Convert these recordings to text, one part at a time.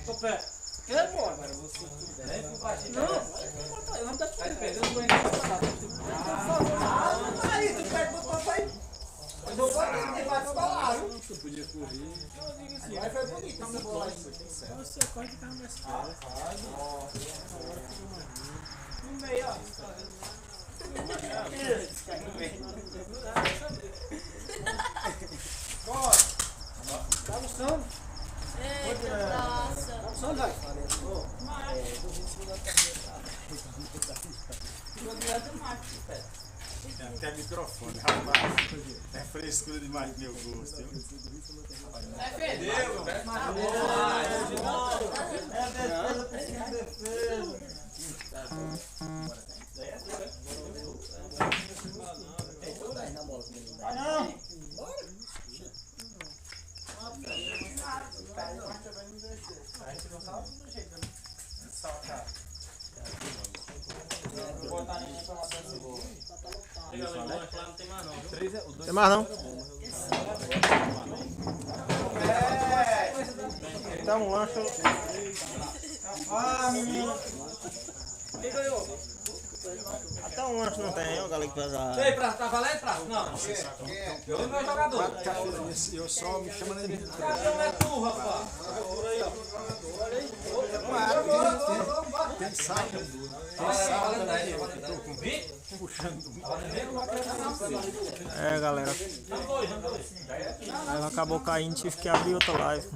Tô perto. É, pô, agora você puder. Não, eu não tá te Aí perdendo. perdeu o banheiro. Aí, tu pega o papai. Mas eu vou ter vários palavras. Você podia correr. Agora foi bonito essa bola aí. Você corre que tava mais perto. No meio, ó. Bora. Tá gostando? Eita, praça. Tá gostando, vai? É até microfone, rapaz. É frescura demais do meu gosto, viu? Defendeu, velho. Tá bom. É defesa, precisa de defesa. Vai não. A gente não sabe do jeito, né? Saltar. Vou botar ninguém pra matar esse gol. Chega ali, lá não tem mais não, viu? Tem mais não? Dá um lanche. Ah, menino. Quem ganhou? Até um lanche não tem, ó, galera que faz a... Ei, Praça, tá valendo, Praça? Não. Eu não meu jogador. Eu só me chamo de Campeão é tu, rapaz. quem sabe. Valendo aí, valendo aí. É, galera. Ela acabou caindo, tive que abrir outra live.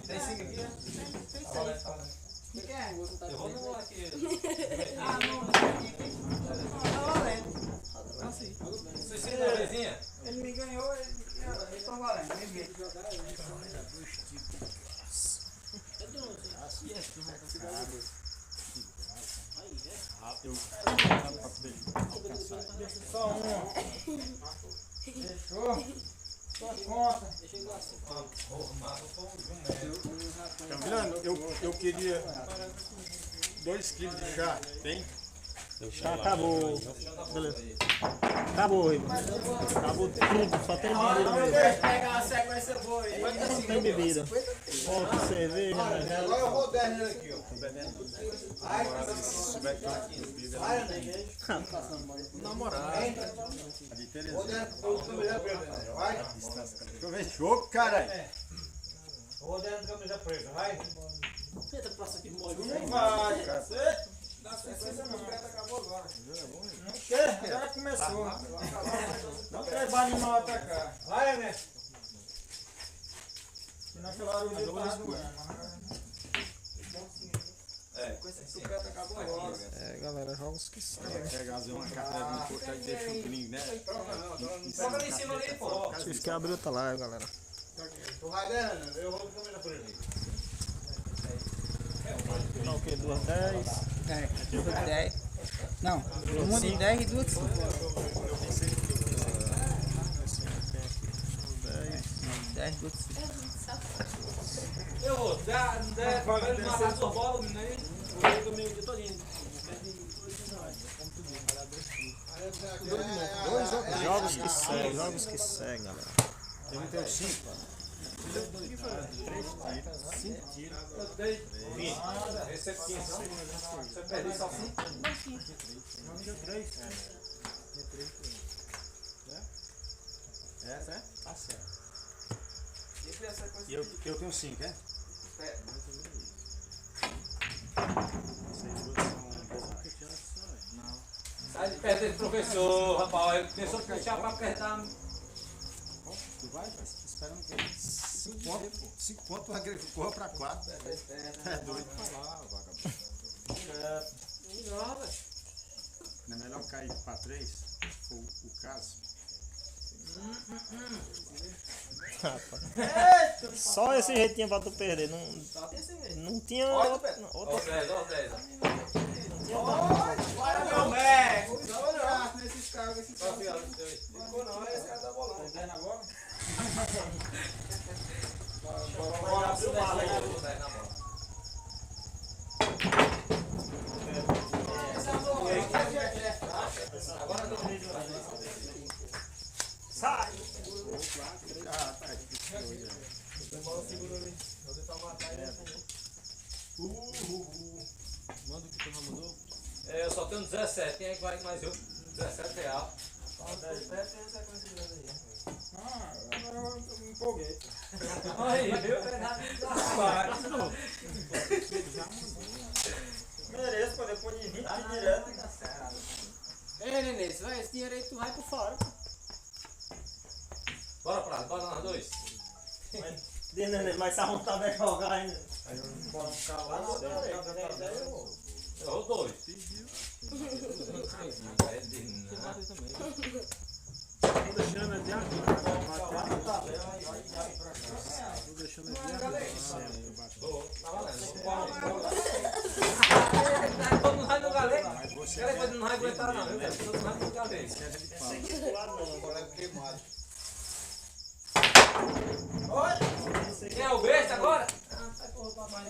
Tem 5 aqui, né? Eu vou no aqui. Vocês viram a vezinha? Ele me ganhou, ele tá valendo. Me vê. Só um. Fechou? Sua conta. Camilano, eu queria 2 quilos de chá, tem? Já acabou. Beleza. Acabou, irmão. Acabou tudo, só tem bebida mesmo. Pega uma sequência boa aí. Só tem bebida. Copo, cerveja, né? Agora eu vou 10 nele aqui, ó. Se tiver que bebida, namorado. De Terezinha. Deixa eu ver jogo, caralho. Vou 10 camisa preta, vai. Eita, praça que molha. Não vai, cacete. Dá sequência não, acabou agora. Não quer, já começou. Não quer animal atacar. Vai, né? Senão aquela hora o dia tá doendo. Acabou agora. É, galera, jogos que são. Pega uma carteira no corpo e deixa o brinco, né? Joga ali em cima ali, pô. Tive que abrir outra live, galera. Tu vai dando, eu vou camisa preta. Tá o quê? 2,10? É, duas de 10. Não, uma de 10 e duas de 5. 10, duas de 5. Eu vou. Vai matar sua bola, menino aí. Vou ver comigo de todinho. Jogos que seguem, jogos que seguem, galera. Eu não tenho 5. 5 tiros. Eu dei 20. Esse é 15. Você perdeu só 5? Não deu 3. Essa é? Tá certo. E eu tenho 5, é? Sai de perto desse professor, rapaz. Ele pensou que puxar pra apertar. Tu vai esperando que 5 pontos, tu corra pra 4. É doido pra lá, vagabundo. Não é melhor cair pra 3, se for o caso. Só esse jeitinho pra tu perder. Não tinha outra. Ó, 10, ó, 10. Bora, meu Mac! Olha nesses carros, esses carros. Ficou não, esse cara tá bolando. Tá vendo agora? Bora, abriu o bala aí. Agora eu tô Sai! Ah, tá. Demora um segundo ali. Vou tentar matar ele. Manda o que tu já mandou. É, eu só tenho 17. Quem é que vai mais eu? 17 real. Ah, agora eu me empolguei. Aí, viu? Mereço, pô, depois de 20 direto. Ei, Nenê, esse dinheiro aí tu vai por fora. Bora pra bora nós dois. Diz, Nenê, mas se a vontade é jogar ainda. Bora ficar lá na Eu vou dois. Tô deixando ele de agora. Tô deixando ele de agora. Tá valendo. Todo mundo vai no galego. Cara, depois não vai aguentar não, viu? Todo mundo vai no galego. Quem é o besta agora?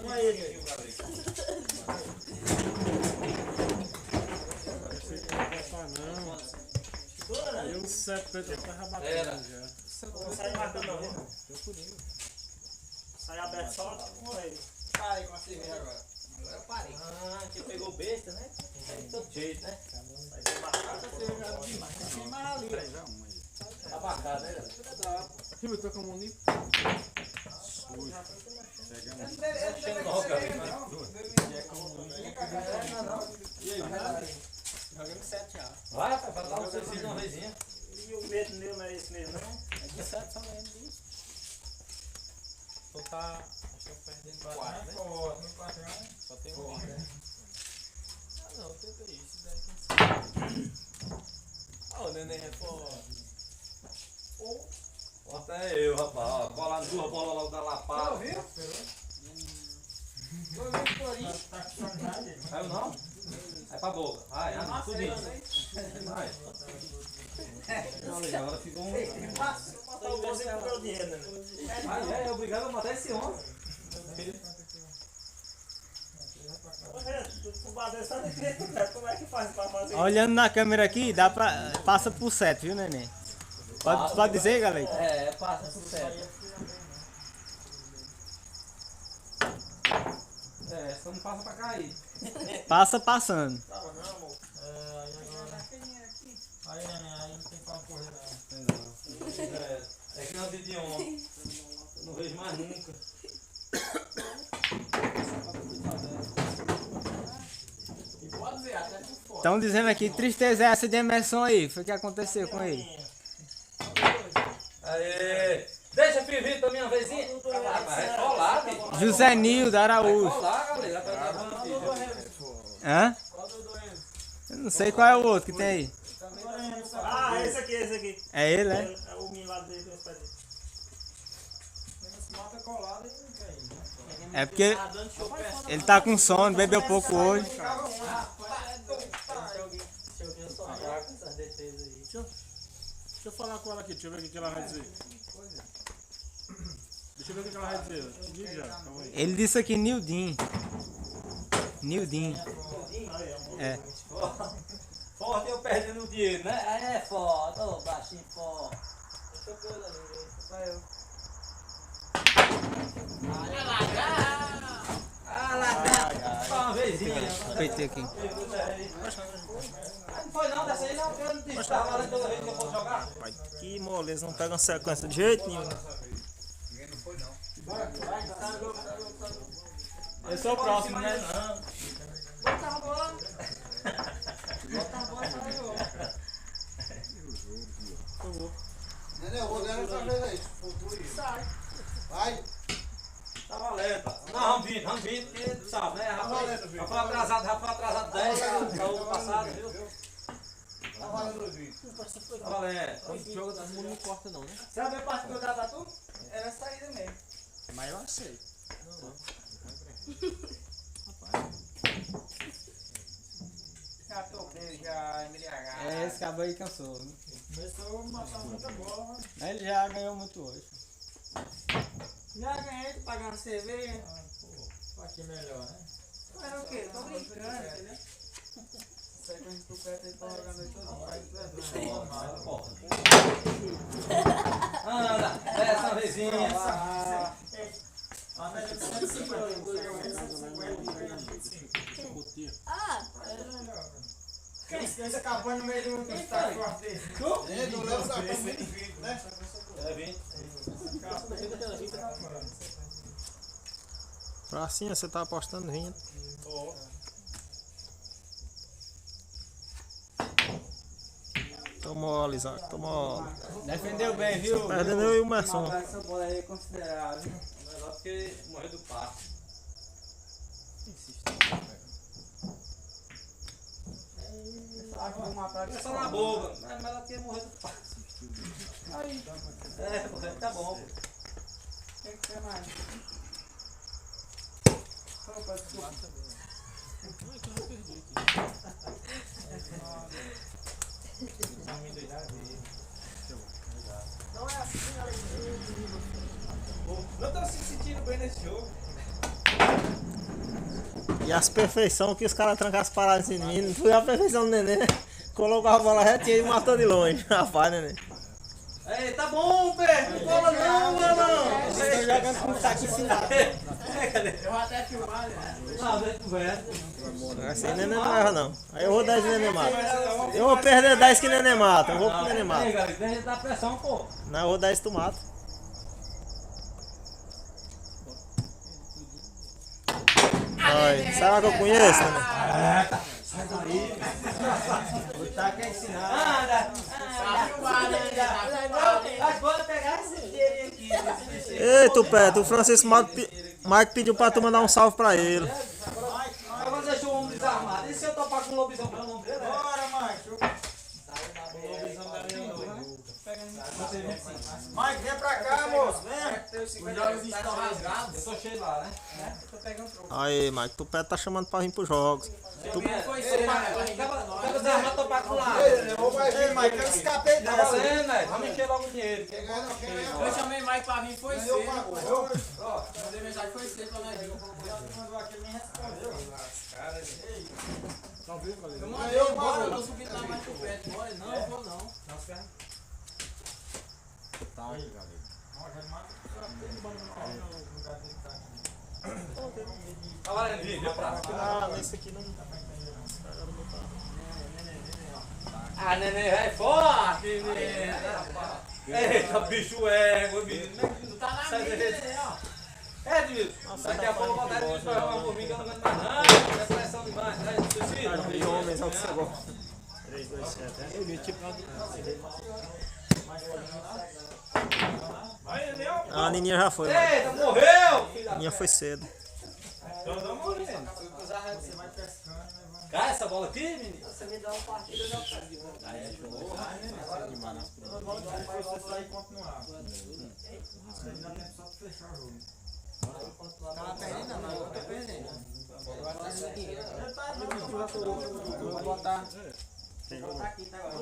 Não é ele. Aí o 70 tava Era. batendo já. Não sai matando não. Sai aberto só com ele. Parei com a cerveja agora. Agora eu parei. Ah, que pegou besta, né? De todo jeito, né? Abacado, né? Sim, eu tô com a mão limpa. Jogando 7 reais. Vai, rapaz, pra dar um serviço uma vezinha. E o medo meu não é esse mesmo, não? É de 7 só ganhando disso. Tu tá. Acho que eu perdendo Não né? pode, não pode não. Só tem um. Ah, não, tenta isso. Ah, o neném é foda. Até eu, rapaz. Ó, bola duas bolas logo da lapada. Viu? Tá com saudade. Saiu não? Vai pra boca. Vai, abre tudinho. Vai. Olha, agora ficou um. Você comprou o dinheiro, né? Vai, é obrigado a matar esse homem. Como é que faz pra fazer? Olhando na câmera aqui, passa por 7, viu, neném? Pode dizer, galera? É, passa por 7. É, só não passa pra cair. Passa passando. Tava não, amor. Aí agora. Aí, neném, aí não tem pra correr não. É que não é o de ontem. Não vejo mais nunca. E pode dizer, até por fora. Estão dizendo aqui, tristeza é essa de Emerson aí. Foi o que aconteceu com ele. Aê! Deixa vir pra minha vezinha. Vai colar, bicho. José Nildo Vai Araújo. colar, galera. Vai pegar a filho. Hã? Eu não sei qual é o outro que tem aí. Ah, esse aqui. É ele, né? É o menino lá dele, esse dele. Mata colada e não tem. É porque ele tá com sono, bebeu pouco hoje. Deixa eu falar com ela aqui, deixa eu ver o que ela vai dizer. Deixa eu ver o que ela vai dizer. Eu te digo já, calma aí. Ele disse aqui Nildinho. Nildinho. É. Forte eu perdendo o dinheiro, né? É foda, ô baixinho foda. Ah, lá, só uma vezinha. PT aqui. Não foi não, dessa aí não, porque eu não disse. Tava lá toda vez que eu for jogar. Pai, que moleza, não pega uma sequência de jeito nenhum. Eu sou o próximo, né? Bota a bola. Bota a bola pra jogo. Nenê, eu vou ganhar outra vez aí. Sai. Vai. Tá valendo, pá. Não, vamos vir, porque tu sabe, né? Já foi atrasado 10 da outra passada, viu? Tá valendo os 20. Tá valendo. Esse jogo da mula não corta não, né? Sabe a parte que eu dava pra tu? Era a saída mesmo. Mas eu achei. Já toquei, já embriagado. É, esse cabo aí cansou. Né? Começou a matar muita bola, né? Ele já ganhou muito hoje. Já ganhei de pagar uma cerveja. Pra que melhor, né? Era o quê? Tô brincando, entendeu? Isso aí quando tu perde aí pra jogar a noite toda. Anda, essa vezinha. Quem escapou no meio do estado forte desse? Ele não leva da cama de 20, né? É 20. Pracinha, você tá apostando 20. Tomou, Isaac, tomou. Defendeu bem, viu? Perdendo eu e o Merson. Essa bola aí é considerável. Melhor do que morrer do passe. É só na boca. É melhor do que morrer do passe. Aí, É, pô, tá bom. Pô. tem que ser mais. Opa, desculpa. Não tô se sentindo bem nesse jogo. E as perfeições que os caras trancam as paradas em mim. Não foi a perfeição do Nenê. Colocou a bola retinha e matou de longe. Rapaz, Nenê. Ei, tá bom, Pé. Não cola não, mano. Vocês estão jogando com taco ensinado. Eu vou até filmar, né? Não, deixa tu ver. Assim Nenê não erra não. Aí eu vou 10 que Nenê mata. Eu vou perder 10 que Nenê mata. Eu vou pro Nenê Ei, mata. galera, deixa de dar pressão, pô. Não, eu vou 10 tu mata. Ai, sabe o que eu conheço, Nenê? O taco é ensinado. Anda, Agora pegar esse dinheirinho aqui. Ei, Tupete, o Francisco Mike pediu pra tu mandar um salve pra ele. agora deixa o homem desarmado. E se eu topar com o lobisomem? Qual é o nome dele? Bora, macho. Mike, vem pra cá, moço. Vem. Os jogos estão rasgados. Eu tô cheio lá, né? Aí, Mike, Tupete tá chamando pra vir pros jogos. Foi Pega o desarmado, topar com o lado. Ei, Mike, eu escapei Tá dessa. valendo, velho. Vamos encher logo o dinheiro. Eu chamei Mike pra vir, foi cedo. Mandei mensagem, foi cedo pra nós. Eu mandei embora, eu tô subindo lá mais pro pé. Bora, não, eu vou não. Tá valendo, vídeo, pra. Ah, nesse aqui não. Ah, neném, é forte, neném. Eita, bicho égua, menino. Tu tá na mídia, né, ó. É, Edmilson. Daqui a pouco eu vou botar Edmilson pra jogar um comigo que eu não aguento mais não. É pressão demais, né? Suicídio. E homens, é o que você gosta. 3, 2, 7. Eu li tipo Ah, a Nininha já foi. Eita, morreu! A Nininha foi cedo. Cai essa bola aqui, menino. Você me dá uma partida da ocasião. Tava perdendo, não, agora tô perdendo. Vou botar. Vou botar aqui, tá agora.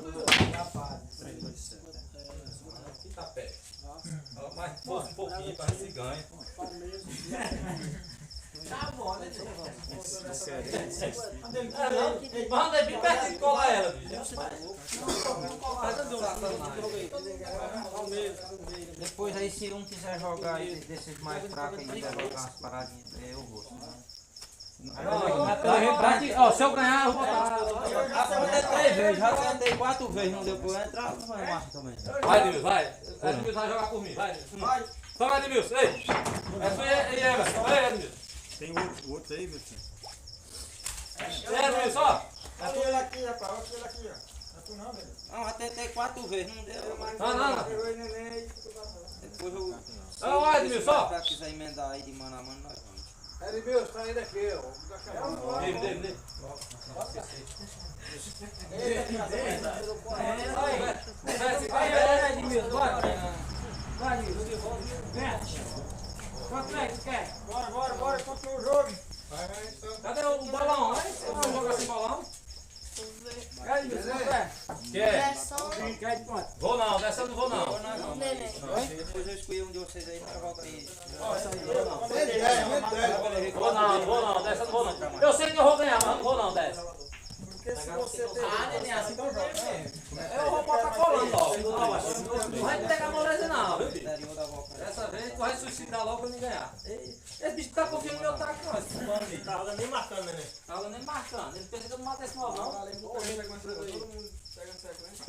Aqui tá perto. Ela mais força um pouquinho pra ver se ganha. Tá bom, né? Manda aí bem perto de colar ela, bicho. Faz um Depois aí se um quiser jogar aí desses mais fracos aí, quiser jogar umas paradinhas, eu vou. Ó, se eu ganhar, eu vou botar. Já tentei 3 vezes, já tentei 4 vezes, não deu pra entrar, não vai mais também. Vai, Edmilson, vai. Edmilson vai jogar por mim, vai. Toma, Edmilson, ei. É tu e Emerson. Ei, Edmilson. Tem outro aí, meu filho. Ei, Edmilson, ó. Aquele aqui, rapaz, aquele aqui, ó. Não é tu não, velho. Não, já tentei 4 vezes, não deu. Não. Pegou o neném e Depois eu. Ó, Edmilson, ó. Se quiser emendar aí de mano a mano, nós vamos. Edmilson, tá indo aqui, ó. Dê. vai, Edmilson, bora. Vai, Edmilson. Vem. Quanto é que tu quer? Bora, continua o jogo. Cadê o balão? Vamos jogar sem balão? Quer, Edmilson, quanto é? Quer? Quer de quanto? Vou não, dessa eu não vou não. Não, neném. Depois eu escolhi um de vocês aí para jogar aí. Vou não, dessa eu não vou não. Eu sei que eu vou ganhar, mas não vou não dessa. Ah, neném, assim que eu jogo mesmo. Eu vou botar colando logo. Não vai pegar moleza não, viu, bicho? Interior da boca. Dessa vez. vai suicidar logo pra me ganhar. Esse bicho tá confiando no meu taco, não. Esse mano ali. Tava nem marcando, né? Tava nem marcando. Ele pensa que eu não matei esse novão. Todo mundo pegando sequência.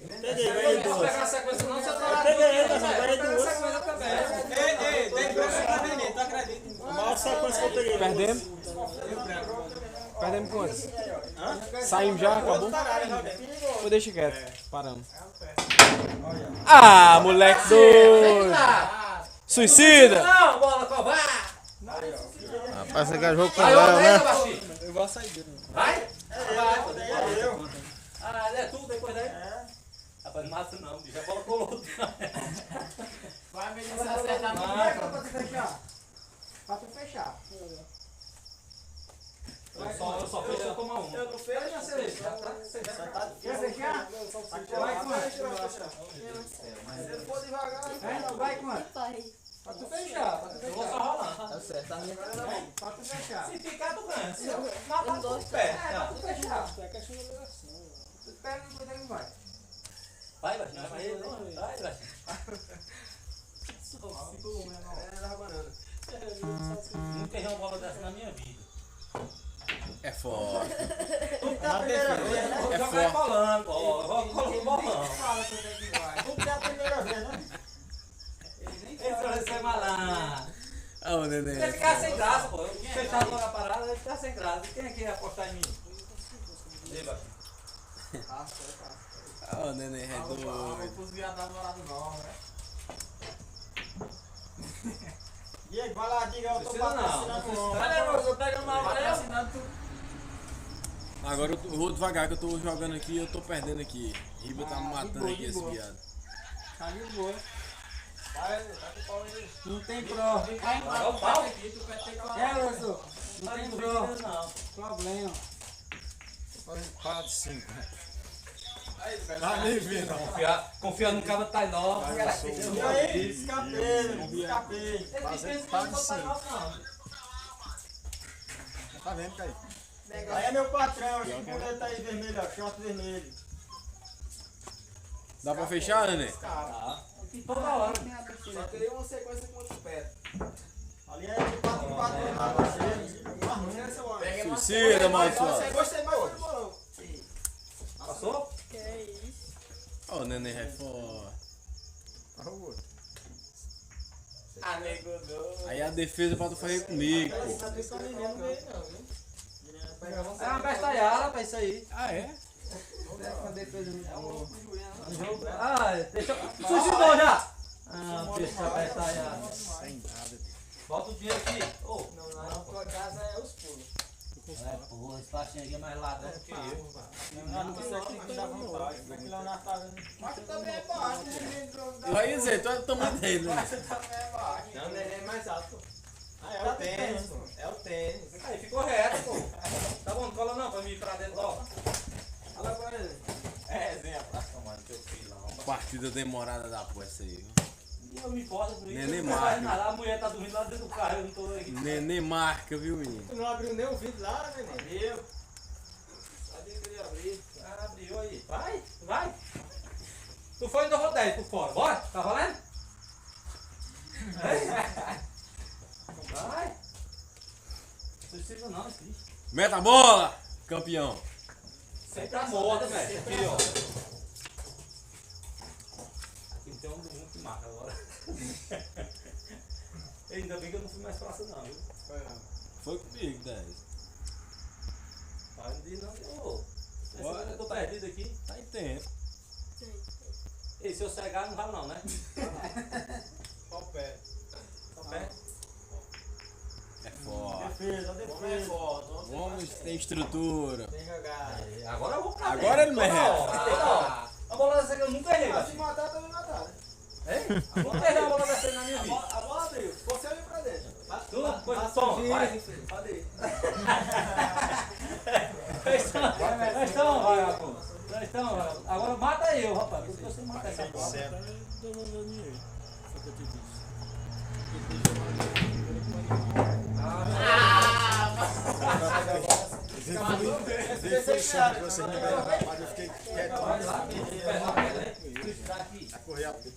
Peguei, Eu ganhei não vou duas. pegar a sequência, não. Se eu Eu trabalhar peguei, com eu ele, ganhei eu pego a duas. sequência também. Ei, tem dois pra neném, tu acredita? A maior sequência que eu peguei. Perdemos? Perdemos quantos? Saímos já, acabou? Ou deixa quieto, paramos. Ah, moleque doido! Suicida! Não, bola covarde! Rapaz, você ganhou com o Aí, Léo, outra aí, né? baixinho. Eu vou sair dele. Vai? Vai. Ah, é tu depois daí? Rapaz, não mata não, bicho. A bola colou. Vai, menino, você acertar no meio pra tu fechar. Pra tu fechar. Eu só fecho se eu tomar uma. Eu não fecho, Já sei, já tá. Quer fechar? Vai quanto? Se ele for devagar, Vai quanto? pra tu fechar. Pra tu Eu vou fechar. só rolando. Tá certo, a minha cara tá bom. Pra tu fechar. Se ficar, tu ganha. Se eu matar, tu perde. Pra tu fechar. Tu pega e depois ele vai. Vai, baixinho. Vai, baixinho. É banana. Nunca errei uma bola dessa na minha vida. É foda. Tu tá a primeira vez, né? Vou jogar colando, ó. Vou colando bolão. Fala quando é que vai. Tu tá a primeira vez, né? Esse vai ser malandro. Ah, o neném. Vai ficar sem graça, pô. Eu fechar logo a parada, vai ficar sem graça. Quem é que ia apostar em mim? Ei, baixinho. Ah, o neném é doido. Vou viados namorado não, né? Diego, vai lá, diga, eu tô Precisa não. patrocinando o homem. Olha, moço, eu pego uma amarelo. Agora eu vou devagar que eu tô jogando aqui e eu tô perdendo aqui. Riba tá me matando aqui esse viado. Tá de boa. Vai, tá com o pau aí. Não tem prova. Vai o pau. É, Wilson. Não tem prova. Não. Problema. Para de 5. Aí, velho. Tá nem vendo. Confia no cabo Tainó. E aí, escapei, escapei. Esse bicho pensa que Para não de tá Tainó, 5. não. Tá vendo, Kaique? Aí é meu patrão, esse boleto aí vermelho, ó, short vermelho. Dá pra fechar, neném? Toda hora. Só queria uma sequência com outro pé. Ali é de 4 em 4 na você. Suicida, maldiçoado. Gostei mais outro bolão. Passou? Ó, o neném é foda. Ah, nego doido. Aí a defesa pra tu fazer comigo, pô. É uma bestalhada pra isso aí. Ah, é? Ah, deixa eu... Suicidou já! Ah, bicho, bestalhada. Sem nada. Bota o dinheiro aqui. Ô, Não, tua casa é os pulos. é, porra, esse baixinho aqui é mais ladrão do que eu. Não consegue que dá vontade. Aqui lá na casa. Mas tu também é baixo, né? Eu ia dizer, tu é do tamanho dele, né? Você também é baixo. Não, o neném é mais alto. Ah, é Tá o tênis, pô. É o tênis. Aí, ficou reto, pô. Tá bom, não cola não, pra mim ir pra dentro logo. Fala com ele. É, Zé, pra tomar no teu filho. Partida demorada da porra essa aí. E eu me importo com isso. Neném Eu não marca. faz nada. A mulher tá dormindo lá dentro do carro, eu não tô aqui. Neném marca, viu, menino? Tu não abriu nem o vidro lá, né, neném? Abriu. Sabia que ele ia abrir. Ah, abriu aí. Vai, vai. Tu foi ainda vou 10 por fora. Bora? Tá valendo? Vai. Não precisa não, esse bicho. Meta a bola, campeão. Sempre tá morto, velho. Aqui, ó. Aqui tem um que marca agora. Ainda bem que eu não fui mais fácil não, viu? Foi comigo, 10. Tá indo de não, ô. Eu tô perdido aqui. Tá em tempo. E se eu cegar, não vale não, né? Só o pé. Só pé. É foda. Defesa, defesa. O homem tem estrutura. Tem jogado. Agora eu vou pra Agora dentro. ele merece. Toda hora. A bola dessa aqui eu nunca errei, Ah, se velho. matar, também matar, né? Hein? Nunca errei uma bola dessa aí na minha vida. A bola abriu. Você olha pra dentro. Tu, pois toma, vai. Pode ir. Então, vai, pô. Então, agora mata eu, rapaz. Porque você mata essa bola. Foi 5 que você me deu, rapaz. Eu fiquei quieto. Vai lá, Daqui. A correr atrás.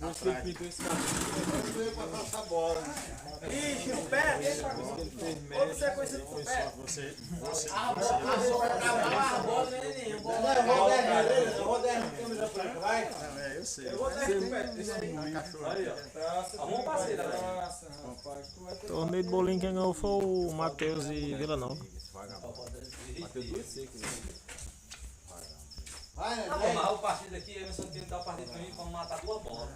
Ixi, o pé! Outra sequência do pé! Você. A bola, menininho. Vai. É, eu sei. Eu vou dar aqui o pé. Aí, ó. Arruma um parceiro, né? Torneio de bolinho quem ganhou foi o Matheus e Vila Nova. Vai, né? Tá bom, mas o partido aqui, eu só tenho que dar o partido pra mim pra matar 2 bolas.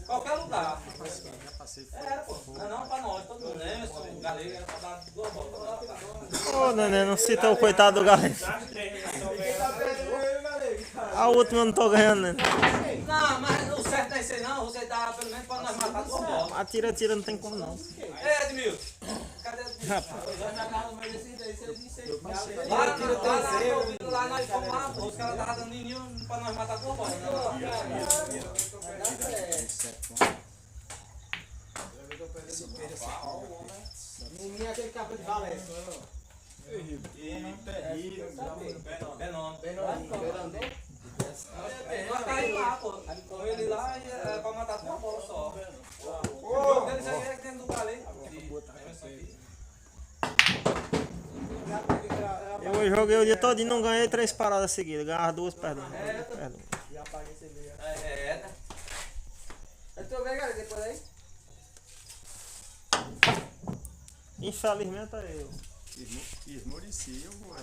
Qualquer lugar. Já passei. Pô. Não pra nós, todo mundo, né? O Galego era pra dar 2 bolas pra lá. Ô, neném, não cita o coitado do galego. A última eu não tô ganhando, neném. Não, mas o certo não é isso aí não. Você dá pelo menos pra nós matar 2 bolas. Atira, não tem como não. Edmilson, cadê lá nós fomos lá, pô, os caras estavam dando ninho pra nós matar 2 bolas, né? Menino é aquele cabo de Valência. Nós caímos lá, pô. Com ele lá, é pra matar 2 bolas só. O jogo deles aí é dentro do galego. Eu joguei o dia todo e não ganhei 3 paradas seguidas. Ganhava 2, perdão. Tu vê, galera, depois aí? Infelizmente é eu. Esmoreci, eu vou.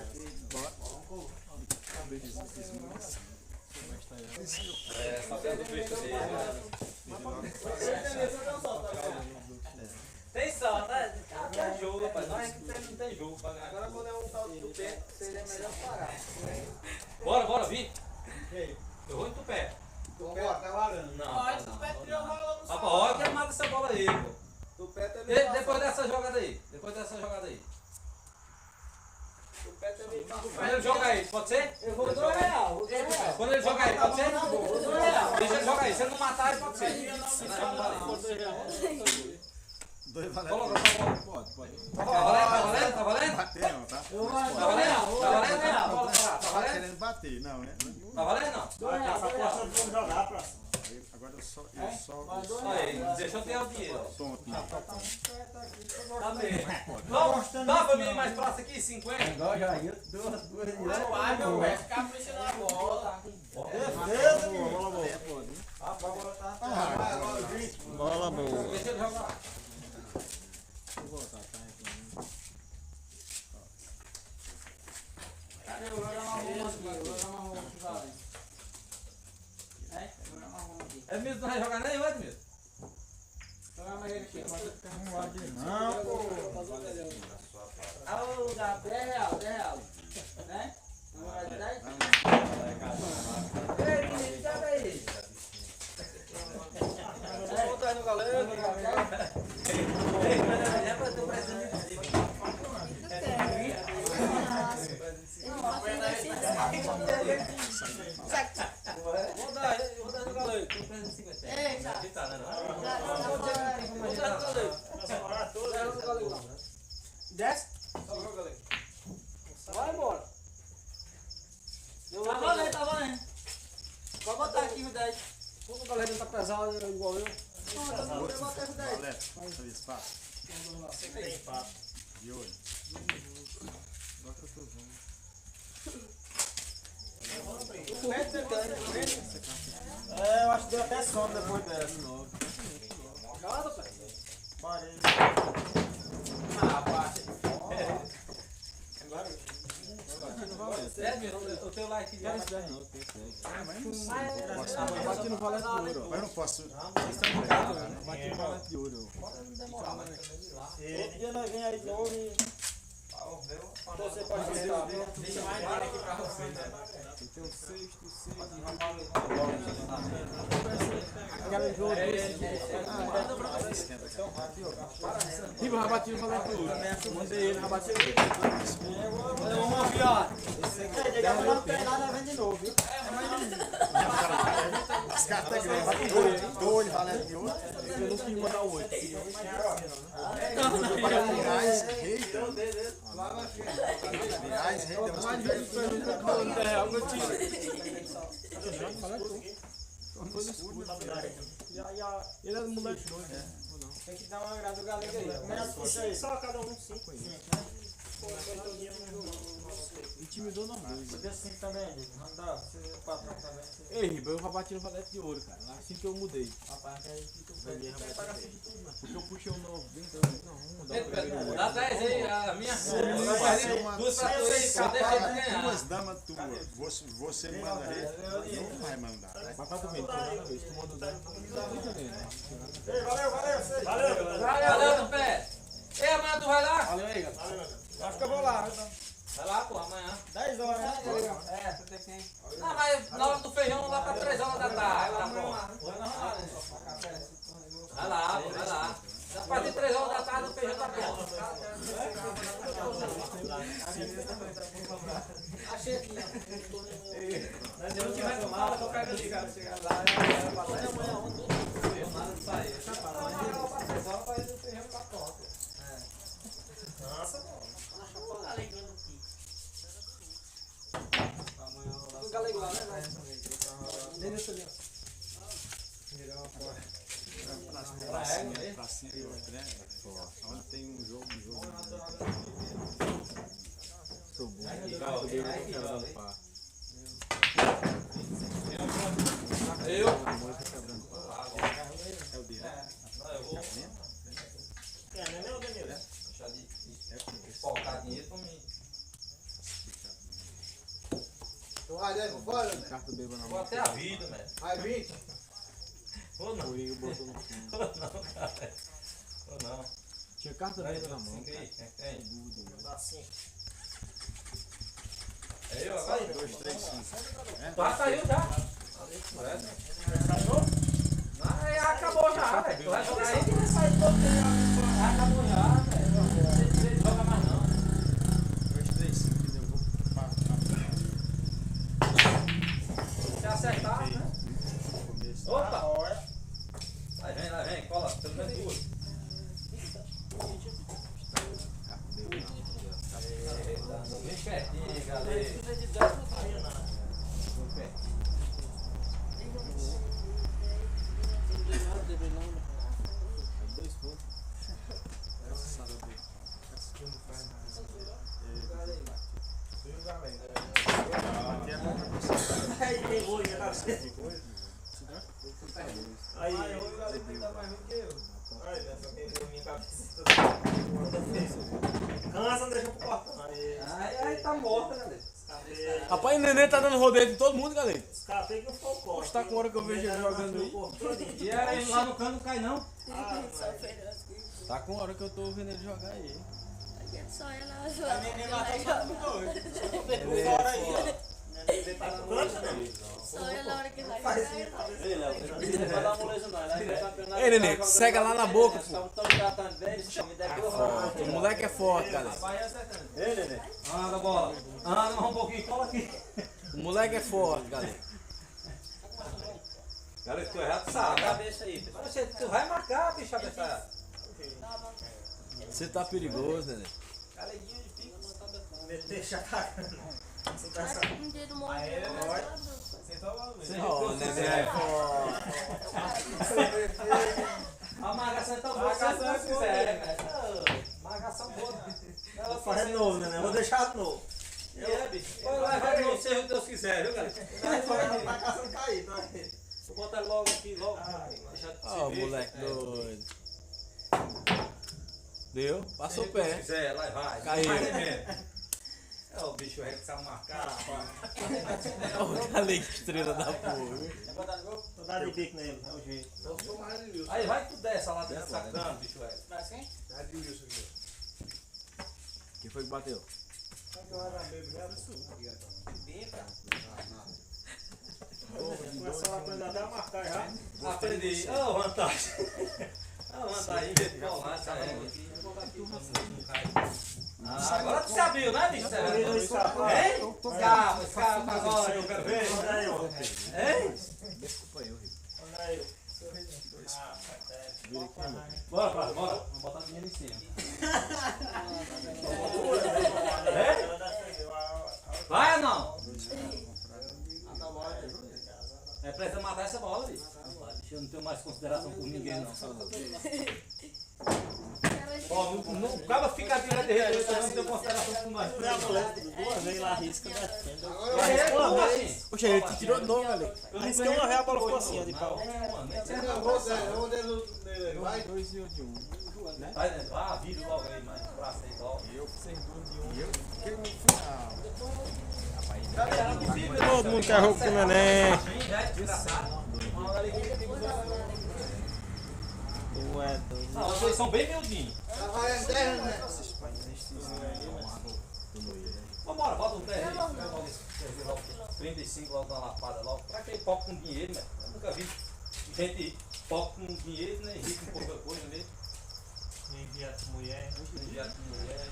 Tem só, tá? Tem jogo, rapaz. Nós não tem jogo pra ganhar. Agora eu vou dar um tal do pé, seria melhor parar. Bora, Vi. Eu vou em Tupé. Tupé tá valendo. Não. Mas Tupé tirou a bola no Rapaz, olha que ele mata essa bola aí, pô. Tupé também Depois dessa jogada aí. Quando ele joga aí, pode ser? Eu vou R$2. Quando ele joga aí, pode ser? Deixa ele jogar aí. Se ele não matar, ele pode ser. Dois valendo. Coloca essa bola. Pode. Tá valendo? Tá valendo? Bater não, tá? Tá valendo? Tá valendo? Tá Tá valendo? querendo bater, não, né? Tá valendo não? Agora eu só Aí, deixa eu ter o dinheiro. tonto. Tá bem. Dá pra mim mais praça aqui? 50? Vai, meu velho, capricha na bola. Bola boa. Deixa ele jogar. Edmilson não vai jogar nenhum, Edmilson? Não, pô. Ah, o lugar. R$10. Né? Não vai dar 10? Ei, menino, joga aí. Vou botar no galego. É pra tu presente. Vou dar no galego. Tu presente 50. Tá, né? Vou dar no galego. Desce? Vai embora. Tá valendo. Pode botar aqui o 10. O galego tá pesado igual eu. Não, tá bom, eu botar o 10. Valete, fazer espaço. Tem papo. De olho. É, eu acho que deu até sono depois dessa. Parei. O teu like de Mas eu não posso. Outro dia nós vem aí de novo e... Você pode ver. Deixa mais nada aqui pra você, né? Aquela jogo. Riba, rabatinho falando tudo. Mandei ele, rabatinho. Vamos aqui, ó. Deve uma pegada, vem de novo, viu? As cartas grandes. Dois valendo de ouro. Eu não quis mandar o 8. Reais, rei. Reais, rei. Mais de 20 perguntas falando de real, eu tiro. no escuro. Ele é do moleque doido, né? Tem que dar uma grada do galega aí. Como é que puxa aí? Só cada um 5. Intimidou nós dois. Podia assim também, não dá. Você o patrão também. Ei, Riba, eu já bati no valete de ouro, cara. Assim que eu mudei. Rapaz, aí fica o pé. Porque eu puxei o 90, não, dá o primeiro Dá 10 aí, a minha. Duas pra tu aí, cadê Para pra ganhar? duas damas tuas, você manda rede, não vai mandar, né? Mas tá também, toda vez. Tu manda 10, não dá muito também, né? Valeu, pé. Ei, amanhã tu vai lá? Valeu aí, galera. Acho que eu vou lá. Vai lá, pô, amanhã. 10 horas, né? É, você tem que ir. Ah, mas na hora do feijão lá pra 3 horas da tarde, tá bom. Vai lá, pô, vai lá. A partir de 3 horas da tarde o feijão tá pronto. Achei aqui, ó. Se não tiver com fala, eu quero ligar. Chegar lá, amanhã ontem. Nada de sair. Deixa pra lá. Pra 3 horas vai o feijão tá pronto. Nossa, pô. O galego lá, né? Nem nesse ali, ó. Pracinha de outro, né? Onde tem um jogo. Sou bom. Eu quero dar um par. Eu? É o dele. Não, eu vou. É, não é meu, Danilo? Deixar de focar dinheiro pra mim. Carta beba na Vou mão. até a vida, velho. Vai vir. Ou não. O Igor botou no fundo. Ou não, cara. Ou não. Tinha carta beba na mão. Cinco aí. Quem? Dá 5. É eu agora? 2, 3, 5. Já saiu já. Não, acabou já, velho. Tu vai jogar aí? Acabou já, velho. Não joga mais não. 2, 3, 5. Eu vou Se acertar, né? começo. Opa! Lá vem, cola. Pelo menos duas. Bem pertinho, galera. Aí tem hoje, né? Aí, cansa, não deixa pro portão. Aí tá morta, galera. Rapaz, o neném tá dando rodeio de todo mundo, galera. Os caras tem que não for o corte. Tá com hora que eu vejo ele jogando aí. E aí lá no cano não cai não? Tá com hora que eu tô vendo ele jogar aí. Só ela Neném matou todo mundo. Ele Fora aí, ó. Só ela na hora que vai jogar. Ei, neném, cega lá na boca, pô. Forte. O moleque é forte, galera. Ei, Nenê. Anda, bola. Anda mais um pouquinho, cola aqui. O moleque é forte, galera. Galera, tu errado, sabe? Cabeça aí. Tu vai marcar, bicho, abençoado. Você tá perigoso, neném. Deixa atacando. Um dia do morro. Ó, o neném é forte. A marcação é tão boa que você não quiser. Marcação boa. Vou fazer de novo, né? Vou deixar de novo. É, bicho. Vai lá, vai de novo, seja o que Deus quiser, viu, galera? Tá caçando cair, tá aí. Vou botar logo aqui, logo. Deixa Ó, o moleque doido. Deu? Passou o Se pé. quiser, lá vai. Caiu. Vai mesmo. É o bicho aí que sabe marcar, rapaz. Ó, o galego estrela da porra, viu? Tô dando de bico nele, é o jeito. Aí vai que tu desce lá dentro sacando, bicho velho. Mas quem? Quem foi que bateu? Começou a aprender até a marcar já. Aprendi. Ô, vantagem. Ô, vantagem de colar essa égua aqui. Ah, agora tu sabia, né, bicho? Hein? Calma, agora eu quero ver. Hein? Desculpa eu, Rico. Bora. Vamos botar dinheiro em cima. Vai ou não? É precisa matar essa bola, bicho. Eu não tenho mais consideração por ninguém, não. Ó, não acaba ficar direto de rede, eu não tenho consideração por mais. É a mulher duas vezes lá risca, defende. Poxa, ele te tirou de novo, velho. Risca uma vez, a bola ficou assim, ó, de pau. Vai 2 e eu de 1. Vai dentro, vira logo aí, mas o braço aí logo. E eu vocês 2 de 1. E eu fiquei no final. Todo mundo quer jogo com o neném. Já é desgraçado. Tu é doido. Não, vocês são bem miudinhos. Vambora, bota um 10 aí. 35 logo na lapada logo. Pra que pobre com dinheiro, né? Eu nunca vi gente pobre com dinheiro, nem rico com pouca coisa mesmo. Nem viado com mulher. Nem viado com mulher.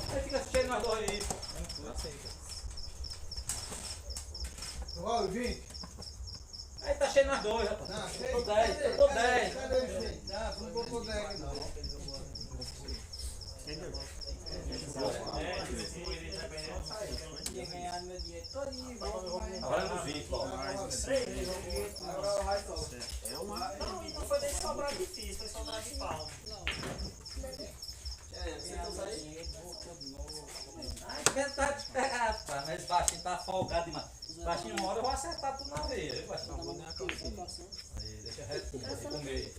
Aí fica cheio nas dois aí. Olha, 20. Aí tá cheio nas dois, rapaz. Eu tô 10, eu tô 10. Não botou 10 não. Ia ganhar meu dinheiro todinho. Agora é no 20, ó. Não, e não foi nem sobrar difícil, foi sobrar de pau. Ai, tentar te pegar, rapaz. Mas esse baixinho tá folgado demais. Baixinho, uma hora eu vou acertar tudo na veia, viu, baixinho? Aí, deixa reto, deixa comer.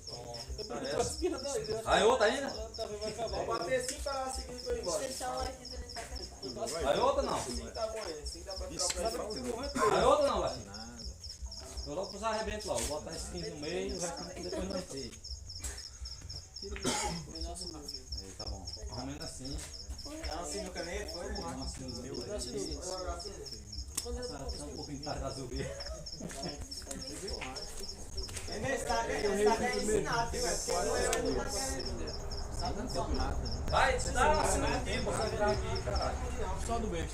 Aí outra ainda? Vou bater assim pra seguir que eu ir embora. Aí outra não? Sim, tá bom aí. Sim, dá pra trocar. Aí outra não, baixinho? Eu logo pros arrebentos logo. Vou botar esse 15 no meio e vai depois no meio. Aí, tá bom. Arrumando assim. Assim no caneta, foi? Assim nos meus aí. Um pouquinho de tarde azul. Esse tá bem ensinado, viu? Vai, te dá assim no tempo, você virar aqui, caralho. Só do beijo.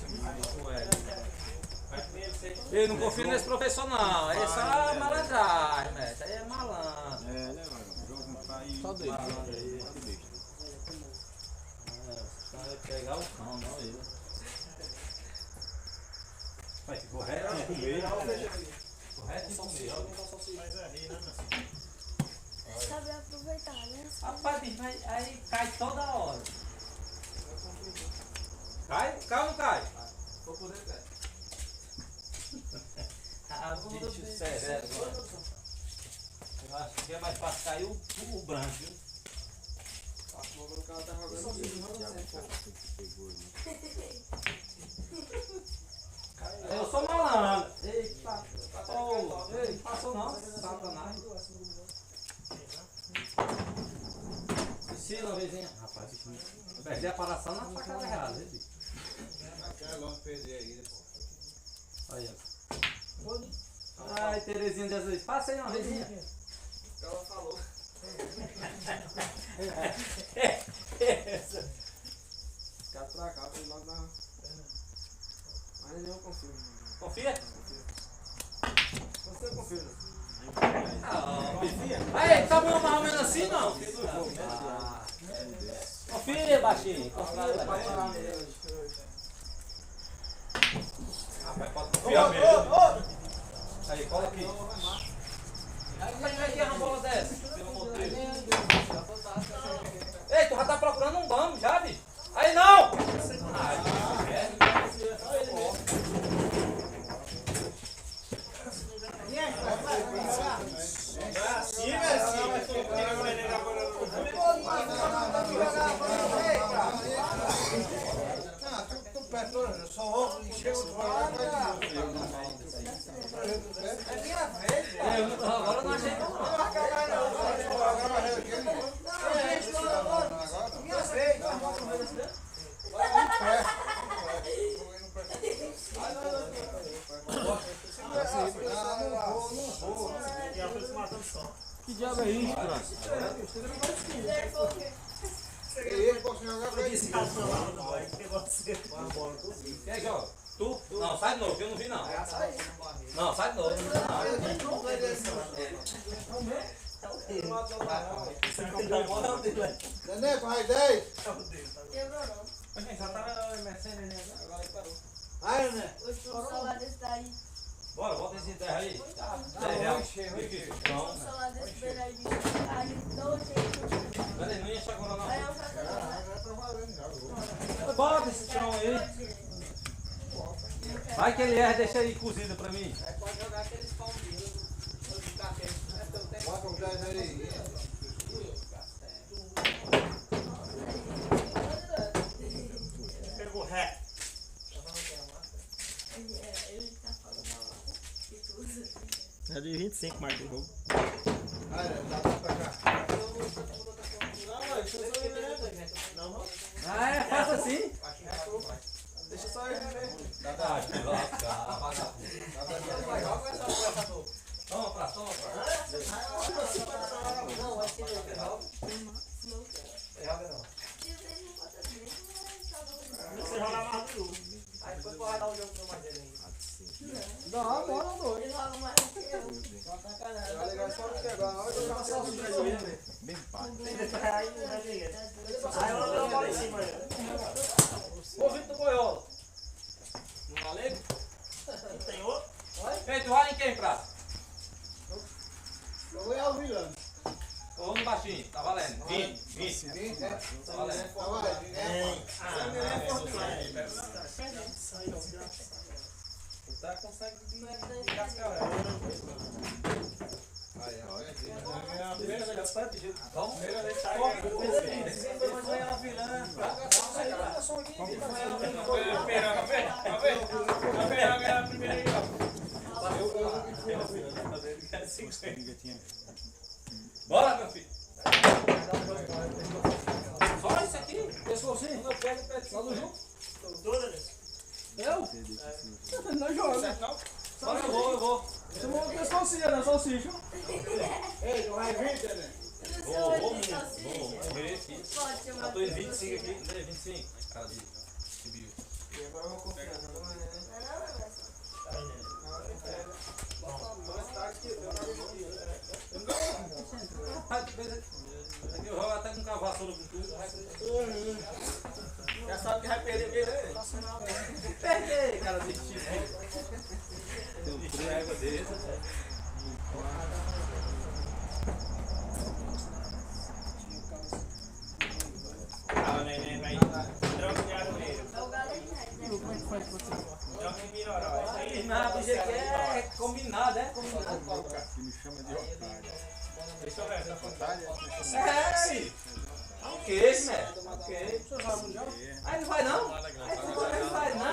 Eu não confio nesse professor não, é só malandragem, mestre. Aí é malandro. É, né, mano? Jogo não tá aí. Só do beijo. Vai pegar o cão, não eu. Vai, ficou retinho com meio. Ficou retinho com meio. Mas é rir, né, meu filho? Sabe aproveitar, né? Rapaz, bicho, mas aí cai toda hora. Cai? Cai ou não cai? Vou poder ver. Ah, bicho severo, mano. Eu acho que é mais fácil cair o branco, viu? O cara tá jogando. Eu sou malandro. Eita. Oh, ei, passou não, satanás. Cecília, uma vezinha. Rapaz, bicho, eu perdi a paração na facada errada, viu, bicho? Aí, ó. Ai, Terezinha de Jesus, passa aí uma vezinha. Ela falou. Ficar pra cá, pra ir logo na. Mas eu confio. Confia? Você confia? Ah, confia. Aí, tá bom mais ou menos assim, não? Confia, baixinho. Confia, baixinho. Rapaz, pode confiar mesmo. Aí, cola aqui. Aí, como é que é uma bola dessa? Pelo amor de Deus. Ei, tu já tá procurando um bambo já, bicho? Aí não! Só vou encher o É minha vez, Agora eu não achei não. minha vez. E a pessoa matando só. Que diabo é isso, cara? Eu posso jogar pra Esse cara não lá no boy, que você. Quem joga? Tu? Não, sai de novo, que eu não vi não. Não, sai de novo. Nenê, vai 10. Quebrou não. Gente, já tava mexendo, né? Agora ele parou. Vai, Nenê. O celular desse daí. Bora, bota esse 10 aí. 10 reais. Então, O celular desse beira aí, bicho. Aí, todo jeito. peraí, não enche agora não. Aí eu faço Bota esse trão aí. Vai que ele erra, deixa aí cozido pra mim. Aí pode jogar aqueles pãozinhos. Bota um 10 aí. Pegou ré. Ele tá falando mal. Que tudo. É de 25 mais do jogo. Ah, é? Faça assim. Deixa só ele ver. Ah, que lasca, vagabundo. Toma pra. Não, vai ser louco. Você joga mais do jogo. Aí depois vai dar o jogo no mais dele ainda. Não, bora dois. Ele joga mais do que eu. Vai ligar só no quebrar. Olha o cara só no prejuízo. Bem pago. Aí não vai ninguém. Aí eu não bola em cima aí. Ô, Vitor do Boiola. Não valeu? Tem outro? Ei, tu vai em quem, praça? Eu vou ir ao Vilano. Eu vou no baixinho, tá valendo. 20. Tá valendo. Tá, consegue Vai Vamos? Bora, meu filho. Só isso aqui? Pescocinho, eu pego o pé de cima. Eu? Não joga. Bora, eu vou. Chamou o pescocinho, né? Salsicha. Ei, tu vai vir, Tene? Vou morrer, filho. Já tô em 25 aqui, não é 25? Cara de bicho. E agora eu vou confiar. Aqui eu jogo até com vassoura com tudo. Já sabe que vai perder mesmo, né? Perder, cara de tipo. Tem égua desse. Ah, neném, vai. Droga de aroeiro. É o galinheiro, né? Droga de miroró. Combinado, do jeito que é combinado, é? Que me chama de otário. Deixa eu ver essa foto. É, ok, né? Ok. Aí não vai não? Aí não vai não?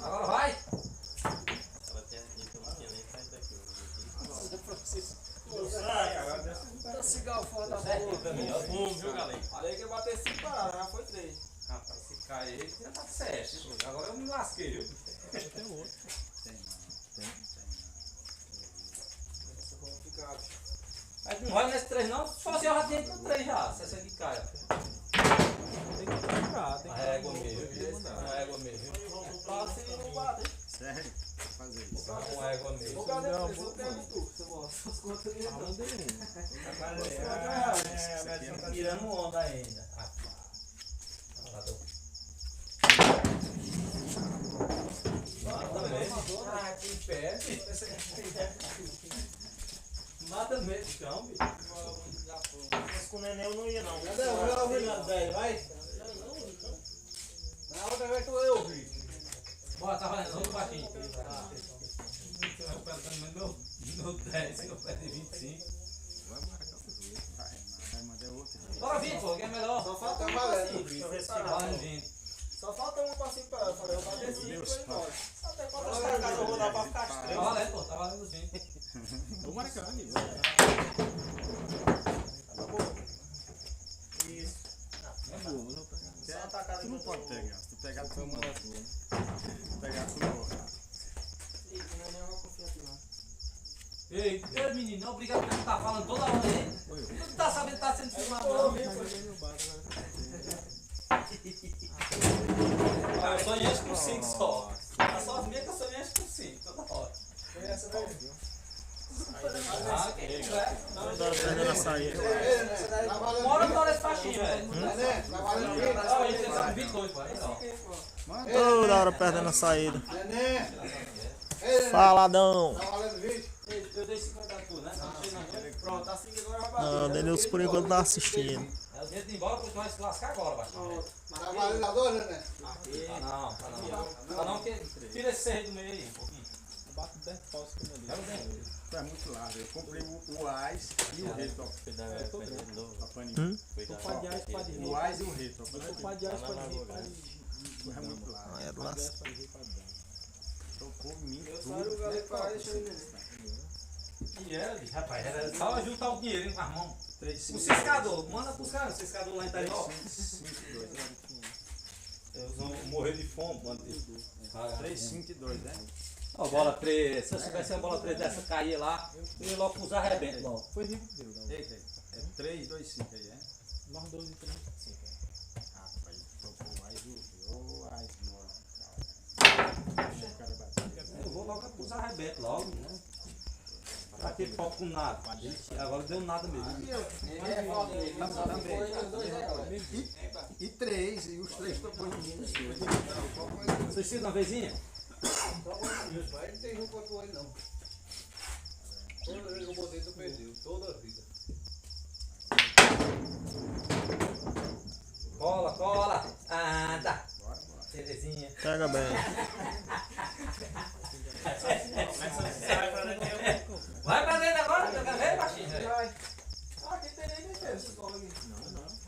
Agora vai! Tá cigarro fora da Fumo, viu, galera? Falei que ia bater 5 paradas, já foi 3. Rapaz, esse cara aí já tá certo. Agora eu me lasquei, viu? Mas não vai nesse 3 não, só se eu já tenho com 3 já, se essa aqui cai. Tem que pagar, tem A égua mesmo, a égua mesmo. Passa e não bate. Sério? Vou fazer isso. Uma égua mesmo. O cara depois, eu pego tu. Você mostra as contas dele. Tá tirando onda ainda. Ah, que pé. Mata mesmo, cão, bicho. Mas com o neném eu não ia não. Cadê o Vilano, velho? Vai. Na outra vez tu eu vi. Bora, tá valendo, vamos no baixinho. Meu 10, eu perdi 25. Vai marcar o jogo. Vai mandar outro. Bora 20, pô, que é melhor. Só falta um valendo. Deixa eu ver se Bora 20. Só falta um passinho pra ela. Falei, eu bater 5 e foi embora. Até quando Os os caras caras eu vou dar pra vão ficar Tá valendo, pô, tá valendo os 20. Vou marcar, amigo. Isso. É bobo, não pega. Só atacado Tu não com pode tudo. pegar. Se tu pegar, tu morre. Se tu pegar, tu morre. Ei, menino, não obrigado por estar falando toda hora aí. Tu não tá sabendo que tá sendo filmado, não. Ah, eu só encho com 5 só. Só as minhas que eu só encho com 5 toda hora. Ah, quem quiser. Toda hora perdendo a saída. Mora fora esse faixinho, velho. Nenê, trabalhando aqui. Ó, ele tem só 22, pô. Aí, ó. Toda hora perdendo a saída. Nenê. Ei, Faladão. trabalhando 20. Eu dei 50 a tu, né? Não sei não. Pronto, assim que agora vai bater. Não, o Denilson por enquanto tá assistindo. É o dinheiro de embora porque tu vai se lascar agora, baixinho. Trabalhando na dor, Nenê. Tá não. Tá não, que tira esse serro do meio aí, um pouquinho. Bato 10 paus que eu É o dentro. É muito largo. Eu comprei o AIS e o reto. A paninha. Hum? O AIS e o reto. É muito largo. Ah, é lasca. Tocou mim. Eu saio o galera pra lá e deixa ele. E é, bicho, rapaz, era só juntar o dinheirinho com as mãos. 3, O ciscador, manda pros caras, o ciscador lá em Tainó. 5, 2. Eles vão morrer de fome quando isso. 3, 5 e 2, né? Ó, bola preta, se eu soubesse uma bola preta dessa cair lá, eu ia logo pros arrebentos logo. Eita, é 3, 2, 5 aí, é? Nós 12 e 3, 5. Rapaz, tocou o AIS e o AIS mora. Eu vou logo pros arrebentos logo, né? Aquele pau com nada. Agora deu nada mesmo. E 3, e os 3 tocou em mim. Vocês fizeram uma vezinha? Mas não tem jogo contra ele, não. Toda vez que eu botei, tu perdeu. Toda a vida. Cola. Anda. Terezinha. Pega bem. Vai pra dentro agora, tá vendo, baixinho? Ah, quem tem nem deixa esse colo aqui.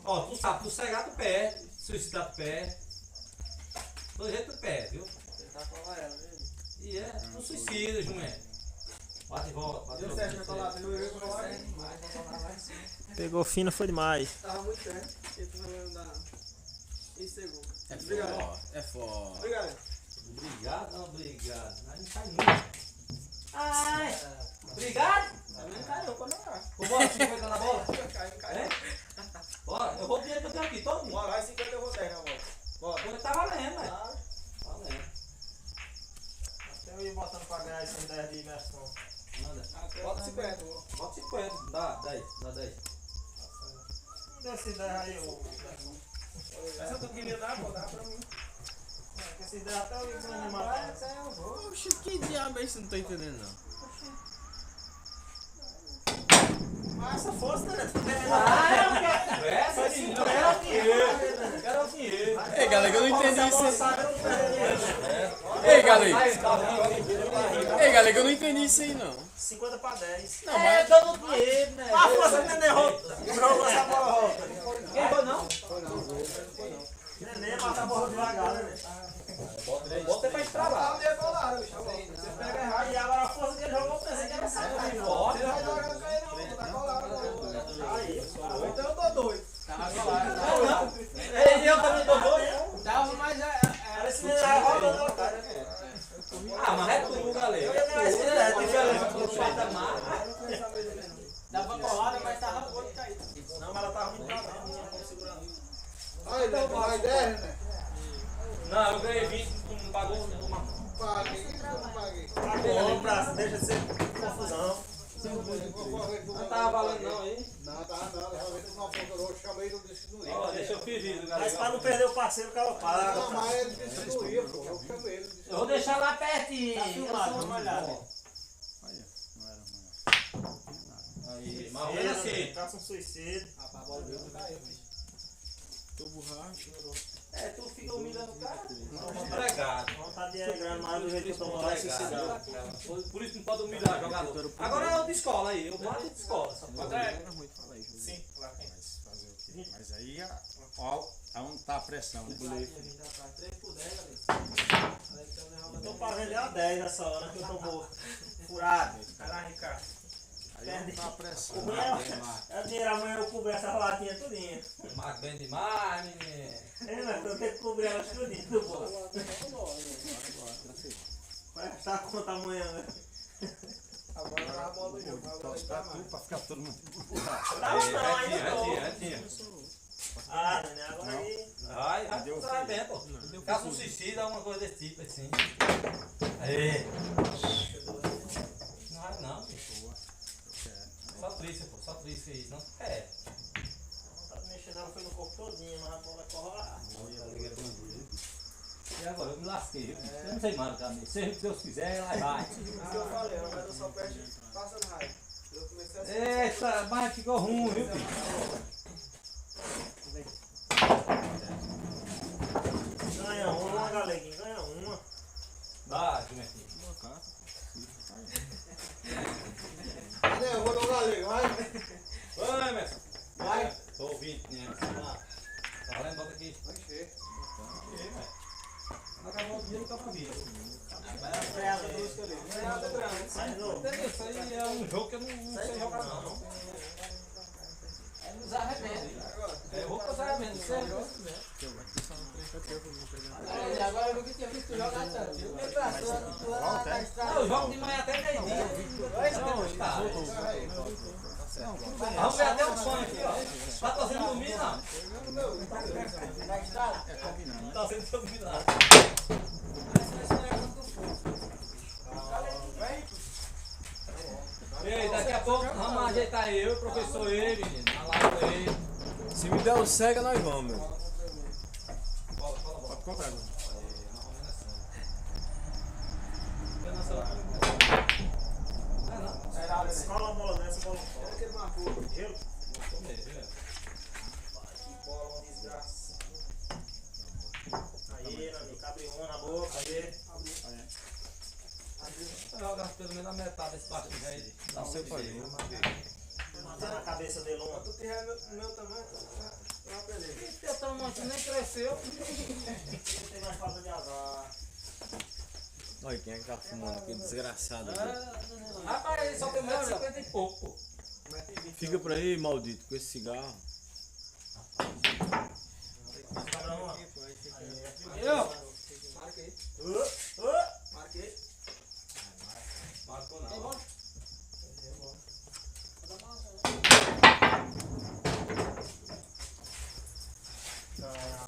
Ó, tu sabe, tu cegar do pé, suicidar do pé. Do jeito do pé, viu? Tentar colar ela, viu? E é, tu suicida, jumento. Bate e volta, Deu certo na colada, eu colar aí. Pegou fina, foi demais. Tava muito perto, porque tu vai andar em segundo. Obrigado. É foda. Obrigado. Obrigado. Mas não cai nunca. Ai! Obrigado! Também não caiu pra não. Vambora, 50 na bola. Caiu. É? Bora, eu vou o dinheiro que eu tenho aqui, todo mundo. Bora, vai 50 eu vou 10 na bola. Bora. Tá valendo, velho. Tá. Valendo. Até eu ia botando pra ganhar esse 10 de imersão. Manda. Bota 50. Bota 50. Dá 10. Dá 10. Desse 10 aí, ô. Essa tu queria dar, pô, dá pra mim. Esse 10 até eu ia me matar. Oxe, que diabo é isso? Não tô entendendo não. Mas essa força, né? Essa sim, eu quero o dinheiro. Ei, galera, eu não entendi isso aí. Ei, galera, eu não entendi isso aí não. 50 pra 10. Não, mas... dando dinheiro, né? A força do Nenê jogou essa bola rota. Quem foi não? Nenê mata a bola devagar, né? Bota pra estralar. Você pega errado. Aí agora a força que ele jogou, eu pensei que era essa bola. Forte. Você vai jogar, não cai não, tá colado. Aí, Então eu tô doido. Ei, eu também tô doido. Tava, mas era esse Nenê vai rodando. Ah, mas é tu, galera. Eu ia ganhar esse 10, diferente. Tava colada, mas tava outro caído. Não, mas ela tava muito pra dentro, não tinha como segurar não. Aí, Nenê, mais 10, né? Não, eu ganhei 20, tu não pagou, tu não pagou. Paguei. Não paguei. Tá bom, praça, deixa de ser confusão. Não tava valendo não aí. Não, tá não. Dessa vez tu não apontou, eu chamei e não disse que não ia. Ó, deixa eu pedir, Mas galera. pra não perder o parceiro, o cara paga. Não, mas ele disse que não ia, pô. Eu chamei ele. Eu vou deixar lá pertinho. Tá filmado, dá uma olhada. Olha, não era ruim. Aí, mas olha assim. Caça um suicídio. Tô borracho. É, tu fica humilhando o cara. Obrigado. Vontade de grande, mas do jeito que eu tô morando, suicidar. Por isso não pode humilhar jogador. Agora é o de escola aí, eu bato de escola. Só pode Sim, lá tem. Mas fazer o quê? Mas aí, ó, aonde tá a pressão, né? Eu tô pra vender a 10 nessa hora que eu tô morto. Furado. Vai lá, Ricardo. Aí aonde tá a pressão. O meu é o dinheiro, amanhã eu cubro essa latinha tudinha. Mas bem demais, menino. É, mas eu tenho que cobrir elas tudinho do bolso. Vai gastar a conta amanhã, né? Agora tá a bola do jogo. Torce pra tu, pra ficar todo mundo. Tava não, ainda tô. Tinha. Ah, né? Agora aí. Vai bem, pô. Caso um suicida, alguma coisa desse tipo assim. Aí. Não vai não, bicho. fiz, não é. Tá mexendo, ela foi no corpo todinho, mas a bola corre lá. E agora eu me lasquei, viu? Eu não sei mais o caminho. Seja o que Deus quiser, lá vai. Isso que eu falei, ela vai dar só peste passando raiva. Eu comecei a Eita, mas ficou ruim, viu, filho? Ganha uma, galeguinho, ganha uma. Vai, meu filho. Cadê? Eu vou no galego, vai. Vai, Emerson. Vai. Tô ouvindo, né? Tá valendo, bota aqui. Vai encher. Acabou o dia, não tá pra vir. Sai de novo. Entendeu? Isso aí é um jogo que eu não sei jogar, não. É nos arrebentos. É, eu vou pros arrebentos, sério. Agora eu nunca tinha visto jogar tanto, viu? Não, eu jogo de manhã até meio-dia. Vamos ver até o sonho aqui, ó. Tá fazendo dormir, não? Tá sendo dormir, não. Ei, daqui a pouco vamos ajeitar eu, o professor ele, menino. Na live com ele. Se me der o cega, nós vamos, meu. Pode comprar agora. Escola uma bola dessa, bola fora. Era aquele marcou. Gelo. Bola, uma desgraça. Aí, Nani, cabe uma na boca, aí. Joga pelo menos a metade desse partido aí. Dá um seu fazer. Manter na cabeça dele uma. Tu tiver meu tamanho, é uma beleza. Teu tamanho nem cresceu. Não tem mais falta de azar. Olha quem é que tá fumando aqui, desgraçado. Rapaz, ele só tem 1,50 e pouco, pô. Fica por aí, maldito, com esse cigarro. Sobra uma. Eu? Marquei. Marquei. Marcou não.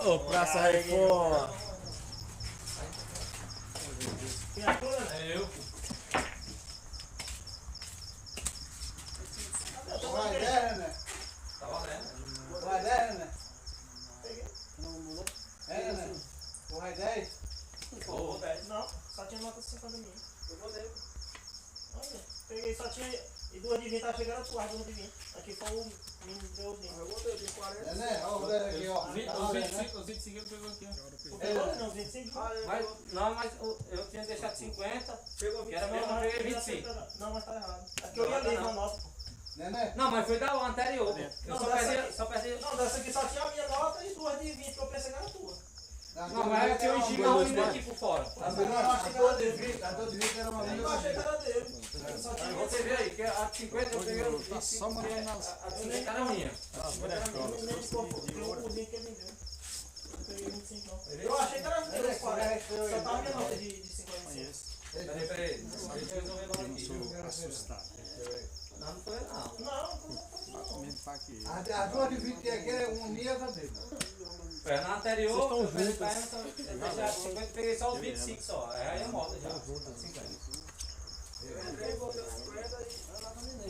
Ô, praça reforma. É eu. Vai der, né? Tá valendo. Vai der, né? É, né? Vai 10? Ô, Não, só tinha nota de 50 mil. Eu vou ler. Olha, peguei, só tinha. E 2 de 20, tá chegando a tua, 2 de 20. Aqui foi o menino deu o Eu vou ler, tem 40. É, né? Olha o 10 aqui, ó. Os 25 ele pegou aqui, ó. Não pegou, não, 25. mas, não, mas eu tinha deixado 50. Pegou Que era mesmo, eu peguei 25. Não, mas tá errado. Aqui eu ia ler na nossa. Né? Não, mas foi da anterior. Eu Não, só perdi. Não, dessa aqui só tinha a minha nota e 2 de 20 que eu pensei que era tua. Não, mas é que eu enchigo ainda aqui por fora. A dor de vida, era uma Eu achei que era dele. Só Aí tinha você vê aí, que a 50 eu peguei o 25, só mandando a 50 era minha. nem de corpo. Tem um cozinho que ele me deu. Não peguei 25 não. Eu achei que era dele, 40. Só tava a minha nota de 55. Peraí. Deixa eu resolver logo aqui. Sou assustado. Não, não foi não. Não, Mesmo pra quê? A dor de vida que é aquele é um dia dele. É, na anterior, eu peguei 50, peguei só os 25 só. Aí é moda já. 50. Eu entrei e botei os 50 e eu lá no neném.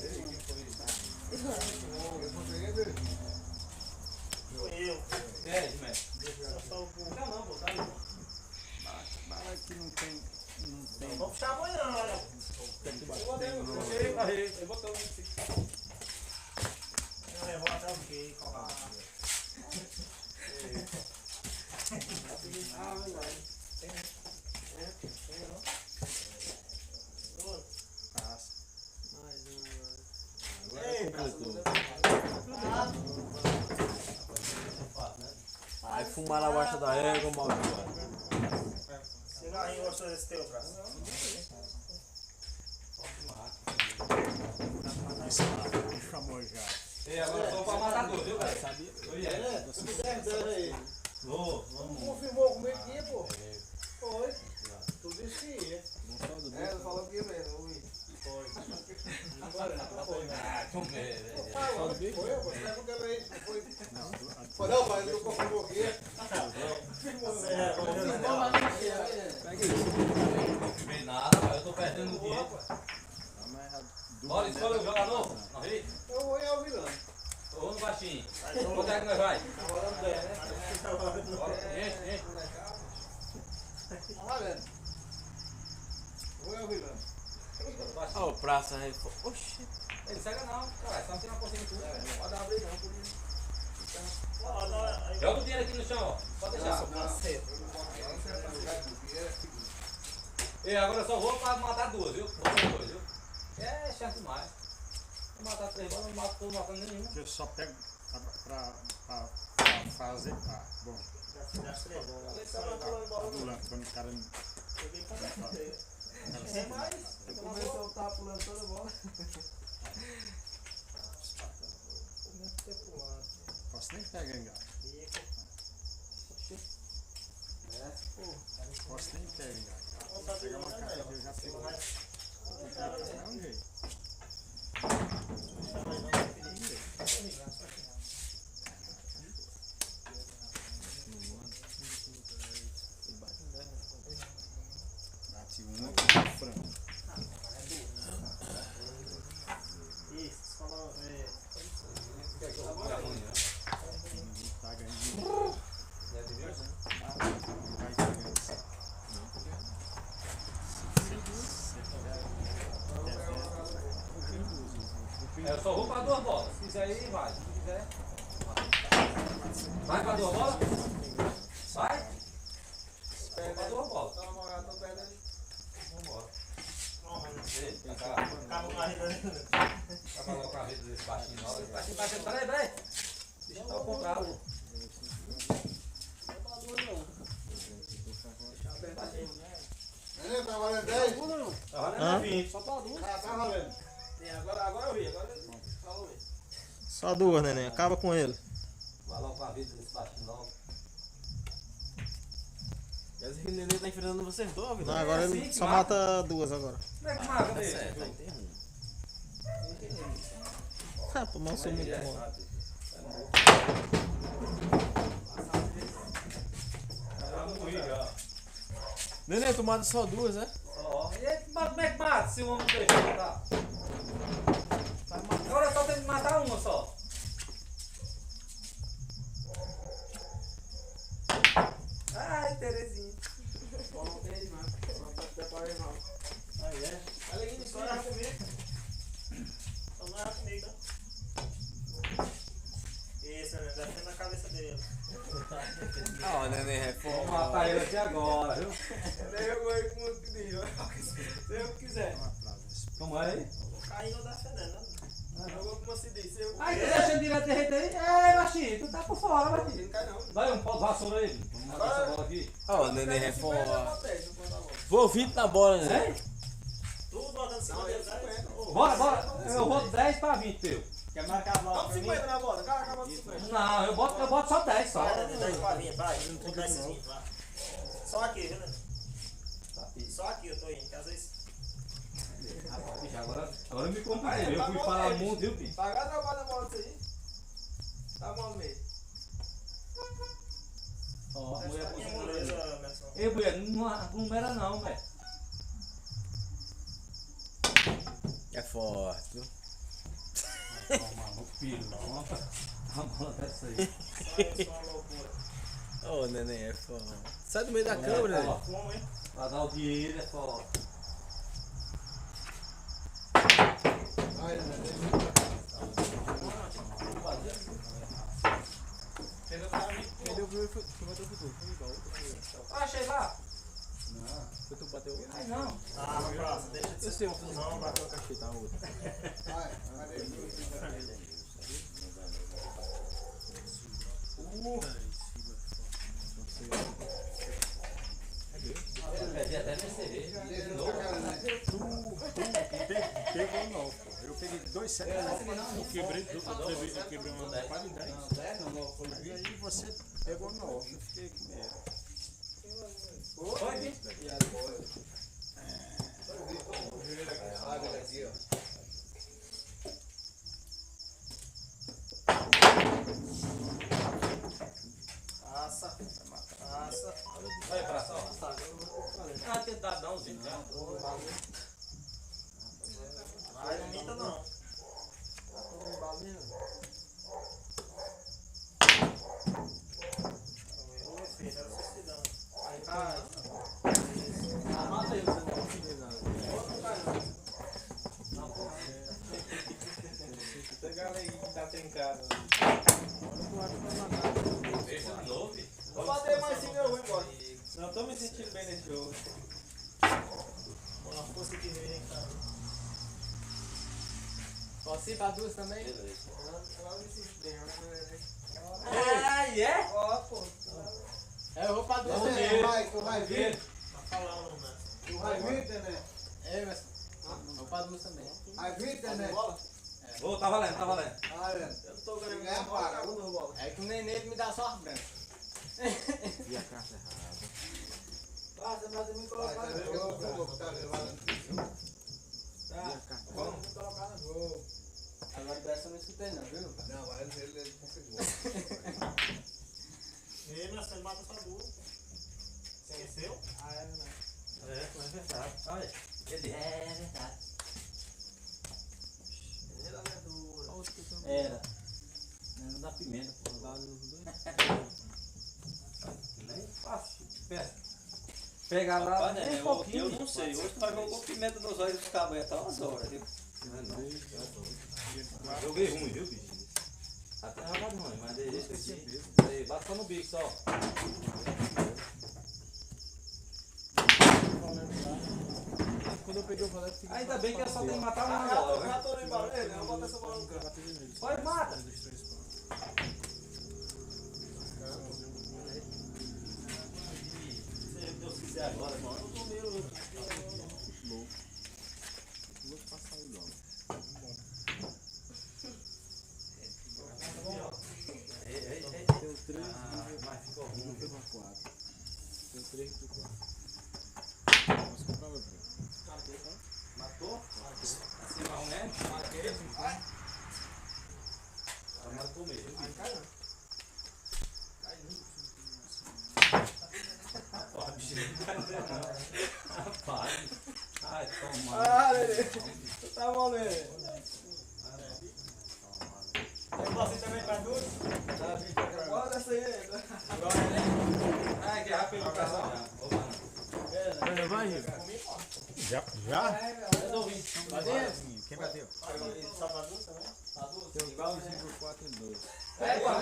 foi eu. É, Edmé. Só o cu. Não, pô, tá aí. Bala aqui não tem. Não tem. Vamos puxar amanhã, olha. Eu botei o 25. Eu levo até o quê? Aí fumaram abaixo da égua, maldito. Cigarrinho gostou desse teu, braço? Chamou já. E agora eu tô pra matador, viu, velho? Sabia? Oi, vamos. Confirmou comigo aqui, pô. Foi. Tu disse que ia. É, tu falou que ia mesmo, Luiz. Ah, com medo. Foi, eu gostei porque ela aí. Foi não, pai, tu confirmou aqui. Não filmei nada, mas eu tô perdendo o dia. Bora, escolha o jogador. Não ri? Eu vou ir ao vilão. valendo. Oi, eu virando. Ó, o praça aí. Oxi. Ele cega não, cara. Só tira uma porcinha de tudo. Pode dar uma briga não, por isso. Joga o dinheiro aqui no chão, ó. Pode deixar. E agora eu só vou pra matar duas, viu? Vou matar duas, viu? É chato demais. Vou matar 3 bolas, não mato, tô matando nenhum. Eu só pego pra fazer. Bom, adulando, quando o cara me. É mais. Eu começou a estar pulando toda a bola. Posso nem pegar engato. Posso nem pegar engato. Vou pegar uma carga que eu já fico. É um jeito. Bate uma com frango. Isso, falou. Tá ganhando. Vai ganhando. Eu só vou pra 2 bolas. Se quiser ir, vai. Se quiser. Vai pra 2 bolas? Vai? Vai pra 2 bolas. Dá uma morada, tô perto ali. Vambora. Ei, Acaba acaba com a rede ali. logo com a vida desse baixinho. Esse baixinho vai ser. Peraí. Deixa eu dar o contrário. Nenê, tá valendo 10? Tá valendo 20. Só pra duas. Tá valendo. Agora eu vi, agora ele falou aí. Só duas, neném. Acaba com ele. Vai logo com a vida desse baixinho logo. Quer dizer que o neném tá enfrentando vocês dois, Não, Vitor? agora assim ele que só mata. mata duas agora. Como é que marca Tá dele? certo, tá enterrando. Ah, pô, não sou muito bom. Neném, tu mata só duas, né? Ó, e aí, como é que mata se o homem deixa de matar? Agora só tem que matar uma só. Ai, Terezinha. Bom, não tem demais. Não tá preparando não. Aí é. Olha aí, só erra comigo. Só não erra comigo, tá? Isso, né? Deve ter na cabeça dele. Ó, neném, Vou reforma. matar ele aqui agora, viu? Eu vou aí com o que diz, se eu quiser. Como é aí? Caindo tá fedendo, né? Eu vou como se diz, se eu Aí tu quiser. deixa direto de jeito aí. Ei, baixinho, tu tá por fora, baixinho. Não cai não. Vai um pau de vassoura aí. Vamos matar essa bola aqui. Ó, neném, Já reforma. botei, não conta logo. Vou 20 na bola, neném. Hein? Tudo botando 50 50. Bora. Eu vou 10 pra 20 teu. Quer marcar a bola Vamos 50 na bola, cara, acabou 50. Não, eu boto só 10 só. Vai, 10 pra 20, vai. Vou dar esses 20, vai. Só aqui, viu, né? Só aqui eu tô indo, que às vezes. Bicho, agora eu me compliquei. Eu fui falar muito, viu, filho? Pagar trabalho na bola disso aí. Tá bom no meio. Ó, a mulher Minha puxando moleza, ele. Merson. Ei, mulher, não era não, velho. É forte, viu? O filho, não. A bola dessa aí. Só uma loucura. Ô, neném, é forte. Sai do meio da câmera, neném. Como, hein? Pra dar o dinheiro é foda. Ai, Nenê. Achei lá. Foi tu bateu. Ai, não. Ah, no próximo, deixa de Eu ser. sei, não, bateu a cacheta, a outra. Vai, vai. Eu perdi até minha cerveja. De novo. Pegou não, pô. Eu peguei 2 sets. Eu quebrei eu quebrei uma quase 10. E aí você pegou não. Eu fiquei com medo. Foi, Vitor? Água daqui, ó. Passa. Passa. Vai pra só. Ah, tentar dar um jeito já. Vai, não minta não. Ô, filho, era só se dando. Aí, cara. tô me sentindo bem nesse jogo. Uma força que vem, cara. Posso ir pra duas também? Beleza. Ela me sente bem, né? Ah, é? Ó, pô. É, eu vou pra duas Tu também. vai vir? Tá falando, né? Tu vai vir, Tené? É, mas. Eu vou pra duas também. Vai vir, Tené? Ô, tá valendo, tá valendo. Ah, é. Eu não tô ganhando Ganha bola, para. acabou no bola. É que o neném ele me dá só as brancas. E a carta errada. Passa, mas eu me Vai, colocar tá no vendo que gol. eu vou botar gravando. E a carta Vou me colocar no gol. Agora dessa eu não escutei não, viu? Não, mas ele configurou. E nós mata só duas. Esqueceu? Ah, é, não. É verdade. Olha. Ele é verdade. Ele é duro. Era. Não dá pimenta, pô. Nem fácil. Pegar lá, Rapaz, nem né, um pouquinho. eu não sei. Hoje nós jogou pimenta nos olhos dos cabos até umas horas, viu? Joguei ruim, viu, bicho? Até jogado ruim, mas esse aqui. Aí, bate só no bico só. Quando eu peguei o valete, fiquei. Ainda bem que eu só tenho que matar uma Já agora, tô no embalo. Ei, eu vou botar essa bola no campo. Vai, mata. Se Deus quiser agora, mano. Eu tô meio louco. Vou passar aí logo. Tenho 3 Mas ficou e ruim. foi pra 4. Tenho 3 e 4. Vamos comprar outra. Matou? Assim, mais ou menos? Matou mesmo. Rapaz, bicho, não cai não. Rapaz. Ai, toma. Ah, Lelê. Tu tá bom, Lelê. Eu posso ir também pra duas? Bora essa aí. Ai, que rápido pra cá. Vai, Rio. Já? Bateu? Quem bateu? Só pra duas também? Tem o 2 e o 4 e 2. É, pô, vai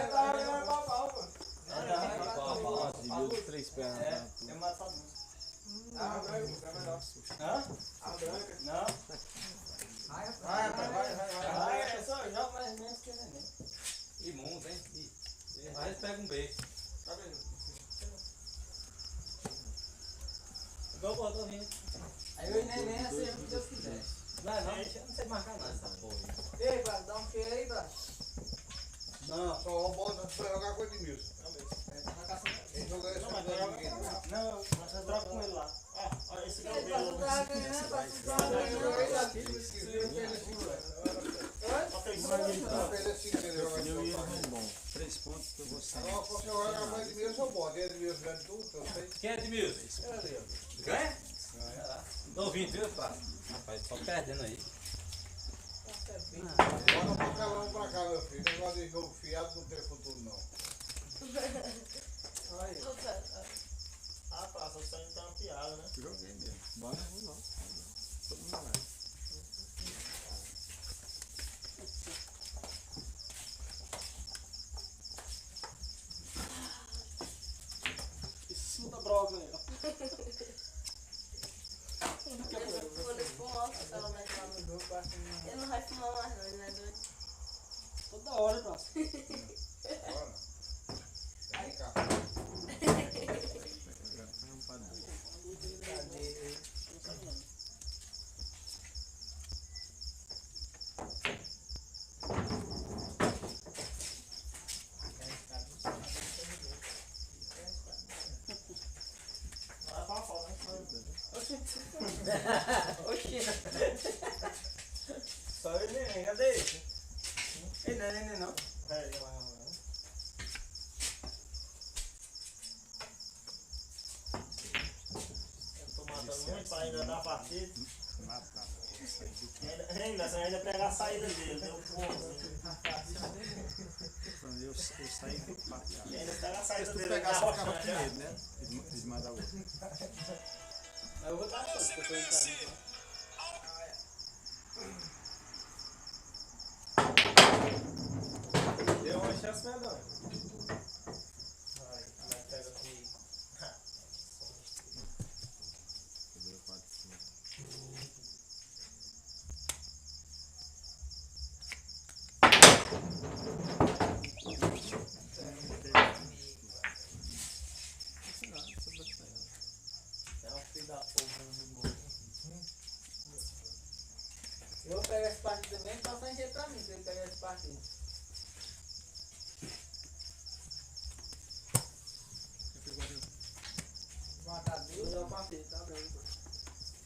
tá ganhando pau, pô. Nossa, 3 pernas. Eu mato só duas. Ah, branca, é melhor. Hã? A branca. Não? Vai, vai. Ah, eu só jogo mais ou menos que neném. Imundo, hein? Aí eles pegam um beijo. Tá vendo? Igual o tô vindo. Aí eu e neném é sempre o que Deus quiser. Não, eu não sei marcar não essa porra. Ei, Brás, dá um feio aí, Brás. Não, só o bola foi jogar com o Edmilson. Quem jogou esse Não, mas não eu é ninguém. Não, eu troco com ele lá. Ó, esse aqui é o Ei, Brás, tu dele. tá ganhando, Brás, tu tá Só tem Não só. fez assim que ele joga Eu e ele de vão bom. 3 pontos que eu vou sair. Não, se eu jogar com o Edmilson, eu boto. Edmilson ganha tudo, eu sei. Quem é Edmilson? Ganha? Tô ouvindo, viu, pai? Rapaz, só perdendo aí. Bota pra cá, vamos pra cá, meu filho. Negócio de jogo fiado não tem futuro, não. Ah, passa, só então é uma piada, né? Joguei mesmo. Bora, vamos lá. Todo mundo vai. Isso da broca aí, ó. Quando ele fumar, você vai mais lá no grupo. Ele não vai fumar mais não, ele não é doido. Toda hora, braço. Bora. Vem cá. Vamos para dentro. Vai pra fora, né? Oxi. Só eu e neném, cadê esse? Ei, não é neném não. Pera aí, lá. Eu tô matando muito pra ainda dar partida. Ainda pegar a saída dele, deu porra. Eu saí do parque. Ainda pega a Se saída tu dele. pegasse, na ficava rocha, com né? medo, né? De mandar o outro. Mas eu vou dar chance, porque eu tô entrando. Deu uma chance melhor. Vai pega comigo. partido também, passa em jeito pra mim, se ele pegar esse partido. Matar duas. Vou dar uma partida, tá bem, mano.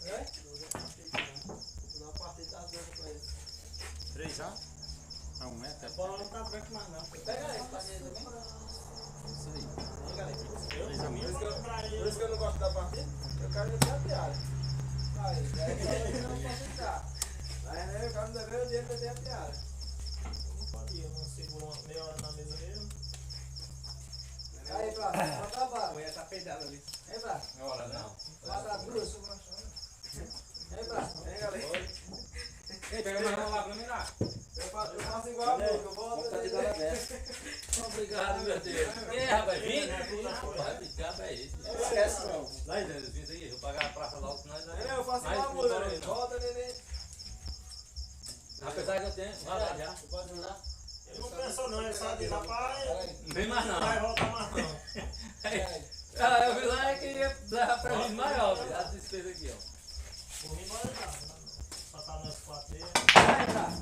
É? Vou dar uma partida, não. Vou dar uma partida das duas pra ele. 3 já? Ah, um é até. A bola não tá branca mais não. Pega esse partido também. Isso aí. Aí, galera. 3 a 1. Por isso que eu não gosto da partida. Eu quero meter a piada. Aí eu não posso entrar. Aí né, eu quero ver o dia que eu tenho a piada. Não pode ir, eu não seguro uma meia hora na mesa mesmo. Aí, Prato, bota a barra. Foi essa peidada ali. Hein, Prato? Não, olha, não. Bota a duas. Hein, Prato? Hein, galera? Ei, pega mais uma lá pra mim lá. Eu faço igual a boca, eu volto. Obrigado, meu Deus. Ei, rapaz, vim? Rapaz, obrigado é isso. Esquece, não. Vai, Deus, vim aí, vou pagar a praça lá, senão nós Eu faço igual a boca, né? Volta, neném. Apesar que eu tenho, vai lá já. Pode mandar? Ele não pensou não, ele só disse, rapaz, Não vem mais não. não vai voltar mais não. Ah, eu vi lá que ia levar pra mim maior, filho, as despesas aqui, ó. Por mim pode dar, só tá nós 4 aí. Vai, Prato.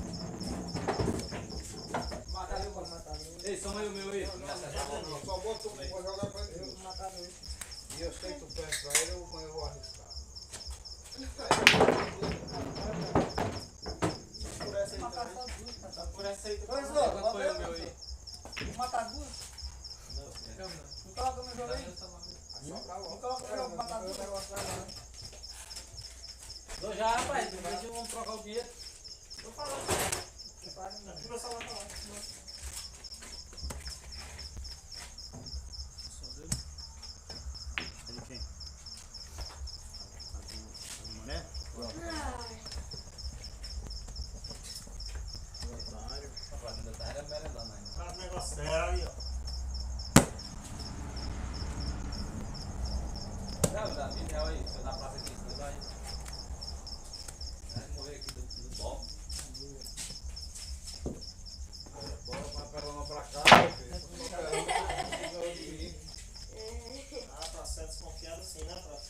Matar eu, pode matar eu. Ei, soma aí o meu aí. Me acertar a mão. Só bota um pra jogar pra Eu ele. vou matar dois. E eu sei que tu pensa pra ele, eu vou arriscar. Por essa aí Matar também. só duas, tá? Tá por essa aí Pois, também. ó, Quanto foi o meu aí? Vou matar duas. Não coloca no jogo aí. Não coloca no jogo, matar duas. Tô já, rapaz, deixa eu vamos trocar o dinheiro. Tô falando. Aqui meu celular tá lá. É de quem? Do Mané? Rapaz, ainda tá merendando ainda. Faz negócio sério aí, ó. Não, dá 20 reais aí, se eu dar praça aqui, você vai. Vai morrer aqui do bom. Bora pra pelama pra cá, Ah, tá certo, desconfiado assim, né, Prato?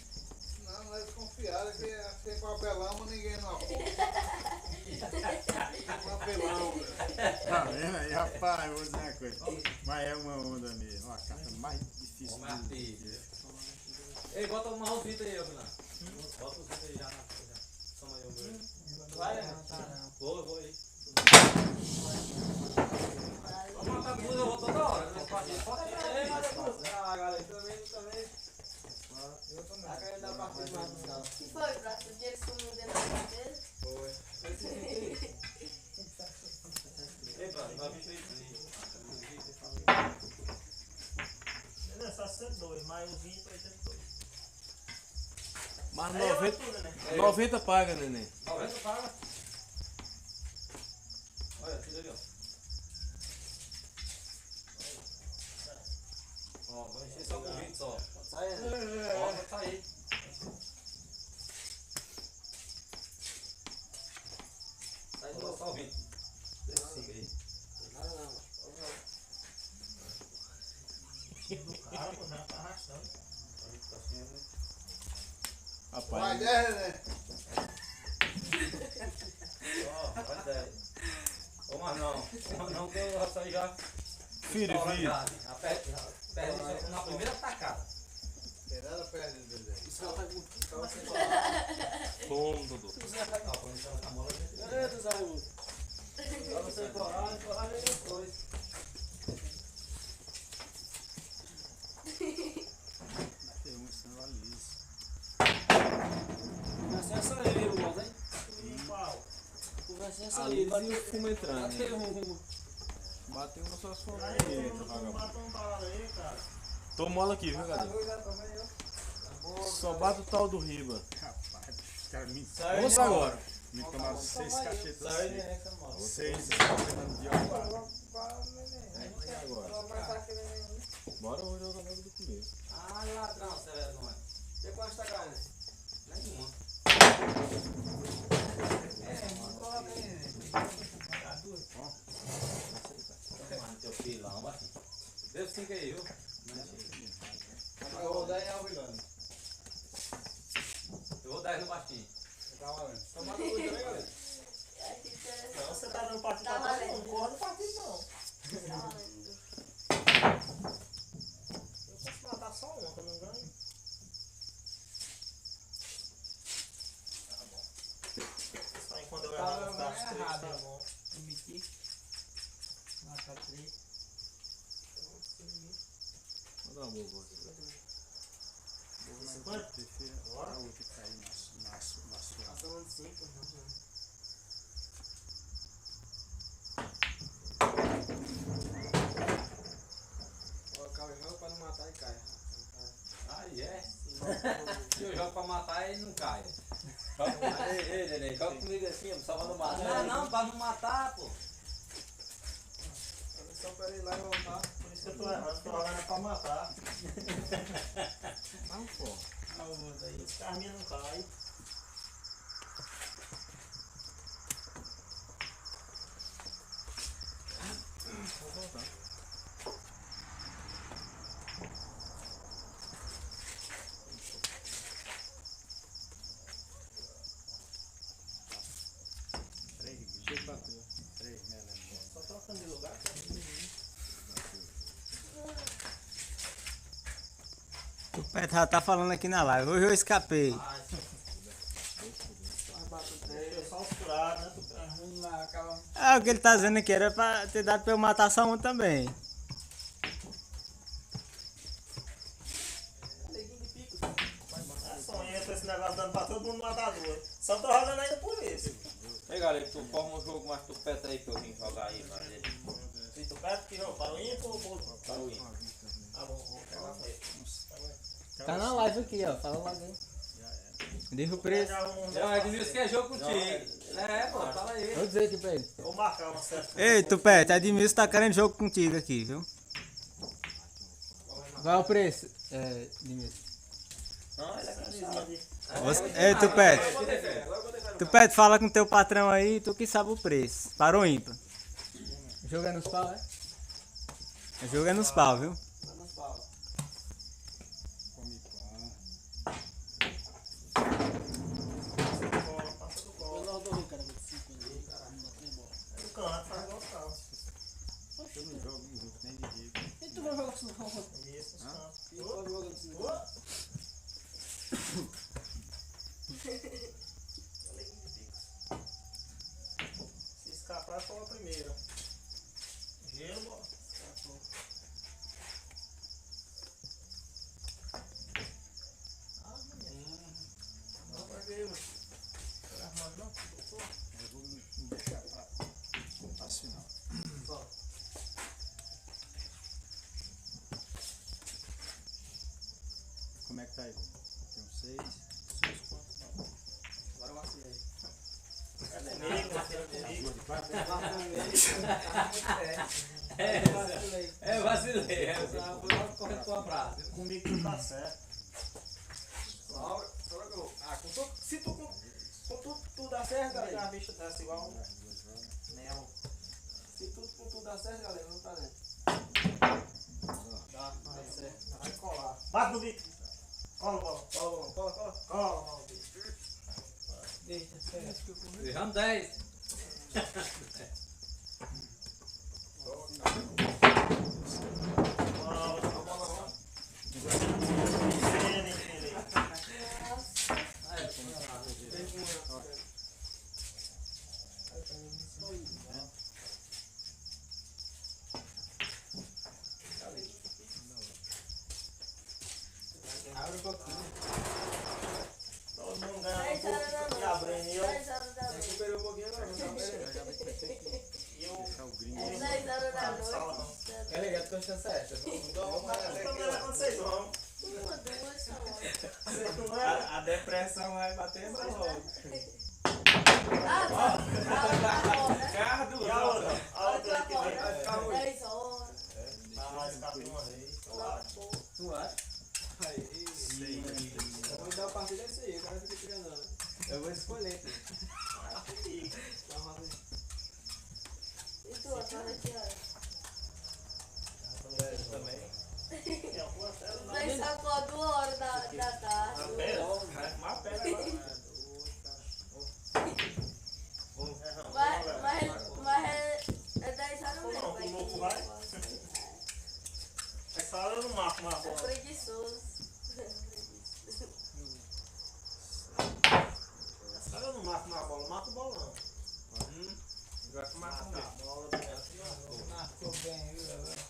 Não, não é desconfiado, que tem com a pelama ninguém não aponta. Uma pelama, velho. Tá vendo aí, rapaz? Eu vou dizer uma coisa. Mas é uma onda mesmo. Uma carta mais difícil. Vamos artir. Ei, bota uma rosita aí, Vilã. Bota os aí já na. Toma aí o meu. Vai, não, tá não. Vou aí. Vamos matar duas, eu vou toda hora. Não pode ir. Pode ir. Ah, galera, também. Eu também. Tá querendo dar partida mais no Que foi, braço? O dia que sumiu dentro da carteira? Foi. Ei, Prato, vai vir feito ali. Não é só 62, mais o 20, 82. Mas Aí eu 90, tudo, né? 90 paga, neném. 90 paga. Olha, tudo ali, ó. Ó, vou encher só com 20 só. Sai, Ó, vai sair. Sai de só 20. Nada não. Do cara, pô, já tá arrastando. Rapaz, Mais 10, né? Ó, vai 10. Ô, mas não, que eu já saí já. Filho, filho. Perde na primeira tacada. Pedrada perde o desenho. Toma, Dudu. Ó, quando ela tá mola, a gente Eita, Zé Raimundo. Pra você corar vem depois. tem um sendo aliso. Conversa essa aí, irmão, hein? E qual? Conversa essa Ali aí. bateu o fumo entrando. Bateu Hein? um. Bateu nas suas fotos. Aí, vamos matar um parado aí, cara. Tô mola aqui, viu, Tá galera? dois já também, ó. Só bate o tal do Riba. Rapaz, os caras me Vamos agora. me tomaram 6 cachetas Sai, assim. né, que você mora. 6 semana de ouro. Agora. Bora hoje jogar logo do começo. Ah, ladrão, você é não é? Tem quantas tacadas? Nenhuma. Não coloca aí. Mas teu filão, assim. Deu 5 aí, viu? Eu vou dar em Alvilano. Eu vou 10 no baixinho. Tá valendo. Tomada dois também, galera. Aqui tem Não, você tá dando partido Tá pra todo valendo. mundo. Corra do partido não. tá valendo. Eu posso matar só uma, que eu não ganho. Tá bom. Só enquanto eu errar Tava no das três, errado, tá hein? bom. Emitir. Matar 3. Vou dar uma boa voz. Eu prefiro a outra cair na sua. Passando 5, colocar o jogo pra não matar e cai. Aí é. Se eu jogo pra matar, ele não cai. Ei, Neném, joga comigo assim, só pra não matar. Não, pra não matar, pô. Só pra ele ir lá e voltar. Por isso que eu tô errando, tô jogando pra matar. Não, pô. Ah, o outro aí. Esse Carminha não cai. Vou voltar. Chega e bateu. 3, né? Só trocando de lugar. O Pet já tá falando aqui na live. Hoje eu escapei. Deixa eu só os curados, né? Vamos lá, acaba. Ah, o que ele tá dizendo aqui era pra ter dado pra eu matar só um também. Leguinho de pico. É sonhei com esse negócio dando pra todo mundo matar duas. Só tô jogando ainda por isso. Ei, galera, tu forma o jogo, mas tu peta aí pra eu vim jogar aí, mano. Se tu pega, que jogo? Para o ímpar ou para Para o ímpar. Ah, bom, vou pegar com ele. Tá na live aqui, ó. Fala logo aí. Diz o preço. Não, Edmilson quer jogo contigo. É, pô, fala aí. Vou dizer aqui pra ele. Vou marcar uma certa. Ei, Tupete, Edmilson tá querendo jogo contigo aqui, viu? Qual é o preço, Edmilson? Não, ele é cansado. Ei, Tupete. Tupete, fala com teu patrão aí, tu que sabe o preço. Para o ímpar. O jogo é nos pau, é? O jogo é nos pau, viu? Tá nos pau. Come pão. Passa do colo. Eu não dou cara com 5 ali, caralho. Não tem bola. É do canto, faz igual os carros. Eu não jogo em grupo nem de jeito. E tu vai jogar com 5? Isso, os cantos. E eu vou jogando 5. Se escapar, foi a primeira. Gelo, bola. Não, pra quê, mano? Não tá armado, não? Eu vou me deixar pra final. Como é que tá aí? Tem um 6. Agora eu vacilei. É comigo, Matheus, comigo. Vacilei. Vou logo correndo pro abraço. Comigo não tá certo. Se tu com dá certo, A galera. bicha desce igual um mel. Se tudo dá certo, galera, não tá dentro. Dá certo. Vai colar. Bate no bico. Cola, bola. Cola, cola, cola. Cola, bola, bicho. Deixa, certo. Deixamos 10. Cola, bola. Abre um pouquinho. Todo mundo ganha um pouco de abrindo. E eu, 10 horas da noite. Recuperou um pouquinho agora, não tá e eu É o gringo. É 10 horas da não fala não. noite. É legal, tu tá certo. Também vai acontecer, não. Uma, duas, são horas. Você não é? A depressão vai bater logo. Ah, tá. Carro do E a outra? A Outra outra que vem. hora. 10 horas. Ah, mas escapei uma vez. Tu acha? Aí. Eu vou dar a partida desse aí, o cara fica tirando. Né? Eu vou escolher. E E tu, a tua vai que hora? também. E a rua até não. Nós sacou 2 horas da tarde. Vai fumar a pena agora. Vai mata na bola, mata o bolão. Agora que mata Mata a bola, assim, Marcou bem, viu, velho?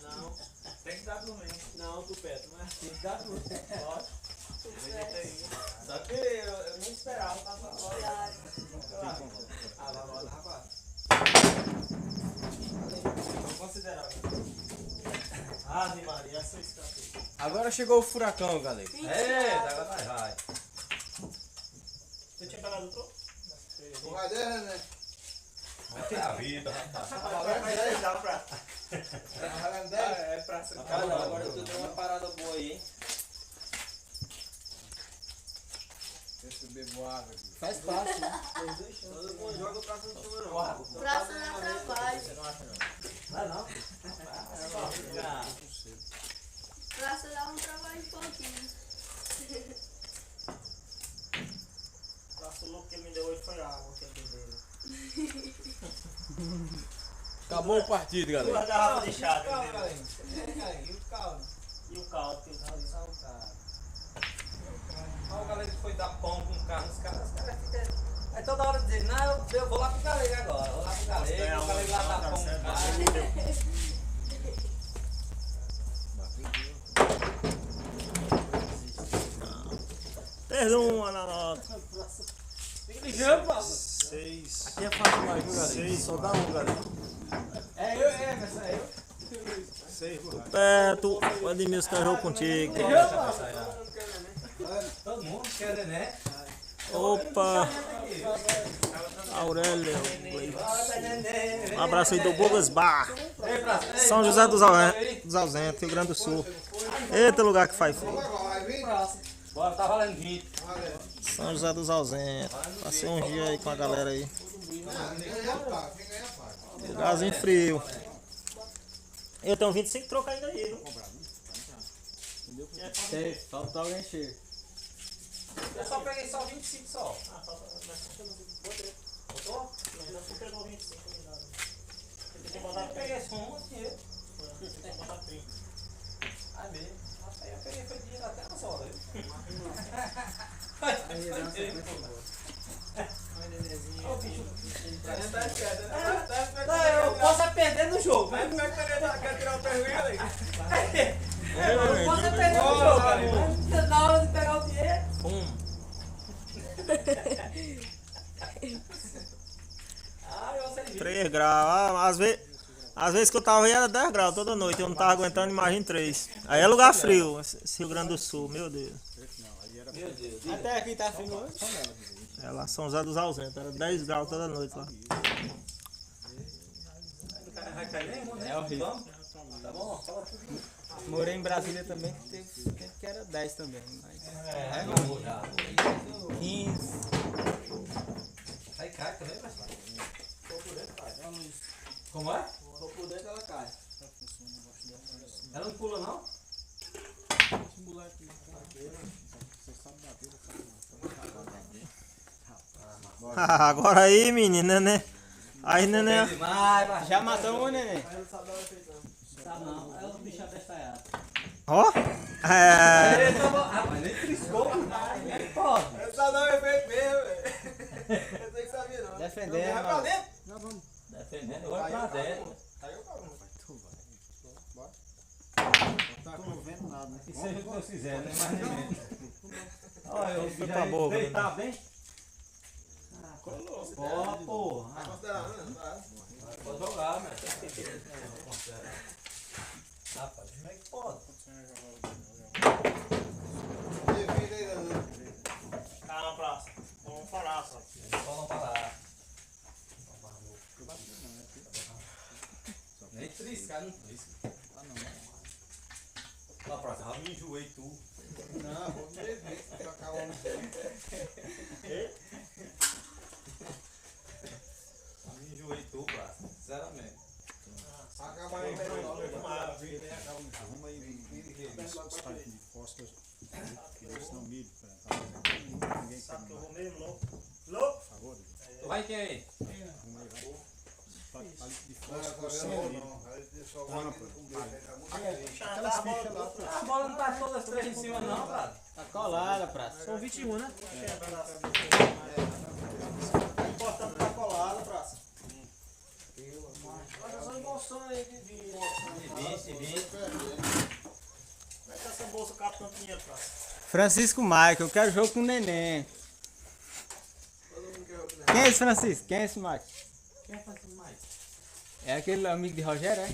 não. Tem que dar do mesmo. Não, Tupete, não é assim. Tem que dar do Pode. Tupete. Só que eu nem esperava passar a bola. Claro. Ah, vai lá, rapaz. Vamos considerar. Ave Maria, essa escapei. Agora chegou o furacão, galera. Eita, agora nós vai. Você tinha pegado o troco? Tu vai dentro, né? Até a vida, rapaz. Agora vai dar pra. Tá valendo 10? É pra ser. Cara, não, agora tu deu uma parada boa aí, hein? Deixa eu beber água aqui. Faz parte, né? Todo mundo joga o praça no chão, não. Praça dá trabalho. Você não acha, não? Não. Praça dá um trabalho um pouquinho. O louco que ele me deu hoje foi água que ele bebeu. Acabou o partido, galera. Duas garrafas de chá. Calma, galera. E o caldo? E o caldo, que eu tava de salgado. Olha o galera que foi dar pão com o carro, os caras ficam. Aí toda hora dizendo, não, eu vou lá pro galego agora, vou lá pro galego, o galego lá dá pão com o carro. Perdão, na nota. Fica ligando, passa. 6. Aqui é fácil mais, viu, galera? 6. Só dá um, galera. Mas é eu. 6 borrachas. Perto, o Edmilson quer contigo. Todo mundo quer, né? Opa, Aurélio. Um abraço aí do Bogas Bar. São José dos Ausentes, Rio Grande do Sul. Eita lugar que faz frio. Vai vir? Bora, tá valendo 20. São José dos Ausentes. Passei um dia aí com a galera aí. Quem ganha paga, quem ganha paga. Lugarzinho frio. Eu tenho 25 trocos ainda aí, viu? Tem, falta alguém encher. Eu só peguei só 25 só. Botou? Eu peguei só um aqui. Ah, mesmo. Aí eu peguei, foi dinheiro até na sola, viu? Eu posso é perder no jogo. Aí como é que quer tirar o pergunha ali? Eu posso é perder no jogo, cara. Na hora de pegar o dinheiro. Ah, eu sei. 3 graus. Às vezes que eu tava aí era 10 graus toda noite. Eu não tava aguentando, imagina 3. Aí é lugar frio, esse Rio Grande do Sul, meu Deus. Meu Deus. Até aqui tá frio hoje. É lá São José dos Ausentes, era 10 graus toda noite lá. Vai cair mesmo, né? É horrível. Vamos? Tá bom? Fala tudo. Morei em Brasília também, que teve tempo que era 10 também. Mas É, não vou já. 15. Aí cai também, parceiro. Como é? Tô por dentro, ela cai. Ela não pula, não? Agora aí, menina, né? Aí, neném. Demais, baixinho. Já matou um, neném? Sabe não, é o bicho abestalhado. Ó. É. Rapaz, nem triscou. Nem pode. Essa não é feito mesmo, velho. Eu sei que sabia não. Defendendo, Vai pra mano. dentro. Defendendo, vai pra dentro. Aí eu pego. Não tá vendo nada, né? Que seja o que Deus quiser, nem mais nem menos. Olha, eu Foi pra boca, né? tá bem? Colou. Ó, porra. Vai considerar, né? Vai. Pode jogar, velho. Rapaz, como é que pode? Bem-vindo aí, Danilo. Calma, praça. Vamos falar só. Só não parar. Nem triscar, não trisca. Lá pra cá, me enjoei tu. Não, vou beber, trocar o homem. Me enjoei tu, praça. Sinceramente. Acaba aí, Arruma aí os pais de fósforo. Que eles não milho. Ninguém quer Eu mais. vou mesmo, louco. Louco? Por favor. Tu vai quem aí? Arruma aí, vai. Palito de Não, fósforo tá sem vendo? milho. Não, aí pessoal vai comer. Aquelas fichas lá, pô. A bola não tá todas as três em cima não, Prado. Tá colada, praça. São 21, né? Importante tá colado, praça. Olha só emoção aí de vir. De 20. Como é que essa bolsa capta tanto dinheiro, praça? Francisco Michael, eu quero jogo com o neném. Todo mundo quer outro, né? Quem é esse Francisco? Quem é esse Michael? Quem é Francisco mais? É aquele amigo de Rogério, é?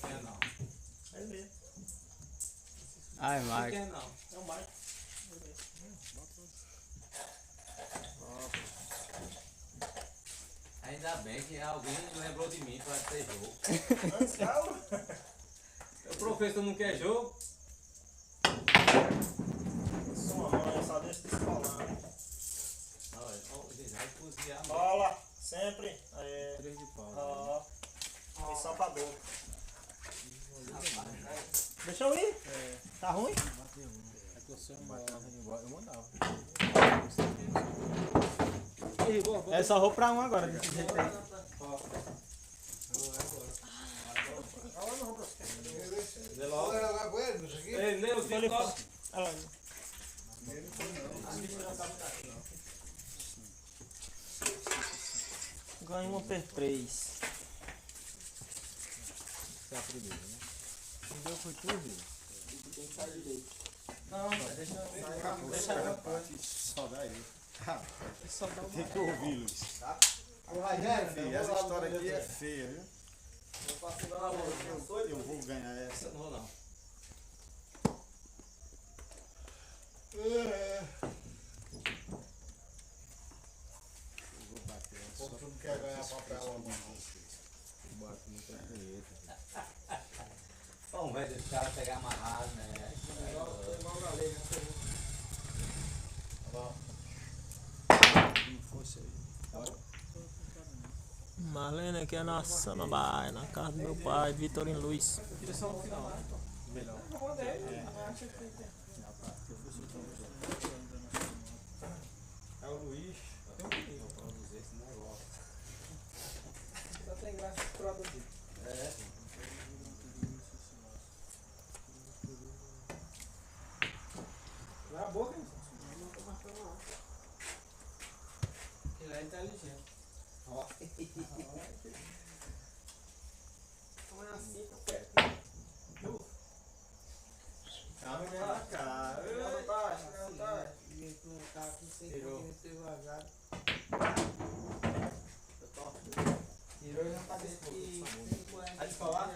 Quem é não? É ele mesmo. Ai, Michael. Quem é não? É o Mike. Ainda bem que alguém lembrou de mim pra ter jogo. Antes, calma. O professor não quer jogo? Sua mãe, só deixa de escolar. Olha, vai cozinhar. Bola, sempre. Aí. 3 de pau. Ó. E só pra boca. Deixa eu ir? Tá ruim? É que você não vai embora. Eu mandava. É só vou pra um agora, desse jeito aí. Vê logo. Olha lá com ele, isso aqui. Ei, lê os TikTok. Olha lá. Ganha uma per 3. Você é a primeira, né? Quem deu foi tu, Rio. Não, deixa eu. Só dá aí. Só dá Tem que ouvir, Luiz. O Rogério, Filho, essa história aqui é feia, viu? uma. Eu vou ganhar essa. Não vou não. Eu vou bater essa. Pô, tu não quer ganhar papelão, não. Bate muita punheta. Bom, velho, deixa o cara pegar amarrado, né? Não fosse aí. Marlene aqui é na Samambaia, na casa do meu pai, Vitorino Luiz. Melhor. É o Luiz. Só tem graça de produzir. Vai a boca, hein? Ele é inteligente. Ó. Não é assim, tá perto. Calma, minha cara. Não tá, não tá. Tirou já tá desse. Vai descolar?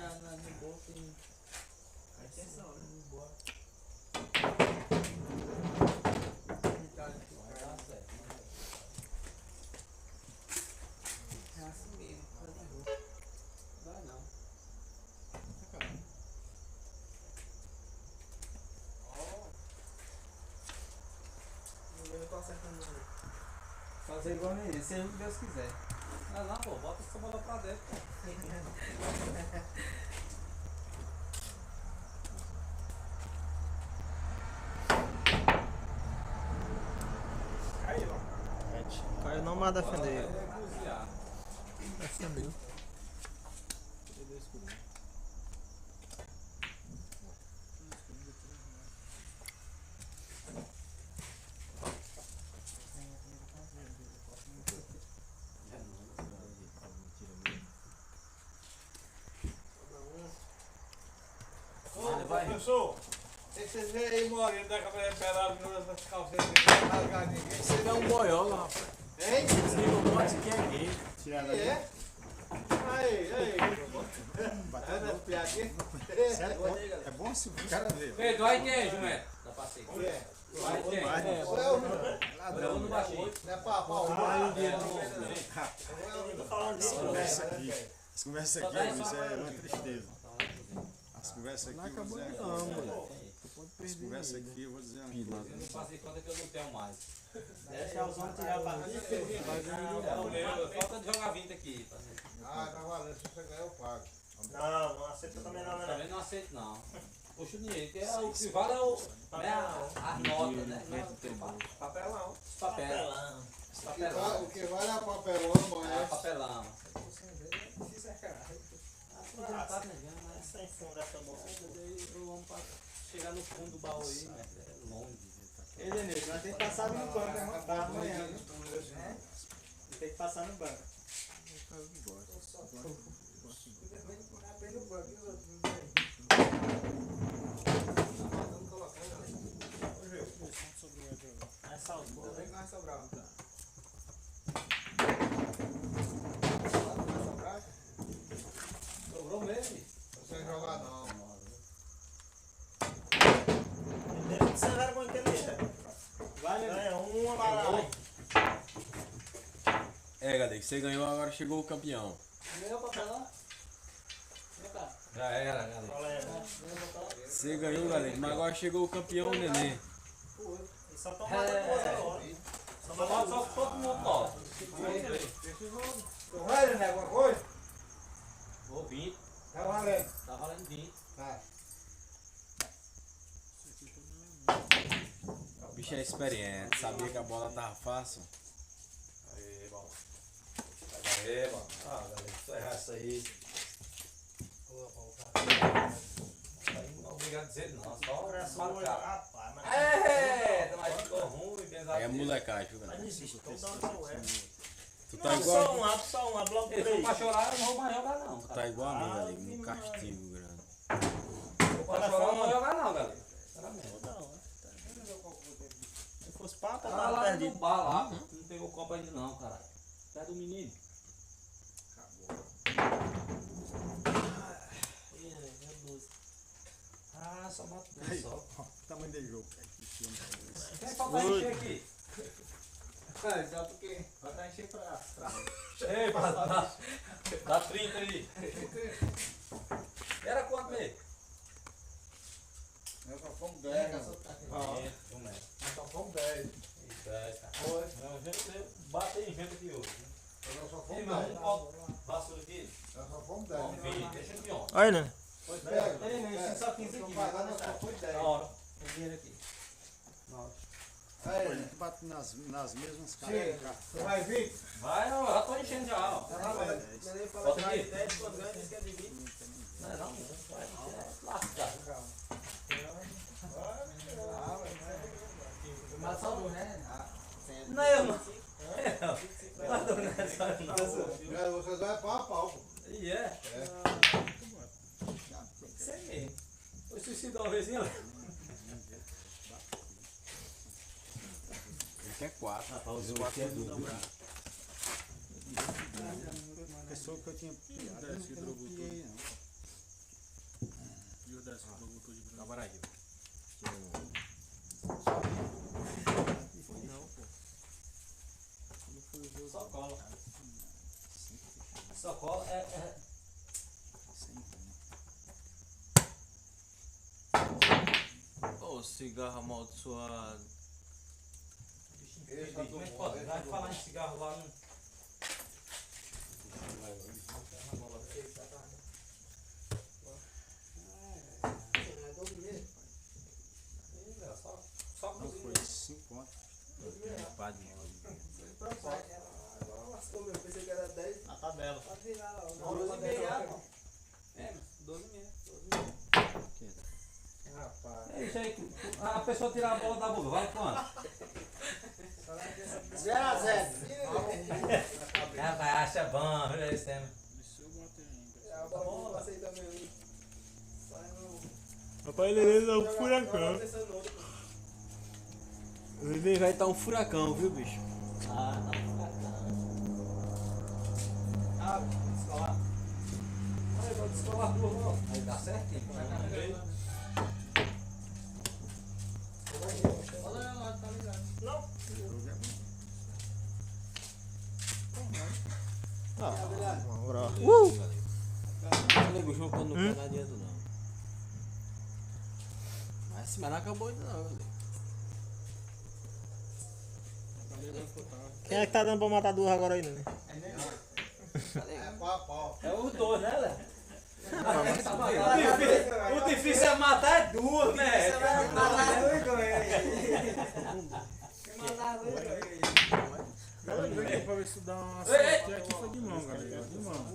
Vai não. Eu tô acertando. Fazer igual nele, seja o que Deus quiser. Não, pô, bota essa bola pra dentro. Caio não mais defender. Ele vai cozinhar. Defendeu. Ô, professor, vocês veem aí, Moreno, da cabelo pelado, nessas calcinhas rasgadinhas. Você dá um boiola, rapaz. Hein? Esse não pode que é gay. Tirando E aí. é? Aí. Bateu Essa piadinha. certo? É bom se o cara ver. Ei, tu vai quem, Jumento? Dá pra ser. É. Vai quem? Eu não baixei. Não é pau. Conversa aqui. As conversas aqui, Luiz, é uma tristeza. As conversas aqui, eu vou dizer uma coisa. As conversas aqui, eu vou dizer uma coisa. Eu não faço conta que eu não tenho mais. Deixa os homens tirar a barriga. Falta de jogar 20 aqui. Ah, tá valendo. Se você ganhar, eu pago. Não aceita também não, né? Também não aceito não. Puxa o dinheiro, que é o que vale é o, né, as notas, né? Papelão. Papel. O que vale é a papelão, É, mas papelão. Já tá negando, né? Sem fundo essa bola. Vamos chegar no fundo do baú aí, mas é longe. Ei, Denise, nós temos que passar no banco amanhã, viu? Tem que passar no banco. Vai salvar. Tem que nós sobrar. Sobrou mesmo? Sem jogar não. Primeiro que você vergonha que ele é. Vai, né? Uma parada. É, galera, você ganhou, agora chegou o campeão. Ganhou pra lá? Já era, galera. Você ganhou, galera, mas agora chegou o campeão, neném. Só toma uma coisa agora. Só todo mundo toca. Tô valendo, né? Alguma coisa? Ô, 20. Tá valendo. Tá valendo 20. Tá. O bicho é experiente, sabia que a bola tava fácil. Aí, bom. Aí, bom. Ah, galera, só errar isso aí. Não é obrigado a dizer não, só marcar. Rapaz, mas. É, mas ficou ruim, pesado. Aí é molecagem, viu, Mas galera? não existe, toda hora só é. Tu tá Não, igual. só uma, bloco Se for 3. pra chorar, eu não vou mais jogar não. Tu tá igual a mim, galera, num castigo grande. Se for pra chorar, eu não vou jogar não, galera. Sinceramente. Se fosse papo, eu Tá tava lá no perdido. bar lá, não pegou o copo ainda não, caralho. Pé do menino. Ah, só matou dois só. Tamanho de jogo. Quem falta encher aqui? Só porque vai estar enchendo pra Ei, dá 30 aí. Era quanto mesmo? nós só fomos 10, né? Nós Só fomos 10. 10, cara. Foi. Não, gente, bate aí, gente aqui hoje. Nós só Ei, fomos mas 10. um copo vassoura aqui. Nós só fomos 10. Vamos vir, deixa aqui, ó. Olha, né? Foi 10. Ei, né? Só 15 aqui. Pagando, nós só foi 10. Na hora. Tem dinheiro aqui. Aí, A gente bate nas mesmas caras. chega. Você vai vir? Vai, não, eu já tô enchendo já, ó. Bota aqui. 10 quando ganha, diz que é de 20. Não, não, vai lascar. Mas só um, né? Não, eu não. Não tô nessa não. Vocês vão pau a pau. E é? Isso aí mesmo. Foi suicidar uma vez em lá. Ele quer 4. Os 4 é duro. Pessoa que eu tinha pegado, eu não piei, não. E o Décio que botou de branco? Cabaragem. Só cola. Só cola é. Ô, cigarro amaldiçoado. Vai falar em cigarro lá no. Só Não, cozinha. foi 5 contos. Lascou meu, pensei que era 10. A tabela. Pode virar lá. 12,5. É, 12,5. Rapaz. É isso aí. A pessoa tirar a bola da boca, vai quanto? 0 a 0. Rapaz, acha bom, olha esse tema. A bola passei também. Rapaz, ele é um furacão. O neném vai estar um furacão, viu, bicho? Ah, tá Ah, descolar. Aí, vou descolar tudo, não. Aí dá certinho. Olha lá, tá ligado. Não. Nego João quando não quer dar adianta não. Mas esse não acabou ainda não, galera. Quem é que tá dando pra matar duas agora aí, né? É pau a pau. É os dois, né, Léo? O difícil é matar é duas, né? Pra ver se dá uma Ei, ei. sorte aqui foi de mão, galera. De mão.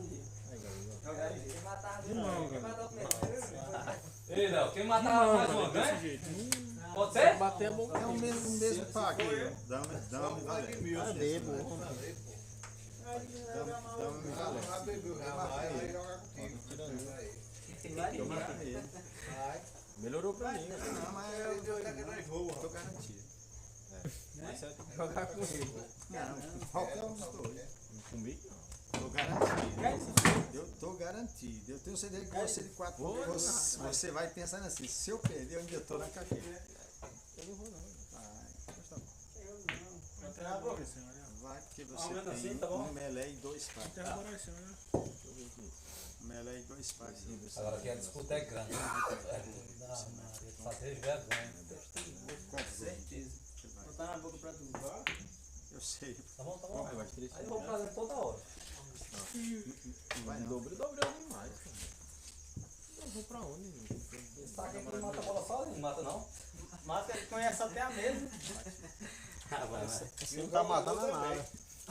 Ei, Léo, quem matar mais uma ganha? Pode ser? Bater a boca. É o mesmo pago aí, ó. Dama e valete. Cadê, pô? Dama e valete. Já bebeu, já vai jogar contigo. Eu matei ele. Melhorou pra mim. Não, mas eu tô garantido. Mas você vai ter que jogar com ele. Não, qualquer um dos dois. Comigo? Tô garantido. Eu tô garantido. Eu tenho certeza que você de 4 você vai pensando assim, se eu perder, eu ainda tô na carteira. Eu não vou não. Vai, porque você Aumenta tem assim, tá bom? um melé e 2 packs. Melé e 2 packs. Agora aqui a disputa é grande. Fazer vergonha. Certeza. Botar na boca pra tu. Eu sei. Tá bom, tá bom. Aí eu vou fazer toda hora. Vai não. Dobrei demais, cara. Eu vou pra onde, meu? Esse saco aqui mata a bola sozinho, mata não. Mata, ele conhece até a mesa. Você não tá matando nada.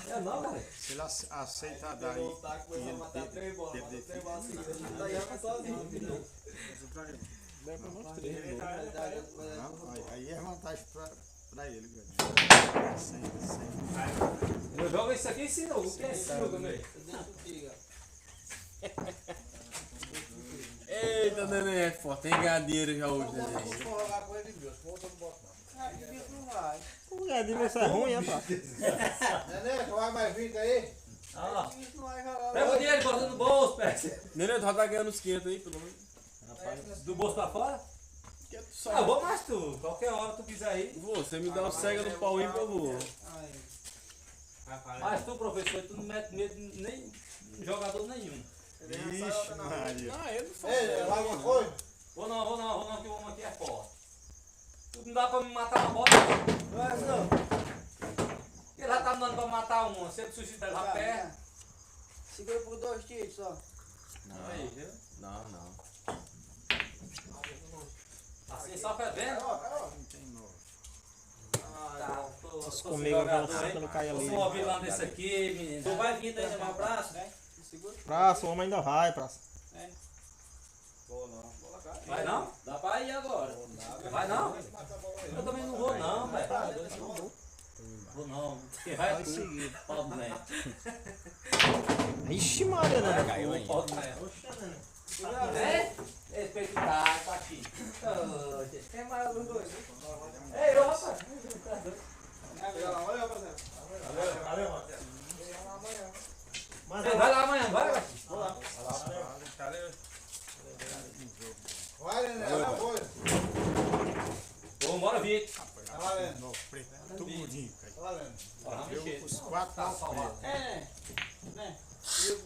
É não, cara. Se ele aceitar dar aí, e ele Deve pra nós três, né? não, aí é vantagem pra ele, velho. Eu jogo isso aqui e ensino. O que é esse jogo também? Eita, neném, é forte. Tem gadeira já hoje, neném. Vou jogar com ele, meu. Se for, eu não boto não. O Gadinho vai ser ruim, rapaz. Neném, tu vai mais 20 aí? Ah, pega o dinheiro, bota no bolso, Pérez. Neném, tu já tá ganhando uns 500 aí, pelo menos. Do bolso pra fora? Que tu Ah, eu vou mais tu. Qualquer hora tu quiser ir. Vou, você me dá o cega no pau ímpar, eu vou. Mas tu, professor, tu não mete medo nem em jogador nenhum. Ixi, Maria. Ah, ele foi. Ei, vai alguma coisa? Vou não, que o homem aqui é forte. Tu não dá pra me matar uma bola. Ele lá tá me dando pra matar uma. Se ele suscitar ele lá perto. Segura por 2 tiros só. Aí, viu? Não. Assim só fervendo. Não tem novo. Tá, Comigo eu vou quando cai ali. Tô ouvindo lá desse aqui, menino. Tu vai vir daí levar um abraço? Praça, o homem ainda vai, praça. Vai não? Dá pra ir agora. Vai não? Eu também não vou não, velho. Vou não. Quem vai seguir. Pobre né? Ixi, Maria, né? Caiu aí. Pobre né? É? Respeitar, tá aqui. Quem mais os dois? Ei, ô rapaz. Ei, vai lá amanhã, vai. Vai, neném, alguma coisa? Vamos embora, Vitor. Tá valendo. Novo, preto. Tudinho, cara. Tá valendo. Eu os 4 Tá salvado.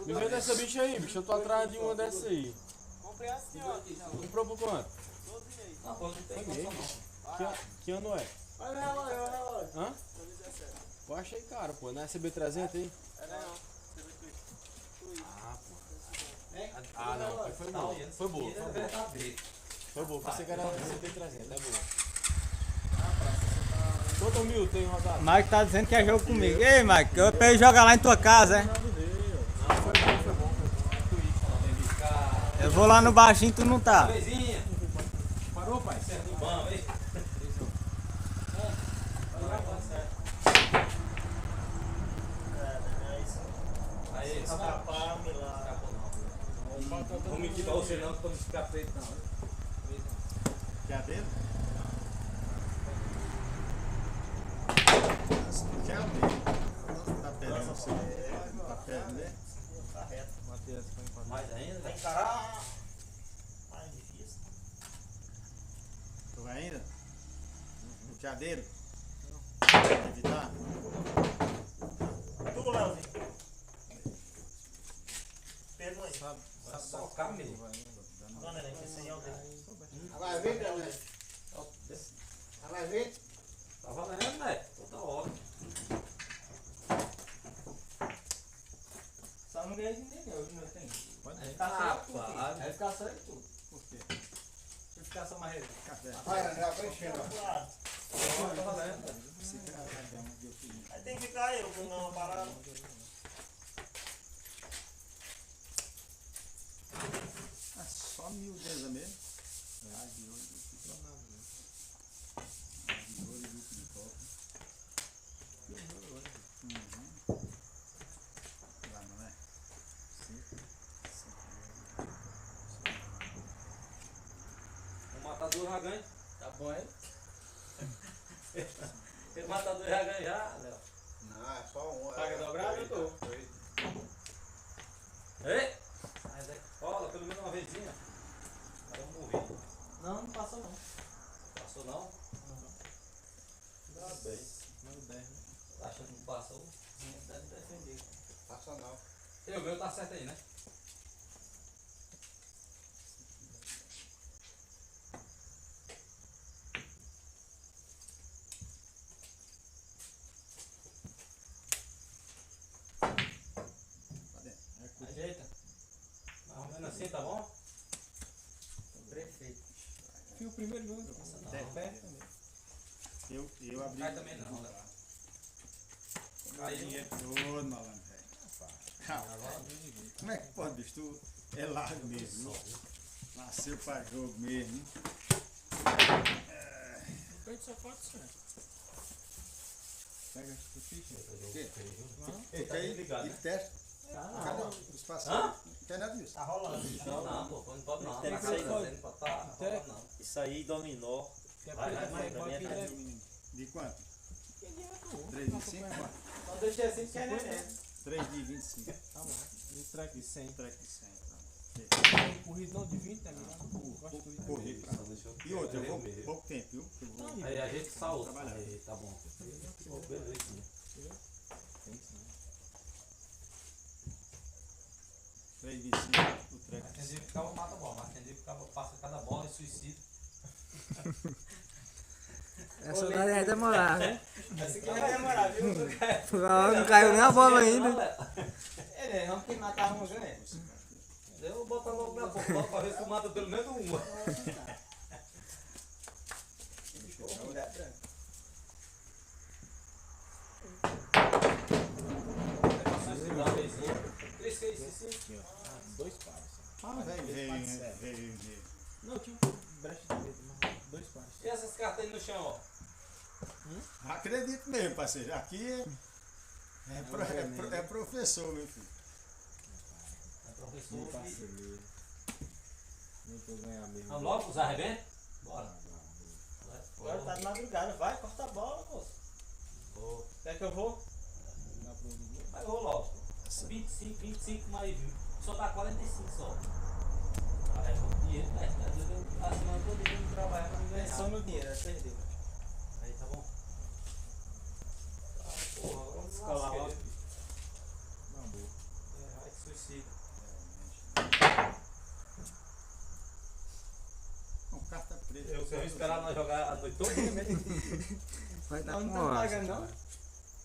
Me vê dessa bicha aí, bicho. Eu tô atrás de uma dessa aí. Comprei assim, ó. Comprou por quanto? Não, pô, não tem condição não. Que ano é? Olha o relógio. Hã? Eu achei caro, pô. Não é CB300 aí? Ah, não. Foi boa. Foi boa. É verdadeiro. Foi boa. Pensei que era CB300. É boa. Todo mil tem rodado. Mike tá dizendo que é jogo comigo. Ei, Mike, eu pra ele jogar lá em tua casa, é? Eu vou lá no baixinho, tu não tá. Bezinha. Parou, pai? Certo, vamos, hein? Aí, escapar, não vou mentir pra você não, que eu não escapei não. Quer dele? Quer dele? Tá perdendo você. Tá perdendo, né? Mais ainda? Vai encarar. Mais difícil. Tu vai ainda? No queadeiro? Evitar? Tu, Léozinho. Pedro aí. Só o caminho. Não, neném, que esse aí é o dele. Vai 20, neném? Vai 20? Tá valendo, né? Toda hora. Só não ganhei de ninguém, hoje não tem. Vai ficar tudo. Vai ficar só em tudo. Por quê? Se ficar só mais reto. Vai, já foi enchendo. Tá valendo. Aí tem que ficar eu com uma parada. Ah, só 1000 mesmo. Lá não é? O matador já ganha. Tá bom aí? O matador já ganha já, Léo. Não, é só um. Paga dobrado, eu tô. Ei! Mas é cola, pelo menos uma vezinha. Agora eu morri. Não, não passou não. Passou não? Dá bem. Não 10, né? Tá achando que não passou? Deve defender. Passa não. O meu tá certo aí, né? Ajeita. Mais ou menos assim, tá bom? Prefeito. Fio primeiro não. É. Perto também. Eu abri. Cai também não, Léo. Aí dinheiro todo, malandro, velho. Como é que pode, bicho? Tu é largo mesmo, viu? Nasceu pra jogo mesmo, hein? Pede só 400. Pega essa ficha. Ei, quer ir? ligado, E né? teste? Tá Cadê não. os passados? Hã? Não quer nada disso. Tá rolando. Não, pô, não pode não. Tem Tá que sair, não. não tá rolando, não. Isso aí, dominó. Vai, pra mim é De quanto? Que dinheiro é tu? 3 de 5? Só deixei assim que é neném. 3 de 25. Tá bom. E o track de 100. Track de 100, Corridão de 20 é melhor. Gosto de correr pra lá. E outra, eu vou pouco tempo, viu? Eu vou Aí a gente salta. trabalhar. Aí, tá bom. Pô, beleza. Tem que ser. 3 de 25, o track Tem dia que ficava mata a bola, mas tem dia que ficava passa cada bola e suicida. Essa daí vai demorar, né? Essa aqui vai demorar, viu? Não caiu nem a bola ainda. É, vamos que matar um, né? Eu vou botar logo na boca pra ver se mata pelo menos uma. Três que é isso? Aqui, ó. Dois pares. Ah, veio. Não, tinha um brecha de dedo, mas dois pares. E essas cartas aí no chão, ó? Acredito mesmo, parceiro. Aqui é professor, meu filho. É professor. Meu parceiro. Não tô ganhando mesmo. Vamos logo pros arrebentos? Bora. Agora tá de madrugada, vai, corta a bola, moço. Vou. Quer que eu vou? Dá pra ouvir? Mas eu vou logo. 25 mais 20. Só dá 45 só. Aí eu vou dinheiro, né? Às vezes eu a semana toda eu não trabalho pra me ganhar. Pensou no dinheiro, perdeu. Aí tá bom. Ah, porra, agora vamos Escolar lascar, logo. filho. Não, boa. É, vai que suicida. Com carta preta. Eu vou esperar nós jogar a noite toda. Vai dar Não com tá uma pagando, não?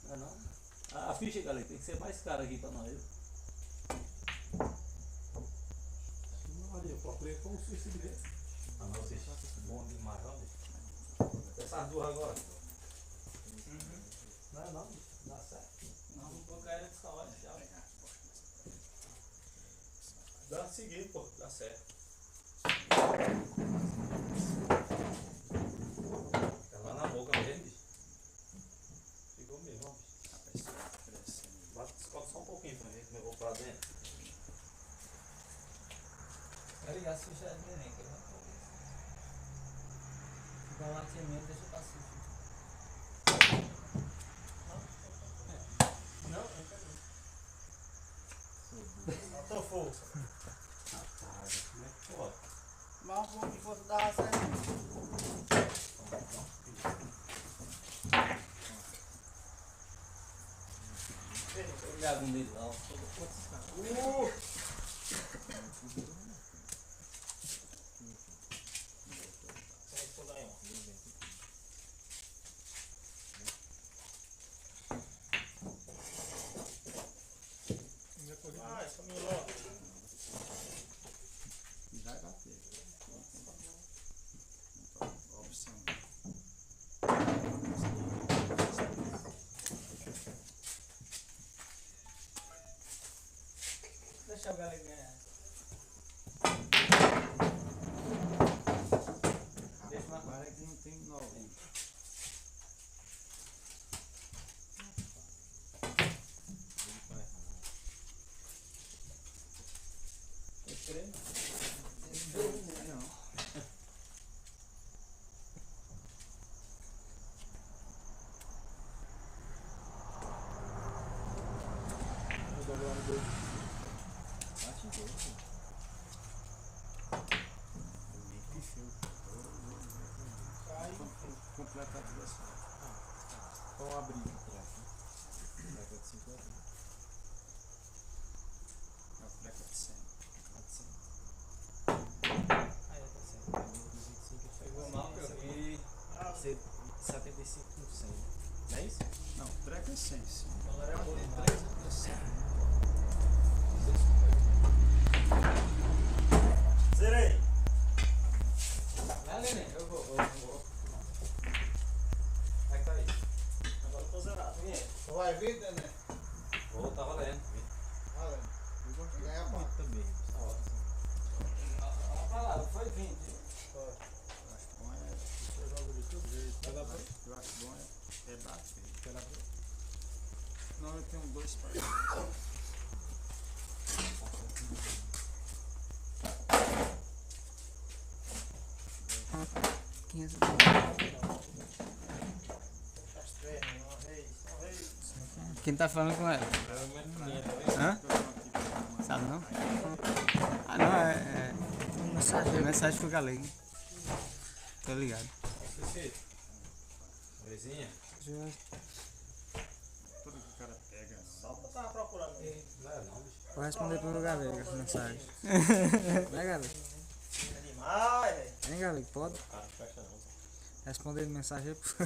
Não, não. A ficha, galera, tem que ser mais cara aqui pra nós. Olha, eu procurei com um suicídio desse. Ah, não, vocês bom demais, ó, bicho. Essas duas agora. Não, bicho, dá certo. Não, não vou cair nessa hora, já. Dá seguinte, pô, dá certo. Tá lá na boca mesmo, bicho. Ficou mesmo, ó, bicho. Bate só um pouquinho pra ver como eu vou pra dentro. Vai ligar se já é neném, que eu não tô. Fica lá mesmo, deixa eu passar. Não, não pegou. Faltou força. Como é que pode? Mas um pouco de força dava certo. Eu me hago nele, não. Ah, essa minha logo. E vai bater. Opção. Deixa o galera ganhar. vai estar tudo assim. Vamos abrir. Fleca de 50. É o fleca de 100. Pegou mal que eu vi. 75 com 100. Não é isso? Não, treca é 100, sim. Agora é bom. É 100. Zerei. Não, neném, eu vou. Como é que tá aí? Agora eu tô zerado. Tu vai vir, Nenê? Vou, tá valendo. Valendo. Eu vou ganhar pá. Também. Olha pra lá, foi 20. Eu acho bom é. Você joga de todo jeito. Eu acho bom é bater. Não, eu tenho 2 partidos. Quem tá falando com ela? Hã? Sabe não? Ah não, é mensagem pro galego. Tô ligado. Bezinha? Tudo que o cara pega. Só que eu tava procurando. Não é não, bicho. Vou responder pro galego essa mensagem. Né, galego? É demais, velho. Hein, galego? Pode? Cara, não fecha não. Responder mensagem aí pro...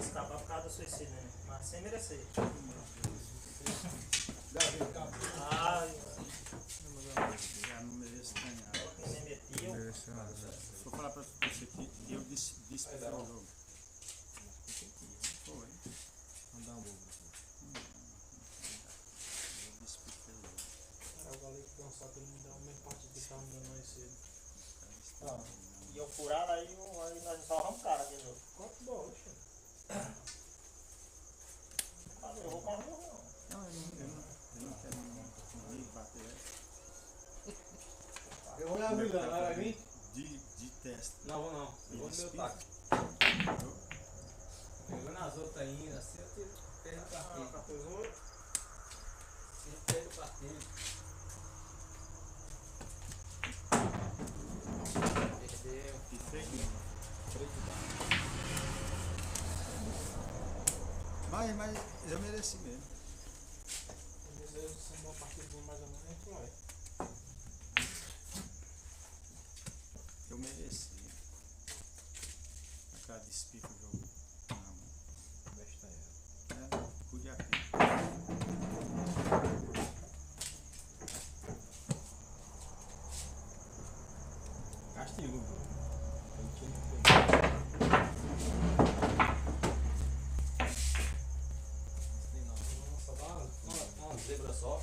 Escapar por causa do suicídio, né? Mas sem merecer. Ai, Já não mereço ganhar. quem nem metiu. Vou falar pra você aqui, eu disse para o jogo. Foi. Mandar um bolo. Era o galego que cansar pra ele me dar o mesmo partido que tava me dando mais cedo. E eu furado, aí nós só vamos cara de novo. Quanto bola, chefe? Eu vou com a rua, não. Não, eu não quero nem bater. Eu vou na vida, ela vai vir? De teste. Não, vou não. Eu vou no meu táxi. Pegou nas outras ainda, assim eu perdi o partido. 14. Eu perdi o partido. Perdeu. E feio. Mas eu mereci mesmo. Às vezes eu sendo uma partida boa mais ou menos, a gente vai. Eu mereci. A cara de espifa o jogo. Não. Podia ter. Castigo, bro. Uma zebra só.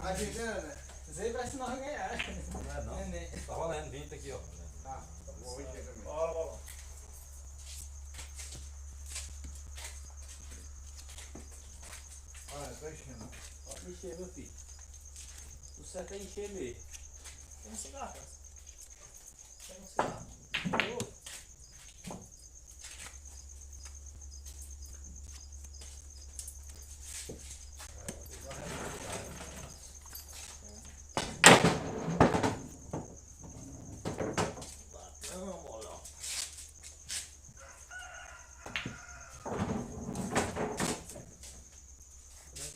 A gente, né? Zebra se nós ganhar. Não é não. Neném. Tá valendo, 20 aqui, ó. Tá, vou vir também. Bora, bora. Olha, tô enchendo. Pode encher, meu filho. O certo é encher mesmo. Tem um cigarro, cara. Tem um cigarro.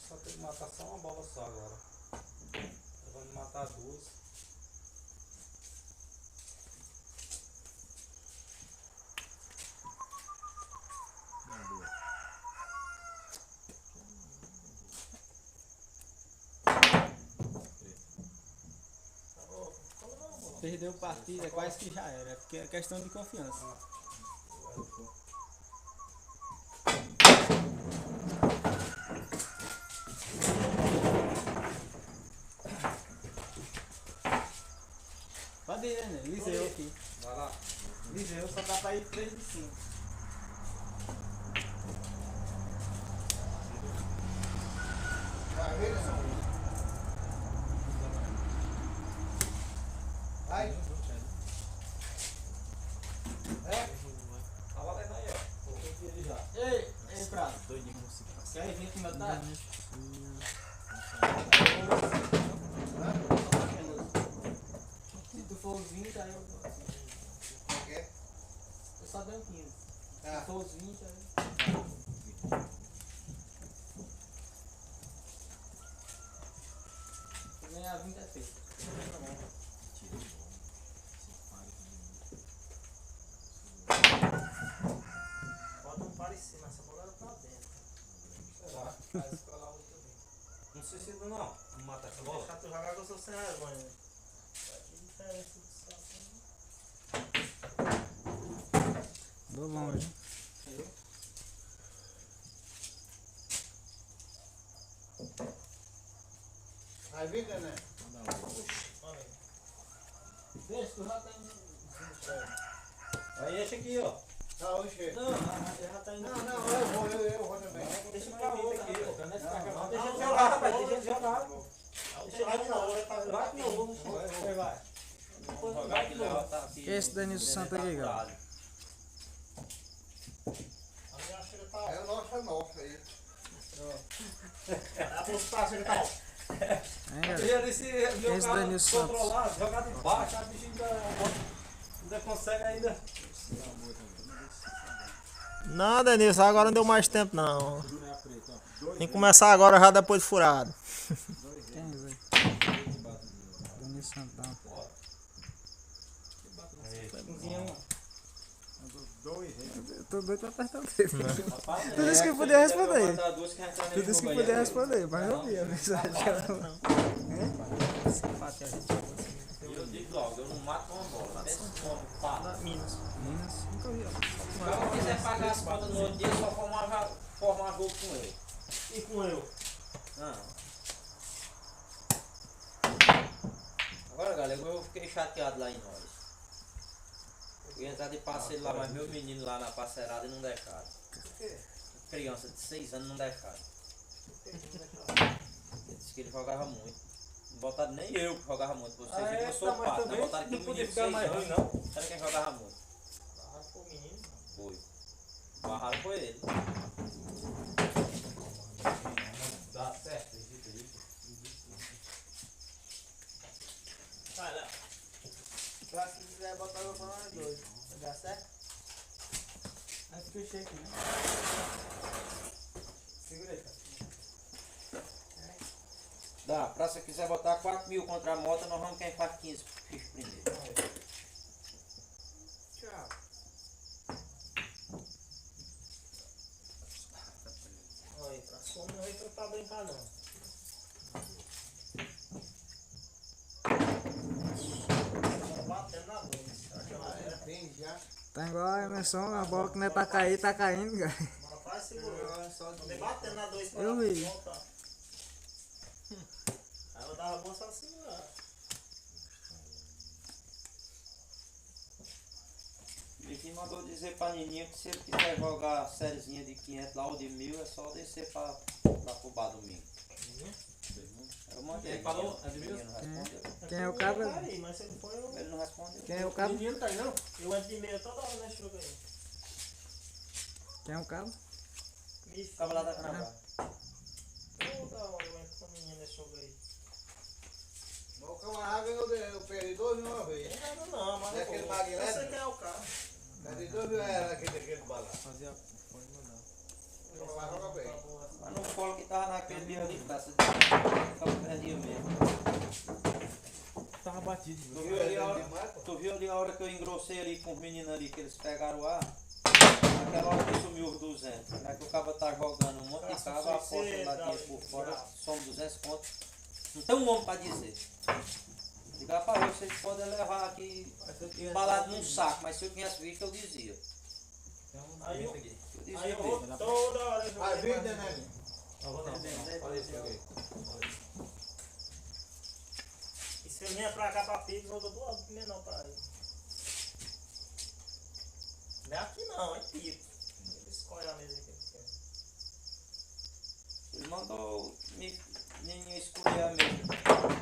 Só tem que matar só uma bola só agora. Vamos matar duas. Perdeu o partido, é quase que já era, porque é questão de confiança. Pode ir, né? Liseu aqui. Vai lá. Liseu, só dá pra ir 3 de 5. Vai ver, né? Vai. É? Tá valendo aí, ó. Coloquei ele já. Ei, Prato. Doidinho com 5 Quer vir com o meu tacho? Se tu for os 20, aí eu dou assim. O quê? Eu só dei um 15. Ah. Se for os 20, aí. Se ganhar 20 é feito. Bota um par em cima, essa bola tá dentro. Será? Vai escolar muito bem. Não suicida não. Vamos matar essa bola. Deixa tu jogar que eu sou sem vergonha. Que diferença de salto. Dou longe. Vai vir, né? Deixa, tu já tem. Aí enche aqui, ó. Tá, hoje. Não, já tá indo. Não, eu vou também. Deixa pra outra aqui, ó. Não é pra cá, Deixa não. eu jogar, rapaz. Deixa eu jogar. Deixa eu jogar de novo. Vai de novo. Vai. Vamos jogar aqui, Léo. Tá aqui. Que é esse Denilson Santos aí, cara? A minha chega tá. É o nosso aí. A posição chega tá. Hein, galera? Eu disse, meu Esse cara Denilson Santos. controlado, jogar de baixo, a bicha ainda consegue ainda. Não, Denilson, agora não deu mais tempo não. Tem que começar agora já depois de furado. Quem é isso aí? Denilson Santana. Eu tô doido pra apertar o dedo. Tudo isso que eu podia responder. Tudo isso que podia responder, mas eu vi a mensagem que ela não. Eu digo logo, eu não mato uma bola, até se for pá. Minas. Minas, nunca vi. Se eu quiser pagar as contas no outro dia, só formar jogo com ele. E com eu? Agora, galera, eu fiquei chateado lá em nós. Eu ia entrar de parceiro lá, mas meu menino lá na parceirada não deixaram. Criança de 6 anos não deixaram. Ele disse que ele jogava muito. Não botaram nem eu que jogava muito. Vocês viram que eu sou pato, não botaram aquele menino de 6 anos. Era quem jogava muito. Ah, foi o menino. Foi. Barraram foi ele. Dá certo, isso. Vai lá. Se quiser botar eu vou nós dois. Vai dar certo? Aí fica cheio aqui, né? Segura aí, cara. Dá, pra se quiser botar 4 mil contra a moto, nós vamos quem faz 15 fichas primeiro. Tchau. Olha, pra sua não vai pra brincar não. Tá batendo na boca. Tem já. Tá igual a Emerson, a bola que não é pra cair, tá caindo, cara. Rapaz, segurou. Não batendo na 2 para Eu vi. voltar. Aí eu dava a bolsa assim, segurar. Ele mandou dizer pra Nininha que se ele quiser jogar a sériezinha de 500 lá ou de 1000, é só descer pra pro bar domingo. Eu mandei. Ele falou? Ele não respondeu. Quem é o cara? Tá aí, mas se ele foi, eu... Ele não respondeu. Quem é o cabo? Menino tá aí, não? Eu entro de meia toda hora nesse jogo aí. Quem é o cabo? Me Ficava lá da Canabá. toda hora eu entro com a menina nesse jogo aí. O camarada eu perdi 2 mil uma vez. Tem nada não, mas É aquele Maguilene? eu sei quem é o cara. Perdi 2 mil era aquele balão. Fazia. Pode mandar. Joga lá, joga bem. Mas no colo que tava naquele dia ali, tá? Ficava perdido mesmo. Tava batido. Tu viu ali a hora, tu viu ali a hora que eu engrossei ali com os meninos ali, que eles pegaram o ar? Naquela hora que sumiu os 200. Já que o cabo tá jogando um monte de cabo, a aposta lá dinheiro por fora, somos 200 contos. Não tem um homem pra dizer. Diga pra vocês podem levar aqui embalado num saco, mas se eu tivesse visto eu dizia. Aí eu dizia vou mesmo. toda hora jogar. Vai vir, né? E se eu vier pra cá pra Pix, eu dou 2 menor pra ele. Não é aqui não, é em Pix. Ele escolhe a mesa que ele quer. Ele mandou Nininho escolher a mesa.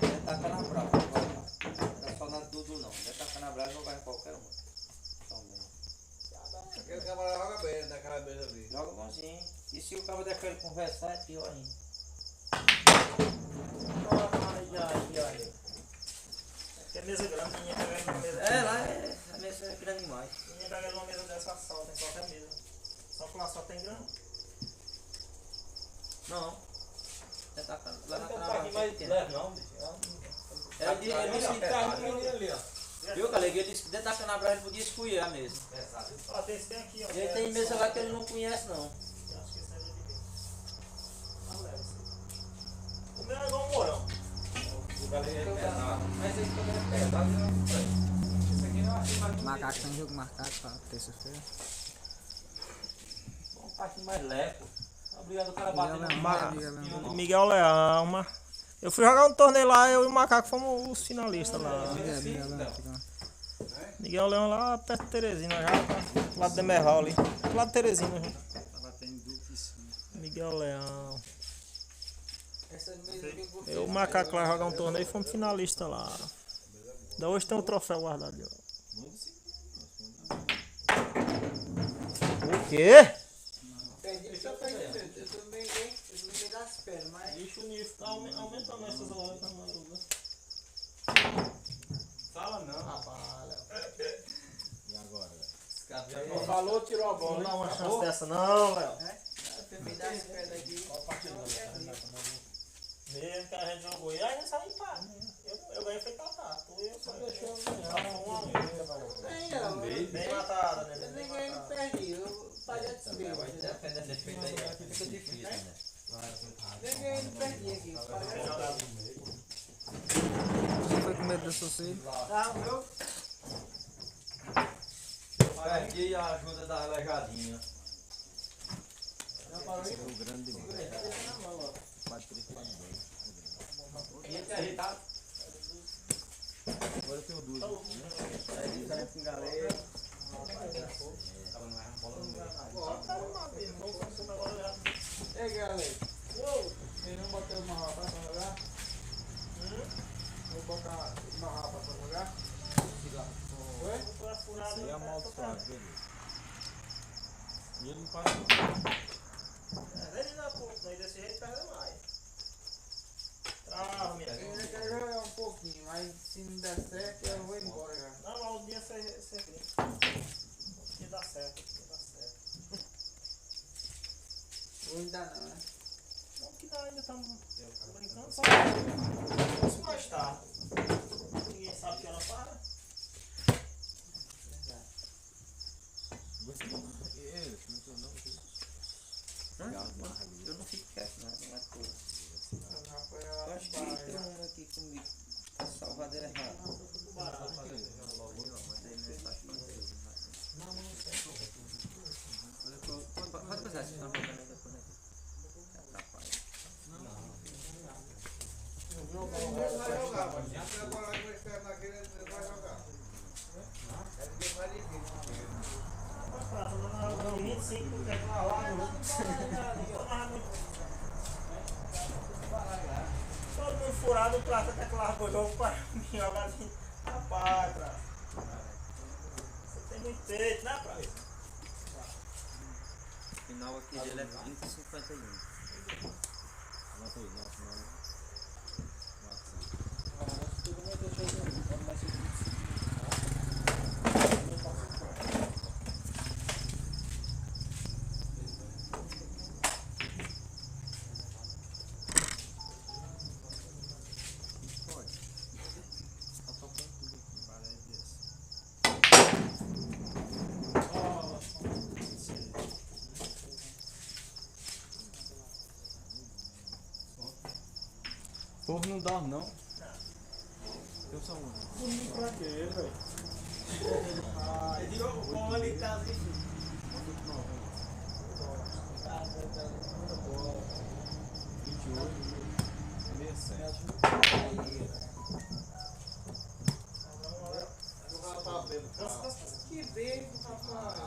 Ele taca na brava. Não era só na Dudu não. Ele taca na brava e jogar em qualquer uma. Também. Aquele camarada joga bem naquela mesa ali. Joga bonzinho. E se o cabo deixar ele conversar, é pior ainda. Que é mesa grande, ninguém pega numa mesa. É, lá a mesa é grande demais. Ninguém pega numa mesa dessa sal, tem qualquer mesa. Só que lá só tem grama. Não. Você tá lá na Não tem um trava. paquinho mais leve não, bicho. Ele disse que Tá no menino ali, ó. viu, galera? Ele disse que dentro da canabra ele podia escolher a mesa. Ó, tem esse tem aqui, ó. E ele tem mesa lá que ele não conhece, não. Eu acho que esse é de mim. Mas leve esse. O meu é igual um morão. O galera é pesado. Mas esse também é pesado, não. Esse aqui não achei mais bonito. Macaco tem jogo marcado pra terça-feira. Um patinho mais leve, pô. Obrigado, o cara batendo no Miguel Leão, eu fui jogar um torneio lá, eu e o Macaco fomos os finalistas lá. Miguel Leão lá perto de Teresina, já do lado de Emerval ali. Do lado de Teresina, já. Tava tendo duplo em cima. Miguel Leão. Essa mesa que eu gostei. Eu e o Macaco lá jogar um torneio e fomos finalistas lá. Da hoje tem um troféu guardado ali, ó. O quê? Perdi, só perdi. Eu tô no meio das pernas, mas. Bicho, o nível tá aumentando essas horas na madruga. Fala não. Rapaz, E agora? Léo. Falou, tirou a bola. Não dá uma chance dessa, não, Léo. No meio das pernas aqui. Mesmo que a gente jogou. E aí não saiu empate. Eu ganhei foi tatá. Tu e eu só deixou bem matada, né? Eu nem ganhei nem perdi. Eu paguei de subir. Dependendo desse feito aí, fica difícil, né? Nem ganhei nem perdi aqui. Você foi com medo do sossego? Tá, meu. Perdi a ajuda da aleijadinha. Não parou aí? O grande demais. 4-3-4-2. E esse aí tá. Agora eu tenho duas. Com galera. Ei, galera. Quem não botou uma rapa pra jogar? Vou botar uma rapa pra jogar? Oi? Isso aí é amaldiçoado, beleza. E ele não passa não. Ele não é pouco, daí desse jeito perde mais. Trava, minha. Eu ainda quero jogar um pouquinho, mas se não der certo, eu vou embora já. Não, mas o dia você vê. O dia dá certo, o dia dá certo. Hoje dá não, né? Não que nós ainda estamos brincando, só se mais tarde. Ninguém sabe que ela para. Eu não fico quieto, não é coisa. Rapaz, Eu acho que tem um aqui comigo. A salvadeira errada. Pode passar, se não depois, né? Atrapalha. Ele vai jogar, mas já que agora ele vai esperar naquele, ele vai jogar. É porque vai difícil. Não, 25, quer falar lá, todo mundo furado, o Prata até que largou o jogo para me jogar assim. Rapaz, Prata. Você tem muito peito, né, Prata? O final aqui dele é 30,51. Anota aí, nota. O povo não dorme, não. Eu sou um. Dormir pra quê, velho? Ele o ali tá assistindo. Que beijo, rapaz.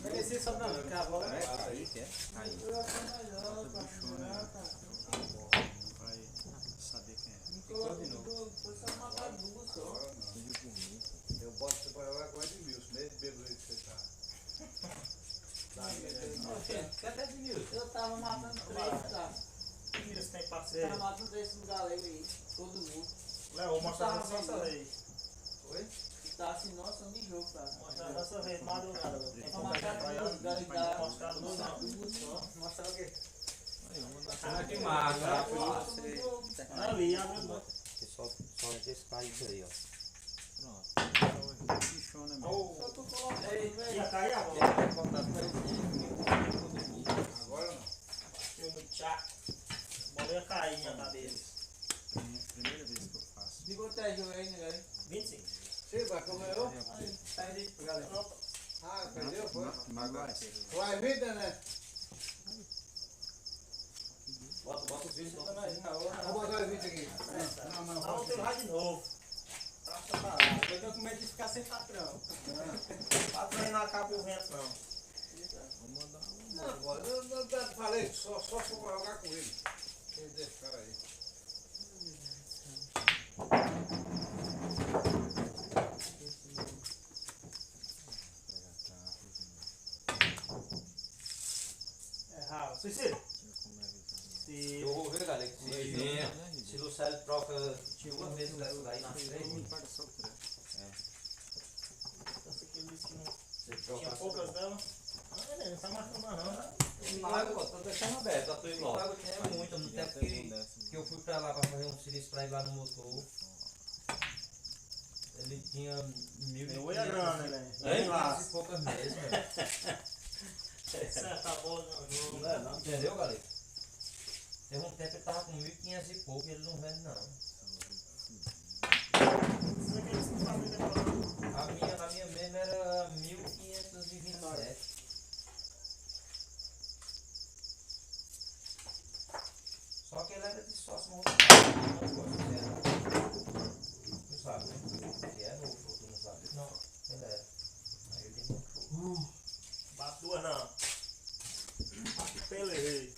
Merecia só não, que a bola é. Aí, quer? Aí. Eu acho melhor pra jogar, cara. Vai saber quem é. Me colocou, foi só uma bagunça. Eu boto você pra jogar com Edmilson, mesmo bêbado aí que você tá. Quer até de mil? Eu tava matando 3, tá? filhos tem Tá parceiro. matando esse galego aí. Todo mundo. Léo, vou mostrar a nossa vez. Oi? Tá assim, nossa, de jogo, cara. Mostrar a nossa vez, madrugada. Tem Pra como marcar pra duas, ela. galera. Mostrar no Mostrar o quê? Que massa. ali, abre o banco. Só esse país aí, ó. Bichona mesmo. Só tu coloca aí, velho. Ia cair agora. Agora não. Eu no tchaco. A bola ia cair na cabeça. Primeira vez que eu faço. De quanto é jogo aí, né, galera? 25. Sim, vai comer eu? Aí, tá aí, galera. Ah, perdeu, foi? Magoás. Vai, vida, né? Bota os vídeos também aí. Vou botar os 20 aqui. Não, Não, tem lá de novo. Praça parada. Eu tô com medo de ficar sem patrão. Patrão aí não acaba o vento, não. Não, eu falei, só for pra jogar com ele. Ele deixa o cara aí. É ralo. Cecílio. Se... Eu vou ver, galera. Se Lucélio troca duas vezes dessas aí na frente, Paga só o treco. Essa aqui ele disse que não você tinha troca poucas dela. Ah, ele não tá marcando mais não, né? Mago, pô, tô deixando aberto, a tua O igual. Mago tinha muito, no tempo que eu fui pra lá pra fazer um serviço pra ir lá no motor. Ele tinha 1.500 Oi a grana, né? e poucas meses, velho. Certa bola no jogo. Não é não. Entendeu, galera? Teve um tempo que ele tava com 1.500 e pouco e ele não vende não. Isso aqui eles não fazem depois. A minha mesmo era 1.527. Só que ele era de sócio muito tu sabe, né? Ele é novo, tu não sabe? Não, ele era. Aí ele tem muito. Bate duas não. Pelei.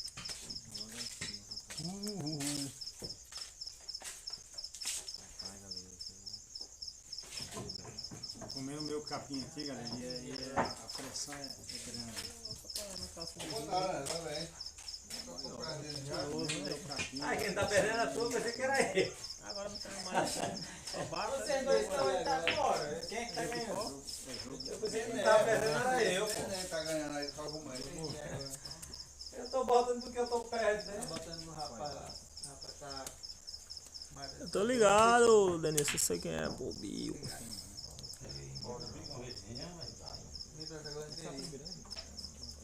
Comendo o meu capim aqui, galera, e a pressão é grande. Vou botar, né? Tá bem. Vou comprar dele já. Meu capim. Ah, quem tá perdendo a tua, pensei que era ele. Agora não tem mais. Só bate. Vocês dois estão aí, tá fora. Quem é que tá ganhando? Eu pensei que quem tava perdendo era eu, pô. Quem tá ganhando aí com alguma aí? Eu tô botando porque eu tô perto, Tá né? botando no rapaz lá. O rapaz tá. Eu tô ligado, Denilson, eu sei quem é, pô, Bio.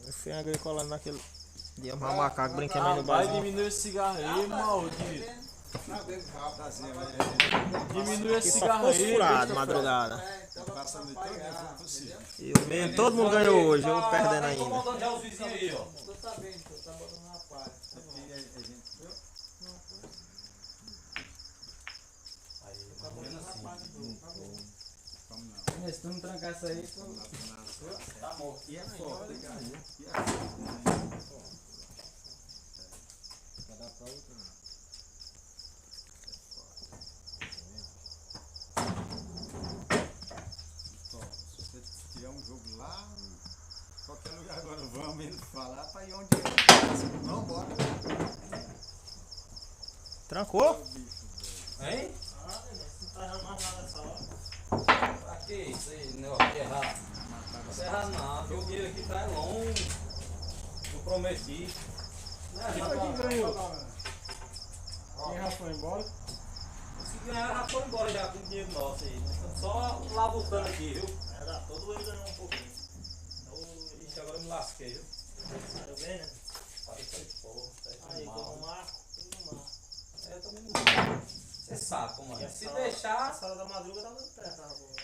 Eu fui agricolando naquele dia, um macaco brincando aí no Vai barzinho. diminuir esse cigarro aí, maldito. Tá bem, rápido. Diminui esse Aqui só cigarro ficou aí. furado, deixa madrugada. Passa a noite toda, é possível. Eu mesmo, todo mundo ganhou hoje, eu perdendo Tô ainda. botando já os vizinhos aí, ó. Tô sabendo, tô tá botando no rapaz. Aqui a gente. Aí, mais ou menos assim. Vamos não. Se tu não trancar isso aí, tu... Tá morto. E é foda, cara. E é foda. Vai dar pra outra, né? Se você tiver um jogo lá, em qualquer lugar agora vamos, ele falar pra ir onde é. Não, bora. Trancou? Hein? Ah, não tá errando mais nada essa hora. Pra que isso aí, negócio de errar? Não é errar não, porque o dinheiro aqui tá longe. Eu prometi. Quem foi que ganhou? Quem já foi embora? Se ganhar, já foi embora já com o dinheiro nosso aí. Estamos só labutando aqui, viu? Todo ele ganhou um pouquinho. Ixi, agora eu me lasquei, viu? Saiu bem, né? Falei, foi porra, tá Aí, mal. como marco, tudo marco. Eu também não sei. Você sabe como é. Se deixar, Essa hora da madruga tava dando certo, tava boa.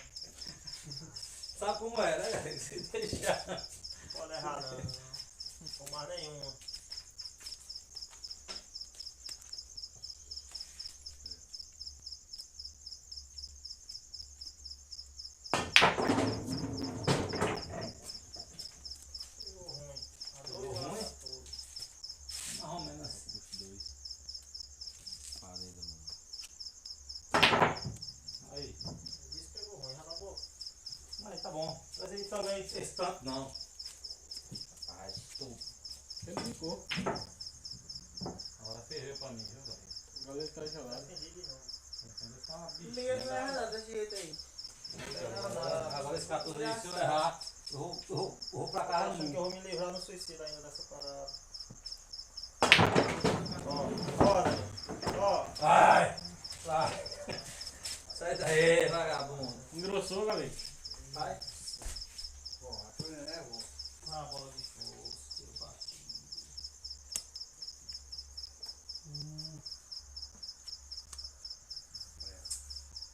sabe como é, né, galera? Se deixar. Não pode errar não. Não com mais nenhuma. Pegou ruim. Pegou ruim? Não, menos assim. Os dois. Espada aí da mão. Aí. Disse que pegou ruim, já tá bom. Mas tá bom. Mas aí também fez tanto não. Rapaz, tu. Ele ficou. Agora ferveu pra mim, viu, velho? O goleiro tá gelado. Ninguém não erra nada desse jeito aí. Agora esse 14 aí, se eu errar, eu vou pra casa Acho que minha. eu vou me livrar no suicídio ainda dessa parada. Ó, bora. Ó. Vai! Vai! Sai daí, vagabundo. Engrossou, galera. Vai. Bom, a coisa é boa. Ah, bola de força, tiro batido.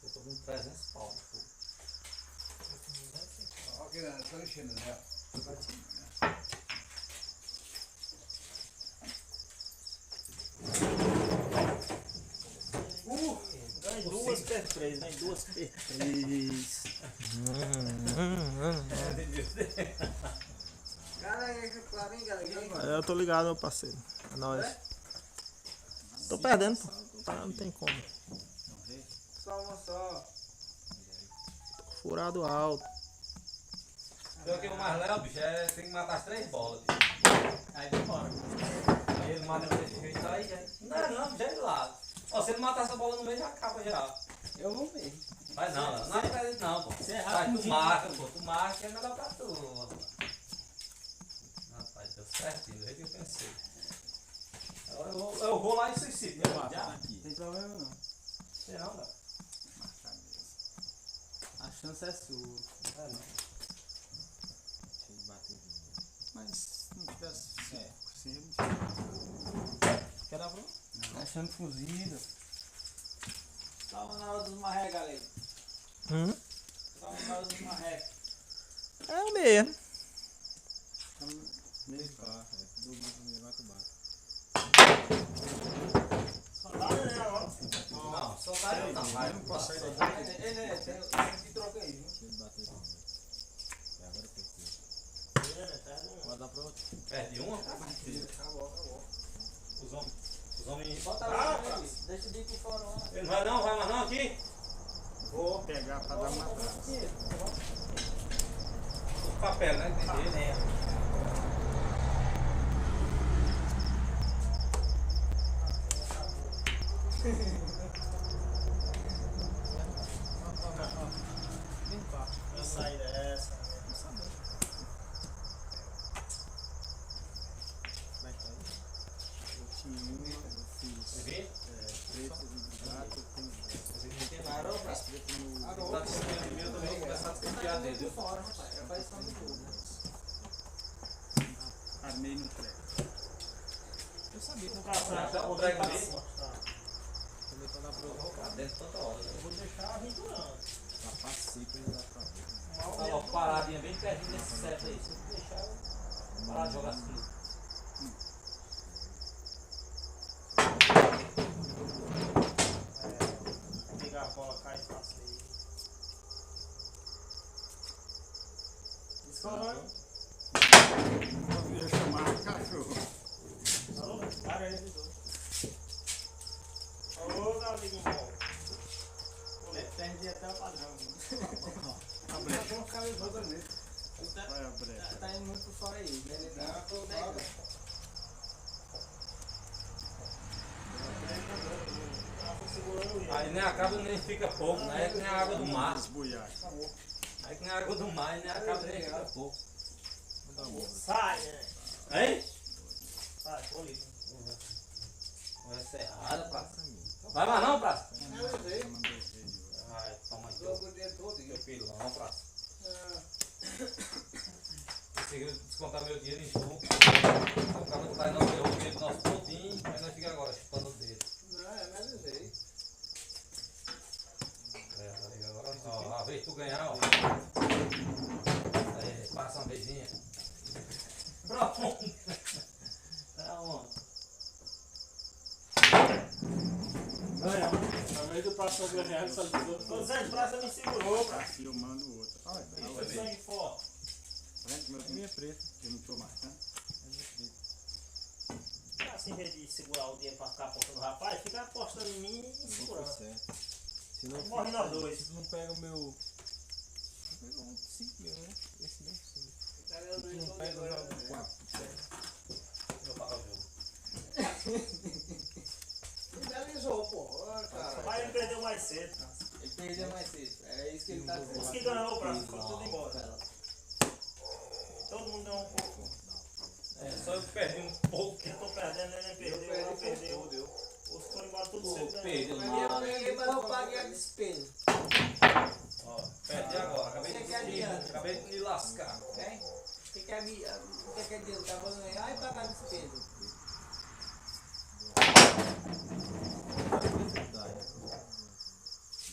Eu tô com 300 pau, pô. Olha que não, tô enchendo, né? Ganhei duas P3, ganhei duas P3. Cara, aí que pra mim, galera. Eu tô ligado, meu parceiro. É nóis. Tô perdendo, pô. Não tem como. Só uma só. Furado alto. Pior que o mais léo, bicho, tem que matar as 3 bolas, bicho. Aí vai embora. Aí ele mata desse jeito aí, já. Não, já é de lado. Ó, se ele matar essa bola no meio, já acaba já. Eu vou ver. Mas não acredito não, pô. Se errar, Vai, com tu 20, marca, pô. Tu marca é melhor pra tu. Rapaz, deu certinho, do jeito que eu pensei. Agora eu vou lá e suicídio, né? Já? Não tem problema não. Sei não, velho. A chance é sua. É não. Deixa ele bater de novo. Mas se não tivesse assim, eu não Quer dar pro? Tá achando cozido. Só uma na hora dos marrecos, galera. Só uma na hora dos marrecos. É o mesmo. meio carro, do grupo vai que bate. Só dá, né, agora? Não, só tá eu não. Vai, não posso sair só daqui. tá. Tem que trocar aí, viu? Deixa ele bater de novo. E agora eu perdi. Pode dar pro outro. Perde uma? Acabou. Os homens. Bota lá, deixa o bico fora lá. Ele não vai não, vai mais não aqui? Vou pegar pra dar uma atrás. O papel, né? Tem que ter. Vem sair dessa. Como é que tá aí? Eu tinha um, eu fiz Você vê? preto e gato, eu tenho Parou, pra preto no... Tá desconfiando meu também, vou começar a desconfiar dele, viu? fora, rapaz. Já faz tanto tudo. Armei no treco. Eu sabia que não Já tá o drag ali. Tá dentro toda hora. Eu vou deixar aventurando. Já passei pra ele dar pra ver. Tá ó, paradinha bem pertinho desse set aí. Se eu deixar, eu parar de jogar assim. Pegar a bola, cai e passeio. Escorrendo. Eu ia chamar o cachorro. Alô? Para aí, dois. Alô, meu amiguinho bom. Perdi até o padrão. Abre. Vamos ficar levando mesmo. Vai a brecha. Tá indo muito por fora aí. Ele tá pegando. Aí nem acaba nem fica pouco, né? É que nem a água do mar. Esbuiar. Aí que nem a água do mar, nem acaba nem fica pouco. Sai, né? Hein? Sai, tô ali. Conversa errada, praça. Vai mais não, praça? Mandei ver de hoje. Ai, toma aqui. Jogo o dia todo. Meu pilão, praça. Conseguiu descontar meu dinheiro em jogo. O cara não tá nosso erro dele, nosso pontinho, aí nós fica agora chupando o dedo. Não, é mais um jeito. Agora, ó, a vez tu ganhar, ó. Aí, passa uma vezinha. Pronto. Tá onde? Ganha. Na vez do próximo ganhar, ele só o Zé de Praça me segurou, Tá cara. filmando o outro. Olha, Foi sangue forte. tá vendo que meu time é preto? Eu não tô marcando. Assim, em vez de segurar o dinheiro pra ficar apostando no rapaz, fica apostando em mim e me segurando. Se não Morre nós dois. Se não pega o meu. Pega um 5 mil, né? Esse mesmo 5. Se não pega, eu jogo 4. Eu pago o jogo. mais cedo, França. Ele perdeu mais cedo. É isso que ele tá dizendo. Os que ganhou, França, foram tudo embora. Todo mundo ganhou um pouco. Só eu perdi um pouco. Quem tô perdendo, ele perdeu, ele perdeu. Os que foram embora tudo cedo. Perdeu. Eu peguei, mas eu paguei a despesa. Ó, perdi agora. Acabei Você que adianta. Acabei de me lascar. Hein? Você quer dinheiro? Tá bom ganhar e pagar a despesa.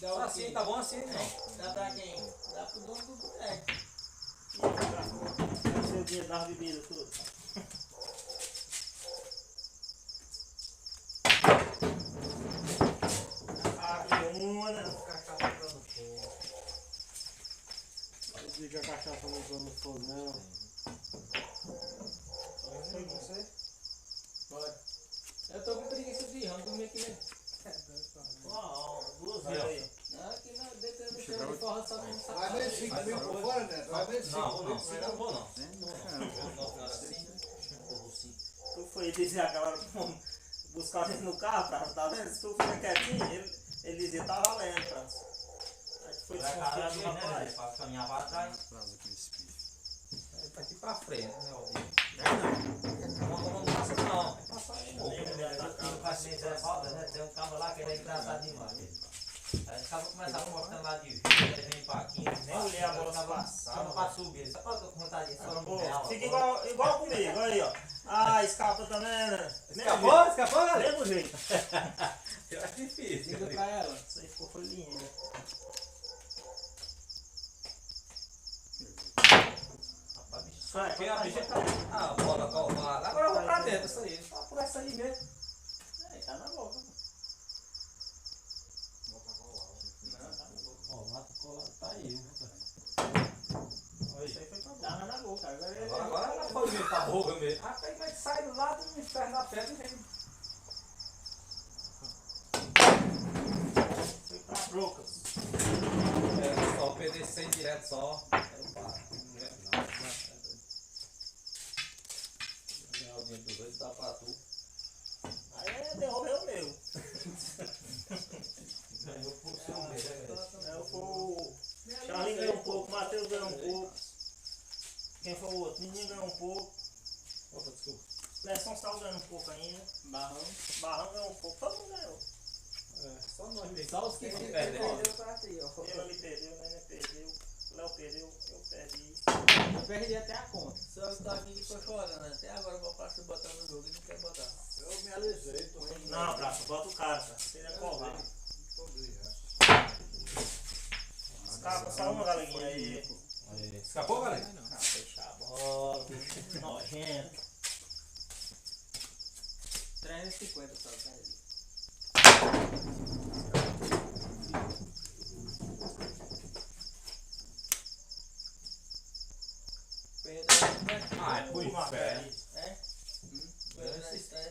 Dá o Assim, quê? tá bom assim, não. Dá pra quem? Dá pro dono do boteco. O seu dinheiro das bebidas, tudo. Abre uma, né? Eu digo que a cachaça não usou no fogo, não. Foi você? Bora. Eu tô com preguiça de ir, vamos dormir aqui mesmo. Duas vezes aí. Não, aqui não, deita no chão de forra só não sabe. Vai ver 5 mil por fora, né? Vai ver 5 Não, mil. não vou não. Tu foi dizer aquela buscar dentro no carro, França, tá vendo? Se tu fica quietinho, ele dizia, tá valendo, França. Aí tu foi desconfiar do rapaz. Pra caminhar pra trás. Prazo com esse bicho. Ele tá aqui pra frente, né, Aldinho? Não passa não. Passa aí, Tem um paciente é foda, né? Tem um cabo lá que ele é engraçado demais. Aí os cabos começavam postando lá de vida, ele vem pra aqui. Nem olhei a bola Só não pra subir, só pra vontade de só Pô, não fica igual comigo, aí ó. Ah, escapa também, né? Escapou, galera? Mesmo jeito. É difícil. Liga pra ela. Isso aí ficou folhinha. Porque a bicha tá. Ah, bola colada. Agora eu vou pra dentro, isso aí. Só por essa aí mesmo. Aí tá na boca. Ó, o mato colado tá aí, né, Isso aí foi pra boca. Tava na boca. Agora ela foi vir pra boca mesmo. Rapaz, mas sai do lado do inferno da pedra e vem. Foi pra brocas. É, só o PDC direto só. Eu paro. O dinheiro dos dois dá pra tu. Aí derrubei o meu. Ganhou por seu mesmo. Eu fui o Charlinho ganhou um pouco, o Matheus ganhou um pouco. Quem foi o outro? Menino ganhou um pouco. Opa, desculpa. Lesson Sal ganhou um pouco ainda. Barrão ganhou um pouco. Todo mundo ganhou. Só nós mesmo. Só os que Quem perdeu perdeu. pra ti, ó. Ele perdeu, o Nenê perdeu. O Léo perdeu, eu perdi. Eu perdi até a conta. Só eu tô aqui que tô chorando. Até agora eu vou passar botar no jogo e não quer botar. Eu me alisei, tô vendo. Não, Praça, bota o cara, cara. Você é covarde. Escapa só uma galeguinha aí. Escapou, galera? Ah, fechar a bola. Nojento. 350 só, cara. Ai, fui inferno.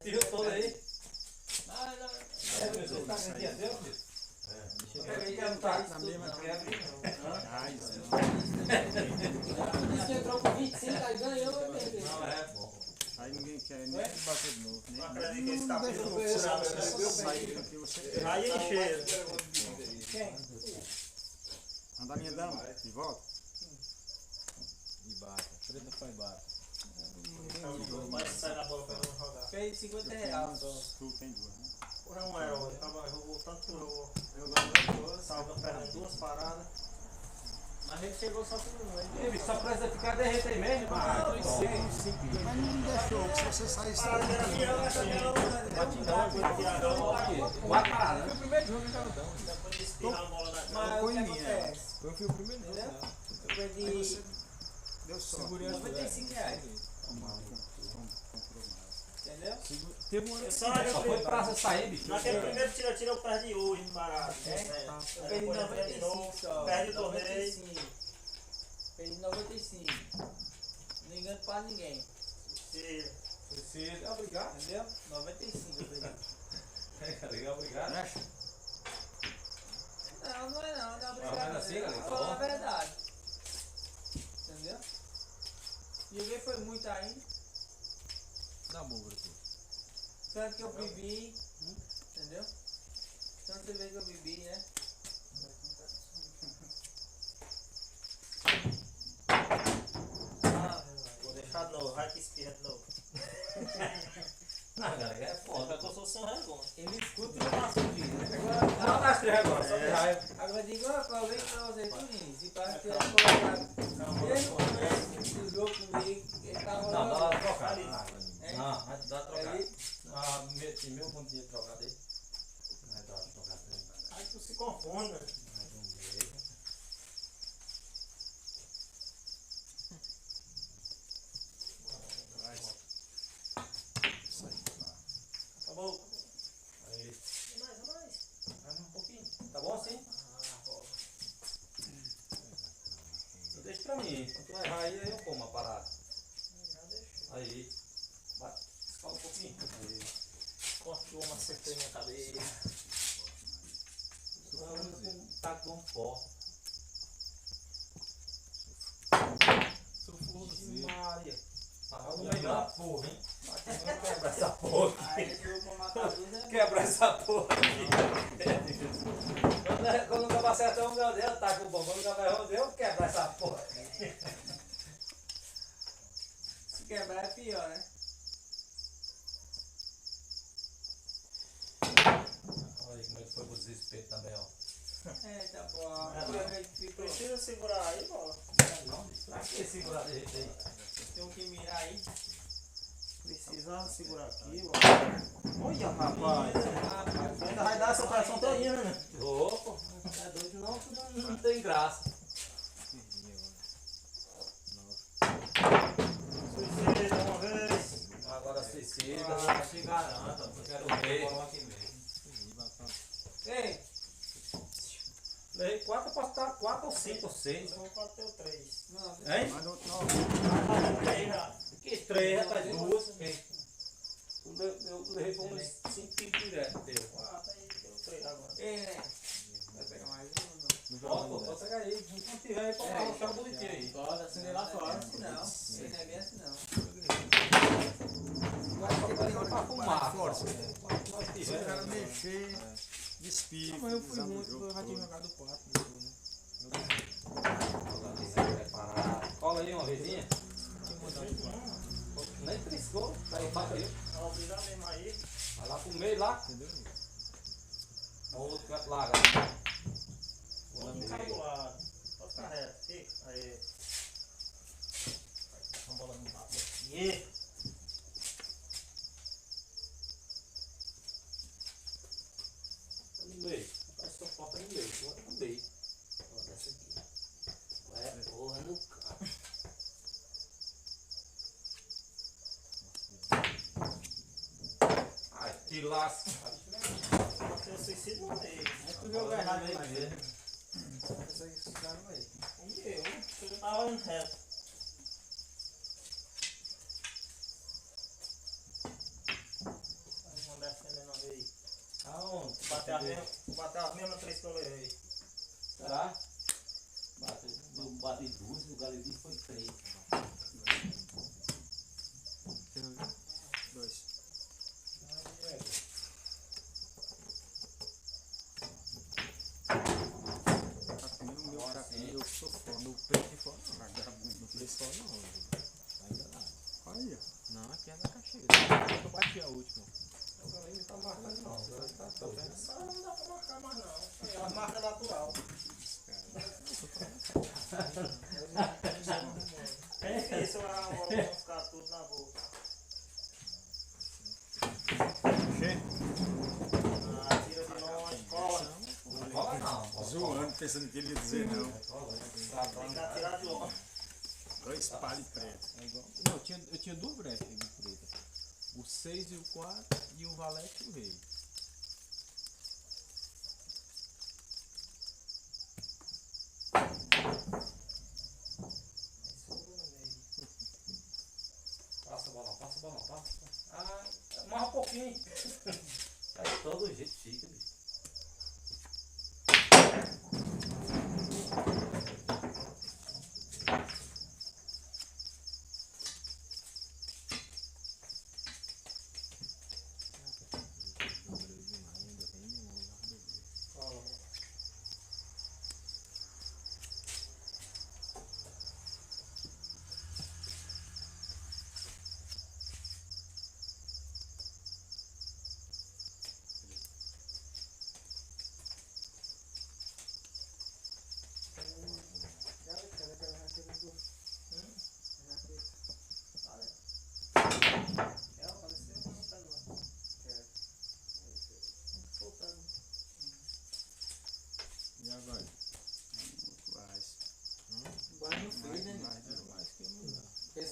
Tiro todo aí. É, você tá com dia seu, filho? Eu peguei que não tá na mesma quebra, Você entrou com 25, aí ganhou, eu perdi. não. É bom. Aí ninguém quer nem bater de novo. Não acredito que esse capítulo não Sai funciona. do que você quer. Aí encheram. Anda minha dama, de volta. Ibata. Preta foi Ibata. Mas sai na bola pra não jogar. Fez 50 reais só. Tu tem duas, né? Porra, não era hoje. Jogou tanto que jogou. Salva perna em duas paradas. Mas ele chegou só com um, hein? Ih, bicho, só precisa ficar derretendo mesmo. Mas não deixou, se você sair Parada era minha, ela tá Vai parar, né? Foi o primeiro jogo que tava dando. depois de espirrar a bola na cara. Mas o que acontece? Foi o primeiro jogo. Entendeu? Né? Eu perdi deu só. Segurei as 95 reais. Entendeu? Teve um ano Eu Só foi pra você sair, bicho. Naquele primeiro tira eu perdi hoje, parado. Eu perdi Depois eu perdi de 95 novo. só. Perde o torneio. 95. Perdi 95. Não engano pra ninguém. Tira. Precisa, obrigado. Entendeu? 95 eu perdi. Obrigado. Não, não é não, não é Mas obrigado. assim, galera, Vou tá falar a bom? verdade. Entendeu? Joguei foi muito ainda. Dá bom, Bruto. Tanto que eu bebi. Entendeu? Tanta vez que eu bebi, né? puxar de novo, vai que espirra de novo. Não, galera, é foda. Eu sou sem vergonha. Ele escuta e não passa o dia. Não, das três agora, só de raiva. Agora diga uma coisa, vem pra você, Tuninho. Se parece que ele colocar desde o começo do jogo comigo, ele tá Não, dá rolando. lá trocar. É? Não, vai dar trocar. Ele- Ah, meu pontinho trocado aí. Vai dar trocado aí. Aí tu se confunde, né? Acabou. Aí. Mais, mais. Mais um pouquinho. Tá bom assim? Deixa pra mim. Quando tu errar aí, eu como a parada. Aí. Vai. Escola um pouquinho. Aí. Cortou uma certeza na cabeça. Tá com pó. Sulfurozinho. Maria. Ah, no meio da porra, hein? Quebra essa porra. Aí ele jogou pra matar tudo, né? Quebra essa porra. Quando não vai acertar um grau dele, tá com o bom. Quando não vai errar eu quebra essa porra. Se quebrar é pior, né? Olha aí como ele foi pro desespero também, ó. É, tá bom. Precisa segurar aí, bola. Não, pra que segurar desse jeito aí? Tem que mirar aí. Precisa segurar aqui, ó. Olha, rapaz. Ainda vai dar essa operação todinha, né? Opa, é doido não, não tem graça. Suicida uma vez. Agora suicida, Se garanta, eu quero ver. Ei, Levei 4, eu posso estar 4 ou 5 ou 6. Então 4 deu 3. não, Hein? Mas não, Que 3, rapaz, 2. Eu levei por uns 5 quilos direto, deu. 4 aí deu 3 agora. ei, né? Vai pegar mais um, não? Ó, pô, pode pegar aí. Não tiver aí, pode colocar o bonitinho aí. Pode acender lá fora. Assim não. Ele não é bem assim não. Vai ficar ali pra fumar. força. Se Se o cara mexer, despia. Mas eu fui muito, eu já tinha jogado 4. Cola aí uma vezinha. Nem triscou. Aí, bate aí. Obrigado mesmo aí. Vai lá pro meio lá. Entendeu? O outro canto lá, galera. Pode ficar do lado. Pode ficar reto. Fica. Aí. A bola não bate aqui. No meio. Rapaz, só falta no meio. Bora no meio. Ó, desce aqui. Vai, porra, no canto. Ai, te lasca. Pode ser um suicídio no meio. Tu jogou errado aí, Vai ver. Essa aí, ficaram aí. E eu? Eu tava indo reto. Vamos defendendo a vez. Aonde? Bater as mesmas 3 que eu levei. Será? Eu bati 2 e o Galileu foi 3. Dois. Tá comendo o meu café. Eu sou fora. No preto e fora não. Vagabundo. No preto e fora não. Ainda lá. Olha. Não, aqui é na caixeira. Eu bati a última. O Galileu não tá marcando não. O Galileu tá todo. Essa não dá pra marcar mais não. É a marca natural. É difícil a bola não ficar tudo na boca. Che? Ah, tira de longe, cola. Não cola não. Zoando, pensando que ele ia dizer não. Tem que atirar de longe. 2 palhos pretos. É igual. Não, eu tinha 2 brechas de preta. O 6 e o 4 e o valete veio. Passa a bola, passa. Ah, amarra um pouquinho. Faz todo jeito fica, bicho.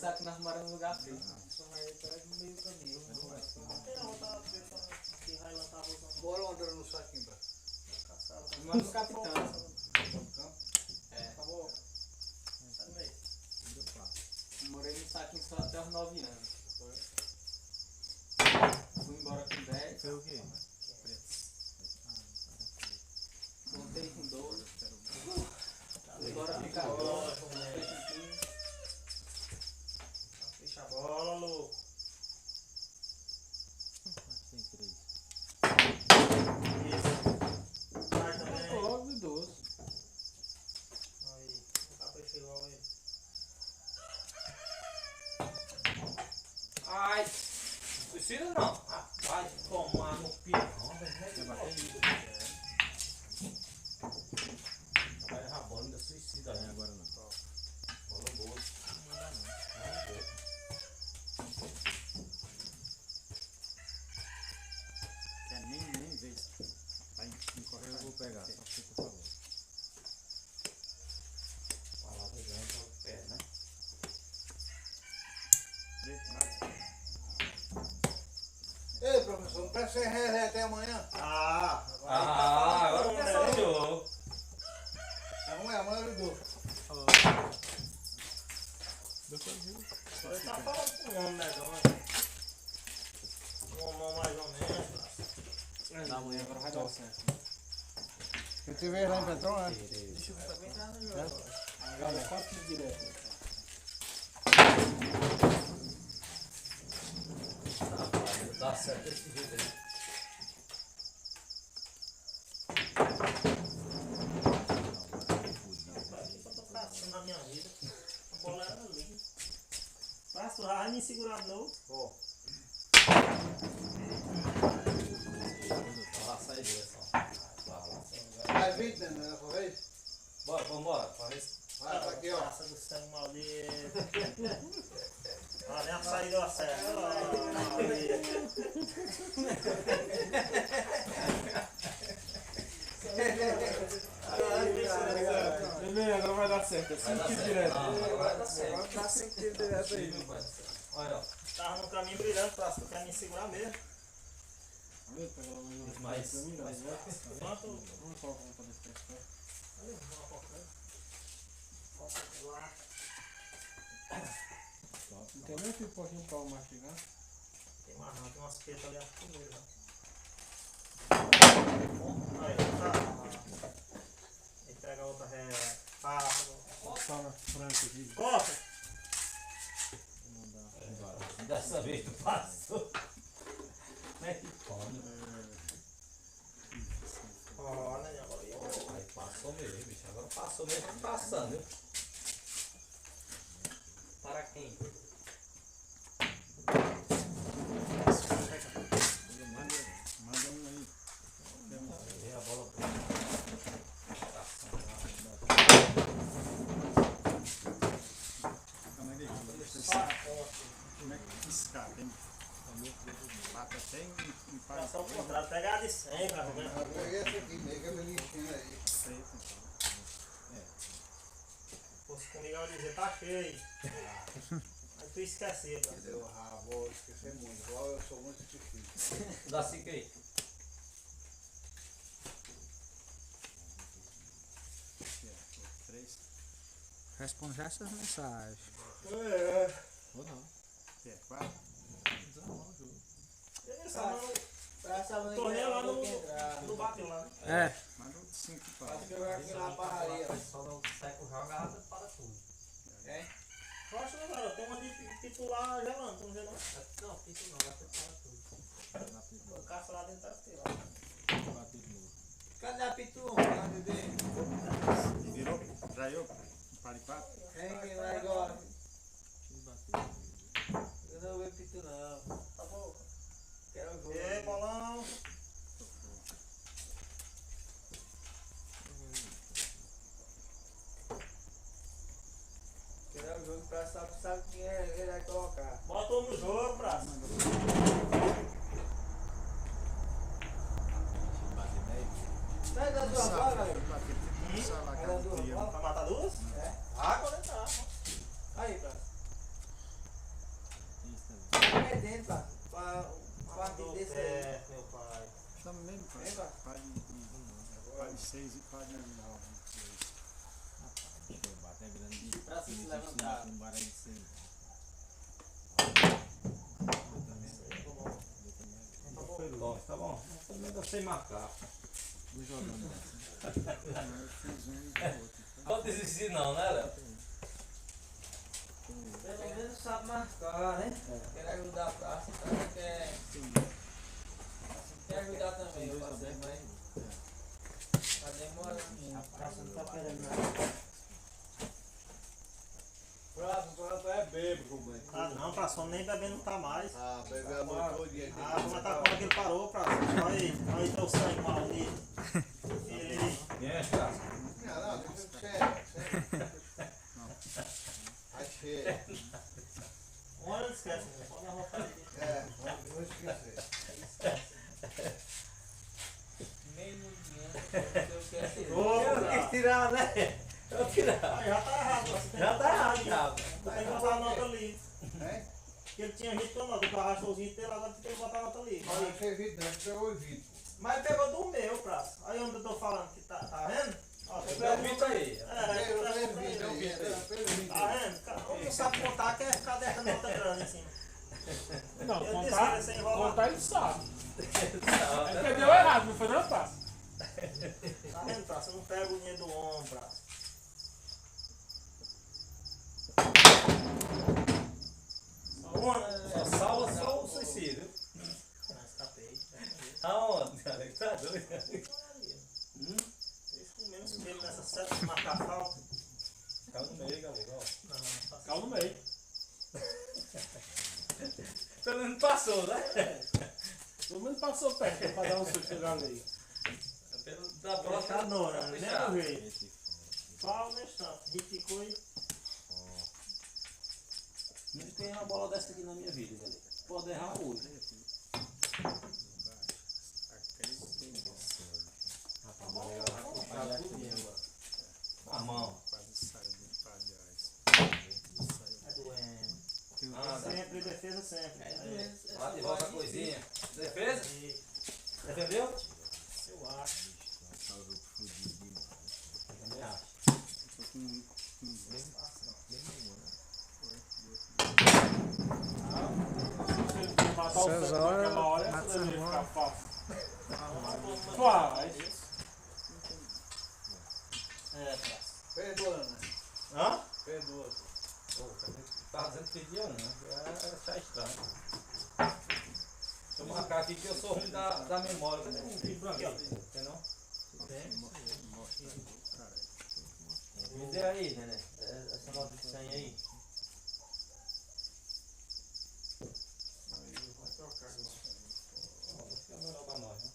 pensar que nós moramos num lugar feio. Só vai atrás no meio do caminho. Bora onde era no saquinho, pra Eu moro no Capitão. É. Acabou? Eu morei no saquinho só até os 9 anos. Fui embora com 10. Foi o quê? Voltei com 12. Agora fica agora. Fecha a bola, louco. Tem 3. Isso. Vai também. Logo de 12. Aí. O capricho igual ele. Ai! Suicida não? Vai tomar no pirão. Vai rabando da suicida, né? Agora não. Bola boa. Quer nem ver isso. Vai encorrer. Eu vou pegar, só porque tu falou. Palavra grande é o pé, né? Ei, professor, não presta sem ré até amanhã. Agora o pessoal olhou. Amanhã ligou. Ele tá falando com um homem, né, João? Um homem mais ou menos. Da manhã agora vai dar certo. Você teve lá em Petrão, né? Deixa eu também entrar no jogo. Olha, 4 direto. Dá certo desse jeito aí. Eu tô passando na minha vida. A bola era ali. Passa o raio e me segurar de novo. Vai lá, sai direção. Vai 20, né? Nessa vez? Bora, vambora. Faz. Vai, tá aqui, ó. Passa do sangue maldito. Olha a saída certa. Beleza, agora vai dar certo. Vai dar certo. direto. Não, vai dar certo. Agora tá sem tiro direto aí. Olha, ó. Tava no caminho brilhando, praça. Tu quer me segurar mesmo? Mais. Quanto? Vamos colocar um pra descer. Ali, vamos focando. Foca lá. Não tem nem pipoquinho pra eu mastigar? Tem mais não, tem umas petas ali atrás dele, ó. Aí, tá. Entrega a outra ré. Passa. Só na frente aqui. Corta! Dessa vez tu passou. Como é que come? Olha, agora Aí passou mesmo, bicho. Agora passou mesmo passando, viu? Para quem? Manda um aí. Aí a bola. Como é que piscar? Tem. Bate até em paz. Só o contrário, pega a de 100 pra ver. Eu peguei essa aqui, meio que é bonitinho aí. Fosse comigo eu ia dizer, tá cheio. Aí tu esquecia, pra ver. Eu vou esquecer muito. Igual eu sou muito difícil. Dá 5 aí. Responde já essas mensagens. Ou não. Quer 4? O torneio lá no bateu lá, né? É. Manda um 5 para. Pode jogar aqui na parraria. Só não sai com o jogo, a para tudo. Eu acho que cara, tem uma de titular gelando, tu não vê não? Não, fica não, vai para tudo. O caça lá dentro tá estirado. Bate de novo. Cadê a pitu? Lá dele. E virou? Já eu? Para e 4? Quem vai agora? Bateu. Eu não vou pitu não. Tá bom? Quero o jogo. E aí, bolão? Quero o jogo pra saber quem ele vai colocar. Bota o no jogo, braço. 6 e 4 não dá. Deixa eu bater grande. Pra se levantar. Um baralho de 6. Foi longe, tá bom? Pelo menos eu sei marcar. Vou jogando. Não pode desistir não, né, Léo? Pelo menos sabe marcar, né? Quer ajudar a praça, então quer ajudar também, eu passei, mas tá demorando. A praça não tá querendo nada. Praça é bêbado, mãe. Ah não, praça, homem nem bebendo não tá mais. Ah, bebeu a noite todo dia. Ah, como é tá que ele parou, praça. Olha aí teu sangue mal ali. Ele. Quem é, Chaco? Não, deixa eu cheio. Aí cheio. Olha, não esquece, né? Pode dar vontade de. É, vou esquecer. Meio mundial, eu quero ser. Ô, praça. Tirar, né? Eu tirar. Ah, já tá errado, praça. Já tá errado, já. Tu tem que botar a nota ali. Né? Porque ele tinha visto tua nota, tu arrastou os itens dele, agora tu tem que botar a nota ali. Mas não tem vidro, não pegou o vidro. Mas pegou do meu, praça. Aí onde eu tô falando que tá vendo? Ó, tu Pega o vídeo aí. É, eu Pelo vidro vidro. Tá vendo? Cara, como não sabe contar, quer ficar dessa nota grande em cima. Não, Eu contar, disse, sem enrolar. contar ele sabe. É porque deu errado, não foi não, praça? Tá vendo, praça? Eu não pego o dinheiro do homem, praça. Aonde? Salva só o suicídio. Ah, escapei. Aonde, cara? Tá doido? Eles com menos medo nessa seta de marcar falta. Caiu no meio, galera. Não, não, Caiu no meio. Pelo menos passou, né? Pelo menos passou perto pra dar um susto no meio. Da próxima. tá nona, tá nem fechado. do jeito. Pau nesse tanto. Riticou e. Não tem uma bola dessa aqui na minha vida, galera. Pode errar hoje. A mão. Quase saiu do par de reais. É doendo. Ah, Sempre, defesa sempre. É doença. Lá de volta a coisinha. Defesa? E Defendeu? eu acho. Também acho. Tô com Se ele matar o sangue naquela hora, essa deveria ficar fácil. Faz. É, praça. Perdoa, né? Hã? Perdoa. Tá dizendo que pediu, né? É achar estranho. Deixa eu marcar aqui que eu sou ruim da memória. Cadê um filho branco aqui? Tem não? Me dê aí, neném. Essa nota de 100 aí. Fica melhor pra nós, né?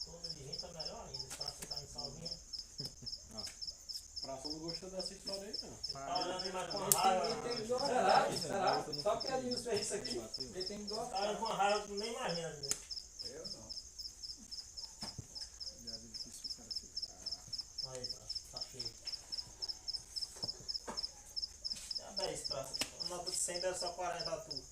Todo de gente é melhor ainda. Praça tá em salvinha. Praça não gostou dessa história aí, não. Tá olhando aí mais com raiva. Ele tem que Será? gostar. Será? Só porque a Nilson fez isso aqui. Ele tem que Tá gostar. olhando com raiva, tu nem imagina. Né? Eu não. já difícil o cara ficar. Aí, praça. Tá feio. Já 10 praça. Uma nota de 100 deve só 40 a tu.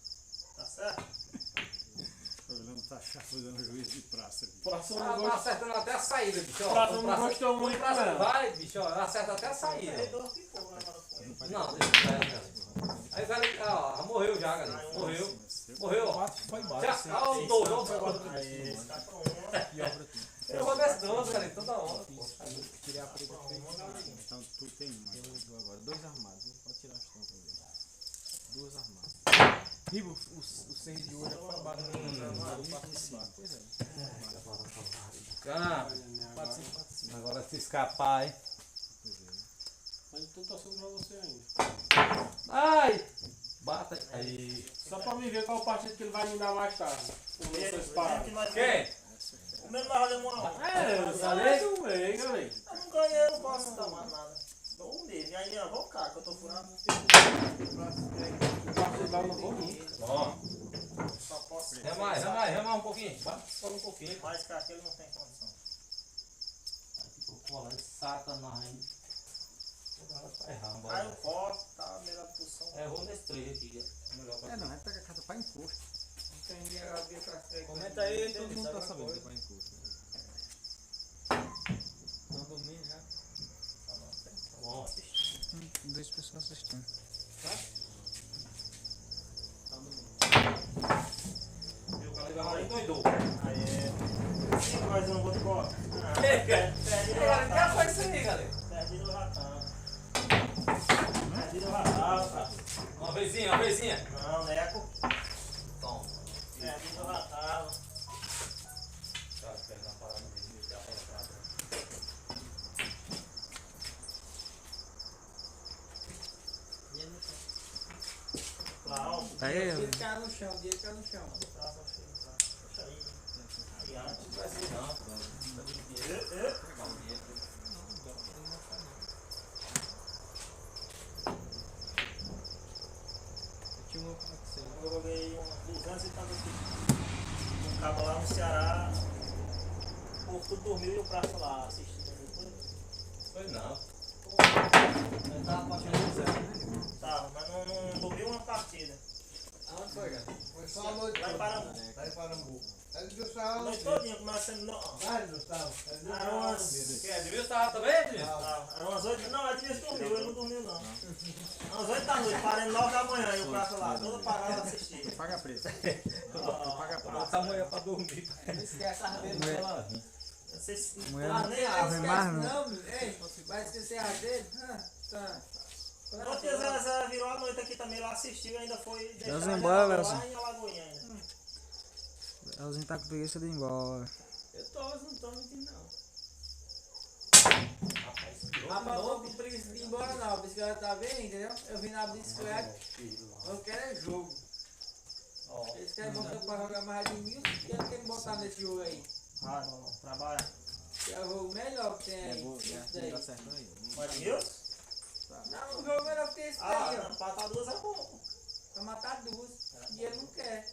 Tá certo? O problema tá chafurdando o juiz de praça ali. Praça não Ah, tá gostou. acertando até a saída, bicho. ó. Praça Quando não gostou quando muito, praça não. vai, bicho, ó, acerta até a saída. Corredor ficou agora com ele. Não, deixa eu ver, cara. Aí o cara, ó, morreu já, galera. Morreu. Morreu, ó. Foi Já, baixo. ó, o dobro. Aí, esse cara com uma. Eu vou desse 12, cara, toda hora, pô. Tirei a preta feita. Então tu tem uma. Eu agora. 2 armados. Pode tirar as tampas dele. 2 armadas. Ribo, o 6 de ouro é para baixo. Pois é. Ah, agora se escapar, hein. Mas eu tô torcendo pra você ainda. Ai! Bata aí. Só pra me ver qual partido que ele vai me dar mais tarde. O meu foi parado. Quem? O mesmo nós demos uma. É, eu falei do meio, galera. Eu não ganhei, eu não posso dar mais nada. Dou um dele. E aí, ó, vou cá, que eu tô furando. O partido lá eu não vou nunca. Ó, Só posso. rema um pouquinho. Bate só um pouquinho. Mais que aquele não tem condição. Cola de sacanagem. Agora tá errado. Aí o corte, tá, melhor posição. Errou nesse 3 aqui. Melhor pra Não, é pegar a carta pra imposto. Tem que abrir pra frente. Comenta aí, Todo mundo tá alguma sabendo que coisa. vai em curso. dormindo já. Bom, Duas pessoas assistindo. Viu? O cara agora endoidou. aí. 5 mais 1, vou embora. Perdi no Galera, que ratão. foi isso aí, galera? Perdi no ratão. Perdi no ratão, cara. Uma vezinha. Não, Neco. Toma. Perdi no ratão. Tá, espera na parada mesmo, já fala pra Clau. Aí, Ele cai no chão, ele cai no chão. Praça cheia, tá? Deixa aí. Aí, antes. não vai ser não. Pegar o dinheiro. Eu joguei 200 e tantos um cabo lá no Ceará. O povo tudo dormiu e o praça lá assistindo. Foi não. Ele tava partindo do zero. Tá, mas não dormiu uma partida. Aonde foi, cara? Foi só a noite. Lá em Parambu. Lá em Parambu. Ele deu A só noite todinha, começando. Não, vários, Gustavo. Ele deu eram umas. Quem é? Edmilson tava também, Edmilson? Tá, eram umas 8. Não, Edmilson dormiu, ele não dormiu não. Umas 8 da noite, parando 9 da manhã e o praça lá, toda parada assistindo. Paga preço. Paga Bota a mulher pra dormir. Não esquece a dele pra ela vir. Não sei se. Mulher Ah, não- nem Não aí. Vem mais, não. não, ei, vai esquecer a dele? Tá. Quando a Zé virou a noite aqui também, lá assistiu e ainda foi deixar Leozinho, a bora, janela lá Leozinho. em Alagoinha ainda. Elzinho tá com preguiça de ir embora. Eu tô, mas não tô mentindo não. Rapaz, Rapaz, eu tô com preguiça de ir embora não, a bicicleta tá bem, entendeu? Eu vim na bicicleta, eu quero é jogo. Eles querem botar pra jogar mais de 1000, e eles querem botar nesse jogo aí. Ah, não, trabalha. Que é o jogo melhor que tem aí. Esse daí. Pode vir? Não, o jogo melhor que esse Ah, daí, ó. empatar 2 é bom. Pra matar duas. E ele não quer.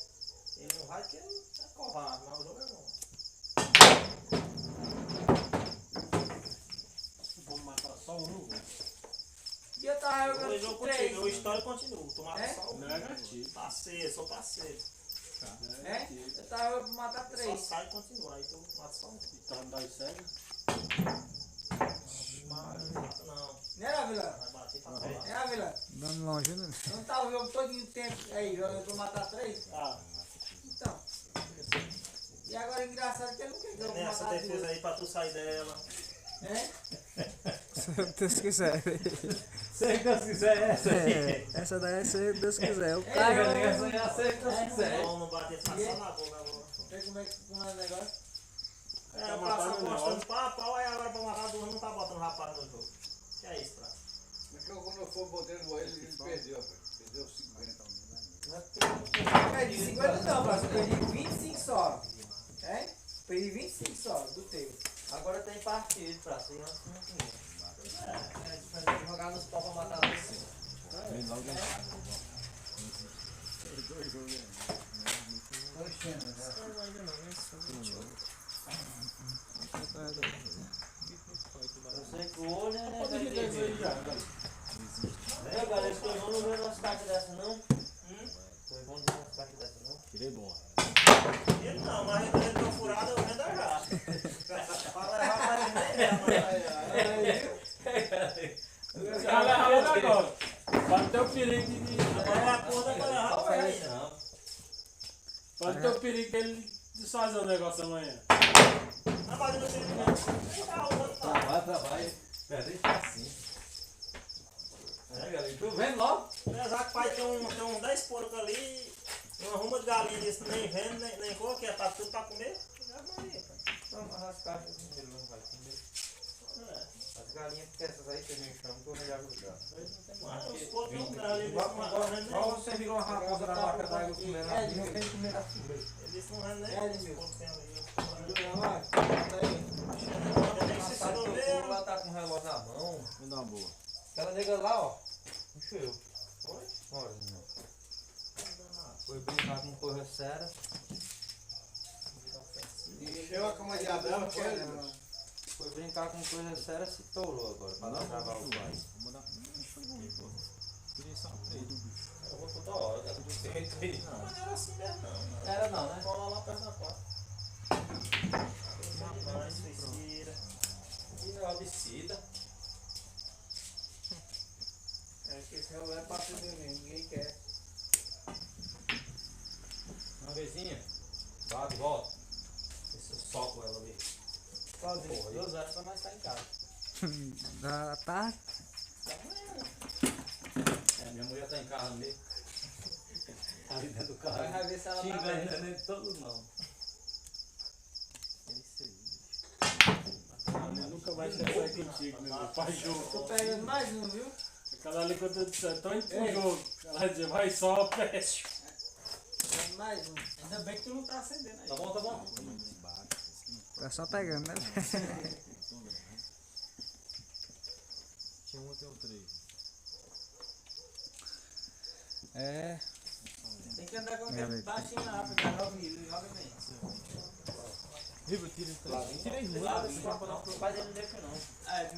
Ele não vai porque ele é covarde, mas o jogo é bom. Vamos matar só um. E eu tava O jogando jogo com 3. continua, a história continua. Tu mata É? só um. Negativo. Parceiro, sou parceiro. É? Eu tava jogando pra matar Só 3. sai e continua. Aí tu mata só um. Então dá cego. Mas não mata não. Né, Avila? Vai bater pra lá. É, Avila? Dando longe, né? Não tá o jogo todo o tempo aí jogando pra matar 3? Ah, Então. E agora é engraçado que ele não quer que eu vou nessa matar defesa duas. aí pra tu sair dela. É? Se Deus quiser. Se Deus quiser essa. Essa daí é se Deus quiser. O É, Caio. galera, essa já sei que Deus quiser. Não, não bater, faz só na boca agora. Vê como é o negócio. É, o praça apostando pau a pau, aí agora pra matar duas não tá botando rapaz no jogo. Que é isso, praça? Porque quando eu for botando ele perdeu, rapaz. Perdeu 50. Eu perdi 50 não, mas eu perdi 25 só. É? Perdi 25 só do teu. Agora tem partido pra cima, antes não tinha. É diferente de jogar nos pau pra matar você. Eu sei que o olho é. Pode ir dentro aí já. É, galera, estou não vendo umas cartas dessa não. Estou não vendo umas cartas dessa não. Tirei bom. Ele não, mas ele tô furado, eu vendo já. Fala rapaz, nem Galera, olha agora. Pode ter o perigo de. agora a porra da galera, rapaz, ainda. Não. Pode ter o perigo dele desfazer o negócio amanhã. Não pode não ter ninguém. Trabalho. Peraí, assim. É, galera, tu vendo logo? Apesar que pai tem uns 10 porcos ali, uma ruma de galinha desse nem vendo, nem coisa, que é pra tudo pra comer. Já Maria, pai. Não, as cartas ele não vai comer. As galinhas, porque essas aí tem meio chão, tu vai já lugar. Mas os porcos não dão ali, eles não Igual você virou uma raposa na vaca d'água comendo É, não tem que comer assim. eles não rendem É, nem os meu. porcos que tem ali. Não, vai. Bota aí. Nem se Sabe que o povo souber, lá tá com o relógio na mão. Me dá uma boa. Aquela nega lá, ó. Encheu. Foi? Olha, não. Foi brincar com coisa séria. Encheu a cama de Adão, foi ele. Foi brincar com coisa séria, se torou agora. Pra não acabar o pai. Eu vou toda hora, cara. Do jeito aí. não, mas não era assim mesmo não. Era não, né? Cola lá perto da porta. Demais, feiticeira. herbicida. É que esse rolo é pra fazer mesmo, ninguém quer. Uma vezinha, bate e volta. Vê se eu solto ela ali. Sozinho, Porra, 2 horas pra nós estar em casa. Da tarde. É, minha mulher tá em casa mesmo. Ali dentro do carro. Vai ver se ela tá Xingando, bem. não é nem todo não. Nunca mais quero sair contigo, né? Faz jogo. Tô pegando mais um, viu? Aquela ali quando eu disse, tô indo pro jogo. Ela dizia, vai só, peste. Pegando mais um. Ainda bem que tu não tá acendendo aí. Tá bom, tá bom. Tá só pegando, né? Tinha um, tem um 3. É. Tem que andar com Minha aquele vez. baixinho lá, porque joga milho, joga bem. Riva, tira esse 3. Tira aí, Lá, muda. não faz ele não deixa não.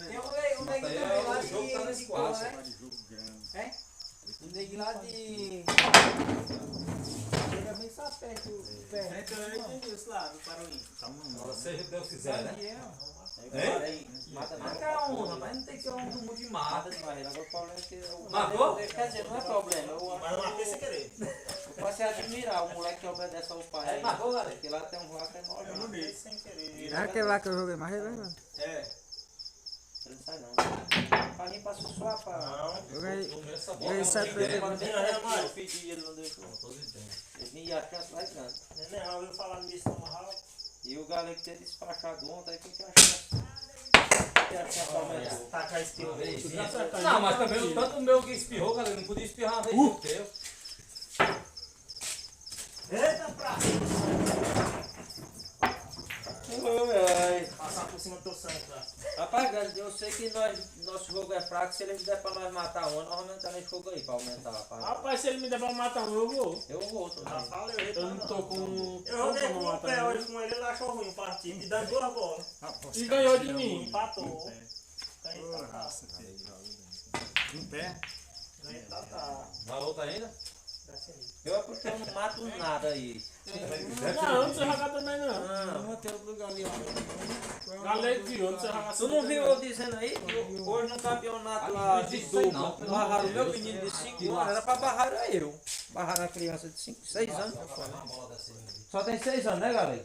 Tem um neguinho também lá O jogo tá nesse de quadro. cola, né? Tá de jogo grande. Um neguinho lá de... Chega bem sapé que o pé. Então eu entendi esse lado, Paroim. Agora seja o que Deus quiser, né? Mata Marca um, mas não tem que ser um do mundo de mata. Mata de barreira. Agora o problema é que eu... Matou? Quer dizer, não é problema. Mas não marquei sem querer. Eu passei a admirar o moleque que obedece ao pai. Aí marcou, galera? Porque lá tem um lá que é nóis. Eu marquei sem querer. É aquele lá que eu joguei mais, é verdade. É. Ele não sai não. Pra mim passou só pra... Não. Joguei. Começa a Joguei 7 vezes. Eu pedi e ele não deixou. Ele vinha achando lá grande. Neném, já ouviu falar nisso no Marral? E o galera que tem despachado ontem, aí que achou. Que achou a palmeira. Tacar espirro. Não, mas também o tanto meu que espirrou, galera, não podia espirrar uma vez o teu. Eita, praça! Passar por cima do teu sangue, tá? Rapaz, galera, eu sei que nosso jogo é fraco, se eles der pra nós matar um, nós vamos aumentar esse jogo aí, pra aumentar, rapaz. Rapaz, se ele me der pra matar um, eu vou. Eu vou também. Já falei, Eu não tô com. Eu joguei com o pé hoje com ele, ele achou ruim o partido. Me dá 2 bolas. E ganhou de E mim. empatou. Ganhei Ô, Tatá. raça, filho. Em pé? Ganhei Tatá. Vai voltar ainda? Desce aí. Eu é porque eu não mato nada aí. Não, não precisa jogar também não. Não. Manter o lugar ali, ó. Galei viu, não precisa jogar Tu não viu eu dizendo aí? Que hoje no campeonato lá de dupla, barraram o meu menino de 5 anos, era pra barrar eu. Barraram a criança de 5, 6 anos. Só tem 6 anos, né, galera?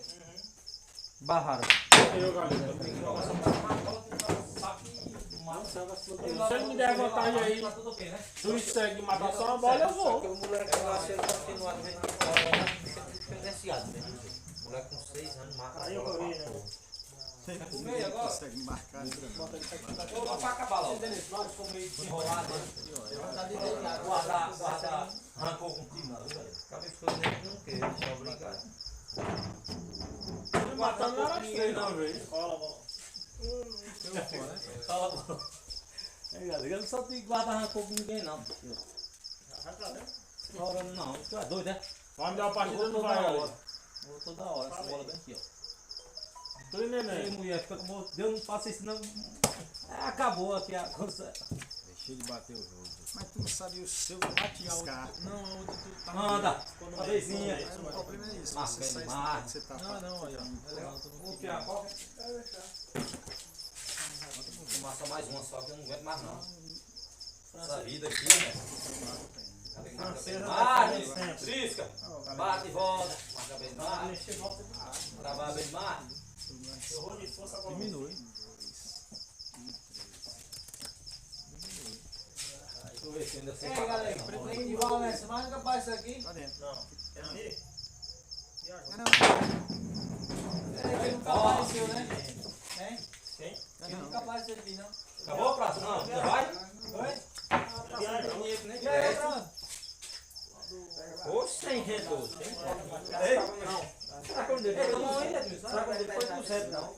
Barraram. Eu, galera. Se ele me der vantagem aí, do segue matar só uma bola, eu Só que vou. o moleque lá, se ele continuar do jeito que tá, ele fica diferenciado mesmo. O moleque com 6 anos mata. Aí eu corri, né? Ninguém consegue marcar. Ô, pra acabar lá. Nós ficou meio desenrolado, né? Guardar rancor contigo, não, viu, galera? Acabei ficando dentro não quer, deixa eu brincar. Matando não era ninguém, não, velho. Cola, bola. É, galera, eu não só tenho que guardar rancor com ninguém, não. Vai pra dentro. Hora não, tu é doido, né? Vai me dar uma partida, Vou não toda vai, hora. galera. Vou toda hora, essa bola bem aqui, ó. Tu e Ei, neném. mulher, fica com Deus não faça isso, não. Acabou aqui a coisa. Deixa ele bater o jogo. Mas tu não sabia o seu batiscar. Não, a outra tu tá. Manda, uma vezinha. Mas o problema é isso. Marca Você sai demais. você tá Não, não, olha. É legal, tô Vou tirar a coca. Vou massa mais uma só que eu não aguento mais não. Essa vida aqui, né? Francesa Ah, vai fazer sempre. trisca. Bate e volta. Marca bem mais. Trabalha bem mais. Eu vou de força agora. Diminui. Deixa eu ver se ainda sei. Ei, galera, tem de Valência, mas nunca faz isso aqui. Tá dentro. Não. É ali? Ele nunca apareceu, né? Hein? Quem? Ele nunca apareceu aqui, não. Acabou a praça? Não, já vai? Oi? Nem E aí, pronto? Hoje tem gente hoje. Ei, não. Será que eu dei? Será que eu depois do zero não?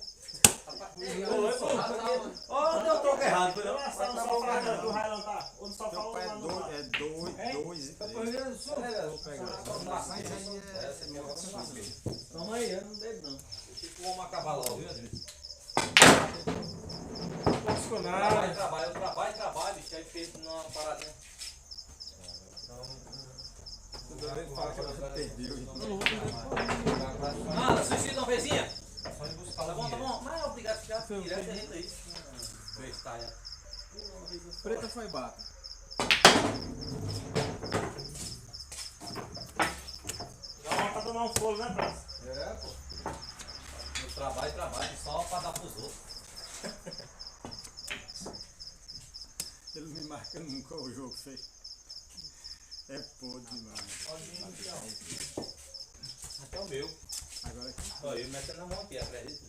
Ó, deu troco errado, foi não? Só falta do Highland, tá? Ou só Teu falta pai é lá no dois, mar. é dois e Foi pro três. Rio Grande do Sul, né, galera? Mas aí é. Toma aí, eu não bebo não. Deixa o homem acabar logo, viu, Adriano? Posso nada. Trabalho, bicho, aí fez numa paradinha. Perdeu. Nada, suicida uma vezinha. Tá bom, tá bom. Mas é obrigado a ficar direto dentro aí. saia. Preta foi bata. Dá uma pra tomar um fôlego, né, Praça? É, pô. No trabalho, só pra dar pros outros. Ele me marca nunca o jogo feio. É podre demais. Até o meu. Agora aqui. Olha, eu metendo na mão aqui, acredito.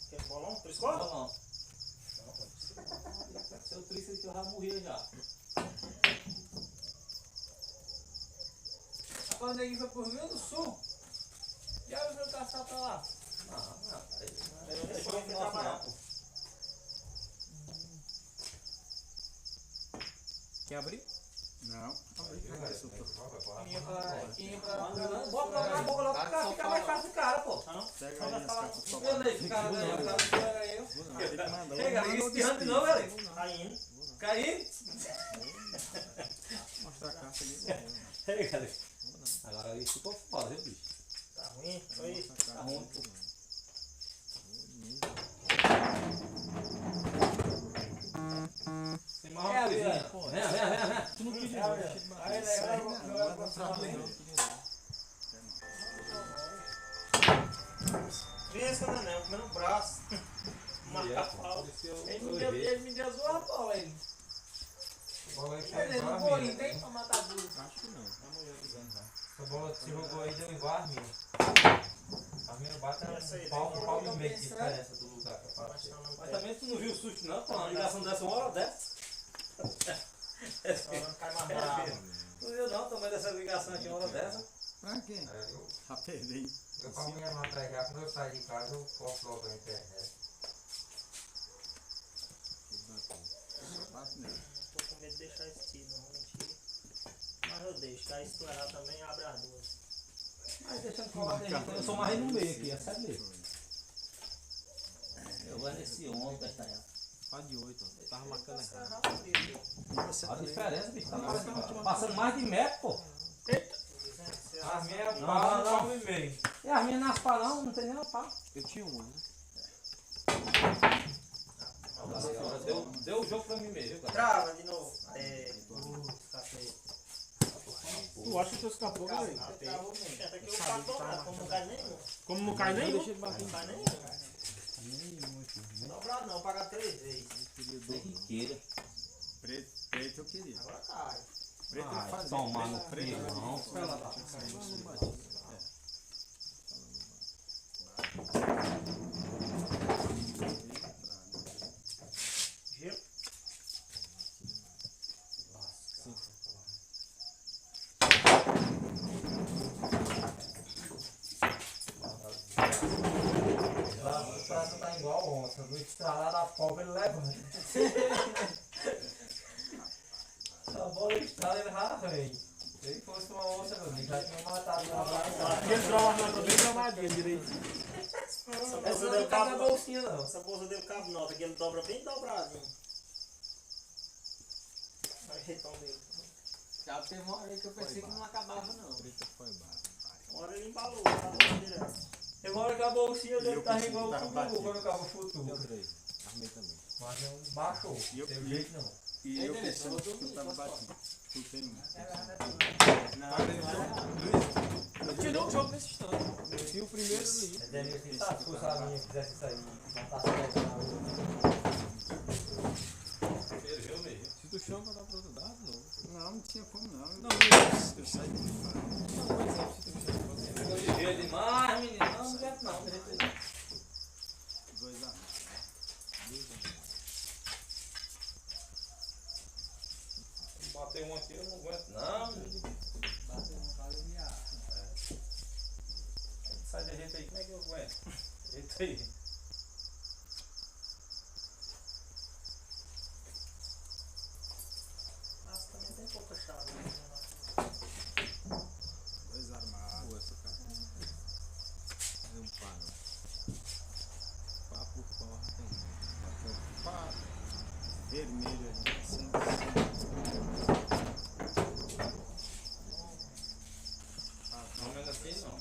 Quer bolão? Por escola? Não. Se eu triste que eu já morria já. Quando ele foi pro Rio do Sul, já viu o caçar pra lá? Não, rapaz. Eu não Deixa deixou eu ele nosso trabalhar. não, pô. Quer abrir? Não. Ia pra... Bota logo na boca, logo pra ficar mais fácil do cara, pô. Pega aí as capas só Eu nem, cara, né? O cara não era eu. Ei, galera, espirrando de novo, galera. Caindo. Caindo? Mostra a caixa ali. Ei, galera. Agora isso ficou foda, viu, bicho? Tá ruim? Foi isso? Tá ruim, pô. Tem mais uma coisa aí. Vem. Tu não pediu. Aí, Pensa, né? Comendo o braço. Marca pau. Ele me deu duas bolas, ele. Bola aí Ele igual no a bolinho, minha. tem pra matar duro. Acho que não. Essa bola que você jogou aí deu igual a minha. A minha bate Essa aí, um pau né? e meio de diferença do lugar que eu faço. Mas também tu não viu o susto não, pô. Uma ligação dessa uma hora dessa. Não cai mais bravo. Não viu não, também dessa ligação aqui uma hora dessa. Pra quê? Já perdi. Eu pra minha não entregar, quando eu sair de casa eu posto logo na internet. Bate nele. Tô com medo de deixar esse tiro, não vou mentir. Mas eu deixo, que aí se tu errar também abre as duas. Mas deixando falar da gente, eu sou mais no meio aqui, é sério mesmo. Eu vou nesse 11, Castanha. Tá de 8, ó. Tava marcando errado. Olha a diferença, bicho. Tá passando mais de metro, pô. A minha é Não, pau, não. pau e meio. E as minhas nas pá não tem nem uma pá. Eu tinha uma, né? Deu o jogo pra mim mesmo, viu, cara? Trava de novo. Café. Tu acha que tu escapou, velho? Até que eu passo nada, como não cai nenhum. Como não cai nem? Não cai nenhum. Dobrado não, paga 3 vezes. Riqueira. Preto eu queria. Agora cai. Preto eu Ai, fazia. tomar no Preto frio, não. Gelo. O prato tá igual ontem. No estralar da pobre ele levanta. Se a bola estrala, ele arranha. Se ele fosse uma onça, meu amigo, já tinha matado na barra. Aquele trabalho tá bem trabalhadinho direitinho. Essa Não tá na bolsinha, não. Essa bolsa deu cabo nota, que ele dobra bem dobradinho. Olha o jeitão dele. Já teve uma hora que eu pensei que não acabava, não. Preta foi bata. Uma hora ele embalou direto. Teve uma hora que a bolsinha dele Eu tava pensei igual que o tava Gugu batido. quando acaba o futuro. Eu 3. Armei também. Mas não baixou. E eu- Tem jeito não. E eu pensando que eu tava batido. Chutei no. Eu tirei um jogo nesse instante. E o primeiro ali. Mas deve ter, sabe, se fosse a minha que fizesse isso aí, matasse 10 na outra. Perdeu mesmo. Se tu chama, dá pra outro dar de novo. Não, não tinha como não. Não, Eu saí de fora. Não, mas é, se tu chama, você Ficou ligeiro demais, menino. Não, não aguento não. De jeito nenhum. 2 a 1. Bateu um aqui, eu não aguento não, menino. Sai de jeito aí, como é que eu aguento? Jeito aí. Mas também tem pouca chave. 2 armados. boa essa cara. Não para. Pá por pau, tem não. Pá. Vermelho ali. Assim. Não menos assim não.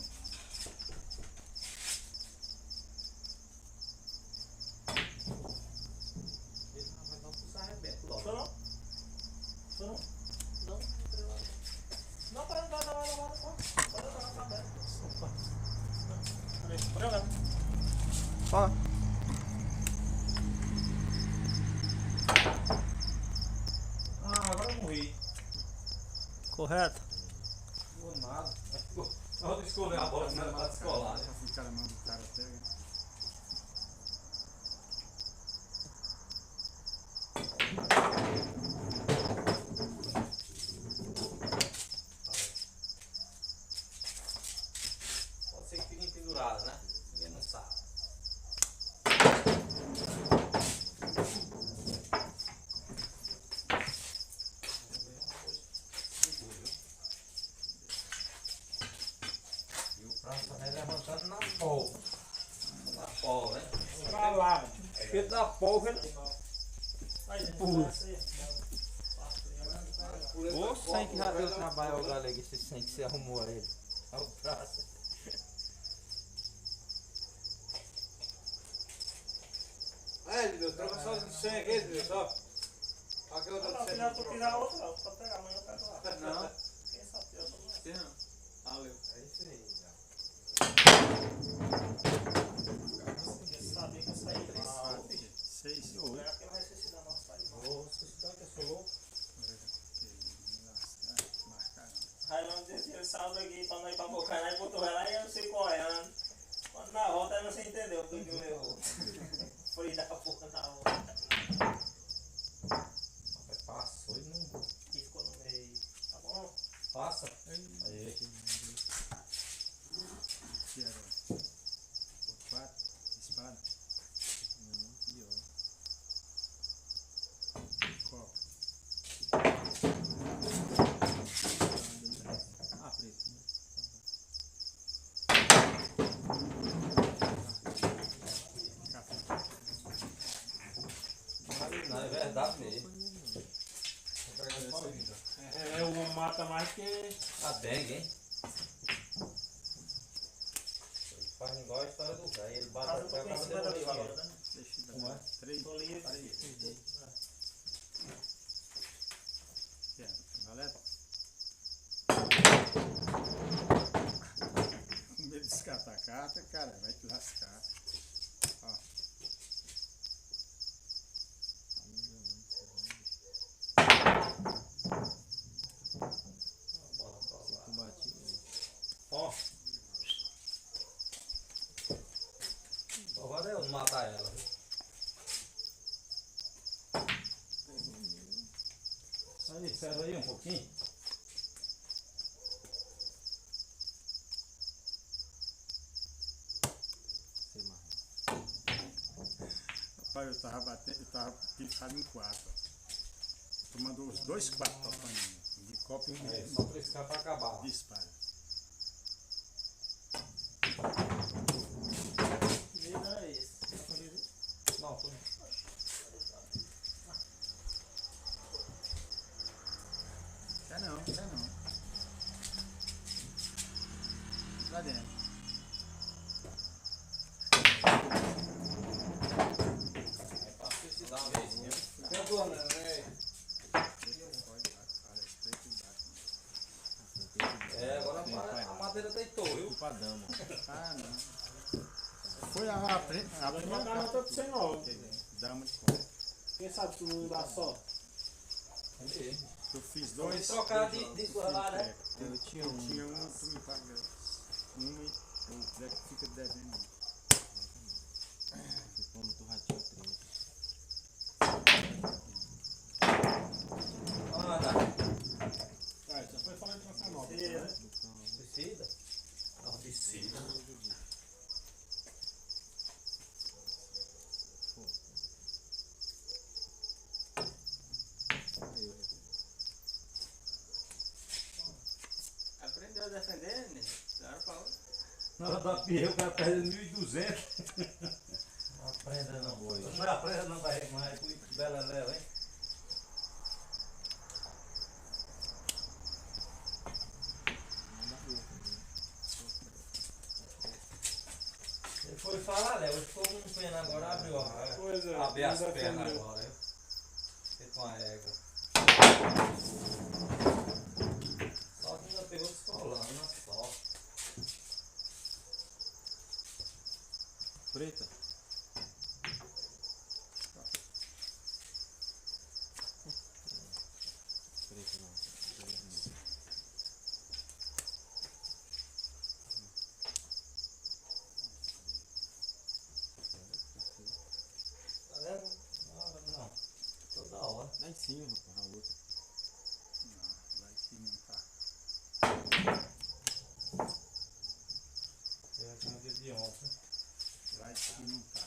Ó. Ah, agora eu morri. Correto. Não vou nada. Só escolher a bola, não era pra descolar. né? O cara manda o cara pega. Pode ser que fique pendurado, né? Ninguém não sabe. E o prato vai levantando na polpa. Na polpa, hein? Pra lá. Cheio da polpa. Ô, sem que já deu trabalho ao galego, esse sem que você arrumou ele. Olha o braço. Aí, Deus, troca só de 100 aqui, Deus, só. Aqui outra de 100. Não, tu quiser outra, não. Pode pegar, amanhã eu pego lá. Não, Quem sabe eu tô lá. tem não. Valeu. É isso aí, já. Porque sabia que eu saí mal. 6 e Será 8. que vai necessitar não sair mal? Nossa, isso dá que eu sou louco. Marcaram. Raimundo disse que ele saiu daqui pra não ir pra Bocaná e botou ela e eu não sei correndo. Quando na volta aí você entendeu porque que eu levou. Foi da porra na volta. Rapaz, passou e não E ficou no meio. Tá bom? passa. Aí. Que era o 4, espada. Não, pior. Copa. Ah, preto. Não, é verdade mesmo. É, o mata mais que. A dengue, hein? Ele faz igual a história do velho. Ele bate Faz um até a pouquinho em casa cima da dele. agora, né? Deixa eu Como é? dar 3. Tô livre. Que é? Valeta? Com medo de descartar a carta, cara, vai te lascar. Ó. Tu bati. Ó. Agora eu matar ela, viu? Aí, ferro aí um pouquinho. Sei mais. Rapaz, eu tava batendo, eu tava pifado em 4. Tu mandou os 2 4 pra mim. De copa e um É, só triscar pra acabar. de espada. Vida é esse. Não, tô não. Quer não, quer não. Lá dentro. É pra suicidar uma vez, viu? Tem duas, né? É, agora a madeira deitou, viu? Culpa dama. Ah, não. Foi a primeira Matar não tô pra você não. dama de copa. Quem sabe tu não dá sorte? Eu fiz Vamos 2. trocar de lá, né? Eu tinha uma, tu me paga uma e o Zé que fica devendo. Como tu ratinho 3. Anda. Ah, já foi falando de uma nova. Suicida? Não, suicida. Aprendeu a defender, né? Claro, Paulo. Na hora da pirra, o cara perde 1.200. Não aprenda não, boi. Não aprenda não, vai mais. Bela leva, hein? Ele foi falar, Léo. Ele ficou com pena agora, abriu a Pois é. abre as não pernas defendeu. agora, viu? Feito uma égua. Só que ainda pegou descolando na sorte. Preta. cima, rapaz, a outra. Não, lá aqui não tá. Eu tinha um dia de ontem. Lá aqui não tá.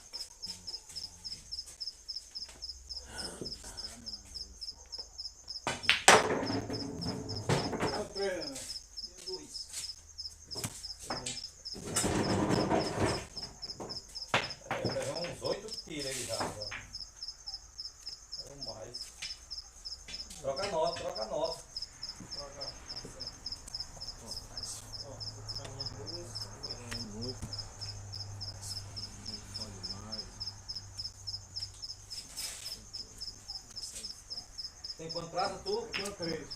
Tá treinando. Levou uns 8 tiros aí já. Ou mais. Troca nota, troca nota. Tem quanto prazo tu? Tô 3.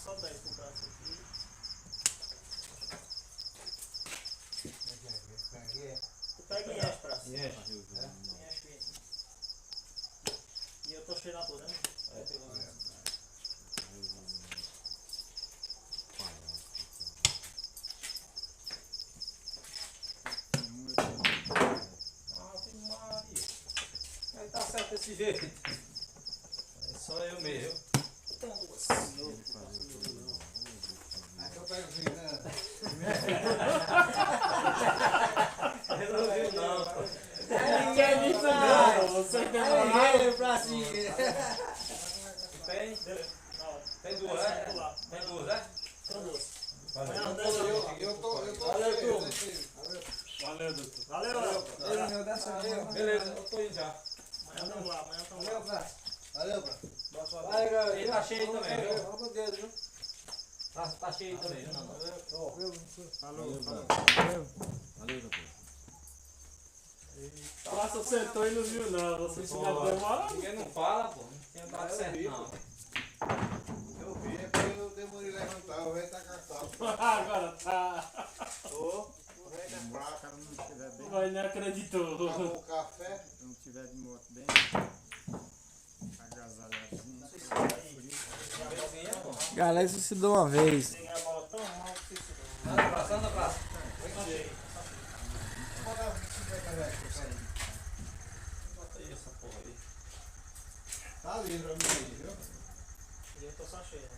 Só 10 pro braço aqui. Tu pega e enche, praça. Enche. Enche. E eu tô cheio na toda, né? Ave Maria. Ele tá certo desse jeito. É só eu mesmo. Tem duas. Aí eu pego assim, né? Resolveu não, pô. Ninguém disso não. Você quer pra cima. Tem? Tem duas, né? Tem duas, né? Tem duas. Valeu. Eu tô Valeu, cheio, turma. né, filho? Valeu, doutor. Valeu, Léo. Meu dessa vez. Beleza, eu tô indo já. Amanhã tamo lá, amanhã tamo lá. Valeu, bro. Boa sorte. Vai, galera. Ele tá cheio também, viu? Vamos com o dedo, viu? Tá cheio também, viu, Nando? Praça sentou e não viu não, você se demora. Ninguém não fala, pô. Não tinha dado certo, não. Eu vi, é porque eu demorei a levantar, o velho tá cansado. Agora tá. Ô, o velho Se é o fraco. cara não estiver bem, Mas não acreditou. Acabou o café. se não estiver de moto bem, agasalhadinho. Alguém é bom. Galera, isso se dá uma vez. Peguei a bola tão mal que se Anda pra praça, anda pra praça. Bota aí essa porra aí. Tá livre a minha aí, viu? E eu tô só cheio.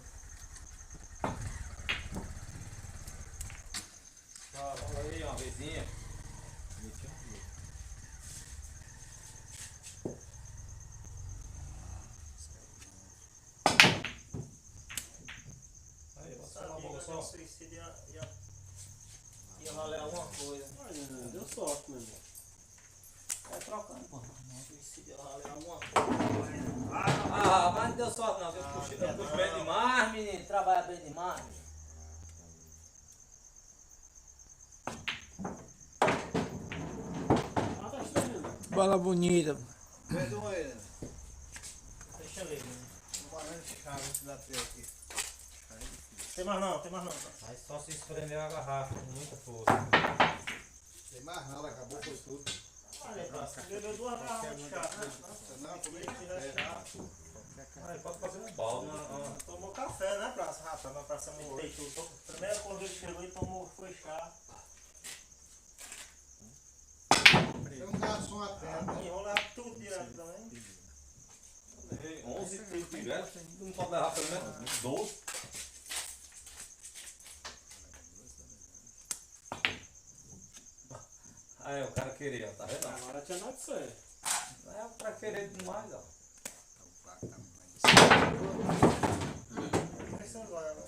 Tá, vamos aí, uma vezinha. Aí, bota só uma Sabia bola que o só. suicídio ia valer alguma coisa. Deu sorte, meu irmão. Vai trocando, pô. O suicídio ia valer alguma coisa. Ah, mas não deu sorte não. Eu puxei bem demais, menino. Trabalha bem demais. Ah, tá estranho. Bola bonita. Vê uma aí, né? Deixa eu ver. Um barulho de chave esse da tela aqui. Tem mais não, tem mais não. Aí só se espremeu a garrafa com muita força. Tem mais nada, acabou com tudo. Olha, praça, bebeu 2 garrafas de chá. Não, comigo café. Aí pode fazer um balde. Tomou café, né, praça? Rapaz, mas praça me deitou. Primeira coisa que ele chegou e tomou foi chá. Tem um garçom atento. Enrola tudo direto também. Levei 11 quilos de gás. Não pode levar pelo menos 12. Aí o cara queria, tá vendo? Agora tinha nada de sério. Não é pra querer demais, ó. Esse agora, né?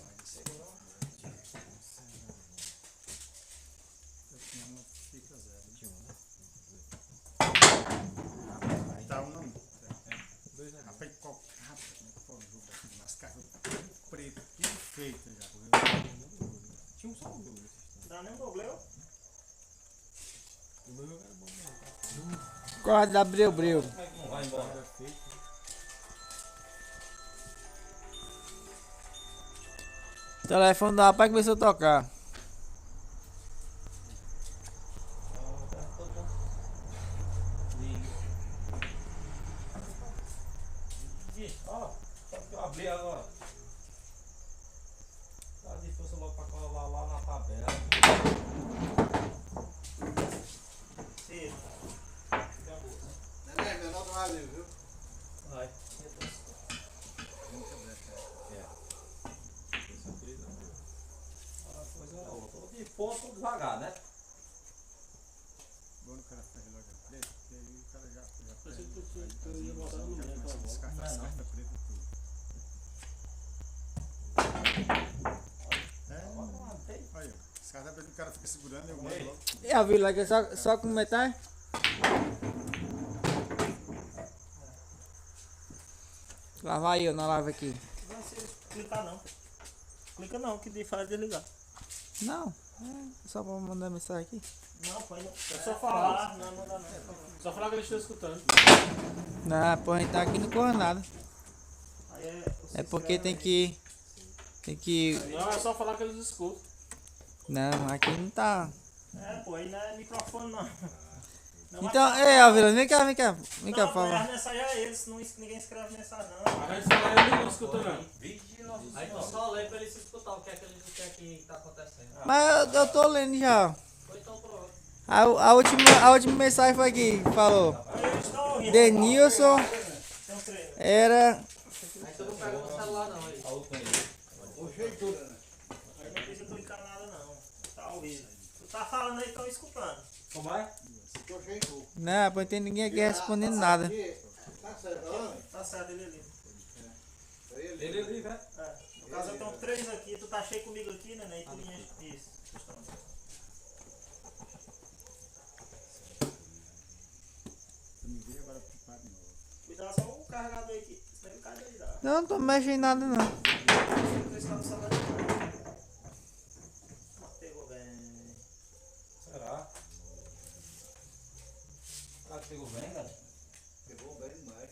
Fica zero. Tá um não. Rapaz, qual jogo aqui nas caras preto, tudo feito já. Tinha um só um gol. Dá nem um problema. O meu jogo era bom mesmo. Corre da breu, breu. Como é que não vai embora? O telefone do rapaz começou a tocar. Ó, só que eu abri agora. Dá de força logo pra colar lá na tabela. Sim. Neném, meu nome é ali, viu? Vai. ponto devagar, né? Quando o cara faz logo a preta, porque aí o cara já Pensei que pega. eu ia botar no Já meio, começa a tá descartar Não, as não. cartas pretas e tudo. Aí, ó. As cartas pretas o cara fica segurando e eu mando logo. Já viu lá que é só com metal? Lá vai eu na live aqui. Não precisa clicar não. Clica não, que faz desligar. Não, é só pra mandar mensagem aqui. Não, pode não. É só falar, não dá não. Só falar que eles estão escutando. Não, pô, a gente tá aqui não corre nada. Aí É porque tem que. Tem que. Não, é só falar que eles escutam. Não, aqui não tá. É, pô, aí não é microfone não. Então, Alvila, vem cá, vem cá. Vem cá, Não, por põe as favor. mensagens a eles, ninguém escreve mensagem não. A gente fala, eles não escutam não. Aí tu só lê pra ele se escutar o que é que tá acontecendo. Mas eu tô lendo já. Foi então pronto. A última mensagem foi aqui, falou. Eles estão ouvindo. Denilson Tem um treino. era. Aí tu não pega no celular não, aí. Aí não precisa clicar nada não. Tá ouvindo. Tu tá falando aí, estão escutando. Como é? Não, pô, não tem ninguém aqui respondendo nada. Tá certo, ó. Tá certo, ele ali. Ele ali, né? É. No caso eu tenho 3 aqui, tu tá cheio comigo aqui, né? E tu enche. Isso. Eu me vi agora preocupado de novo. Cuidado só o carregador aqui. Senão ele cai daí. Dá. Não, não tô mexendo em nada não. Você está no celular de novo. Pegou bem. Será? Será que pegou bem, cara? Pegou bem demais.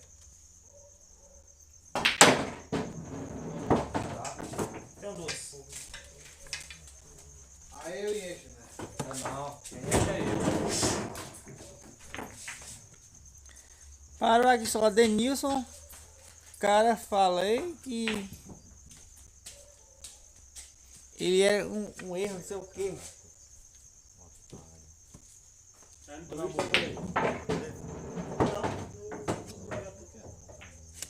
Tem 2. Aí eu encho, né? Não, quem é ele? Parou aqui só, Denilson. Cara, falei que. Ele era um erro, não sei o quê. É, não tô na boca aí.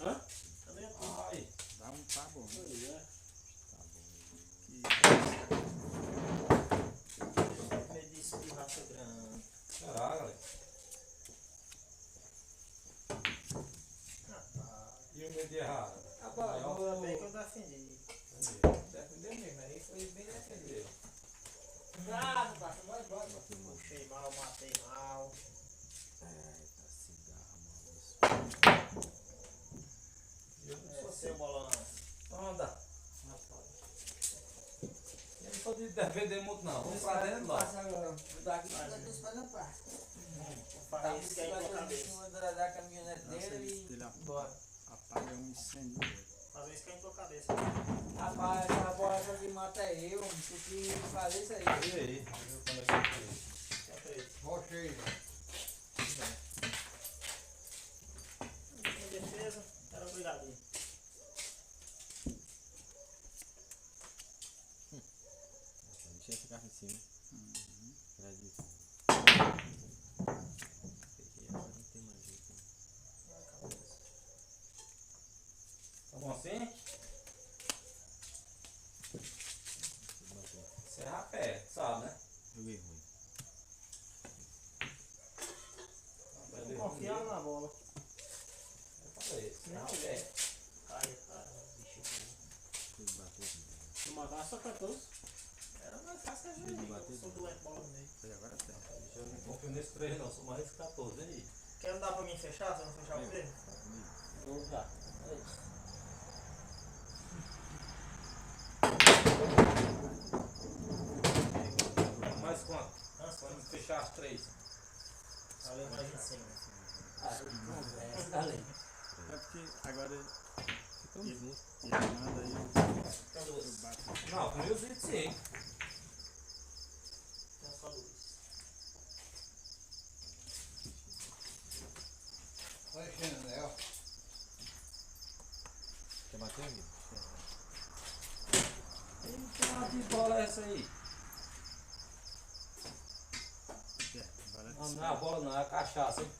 Hã? Ai, Dá um tá bom. Medo de espirrar seu grande. será, galera? E o medo de errar? Ainda bem que eu defendi. Defendeu mesmo, aí foi bem defendido. Puxei mal, matei mal. É seu bolão. Anda. Eu não sou de defender muito não. Vamos pra dentro lá. Faz isso que é em tua cabeça. Ele apaga um incêndio. Faz isso que é em tua cabeça. Rapaz, essa bola que mata é eu, tu que fazer isso aí. E aí? Como é que fez? É preto. Rochei. Em defesa, era brigadinho. Deixa eu ficar em cima. Acredito. Agora não tem mais jeito. Tá bom assim? Serra a pé, sabe, né? Joguei ruim. Confiava na bola. Serra a pé. Ai, cara, bicho. Tudo bateu. Se matar só 14. Era mais fácil que a gente. Eu sou doente, bola no meio. Foi agora até. Eu não confio nesse 3 não, sou mais 14 aí. Quer dar pra mim fechar? Se eu não fechar o treino? Vou já. Mais quanto? Vamos fechar as 3. Valeu mais em cima. É porque agora Ficamos juntos. ele manda aí. Tem 2. Eu bato. Não, com meus 25. Tem só 2. Vai enchendo, né? Ó. Quer bater, amigo? Que bola é essa aí? Não é a bola não, é a cachaça, hein?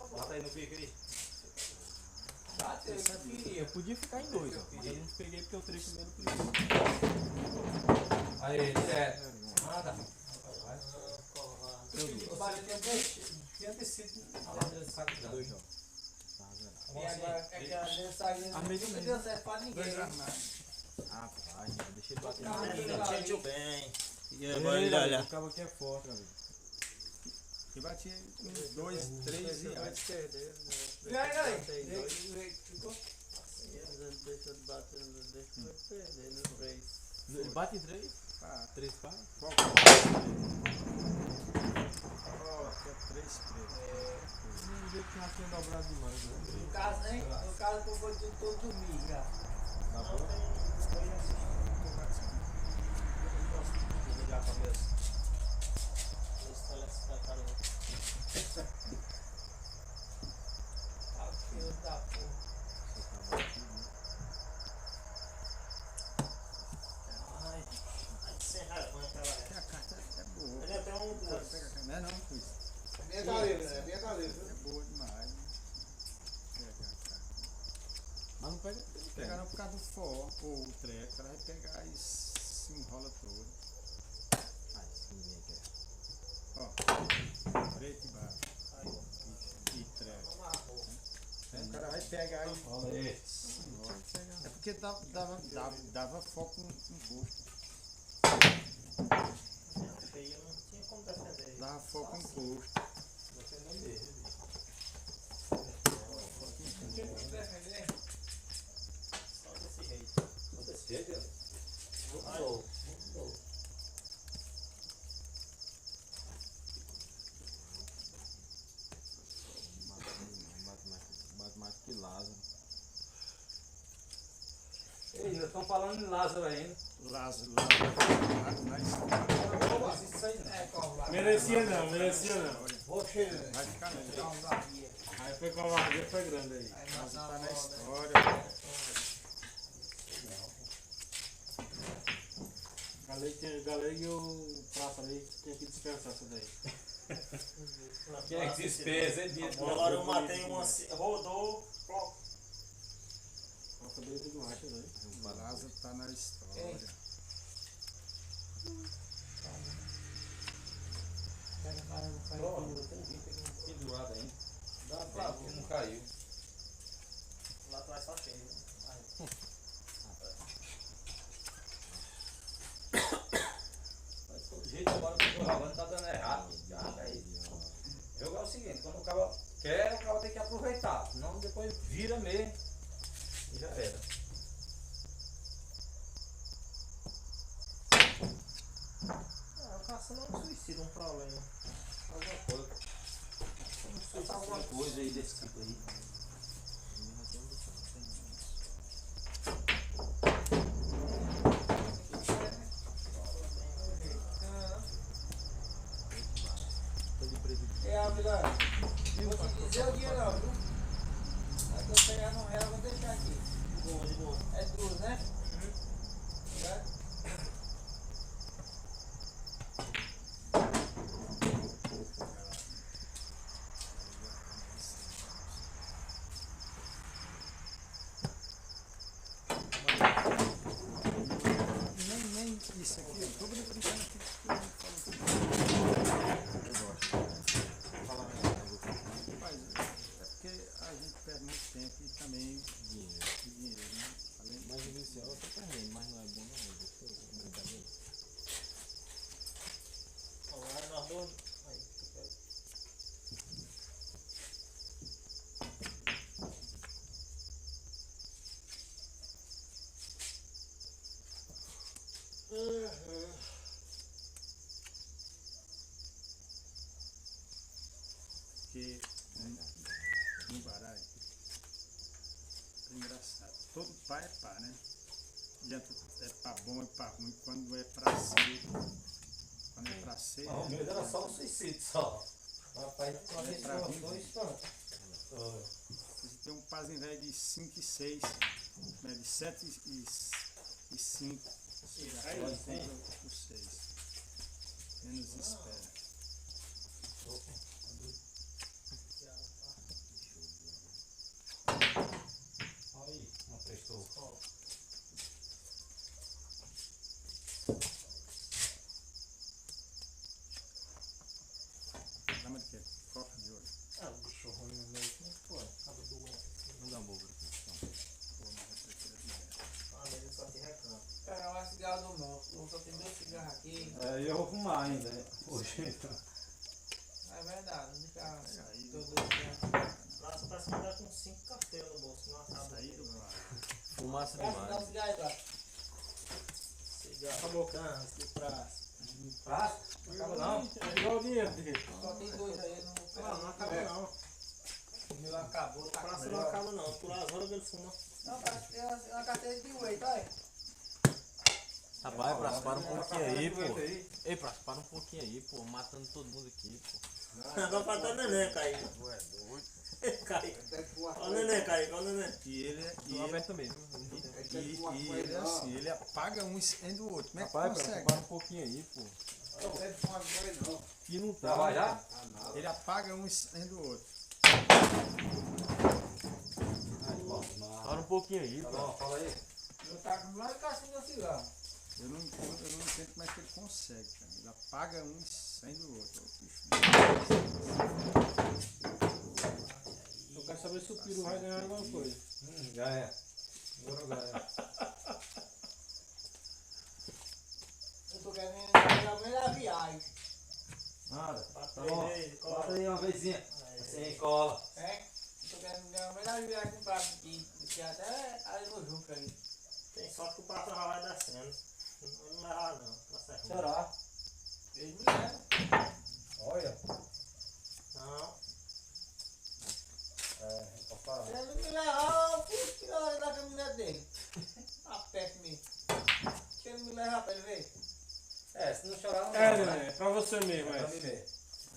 Bota aí no pique aí. Bateu, eu queria. Eu podia ficar em 2, ó. Mas eu não peguei porque eu 3 primeiro por isso. Aí, direto. Nada. Tinha descido a ladeira de saco grande. 2 jogos. Tá zerado. E agora, aquela mensagem não deu certo pra ninguém. Ah, vai, deixa ele bater. Sentiu bem. E agora ele olha. O cabo aqui é forte, amigo. E batia com 2, 3 e aí. E aí? Ficou? Deixa de bater, deixa de perder no 3. Ele bate em 3? Pá, 3 para? qual que é? Ó, que é 3 pretos. Não jeito que nós tínhamos dobrado demais, né? No caso, hein? No caso, eu vou todo dormir já. Tá bom? Vou ligar pra meus telespectadores. Ah, filho da porra. Ai, sem raiva naquela época. Que a carta é boa. Ele tem um Cara, duas. pega a caneta, não, Luiz. Minha tá livre, né? Minha tá livre. É boa demais. Pega a carta. Mas não pega. Pega não por causa do forró ou o treco, ela vai pegar e se enrola todo. Ai, ninguém quer. Ó, preto e baixo. E treco. Aí o cara vai pegar e Olha aí. é porque dava foco no gosto. Feio, não tinha como defender. Dava foco no gosto. Defendendo dele. Só desse jeito. Só desse jeito, ele. Mudou. Bate mais que Lázaro. Ei, nós estamos falando em Lázaro ainda. Lázaro. Isso aí não. Merecia não, merecia não. Vai ficar lento. Aí foi com a vargueira, foi grande aí. Lázaro tá na história. Galera e o Praça ali tinha que dispensar isso daí. Quem é que despesa, hein? Agora eu matei uma. Rodou. Nossa, deu tudo mais, né? Lázaro tá na história. Pendurado ainda. Dá pra ver, não caiu. Lá atrás só cheio. Mas de todo jeito agora que eu tô rolando tá dando errado. Já, velho. O jogo é o seguinte, quando o cara quer, o cara tem que aproveitar. Senão depois vira mesmo. E já era. O caçando é um suicídio, um problema. Alguma coisa. Faça alguma coisa aí desse tipo aí. É, Avilã, vou te dizer o dia não, viu? Mas eu pegar no real, vou deixar aqui. De boa, de boa. É 2, né? Certo? Nem isso aqui, eu tô brincando aqui. Rapaz, é porque a gente perde muito tempo e também dinheiro, né? Além Mas o inicial eu tô perdendo, mas não é bom não. Deixa eu brincar dele. Agora nós dois. Aí, tu pega. porque no baralho é engraçado. Todo pá é pá, né? Adianta é pá bom e pá ruim quando é pra ser. Quando é pra ser. O meu era só um suicídio só. Rapaz, só É pra ruim. dois tantos. Você tem um pazinho velho de 5 e 6, né, de 7 e 5. Aí compra o 6. Menos espera. Aí, não prestou. Aí eu vou fumar ainda, né? Hoje. É verdade, não fica Aí, todo dia. Lá só parece que andar com 5 cafés no bolso, não acaba. aí do lado. Fumaça Dá um demais. cigarro aí, pra. Cigarro. Acabou canso de praça. Praça? Acaba não. É igual o dinheiro dele. Só tem dois aí, eu não vou pegar. Não acaba não. O meu acabou, A tá praça com não acaba não, por as horas que ele fuma. Não, parece que tem uma carteira de whey, tá aí? Rapaz, Praça, para um pouquinho aí, pô. Aí. Ei, Praça, para um pouquinho aí, pô. Matando todo mundo aqui, pô. Agora falta o neném, Caio. Tu é doido. Caio. Tem que fumar Olha o neném, Caio, olha o neném. E ele, Tu aperta mesmo. e ele é assim, ele apaga um incêndio do outro. Como é que Rapaz, Praça, consegue? para um pouquinho aí, pô. Não tem que fumar com ele, não. E não tá. Já vai já? Ele apaga um incêndio do outro. Para um pouquinho aí, Tá pô. bom, fala aí. Eu tá com mais caixinha de cigarro. Eu não entendo como é que ele consegue, cara. Ele apaga um incêndio do outro. Ô, bicho. Eu quero saber se o peru vai ganhar alguma coisa. Ganha. Agora ganha. Eu tô querendo pegar o meio da viagem. Nada. Bota Tá bom. aí, Bota cola. aí uma vezinha. Assim, cola. É? Eu tô querendo pegar o meio da viagem com o prato aqui. Porque até aí no junco aí. Tem sorte que o patrão já vai descendo. Ele não vai lá não, tá certo. Será? Ele me leva. Olha. Não, Pode parar. Se ele me levar, eu fui tirar ele da caminhonete dele. Aperto mesmo. Se ele me levar pra ele ver. É, se não chorar, não É, dá, neném, é pra você mesmo, Pra é. mim ver.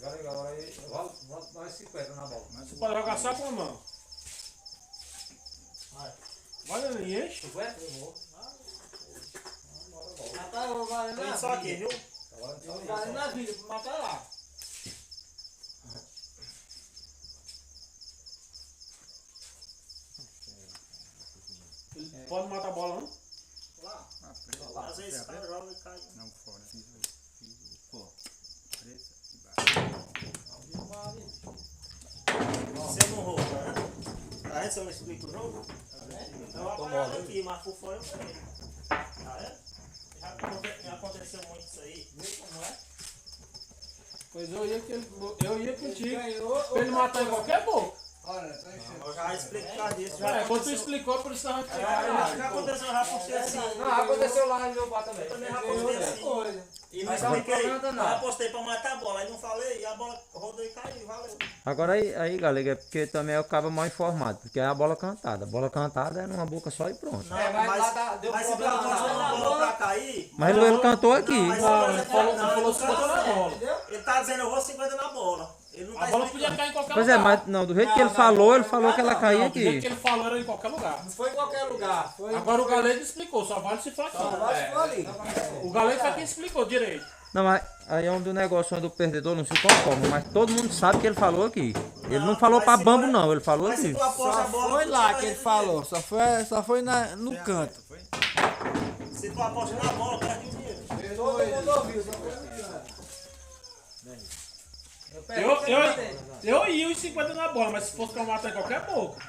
Agora aí, vale mais 50 na bola. Mas Você pode jogar só com a mão. Vai, neném, enche. 50? Eu vou. Rapaz, eu vou valer tem na só aqui, vida. viu? Agora Eu vou valer na vida pra matar lá. Ele pode matar a bola, não? Lá. Ah, preto. Às vezes o cara joga e cai. Não, fora. Fiz o preto e baixo. Você não rouba, né? Tá vendo se eu não explico o jogo? Então eu apanhava aqui, mas por fora eu ganhei. Tá vendo? Já aconteceu muito isso aí. Viu como é? Pois eu ia contigo. Ganhou. Pra ele matar em qualquer boca. Olha, tá enchendo. Eu já explico por causa disso. É, quando tu explicou, por isso tava Já aconteceu, eu já postei assim. Não, aconteceu lá no meu bar também. Eu também já Ganhou postei outra assim. coisa. E não Mas não expliquei. adianta Eu nada. apostei pra matar a bola, aí não falei e a bola rodou e caiu, valeu. Agora aí, galera, é porque também eu acaba mal informado, porque é a bola cantada. A bola cantada é numa boca só e pronto. Não, É, mas lá deu mas se problema pelo menos lá. a bola pra cair. Mas ele cantou aqui. Não, mas Não, se ele por falou- exemplo, ele falou não 50 na cantou, bola. Entendeu? Ele tá dizendo eu vou 50 na bola. Ele não tá A bola explicando. podia cair em qualquer Pois lugar. é, mas não, do jeito que Não, ele não, falou, ele não, falou que ela não, caía Não, do jeito que aqui. ele falou era em qualquer lugar. Não foi em qualquer lugar. Foi. Agora o Galego explicou, só vale se for aqui. Só vai se for ali. O Galego foi quem explicou direito. Não, mas aí é onde o negócio onde o perdedor não se conforma, mas todo mundo sabe que ele falou aqui. Ele não falou mas pra se bambo for- não, ele falou Mas se aqui. tu aposta a Só bola. foi tu lá tira que ele dinheiro. falou. Só foi no canto. Foi? Se tu aposta na bola, perde o dinheiro. Todo mundo ouviu, só foi no canto. Eu ia os 50 na bola, mas se fosse pra matar em qualquer boca.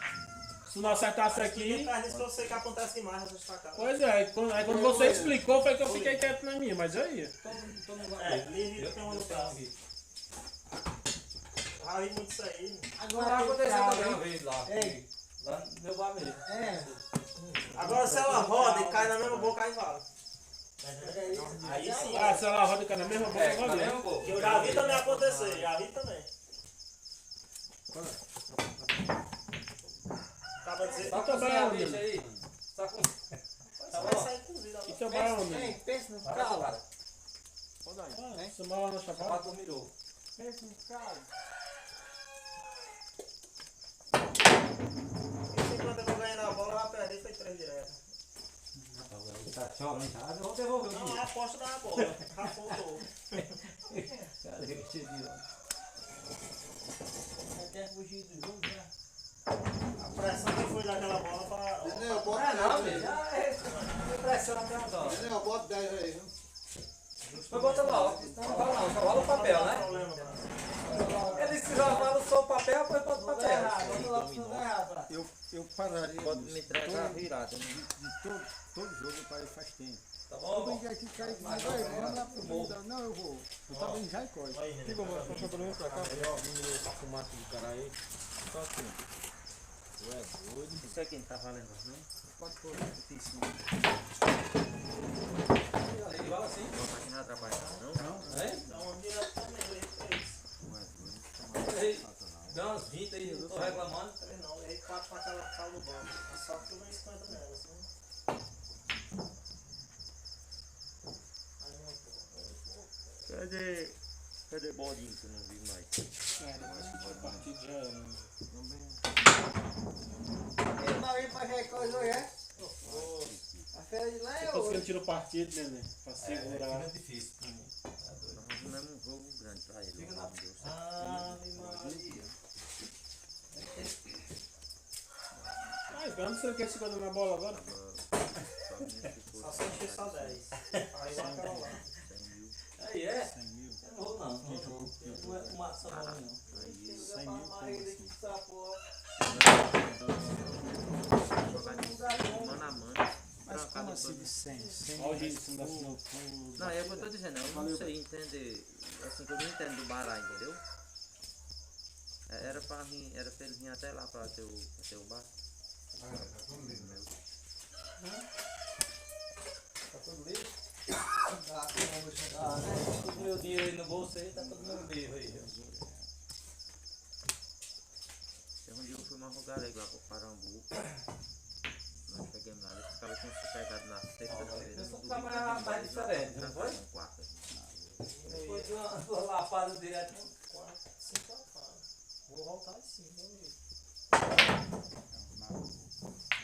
Se não acertasse aqui. Faz isso que eu sei que acontece demais nessas facadas. Pois é, aí quando você explicou foi que eu fiquei quieto na minha, mas eu ia. É, livre tem um no carro. Já vi muito isso aí. Agora Aconteceu aconteceu também uma também. vez lá. Ei. Lá no meu bar mesmo. É. Agora se ela roda e cai na mesma boca, aí vale. Aí sim. Ah, se ela roda e cai na mesma boca, É, tá valeu. mesmo, pô. Que eu já vi também acontecer, já vi também. Acaba de dizer. Só com trabalhar, a bicha aí. Só com... Isso vai sair cozido Que agora. trabalho, homem. Ei, pensa no Vai, cara. cara. Você mora na chapada? Sapato do mirou. Pensa no cara. Esse enquanto eu vou ganhar na bola, vai perder, foi 3 direto. Tá chorando em casa, eu vou devolver o Não, dinheiro. a aposta da bola. Já faltou. Cara, eu tinha dinheiro. Até fugir do jogo, né? A pressão que foi daquela bola pra. Nenê, eu boto Ah, não, 10 aí. velho. Já é. Impressiona até uma hora. Nenê, eu boto 10 aí, viu? Mas bota lá, então não vale não, só vale o papel, né? Problema, cara. Ele disse que só vale só o papel, depois bota o Tudo papel. errado, vamos lá pro tudo errado. Eu pararia Pode me entregar virada. de todo jogo eu parei faz tempo. Tá bom? aqui, cai, vai, vamos lá pro mundo. Não, eu vou. Eu tava em Jaicó. Aqui, vamos lá, passa pra mim pra cá. Diminuiu essa fumaça do cara aí. Só assim. Tu é doido. Isso aqui não tá valendo, não? Pode pôr aqui em cima. Igual assim. Aqui não atrapalha, não? Hein? Dá uma virada também, é isso. Ei, dá umas 20 aí, não tô reclamando. Não, eu errei 4 pra cada calo do banco. Só que eu não esquenta nelas, né? Cadê bolinho que eu não vi mais? Ele vai vir pra Jaicó hoje, é? A feira de lá é Depois que ele hoje. tira o partido, né? Pra segurar. Fica difícil. Nós não é um jogo grande pra ele. Fica Não na- deu certo. Ave Maria. Ai, vamos ser o que segurando na bola agora? Só que nesse ficou Só se encher só 10. Aí vai pra lá. 100 mil. Aí é? 100 mil. Eu não vou não. Não é fumar essa bola não. Aí, 100 mil, como assim? jogar de mano a mano. Mas como assim de 100? 100 Olha o jeito que não dá sinal. Não, é o que eu tô dizendo, eu não sei entender. Assim que eu não entendo do baralho, entendeu? Era pra ele vir até lá pra ter o bar. Tá tudo livre? Tudo meu dinheiro aí no bolso aí, tá todo mundo livre aí. Teve um dia que eu fui mais galego lá pro Parambu. Nós pegamos lá, os caras tinham se pegado na sexta-feira. Eu só trabalhava mais diferente, não foi? Na quarta. Depois de uma lapada direto. 4, 5 lapadas. Vou voltar assim, vamos ver.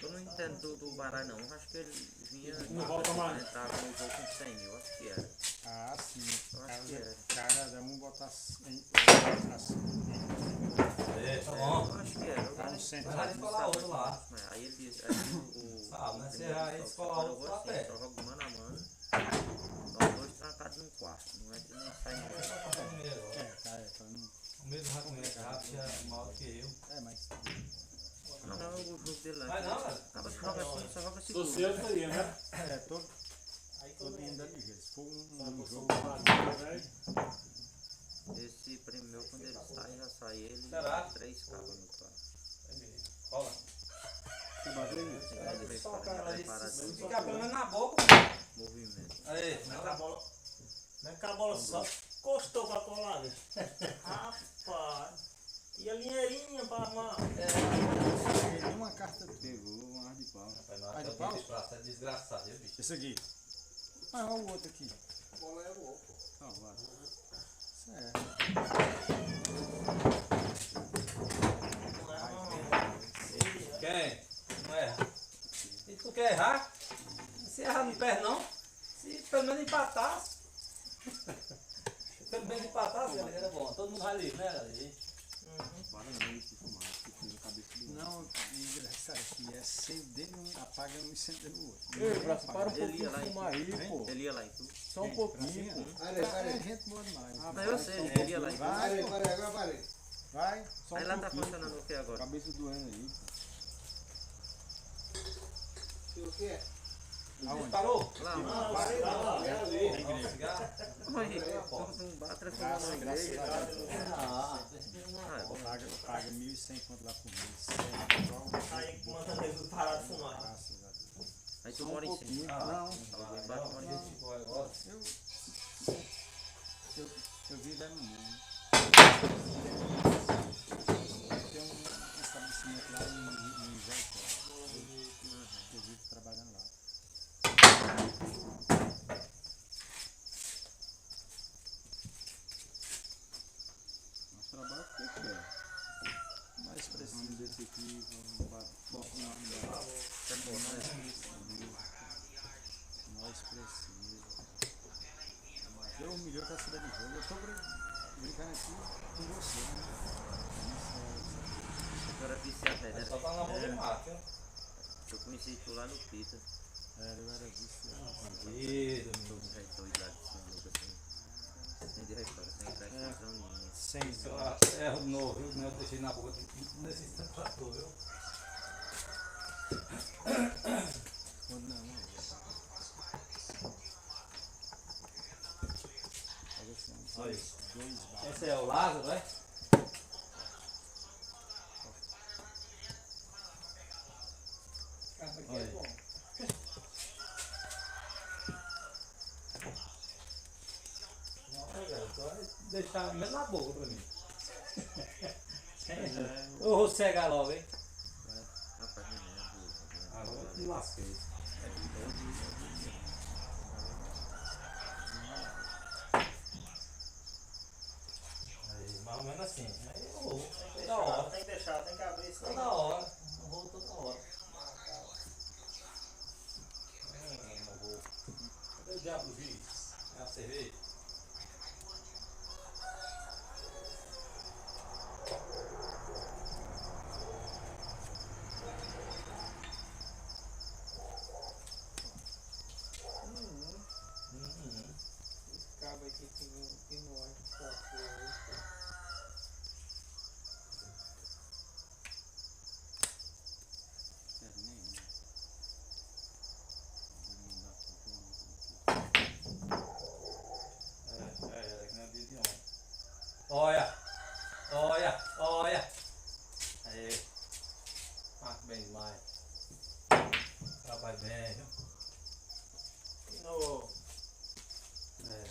Eu não entendo do baralho não, eu acho que ele vinha. Não volta mais. Entrava no jogo com 100 mil, acho que era. Ah, sim. Eu acho que era. Cada um botar assim. É, tá bom. Eu acho que era. Dá um cento. Mas vai descolar outro lá. Aí ele disse, aí o. Sabe, né? Você primeiro vai só descolar falou outro lá assim, perto. só jogo mano a mano. Nós dois trancados num quarto. Não é que não sai não. Pra não. O mesmo vai comer rápido, é maior do que eu. Mas. Não, o jogo dele lá. Mas não, velho. Acaba que joga assim, só joga Sou seguro. seu, seria, né? Todo Aí todo todo mundo é mundo. ligeiro. Se for um Eu jogo. sou padrinho, velho. Esse prêmio meu, quando ele sai, já sai ele. Será? 3 cabos no carro. Rola. Tem que Só o cara aí, preparado. Fica pelo menos na boca. Movimento. Aí, Não é que a bola. Não é que a bola só encostou com a colada. Rapaz. E a linheirinha pra armar. Nenhuma carta pegou, uma de pau. Vai de pau? É desgraçado, viu, bicho? Esse aqui. Ah, olha o outro aqui. Bola é o outro. Ó, vai. Certo. Quem? Não erra. E tu quer errar? Se errar não perde não. Se pelo menos empatasse. Pelo menos empatasse, era bom. Todo mundo vai livre, né? Ali. Não, engraçado que é sem dele um apaga um incêndio no outro. Ei, braço, para um Ele ia pouquinho lá de em fumar aí, pô. Ele ia lá em tu. Só um pouquinho, pô. Parei, É parei. gente boa demais. Mas eu sei, ele ia lá em tu. Parei, parei, agora parei. Vai, só um Aí lá tá pouquinho. funcionando o que agora? Cabeça doendo aí. O que é? Aonde? Parou? Lá, Ah, mano. sei lá. É ali. Vamos cigarro? Oi, estamos num bar transformando uma igreja. Ah, Paga 1.100 quanto lá por mês. Aí mandando eles parar de fumar. Graças a Deus. Aí tu mora em cima. Não, Tava embaixo, mora em cima. eu vi lá no mundo. Tem um estabelecimento lá em Jaicó. Eu vivo trabalhando lá. Nós trabalhamos com o que quer. Mais preciso desse aqui, foco na mais preciso. Eu humilhou com a cidade de jogo. Eu tô brincando aqui com você, né? Agora viciado, né? só tá na mão do mato, hein? Eu conheci tu lá no Pita. Eu era viciado. Ih, Todo velho doido lá de São Lucas, assim. Sem diretório, sem gravação nenhuma. Sem é o novo, viu? Eu deixei na boca nesse instante pra tu, viu? não. Olha isso. 2 balas. Esse é o Lázaro, né? Cara, aqui é Olha. bom. Olha, galera, tu vai deixar mesmo na boca pra mim. Eu vou cegar logo, hein? Rapaz, não é boa. Agora eu me lasquei. Aí, mais ou menos assim. Aí eu vou. Toda hora. Tem que deixar, tem que abrir isso aí. Toda hora. Eu vou toda hora. Eu vou. Cadê o diabo do juiz? É a cerveja? Esse cabo aqui que não é que tá É que não é dia de ontem. Olha! Olha! Olha! Aí. Marca bem demais. Trabalha bem, viu? E no...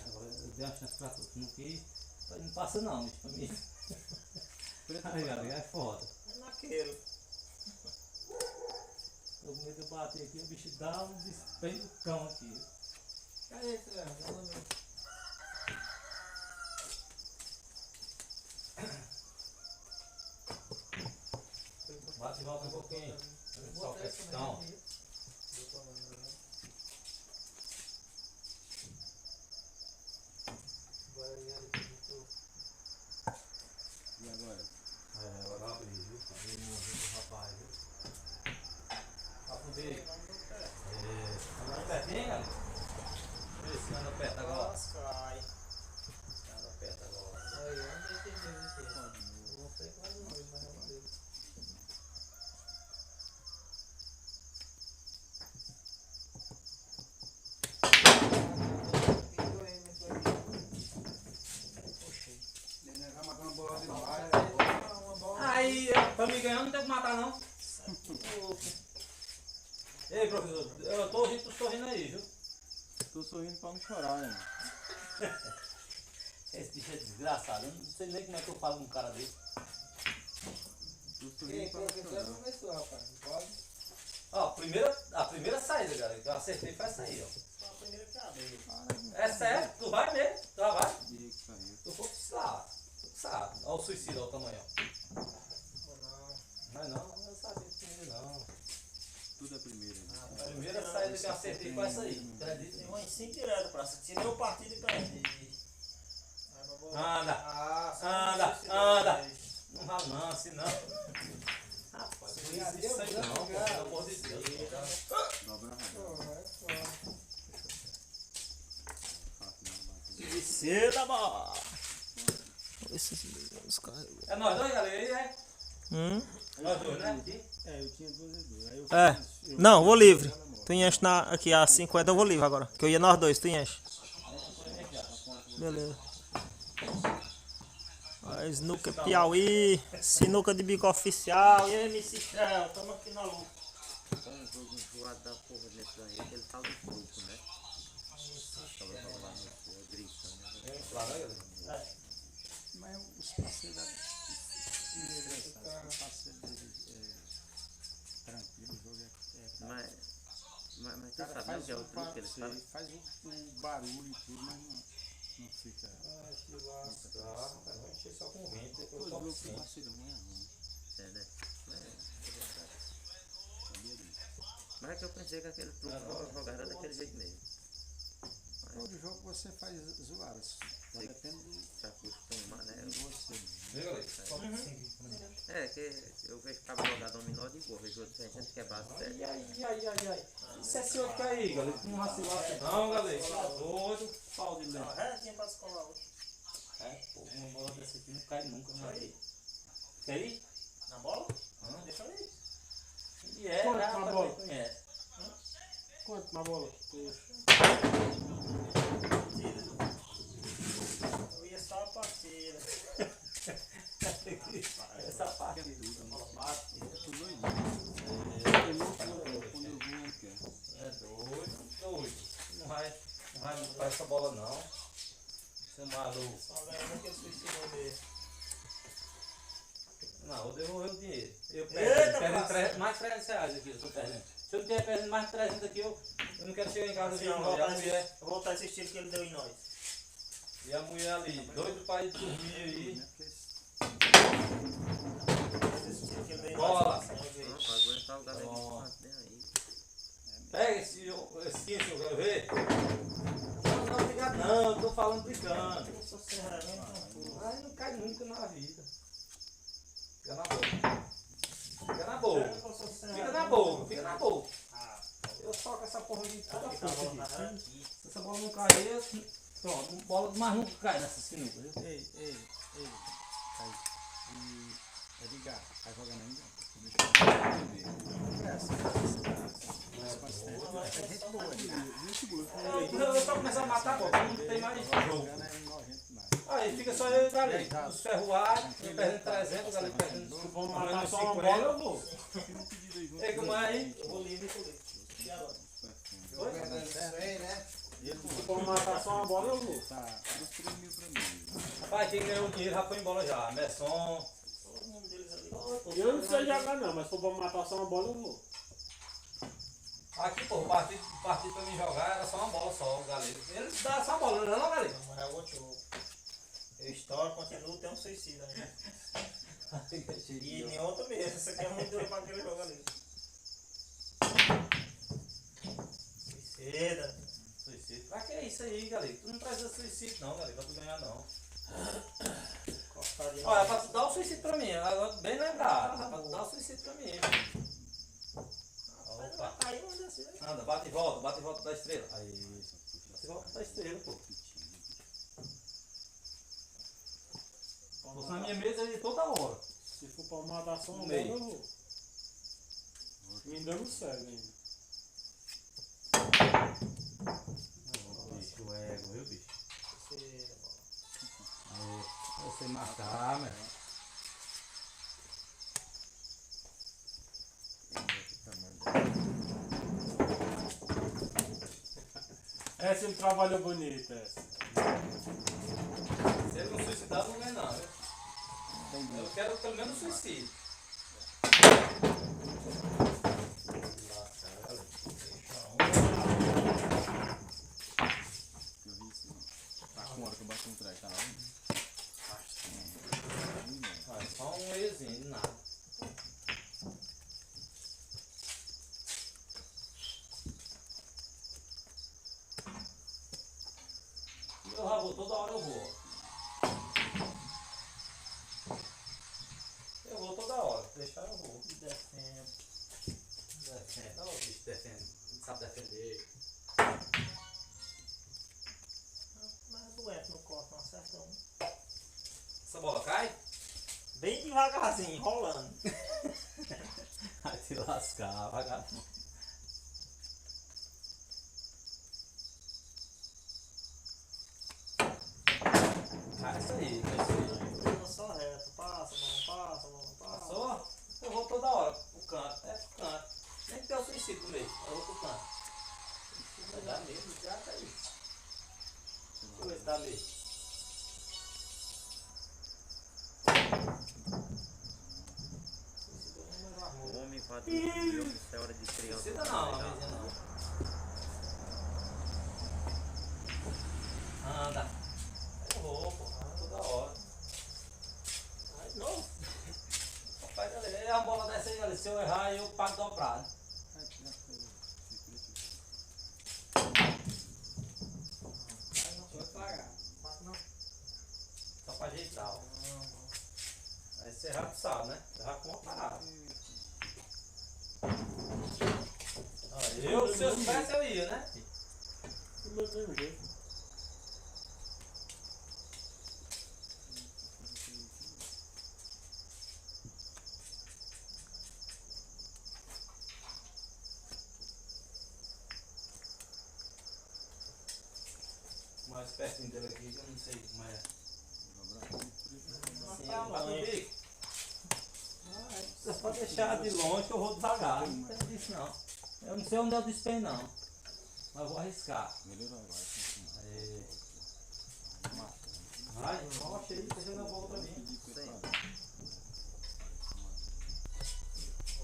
Agora eu dei uma chance pra tu. Não quis. Não passa não, bicho, pra mim. Aí, galera, é foda. É naquele. Tô com medo de eu bater aqui, o bicho dá um despejo do cão aqui. Cadê esse Léo? Fala mesmo. Bate e volta um pouquinho. Só questão. E agora? Agora abri, viu? Abri o morrinho do rapaz, viu? Afundei. Anda pertinho, galera? Vê se anda perto agora. Cai. Anda perto agora. Aí, onde é que tem mesmo aqui? Não sei qual é o nome, mas é um deles. Ele vai matar uma bola demais. Aí, pra me ganhar não tem que matar não. Ei, professor, eu tô sorrindo aí, viu? Tô sorrindo pra não chorar, né? Esse bicho é desgraçado, eu não sei nem como é que eu falo com um cara desse. Tô Ei, sorrindo pra não professor, chorar. começou, rapaz. Pode? Ó, a primeira saída, galera, que eu acertei foi essa aí, ó. Foi a primeira que abriu. É sério, tu vai mesmo, tu já vai. Diria que saiu. Tu for lá, tu sabe. Olha o suicídio, olha o tamanho, ó. Mas não, eu sabia que primeiro não. Tudo é primeiro. Né? A primeira saída que eu acertei foi essa aí, acredita? Tem umas 5 direto pra cima. Tirei o partido e perdi. Anda, Ah, anda, anda. Não vale não, assim não. Rapaz, por isso aí não, pô, pelo amor de Deus. Dobra a rodada. Porra, é foda. Fácil não bater. Desceu a bola. É nós dois, galera, aí é? Nós dois, né? Aqui. É, eu tinha 2 e 2. Aí eu É. fiz- Não, vou livre. Tu enche aqui a 50, eu vou livre agora. Que eu ia nós dois, tu enche. Beleza. A Snuka Piauí, sinuca de bico oficial. E aí, MC Shell, tamo aqui na luta. Foi um jogo enjoado da porra desse daí, que ele tá no grupo, né? Tava falando lá no grito, né? Claro, né, galera? Mas os parceiros os parceiros deles tranquilo, o jogo Mas tu cara sabe faz o que é o um truque que eles parceiro, fazem? faz o barulho e tudo, mas não fica. Ai, que lascar, rapaz. Vai encher só com 20, depois Todo só com jogo que 5. parceiro ruim é ruim. É, né? É verdade. Sabia disso. Mas é que eu pensei que aquele truque jogava daquele jeito mesmo. Todo jogo você faz zoadas. Só depende Se acostuma, né? de você. Viu, galera? Só com 5. É, que eu vejo que tava jogar dominó de gol, vejo outros gente quebrado Ai, sério. ai. Isso é esse outro aí, galera. Não vacilar assim não, galera. Tá doido. Pau de leite. Retinha pra escolar hoje. É, pô, uma bola dessa aqui não cai nunca, né? Quer ir? Na bola? Hã? Deixa eu ir. E é, Quanto né, uma rapaz, bola? quem conhece. Quanto uma bola? Eu ia é só a parceira. Essa parte. É doido. Não vai para essa bola não. Seu maluco. Só lembra que ele suicidou dele. Não, vou devolver o dinheiro. Eu Eita, perdendo mais 300 reais aqui, eu tô perdendo. Se eu não tiver perdendo mais 300 aqui, eu não quero chegar em casa Assim, e ó, a mulher. voltar esse estilo que ele deu em nós. E a mulher ali, doido pra ir dormir aí. Esse estilo que ele deu em Bola. nós. Assim, eu vejo. Pra aguentar o galera Ó. de fazer aí. Pega esse quinto, eu quero ver. Não, obrigado não, eu tô falando brincando. Eu sou serramento, Mas não cai nunca na vida. Fica na boca. Fica na boca. Fica na boca, fica na boca. Ah, Eu toco essa porra de toda fica a força bola aqui. na aqui. Se essa bola não cair, pronto, bola mais nunca cai nessa sinuca, viu? Ei. Aí. E Edgar, tá jogando ainda? Eu só começar a matar a bola, não tem mais jogo. Aí fica só eu e o Galego. Os ferroados, eu perdendo 300, o Galego perdendo. Se for matar só uma bola, eu vou. Ei, como é aí? Vou livre e vou livre. E agora? Jogando 100, né? Se for matar só uma bola, eu vou. Rapaz, quem ganhou o dinheiro já foi embora já. Messon. Todo mundo deles ali. Eu não sei jogar não, mas se for pra matar só uma bola, eu vou. Aqui, pô, o partido pra mim jogar era só uma bola só, o Galego. Ele dá só uma bola, não é não, Galego? Mas é outro jogo. Eu estouro, continuo, tem um suicida ainda. E em outra mesmo, isso aqui é muito doido pra aquele jogo ali. Suicida. Suicídio. Pra que é isso aí, Galego? Tu não precisa de suicídio não, Galego, pra tu ganhar não. Cortadinho. Olha, é pra tu dar o suicídio pra mim, agora bem lembrado. É pra tu dar o suicídio pra mim. Opa. Aí manda assim, né? Anda, bate e volta da estrela. Aí. Bate e volta da estrela, pô. Tô na minha mesa ali toda hora. Se for pra matar só uma No bola, meio. eu vou. Me dando cego ainda. Bicho, ego, viu, bicho? Suicida, Você matar, meu. Essa ele trabalhou bonito, essa. Se ele não suicidar, não ganha não, viu? Eu quero pelo menos suicídio. Tá com hora que eu bati um traje, tá lá? Só um eiozinho, nada. Eu já vou, toda hora eu vou. Eu vou toda hora, se deixar eu vou. defende. Defende, ó, o bicho defende, não sabe defender. Mas doente no corpo, não acerta um. Essa bola cai? Bem devagarzinho, enrolando. Vai te lascar, vagabundo. Cara, isso aí, Só reto, passa, não passa. Passou? Eu vou toda hora pro canto, pro canto. Nem que tenha o suicídio no meio, eu vou pro canto. Vai dar mesmo, já tá aí. Deixa eu ver se dá mesmo. O homem vai dormir, isso é hora de criança. Suicida não, uma vez não. Anda. Eu vou, pô, toda hora. Ai, de novo. Rapaz, galera, é a bola dessa aí, galera. Se eu errar, eu pago dobrado. Vai pagar. Só pra ajeitar, ó. Aí você errar, tu sabe, né? Errar com uma parada. Se eu soubesse, eu ia, né? Do mesmo jeito. Mais pertinho dele aqui, que eu não sei como é. no bico. Você pode deixar de longe que eu vou devagar. Não tem disso não. Eu não sei onde é o despenho não. Mas eu vou arriscar. Melhorou agora. Aí. Vai, rocha aí, deixa na bola pra mim.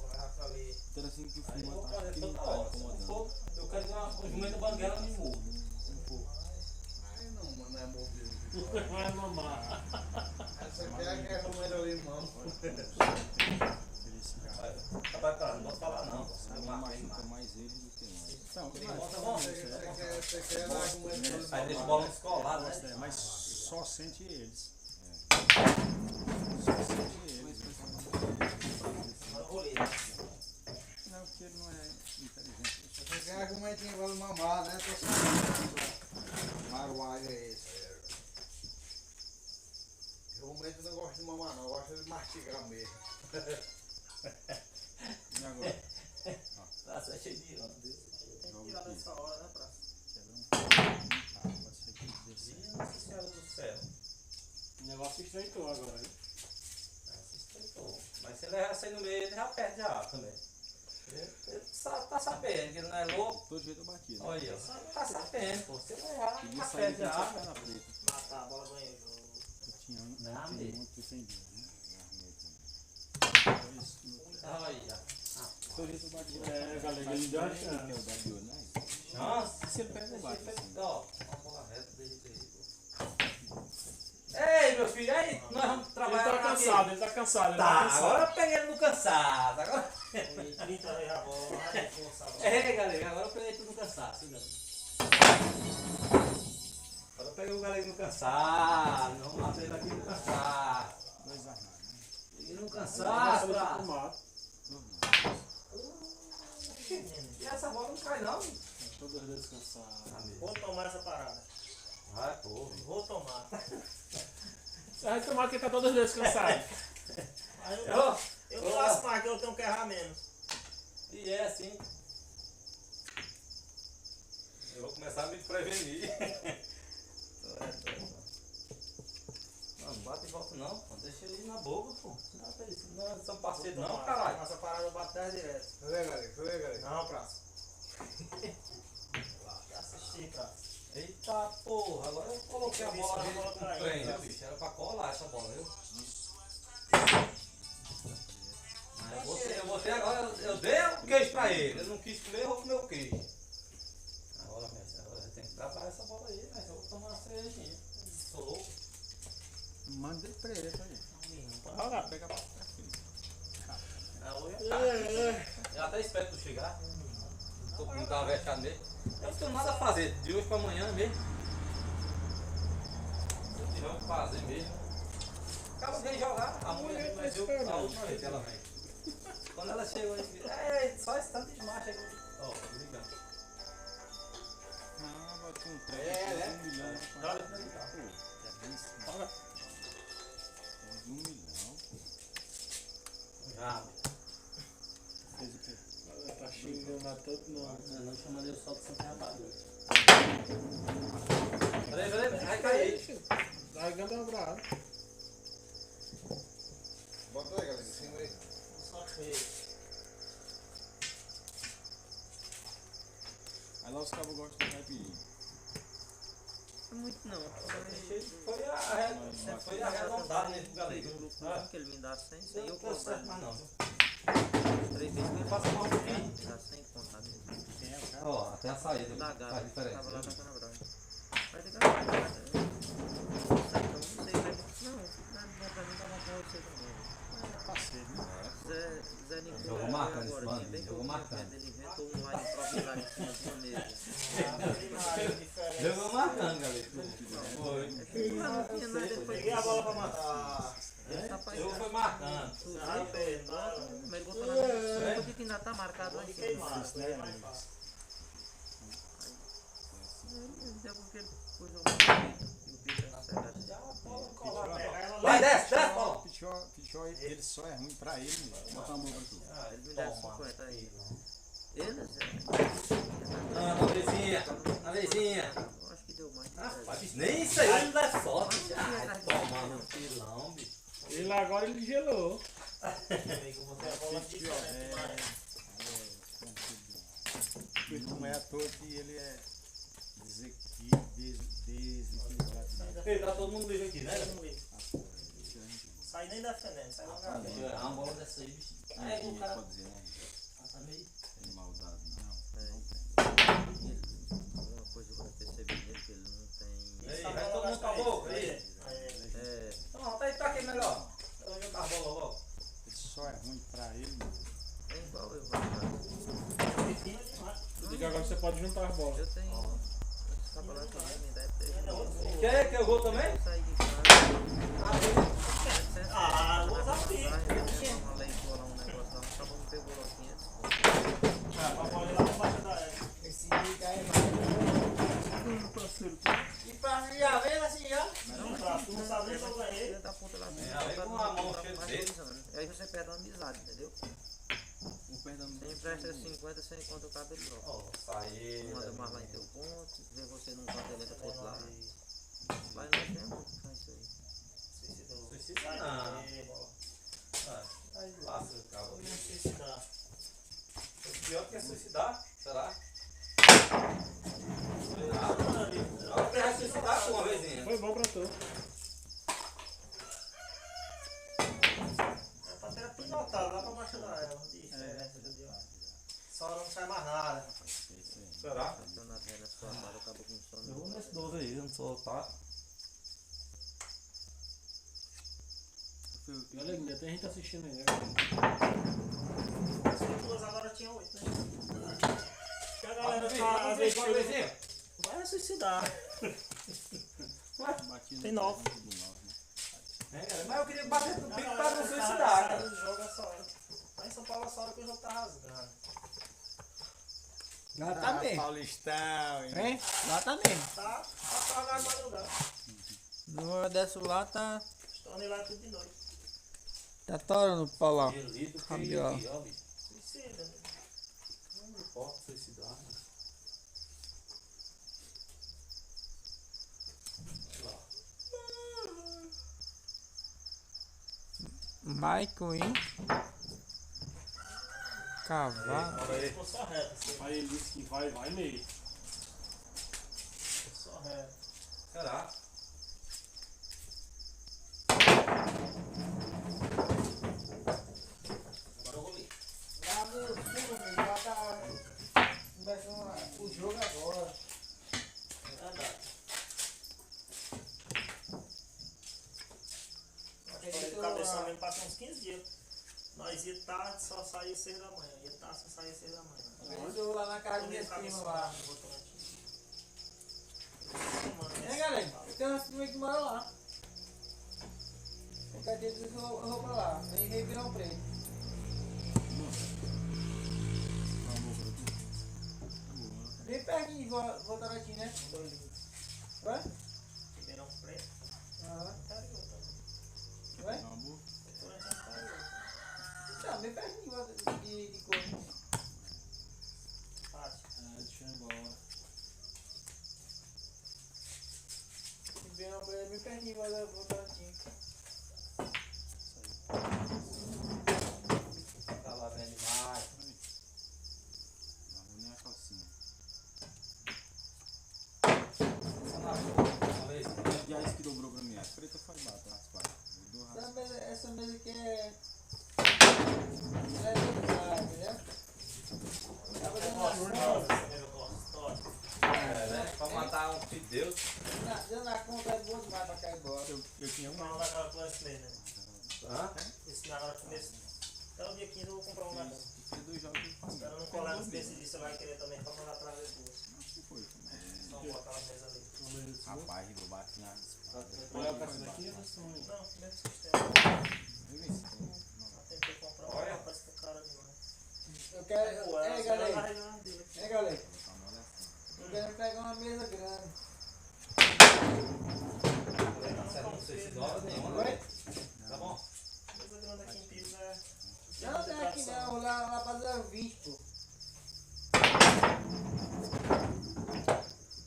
Interessante que o Aí eu filme vou tá fazer toda tá hora. incomodando. Eu quero que o jumento banguela me muda. Aí não é movido. Vai mamar. Essa aqui é a comida do limão. Tá bacana, não vou falar não. Não machuca mais ele do que nós. Então, Tá bom? Você quer lá a comida do limão. Aí deixa o bola descolado, né? mas só sente eles. Só sente eles. Não, porque ele não é inteligente. Você quer a comidinha para mamar, né? Tô sabendo. Maruaga é esse. Eu realmente não gosto de mamar, não. Eu gosto de mastigar mesmo. E agora? Tá cheio de onda. Tem que tirar dessa hora, né, Praça? Pode ser que descer. Nossa Senhora do Céu. O negócio estreitou agora, hein? Se estreitou. Mas se ele errar sair no meio, ele já perde a água também. Ele tá sabendo que ele não é louco. Todo jeito eu bati, né? Olha aí, ó. Tá sabendo, pô. Se ele errar, Podia já sair perde a daqui e água. ficar na preta. Matar a bola ganhou. Eu tinha um, Não, tinha amigo. um que sem Deus, né? Eu arrumei também. Olha aí, ó. Todo jeito eu bati. É, galera, ele deu a Que é o chance. da Bio, né? Nossa, Se ele pega o bate, assim. ó, uma bola reta dele aí. Ei, meu filho, aí, nós vamos Ele trabalhar tá aqui. cansado, ele tá cansado, ele tá Tá, cansado. agora eu peguei ele no cansado. Agora... 30 aí a bola, vai força a bola. É, galera, agora eu peguei tudo no cansado. Agora eu peguei o galera no cansado. Vamos matar ele aqui no cansado. Dois armados, né? Peguei no cansado, Ele tá pra... pro mato. E essa bola não cai, não. Todos os dedos cansados. Amigo. Vou tomar essa parada. Vai, pô. Vou tomar. Você vai tomar que tá todos os dedos cansados. Aí eu vou lasmar que eu tenho que errar menos. E é assim. Eu vou começar a me prevenir. Não bate e volta não, pô. Deixa ele ir na boca, pô. Não são parceiros não, caralho. Essa parada eu bato 10 direto. Cadê, galera? Não, Praça. Já assisti, Praça. Eita porra, agora eu coloquei a bola a bola no caindo, trem, né? viu, bicho? Era pra colar essa bola, viu? Eu botei agora, eu dei o queijo pra ele. Ele não quis comer, eu vou comer o queijo. Agora, mestre, agora tem que trabalhar essa bola aí, mas eu vou tomar uma cervejinha. Sou louco. Manda ele preto aí. Pode rolar. Pega pra cá, filho. Eu até espero tu chegar. Não tava vexado mesmo. Eu não tenho nada a fazer, de hoje pra amanhã mesmo. Se eu tiver o que fazer mesmo. Acaba de jogar, a mulher mas eu a última vez que ela vem. Quando ela chegou aí, só esse tanto de macho aí. Ó, ligando. Ah, bati um trem. É, né? 1 milhão. Olha. Pô, é bem sim. 1 milhão. Já. Fez o quê? Tá xingando a todo mundo. Eu não chamando ele só de Santa Rapadura. Peraí, vai cair. Largando a brava. Bota aí, galera, em cima aí. Só feio. Aí lá os cabos gostam de caipirinha. Muito não. Foi arredondado nele pro galego. Como que ele me dá 100? Sem eu Não contar. certo mais não, viu? 3 vezes que ele Passa mal um pouquinho. me dá 100 contar dele. Quem é o cara? Ó, até a saída Da faz gata. diferença. Tava lá viu? na Brava. Vai ter que acabar. Não sei, não sei. Não, pra mim tava bom você também. Parceiro, né? Zé Nicolau Jogou marcando esse agora, bando, bem que jogou eu marcando. ele inventou um ar improvisado em cima de uma mesa. Jogou marcando, galera. Foi. Não tinha nada, ele foi Peguei a bola pra matar. esse rapaz Eu fui marcando. Ah, bem, mas ele botou na mesa. Eu vi que ainda tá marcado lá em cima. queimado. É mais fácil. Ele deu porque ele pôs o bicho. Vai, desce, bola. Pichó, ele só é ruim pra ele mesmo. Bota a mão pra tu. Ele me deu 50 aí. Ele, Zé? Na vezinha, na vezinha. Eu acho que deu mais. Rapaz, nem isso aí não dá sorte. Ai, tomando um pilão, bicho. Ele agora ele gelou. Não é à toa que ele é desequilibrado. Ei, tá todo mundo livre aqui, né? Sai nem defendendo, sai logo abrindo. Uma bola dessa aí, bicho. É, o cara. pode dizer, né? Tá meio. Tem maldade, não. Uma coisa que eu percebi nele que ele não tem. Aí, vai todo mundo com a boca, aí. É. Não, tá aí, tá aqui melhor. Eu vou jogar a bola logo. Ele só é ruim pra ele, mano. É igual eu. Eu digo agora você pode juntar as bolas. Eu tenho. Essa bola aqui, né? Me dá três. Quer que eu vou também? Eu saí de casa. Ah, não sabia. Uma leitura lá, um negócio lá. Só vamos pegar o 500. Ah, pra pôr lá embaixo da égua. Esse liga aí, e pra mim, já vendo assim já? Tu não sabe nem se eu ganhei. Ele da ponta lá. aí com a mão cheia de dedo. Aí você perde uma amizade, entendeu? Você empresta 50, você encontra o cabelo logo. Nossa, aí. Manda mais lá em teu ponto, vê você num canto, ele entra pro outro lado. Mas não tem muito que faz isso aí. Suicida não. Aí lasca, cara. Não suicidar. O pior que é suicidar, será? Será que vai suicidar com uma vezinha? Foi bom pra tu. É pra ter pinotado lá pra baixo da égua. Só não sai mais nada. Será? Então na perna sua amada acabou com sono. Eu vou nesse 12 aí, não sou otário. E olha, ainda tem gente assistindo aí, né? Se duas agora tinha 8, né? Que a galera tá às vezes vai suicidar. Tem 9. Mas eu queria bater no pico pra não suicidar, cara. O jogo essa hora. Lá em São Paulo essa hora que o jogo tá rasgando. Lá tá mesmo. Paulistão, hein? Hein? Lá tá mesmo. Tá apagado a madrugada. No dessa lá tá. Tornei lá tudo de noite. Tá torando o pau lá. Delito, Rabiola. ó, bicho. Suicida, né? Não importa suicidar, né? Michael, hein? Cavalo. Ficou só reto, assim. Aí ele disse que vai meio. Só reto. Será? Agora eu vou ler. Lá no fundo, lá tá começando o jogo agora. Verdade. O cabeção mesmo passa uns 15 dias. Nós ia tarde, só saía 6 da manhã. Ia tarde, só saía 6 da manhã. Eu lá na casa de minha prima lá. É, galera, eu tenho umas primas que moram lá. Qualquer dia eu vou pra lá. Vem Ribeirão Preto. Bem pertinho de Votorantim, né? Vai? Ribeirão Preto. Aham. Interior também. Vai? Votorantim interior. Não, bem pertinho de coisa. Fácil. Deixa eu ir embora. Ribeirão Preto é bem pertinho de Votorantim. Tá lá vendo demais. Não vou nem a calcinha. E a isso que dobrou pra mim? A preta foi bata, as quatro. Essa mesa aqui é. É usada, entendeu? Tava dando na conta. É, né? Pra matar um filho de Deus. Dando na conta é bom demais pra cair embora. Eu tinha um. Não, daquela que esse mês, né? Hã? Esse na hora começo. Até o dia 15 eu vou comprar um negócio. Fiz 2 jogos de Espero não colar nos desses você vai querer também pra mandar trazer duas. Não foi. Só botar na mesa ali. Rapaz, eu bati na. Olha pra essa daqui, é sonho. Não, mesmo sistema. Eu tentei comprar um, Olha. rapaz, que é caro demais. Eu quero. Pô, É, galera. É, É, galera. Eu quero pegar uma mesa grande. Não sei se dobra nenhuma. Oi? Tá bom? Mesa grande aqui em Pires é. Não, tem aqui não. Lá pra 020, pô.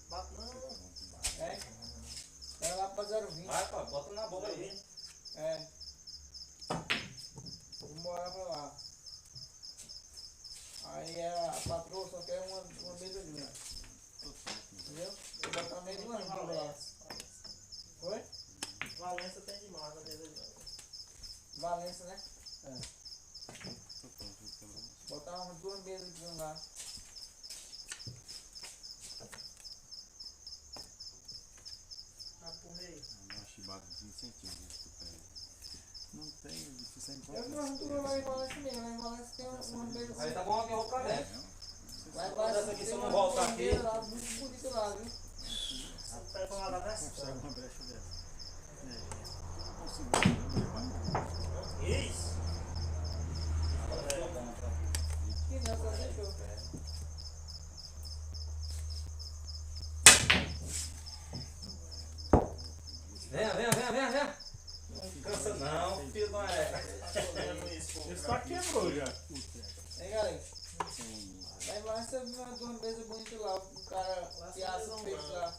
Bate não. É? Era lá pra 020. Vai, pá, bota na boca aí. É. Valência, né? Botar umas 2 mesas de um lado. Por meio. Uma chibata de 20 centímetros do pé. Não tem, difícil é Eu encontrar. não arrumei lá em Valência mesmo. Lá em Valência tem umas mesas Aí tá bom que eu vou pra dentro. Lá em Valência aqui, se tem eu não umas voltar aqui. mesas lá, muito bonito lá, viu? Você pega pra lá dessa. Consegue uma brecha dessa. Não consigo. Isso. Que não, só deixou. Venha. Não cansa não, filho não é. Esse tá quebrou já. Hein, galera? Lá em Valência eu vi umas 2 mesas bonitas lá. O cara que assa o peixe lá.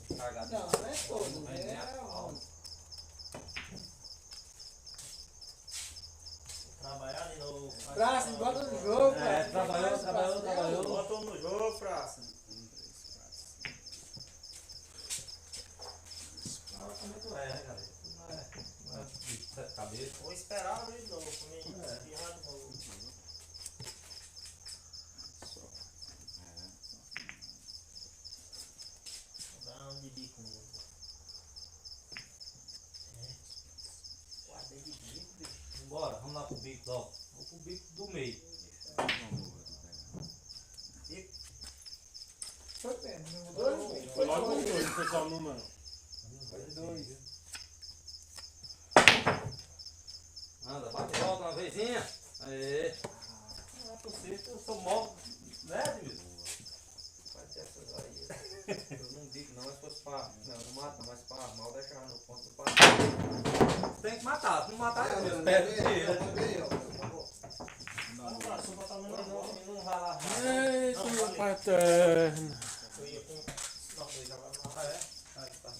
Não, não é todo. Trabalhar de novo. Praça, bota no jogo, É, cara. trabalhou. Botou no jogo, praça. Muito é, né, galera? Não é de 7 cabeças. Vou esperar abrir de novo, pra mim espirrar de novo. Vou dar um de bico mesmo. Guardei de bico, bicho. Bora, vamos lá pro bico, ó. Vamos pro bico do meio. Foi bem, não mudou? Foi logo o 2, foi só o número. Foi 2. Anda, bate e volta uma vezinha. Aê. Não é possível que eu sou mó, né, Edmilson? Vai ter essas aí. Eu não digo não, mas fosse pra. Não mata não, mas pra armar eu deixava no ponto do patrão. Tem que matar, se não matar, Eu eu não pego vi, dinheiro. eu não vi, ó. Não, praça, vou botar o número Não vai lá. Eita, Não, meu falei. paterno. Eu ia com. Não, eu já vai lá. Ah, é? Ah, tá.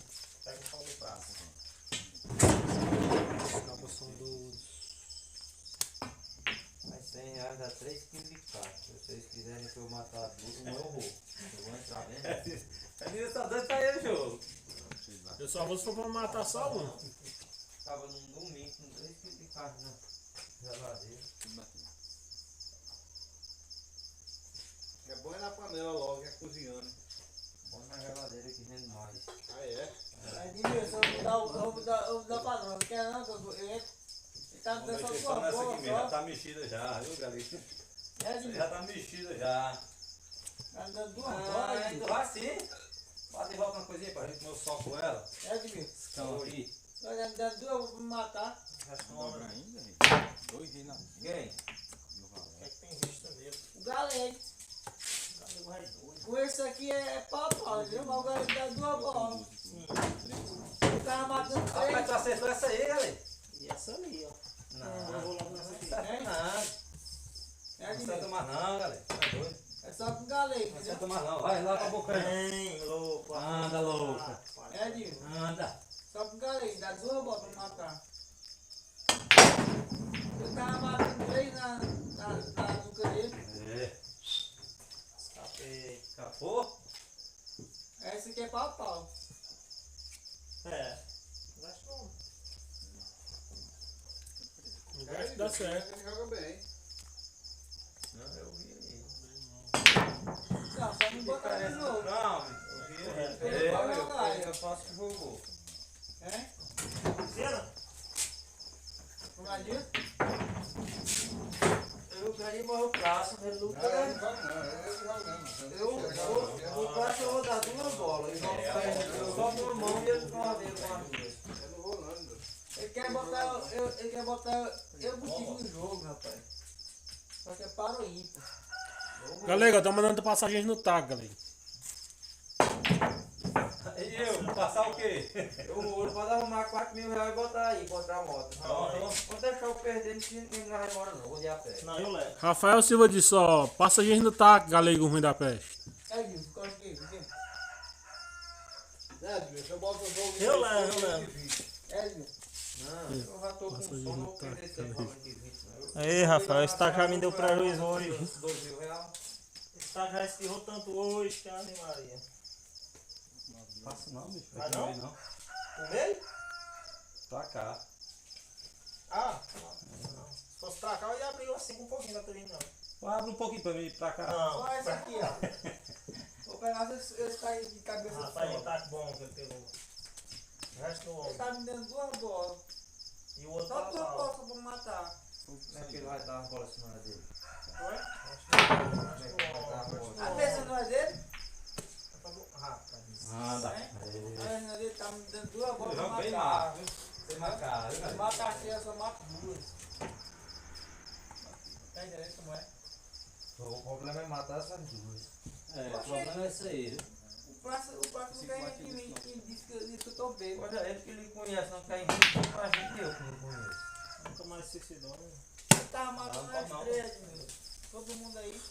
Pega o pau de praça. Acabou são dos. Mas 100 reais dá 3 quilos de carne. Se vocês quiserem que eu matar tudo, eu vou. Eu vou entrar dentro. Edmilson tá doido pra ir no jogo. Eu só vou se for pra matar só um. Tava num domingo com 3 quilos de carne na geladeira. É bom ir na panela logo, é cozinhando. Põe na geladeira que rende mais. Ah, é? Aí, Edmilson, eu vou dar pra não. Não quer não? Ele tá me dando só Só uma nessa aqui boa, mesmo, já só. tá mexida já, viu, galera? É, Edmilson? Já tá mexida já. Tá me dando 2 Ah, bolas, então vai sim. Bate e volta uma coisinha pra gente comer o sol com ela. É, Edmilson? Então aí. Olha, me dando 2, eu vou me matar. Dobra ainda, gente. 2 reis na Quem? O que é que tem vista nele? O galego. O galego vai doido. Com esse aqui é pau, entendeu? Mas o galego dá 2 bolas. O cara matando Rapaz, 3. tu acertou essa aí, galera? E essa ali, ó. Não, Eu vou logo nessa aqui. não acerta nada. É, Não acerta Edmilson? mais não, galera. Tá doido? É só com galego, Não entendeu? acerta mais não. Vai lá pra boca. Vem, louco. Anda, louca. É, Edmilson? Anda. Só com galego, dá 2 bolas pra matar. Eu tava matando 3 na nuca dele. É. Escapei. Escapou? Esse aqui é pau. É. Acho que não. Vai dar certo. Ele joga bem. Não, eu vi aí. Não, só não botar de novo. Não, eu vi aí. Eu faço que jogou. É? Cena? Como é disso? Eu ganhei mais o prazo, ele luta. Não, ele joga não, ele joga O prazo eu vou dar 2 bolas. Eu só com a mão e ele com a vez com as duas. Eu não vou não, Deus. Ele quer botar eu contigo no jogo, rapaz. Só que é para o ímpar. Galera, eu tô mandando passagens no TAG, galera. E eu? Vou passar o quê? Eu vou arrumar 4 mil reais e botar aí, botar a moto. Vou deixar eu perder, não vai embora não, vou de a pé. Não, eu levo. Rafael Silva disse, ó, passagens no TAG, galego ruim da peste. É, Gil, gosta de quê? É, Deus, eu boto o jogo. Eu levo. É, Gil. Não, eu já tô com sono, não vou perder tempo falando de 20, não. Aí, Rafael, esse taco já me deu prejuízo hoje. 2 mil reais. Esse taco já espirrou tanto hoje que a Ave Maria. Passa não, bicho. Ah, Aqui não? meio não. O meio? Pra cá. Ah, não. Se fosse pra cá, eu ia abrir assim com um pouquinho da TV, não. Abre um pouquinho pra mim pra cá. Não. Olha esse aqui, ó. Vou pegar esse cair de cabeça Rapaz, ele fora. tá bom que ele pegou. O resto do Ele homem. tá me dando 2 bolas. E o outro Só tá 2 lá. bolas pra matar. Como é que ele vai dar uma bola se não é dele? Oi? A mesa não é dele? Rapaz. Anda. A mesa não é dele, tá me dando 2 bolas pra Joga bem matar. marca, viu? Sem marcar, viu, Se cara? matar aqui, eu só mato 2. Tá entendendo como é? O problema é matar essas duas. É, o problema é isso aí, viu? O próximo lugar que me disse que eu tô bêbado. Olha, ele que lhe conhece, não quer investir mais do que eu que lhe conheço. Nunca mais suicidou, né? Eu tava matando Não, as não. 3, meu. Todo mundo aí.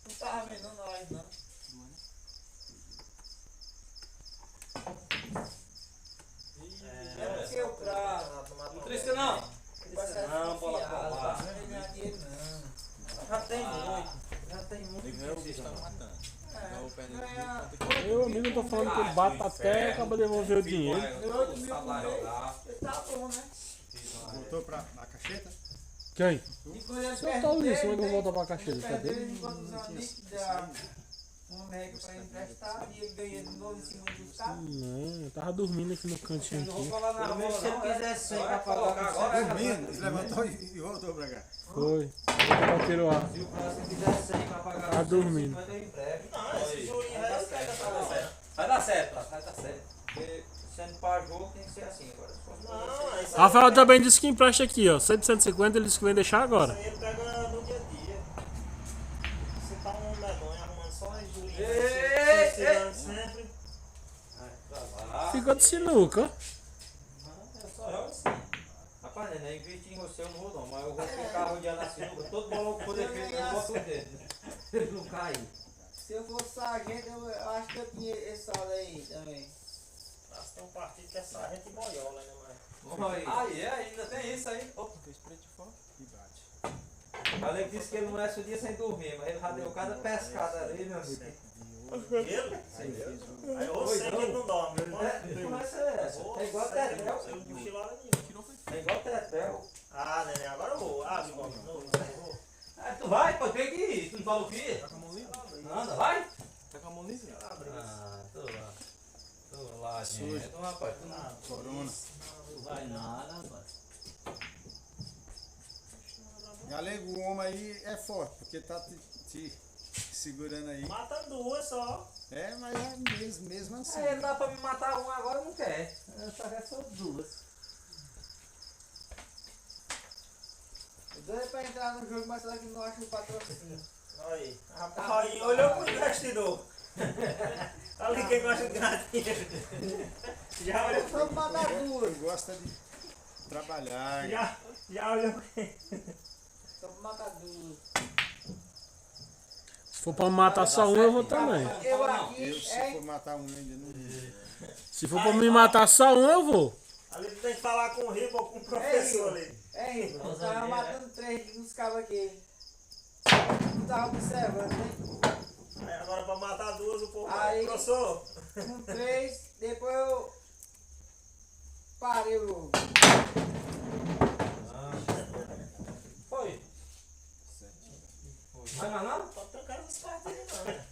Não tava vendo nós, não. É porque o prazo. Não trisca não. Não, bola pra lá. Não vai ganhar dinheiro, não. Já tem muito. Já tem muito. Vocês estão matando. Ganhar Eu, amigo, eu tô falando que ele bate até acaba de devolver o dinheiro. 8 mil por mês. Tá bom, né? Voltou pra a cacheta? Quem? E quando ele Só tá ali, como é que eu vou voltar pra caixeira? Ele Cadê? perdeu enquanto os amigos dá uma regra pra emprestar e ele ganha de novo em cima do carro. Não, eu tava dormindo aqui no cantinho Não vou aqui. falar nada. Se ele quisesse sair pra colocar pagar agora, Dormindo, ele levantou e voltou pra cá. Foi. Eu tirou a. Se o próximo quisesse sair pra pagar Tá dormindo. 150 eu emprego. Não, esse jurinho aí pega pra lá. Vai dar certo, vai dar certo. Porque sendo pra jogo tem que ser assim. Agora, se fosse pra Não, esse Rafael também disse que empresta aqui, ó. 150 ele disse que vem deixar agora. aí ele pega no dia a dia. Você tá um medonho arrumando só as jurinhas. Ei, Suicidando sempre. Ficou de sinuca. Eu só jogo assim. Rapaz, né? Investir em você eu não vou não, mas eu vou ficar rodeando a sinuca. Todo balão que for defeito eu boto o dedo. Ele não cai. Se eu fosse sargento, eu acho que eu tinha esse saldo aí também. Nós temos um partido que é sargento e boiola, né, mano? Aí, ainda tem isso aí. Opa. E bate. Além que disse que ele não é o dia sem dormir, mas ele já deu cada pescada ali, meu amigo. Ele? Aí eu sei que ele não dorme. Começa essa. É igual Tetel. Eu não cochilava nenhum. É igual Tetel. Ah, neném, agora eu vou. Ah, Bigode, de novo. Eu vou. Ah, tu vai, pô, tem que ir. Tu não fala o quê? Tá com a mão livre? Anda, vai. Tá com a mão livre? Ah, tô lá. Tô lá, gente. Então, rapaz, tu não Corona. Vai nada, rapaz. E além o homem aí é forte, porque tá te segurando aí. Mata duas só. É, mas é mesmo assim. Aí não dá pra me matar um agora, não quer. Eu só quero só duas. Doido pra entrar no jogo, mas será que não acha o patrocínio? Aí. Rapaz, aí olhou pro investidor. Ali quem gosta de ganhar dinheiro. Já olhou. Só pra matar duas. Gosta de trabalhar. Já olhou quem. Só pra matar duas. Se for pra matar só um, eu vou também. Eu aqui, Eu, se for matar um, ainda não. Se for pra me matar só um, eu vou. Ali tu tem que falar com o Rico ou com o professor ali. Eu tava matando 3 dos cabos aqui. Tu tava observando, né? Aí agora pra matar duas o povo. Aí- Professor. Com 3, depois eu parei o jogo. Foi. Vai mais não? Tô trancando os partidos não, né?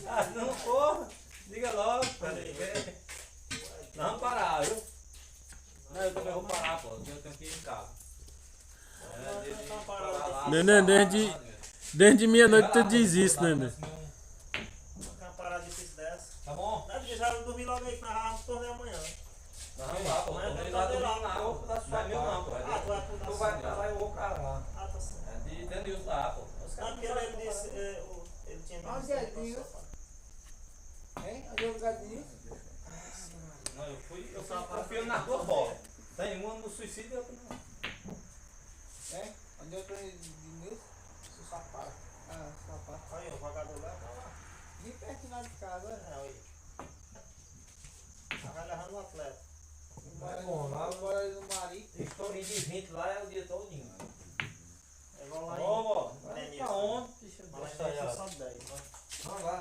Ah, não, porra. Diga logo, pra ninguém. Não, vamos parar, viu? Não, eu também vou parar, pô. Eu tenho que ir em casa. Neném, desde meia-noite tu diz isso, neném. Uma parada difícil dessa. Tá bom? Não, porque já dormi logo aí que nós vamos torneio amanhã. Não, lá, pô. Eu não vai dormir na roupa da sua meu, não, pô. Ah, tu vai pro da Tu vai pra lá e eu vou pra lá. Ah, tá certo. É de Denilson lá, pô. Os Não, caras porque ele disse, ele tinha me Onde é, dito pra Dinho? sofá. Hein? Onde é o lugar de Não, eu fui confiando na tua bola. Tem uma no suicídio e outra não. Hein? Onde eu tô de Nilson? Seu sapato. Ah, sapato. Aí, o vagador lá tá lá. Bem perto lá de casa, né? É, aí. Tá vai levando o atleta. Agora no Mari. Historinha de 20 lá é o dia todinho. É igual lá Ô, vó. em Vai pra onde? Lá em Denilson só 10. Não, lá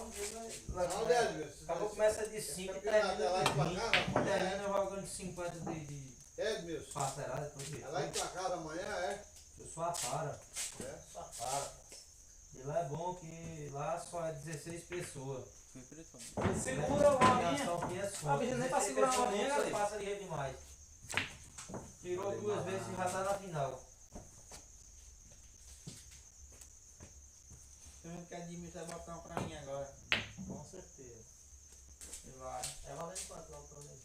um dia vai. Não, Edmilson. Acabou começa de 5 e termina lá em tua de casa, 20. Termina jogando 50 de Edmilson. parcelado. Depois É lá em tua casa amanhã, é? eu sou a para. É? E lá é bom que lá só é 16 pessoas. Segura a bolinha. Só 500 A bicha nem pra segurar uma bolinha, você galera. passa de rede demais. Tirou 2 vezes e já tá na final. Tem gente que admite vai botar uma pra mim agora. Com certeza. E vai. É valendo quanto lá o torneio?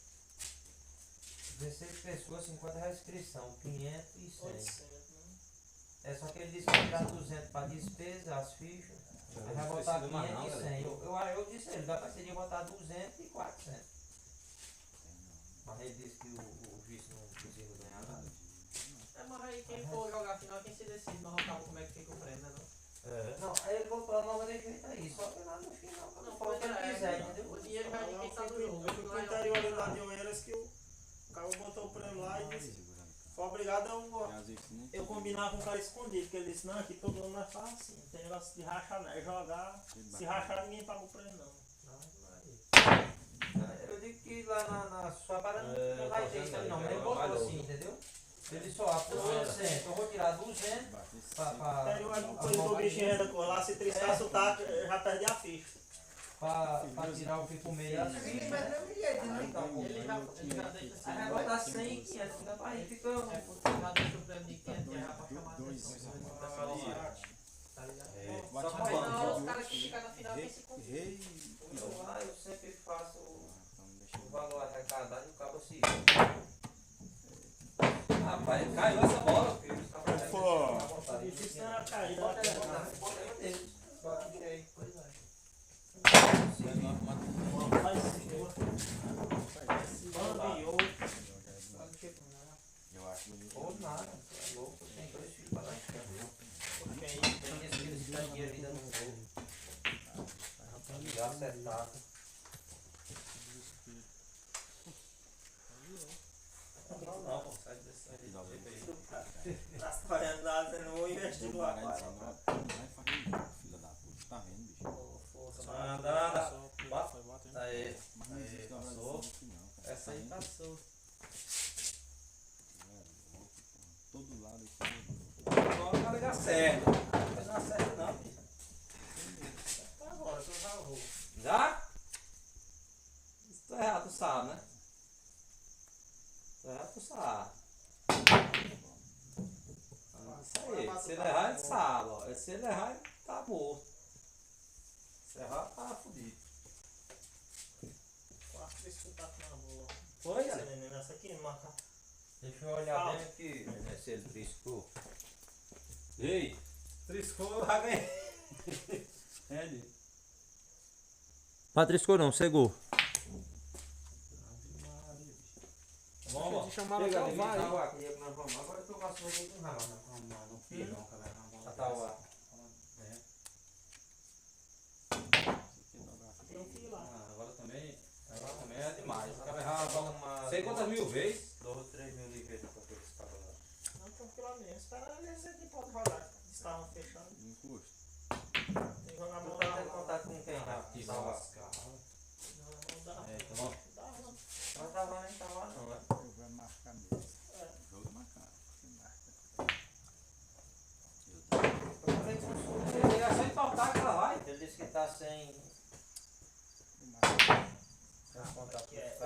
16 pessoas, 50 reais a inscrição, 500 e 100. 800, né? É só que ele disse que vai tirar 200 para despesa, as fichas. Aí vai botar 500 e 100. Eu disse a ele, vai ser de botar 200 e 400. Mas ele disse que o vice não conseguiu ganhar nada. É, mas aí quem for jogar a final, quem se decide, mas acaba como é que fica o prêmio, né? Não, aí ele voltou a nova de jeito aí, só que lá no final, não foi o que ele quiser, entendeu? O dinheiro vai de quem tá no jogo. Eu fui pro interior ali lá de Oeiras que o cara botou o prêmio lá e disse, foi obrigado eu combinar com o cara escondido, porque ele disse, não, aqui todo mundo vai falar assim, não tem negócio de rachar não, é jogar, se rachar ninguém paga o prêmio não. Eu digo que lá na sua parada não vai ter isso aí não, mas ele botou assim, entendeu? Ele só apurou 100, eu vou tirar 200 pra Interior ali depois do bichinho ainda cor lá, se triscasse o taco, já perdi a ficha. pra tirar o que comer e as fichas. Mas é um jeito, né? Então, ele já deixa assim. Aí vai botar 100 e 500, fica pra aí, fica... É, porque já deixa o prêmio de 500 já pra chamar a atenção. Tá ligado? Só Mas não, os caras que ficam na final tem se cumprir. Eu sempre faço o valor arrecadado e o cabo se... Rapaz, caiu essa bola, filho. Difícil não era cair, não era cair. Pois é. Ou nada, é louco, tem 2 filhos pra dar em casa. Tem esse que eles estão de vida no gol. Já acertado. Não, pô, sai desse aí. Tá trabalhando nada, não vou investir no aquário. Filha da puta, tá vendo, bicho? Anda. Aí, passou. Essa aí passou. Todo lado aqui. Agora vai ligar certo. Mas não acerta não, filho. Agora, tu já errou. Já? Se tu errar, tu sabe, né? Se tu errar, tu sabe. Isso aí. Se ele errar, ele sabe. Ó. Se ele errar, ele tá morto. Se errar, tá fudido. Quarto vez que tu tá com a bola. Foi, Essa cara? menina, essa aqui não marca. Deixa eu olhar bem aqui, né, se ele triscou. Ei, triscou, eu já ganhei. Patriscou não, cegou. Vamos, Te chamaram até o VAR. agora que eu faço um pouco mais. Não fiz não, cara. Atauá. Tem que ir lá. Agora também é demais. Sei quantas mil vezes? 2 ou 3 mil livros pra aqueles caras lá. Não, tranquilamente. Espera eles aqui pode jogar. Estavam fechando. Não custa. Tem que jogar a Tu bola tá lá. tendo contato com quem? Atauá. Não dá. Não. Dá, não. Mas tava nem tava não, né? Eu vou marcar mesmo. Jogo marcado. Ele é só importar que ela vai. Ele disse que tá sem contato que é.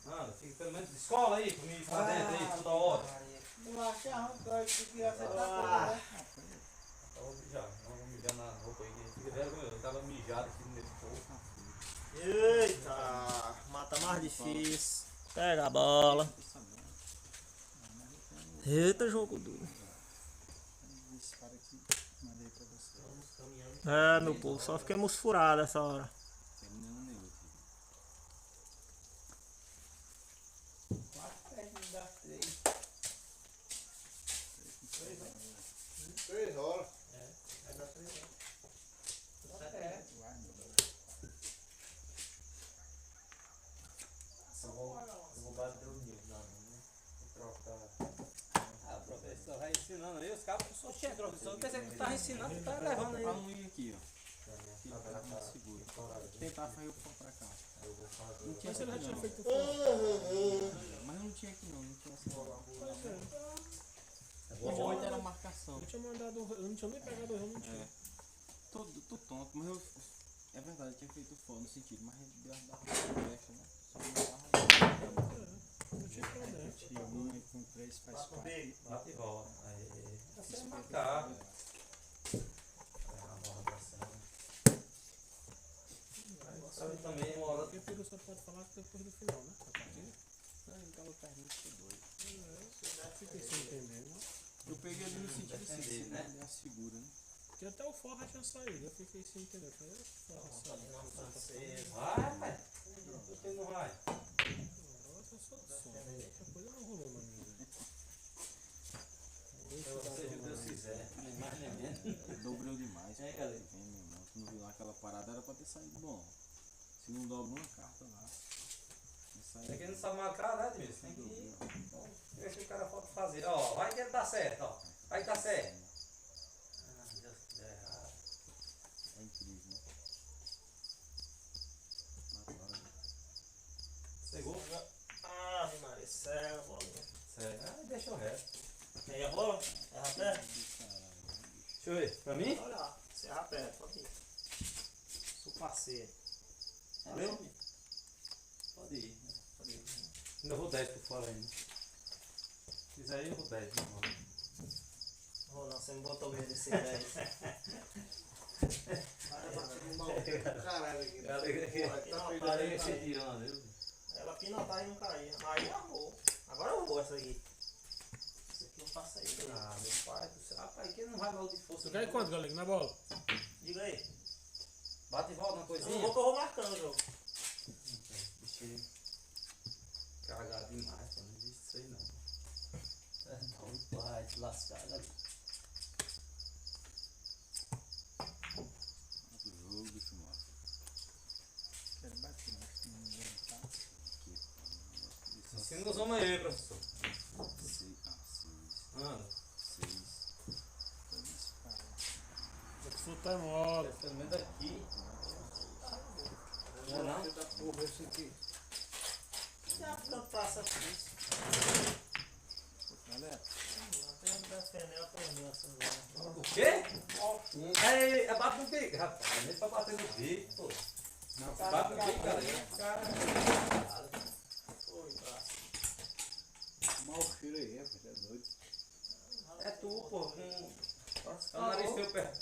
Mano, fica pelo menos escola aí, comigo pra dentro aí, toda hora. Não achei arrancado que queria acertar Ah. tudo, né? Eu vou mijar, não vou mijar na roupa aí, que fica vergonhoso. Eu tava mijado aqui no meio do povo. Eita, mata mais difícil. Pega a bola. Eita, jogo duro. É, meu povo, só fiquemos furados essa hora. Quatro perninhas das 3. 3 horas. Vai dar 3 horas. Tá certo. Eu vou bater o nível, não, né? Vou trocar. Ah, professor vai ensinando aí, os cabos só tinha professor. Eu pensei que tu tava ensinando, tu tá levando aí. aqui, ó. Aqui tá mais seguro. Tentar fazer o pó pra cá. Não tinha Mas ele já aqui tinha não. feito Mas não tinha aqui não tinha assim. Pois é. O 8 era marcação. Eu tinha mandado, eu não tinha nem pegado o erro, não tinha. É. Tô tonto, mas eu. É verdade, eu tinha feito fora no sentido, mas ele deu a brecha, né? Só não tava. Não tinha problema. Tinha um aí com 3 faz Passa 4. comigo. Bate e volta. Aí. Você é marcado. Sabe também uma hora. Porque o peru só pode falar depois do final, né? A partida. Não, então eu perdi isso doido. Fiquei sem entender, né? Eu peguei ali no sentido assim, Defender, né? ele assegura, né? Porque até o forra tinha saído, eu fiquei sem entender. Eu falei, forra saiu. Vai, pai. Você não vai. Nossa, eu sou de som. Essa coisa não rolou na minha vida. Seja o que Deus quiser. Nem mais nem menos. Dobrou demais. É, galera. Vem, meu irmão. Tu não viu lá aquela parada, era pra ter saído bom. Se não dobra uma carta lá. Você que não sabe marcar, né, Edmilson? Tem que ir. Então, ver se o cara pode fazer. Ó, vai que ele dá certo, ó. Vai que dá certo. Ah, Deus quiser errado. É incrível, né? Chegou? Ah, Maria, sério, bolinha. Certo. Ah, deixa o resto. Aí, errou? Erra perto? Deixa eu ver. Pra mim? Olha lá, você erra perto, pode ir. Sou parceiro. Valeu? Pode ir. Pode ir. Ainda vou 10 por fora ainda. Se quiser aí, eu vou 10 por fora. Oh, não, você me botou medo desse 10. Caralho, aqui. Parei se tirando. Ela pinotar e não caía. Aí errou. Agora eu vou essa aqui. Isso aqui eu faço aí. Ah, meu pai do céu. Rapaz, que não vai mal de força. Tu quer quanto, galera? Na bola? Diga aí. Bate e volta uma Eu coisinha. não vou que eu vou marcando o jogo. Deixa cagado demais, não existe isso aí não. Não, vai te lascar, galera. Outro jogo, deixa eu mostrar. Quero bater, mas não tá. Ensina os homens aí, professor. 6. Anda. 6. O futebol é mole. Pelo menos aqui. Não é não? Da porra, esse aqui. Já tanto passa isso. Galera, Até defender a promessa. O quê? É bate no bico, rapaz. Nem pra bater no bico, pô. Bate no bico, cara. Oi, braço. Mal cheiro aí, rapaz, é doido. É tu, pô. Com o nariz teu perto.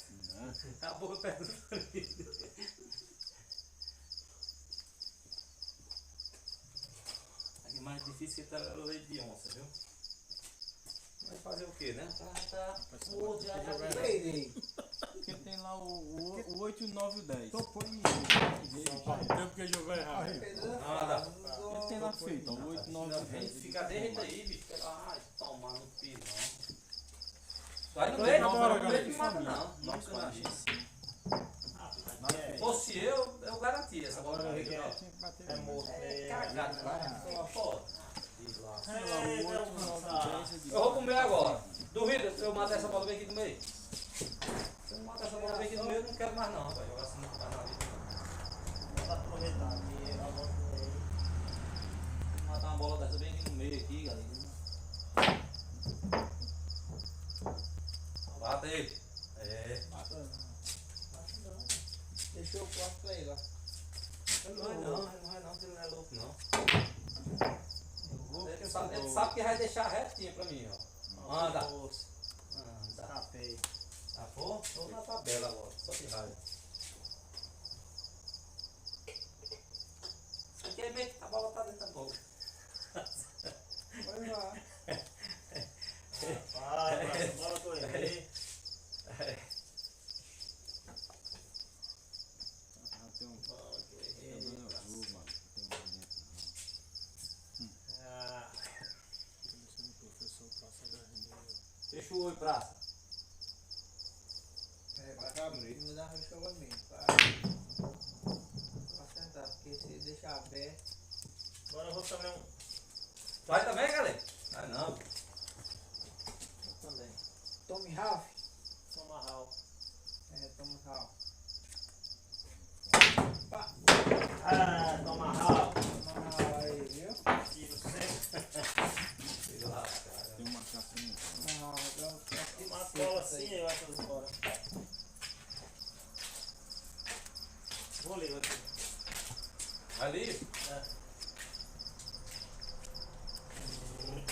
A boca perto do nariz. Aqui mais difícil que tá o leite de onça, viu? Vai fazer o quê, né? Tá. Pô, já Porque tem lá o 8, o 9 e o 10. então põe Tempo que jogou errado. Nada. Ele tem lá feito, ó, o 8, 9 e 10. Fica de jeito aí, bicho. Ai, tomar no pilão. Vai no meio, Agora, não galera. mata não. Nunca na vida. Se fosse eu garantia essa bola no regional. É morto. Cagado, vai fora. Eu Eu vou comer agora. Duvida se eu matar essa bola bem aqui no meio? Se eu não matar essa bola bem aqui no meio, eu não quero mais não, rapaz. Jogar assim nunca mais na vida. vou aproveitar aqui. Eu vou comer. Vou matar uma bola dessa bem aqui no meio aqui, galera. Bata aí. É. Deixou o quarto pra ele, ó. Não vai não, que ele não é louco não. Ele sabe que vai deixar retinho pra mim, ó. Anda. Anda. Tapei. Tapou? Tô na tabela agora, só de raiva. Isso aqui é meio que a bola tá dentro da boca. Vai lá. Vai, bora correr. Tem um. Tá dando o jogo, mano. Tem mais dentro. Ah, Fecha o olho, praça. É, pra abrir. Não dá enxogamento, tá? Pra sentar, porque se deixar aberto. agora eu vou também um. Vai também, galera? Vai não. Eu também. Tome Ralph. Toma Ralph. É, toma Ralph. Ah, toma ralo. Aí, viu? Tiro sempre. Tem uma caçinha. Uma cola assim e vai todos embora. Vou ler aqui. Ali? É. Tem um, né?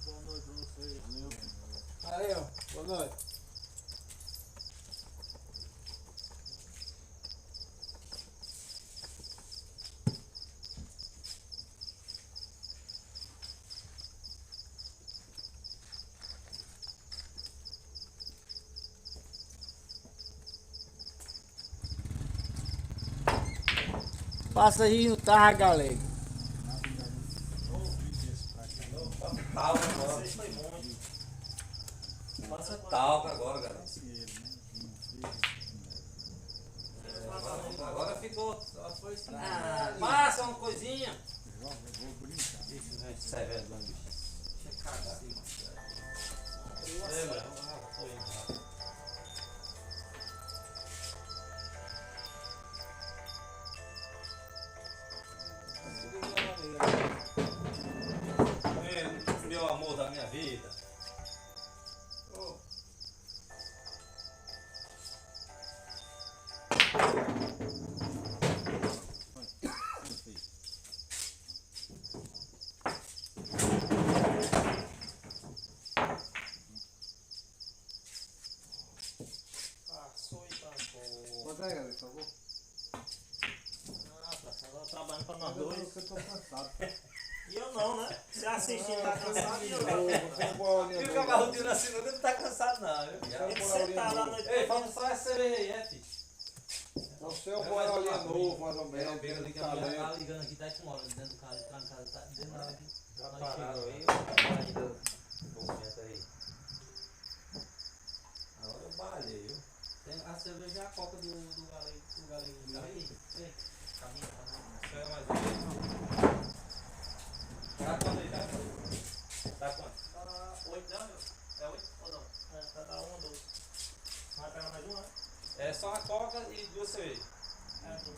Boa noite pra vocês. Valeu, boa noite. Passa aí no Tarra Galego. Talca agora. Vocês foi muito. Passa talca agora, galera. Agora ficou. Passa uma coisinha. Vou brincar. Isso é velho, bicho. Deixa eu cagar. Lembra? Tô indo. Meu amor da minha vida. Oh. Passou e tampou. Quanto é, galera, por favor? Ah, tá. Agora trabalhando pra nós dois. Eu tô cansado. E eu não, né? Você assistindo tá cansado e eu Vou não. pôr a linha Fica boa. agarrudinho na segunda, não tá cansado não, viu? Tem que sentar lá no Ei, falta só essa cerveja aí, é, filho? Então, se eu pôr a linha novo, mais ou menos, Pega tem ligando, talento. tá ligando aqui, tá com hora dentro do carro, tá em casa, tá dentro da área. Tá parado aí, ainda movimento aí. Agora eu balhei, viu? Tem a cerveja e a coca do galego. Aí, ei, caminho, isso é mais um. Tá quanto aí, tá? Tá quanto? Tá 8, não, meu? É 8 ou não? É, tá 1 ou 2. Vai pegar mais um, né? É só a coca e 2 cervejas. É, 2.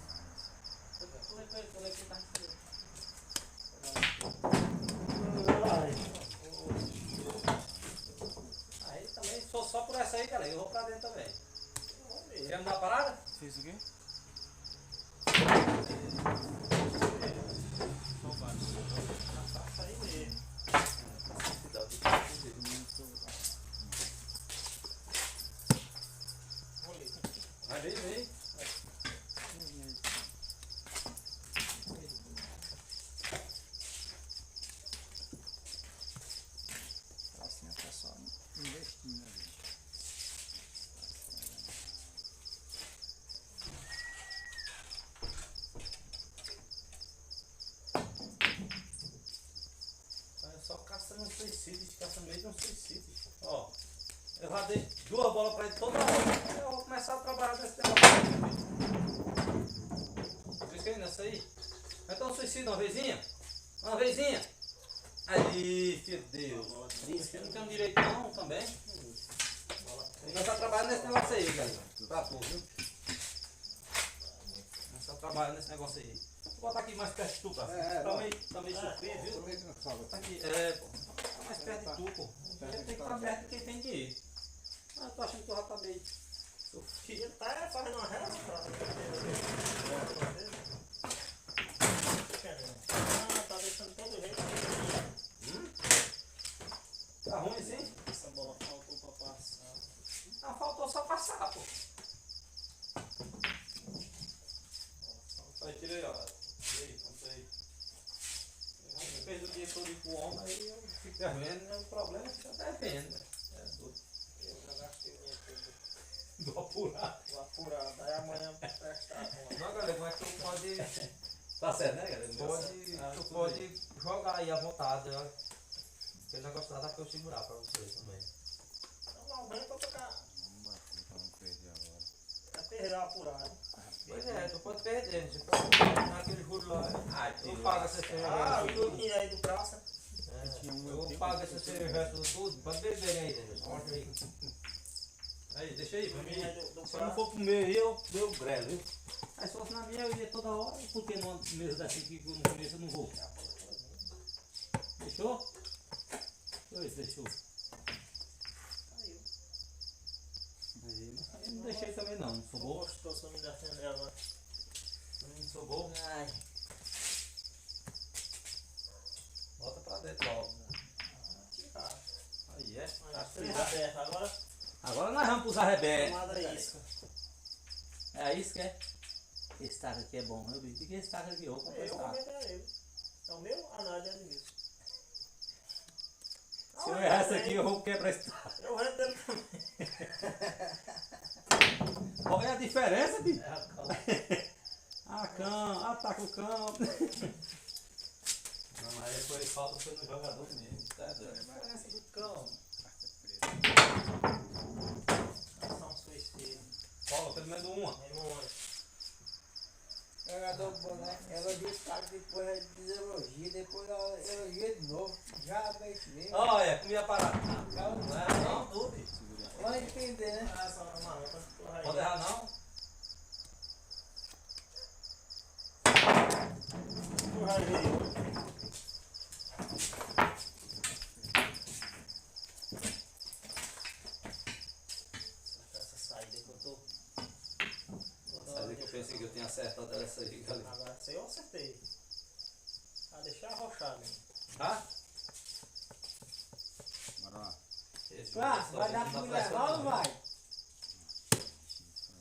Aí também, se for só por essa aí, galera, eu vou pra dentro também. Quer me dar uma parada? Fez o quê? Passa aí mesmo. Vou ler. Vai, vem. Assim, tá só investindo ali. Olha só, caçando um suicídio, caçando meio de um suicídio. Ó, eu já dei 2 bolas pra ele toda hora. Eu vou começar a trabalhar nesse negócio. Diz que aí nessa aí. Então suicídio uma vezinha? Uma vezinha? Aí, filho de Deus. Isso que eu não tenho direito não também. Vou começar a trabalhar nesse negócio aí, galera. Pra tu, viu? Começar a trabalhar nesse negócio aí. Vou botar aqui mais perto de tu, cara. Tá meio sofrido, viu? Tô meio cansado. Tá aqui, pô. Tá mais perto de tu, pô. Tem que estar perto de quem tem que ir. Ah, eu tô achando que tu já tá meio sofrido. Ele tá fazendo uma reza pra tá deixando todo jeito. Tá ruim assim? Essa bola faltou pra passar. Ah, faltou só passar, pô. Vai, tira aí, ó. Tira aí, conta aí. Eu perdi o dia todo com o homem, aí eu fico devendo, o problema é que tá devendo, né? É doido. Eu já gastei o dinheiro todo. Do apurado. Do apurado. Aí amanhã prestar a conta. Não, galera, mas tu pode. Tá certo, né, galera? Tu pode jogar aí à vontade, ó. Aquele negócio lá dá pra eu segurar pra você também. Então, aumenta pra cá. Vamos bater pra não perder a ele apurado. Pois é, tu pode perder, você pode perder naquele juro lá. Eu pago essa cerveja. Ah, o jurinho aí do praça. Eu pago essa cerveja tudo, pode beber aí, Deus. Mostra aí. Aí, deixa aí pra mim. Do Se eu não for pro meu, eu deu grelo, viu? Aí se fosse na minha, eu ia toda hora, porque numa mesa daqui que eu não conheço, eu não vou. Fechou? Oi, fechou. Aí, mas eu não deixei também não sou bom. Gostou, só me defendendo agora. Não sou bom. Ai. Bota pra dentro logo. Aí é. Agora nós vamos pros arrebentos. Tomada isca. É a isca, é? Esse taco aqui é bom, meu bicho. O que é esse taco aqui? Eu vou comprar esse Eu taco. comprei pra ele. É o meu? Ah, não, é dele mesmo. Se eu errar esse aqui, eu vou quebrar esse taco. Eu vendo dele também. Qual é a diferença, bicho? Ah, cão. Ah, tá com o cão. Não, mas aí foi falta foi no jogador mesmo. Tá doido. A diferença do cão. São suicídios. Fala, pelo menos uma. Jogador bom, né? Elogia os caras, depois ele deselogia, depois elogia de novo. Já mexe mesmo. Olha, comia parada. Não, Não, tudo. vai entender, né? Ah, só uma maluca. Pode errar não? Essa saída que eu tô. Sabe que eu pensei que eu tinha acertado essa aí, galera. Agora essa aí eu acertei. Ah, deixar arrochado. Tá? Bora lá. Vai dar pra me levar ou não vai?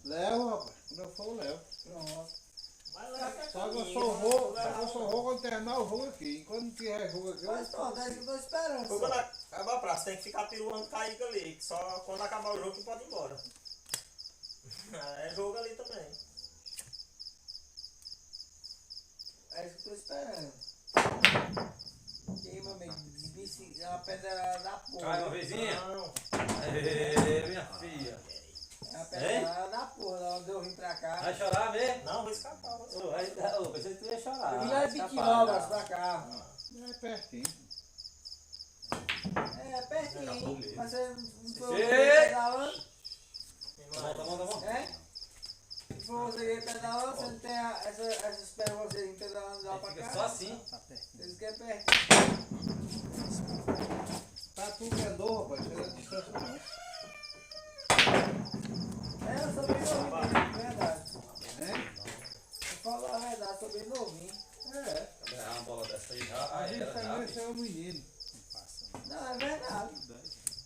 Levo, rapaz. Quando eu for, eu levo. Pronto. Mas leva Só que eu só vou quando terminar o jogo aqui. Enquanto não tiver jogo aqui, Mas pronto, é isso que eu tô esperando. Quando acabar a praça, tem que ficar piruando caído ali. Que só quando acabar o jogo que pode ir embora. É jogo ali também. É isso que eu tô esperando. E aí, meu amigo, disse a pedra da porra. Cai uma vezinha? Não. Ê, minha filha. É a pedra da porra, da onde eu vim pra cá. Vai chorar mesmo? Não, vou escapar. Eu pensei que tu ia chorar. Eu vim lá de 20 quilômetros pra cá. é pertinho. É pertinho. Mas você não foi Ei! pedalando? Tá bom. É? Se for você ir pedalando, você não tem essas pedras você ir pedalando lá pra Fica cá? só assim. Eles querem pertinho. Tá tudo que é novo, rapaz. Não é distância não. Eu sou bem novinho, verdade. Eu falo a verdade, sou bem novinho. É uma bola dessa aí já. A gente Era, já. também é um menino. Não, é verdade.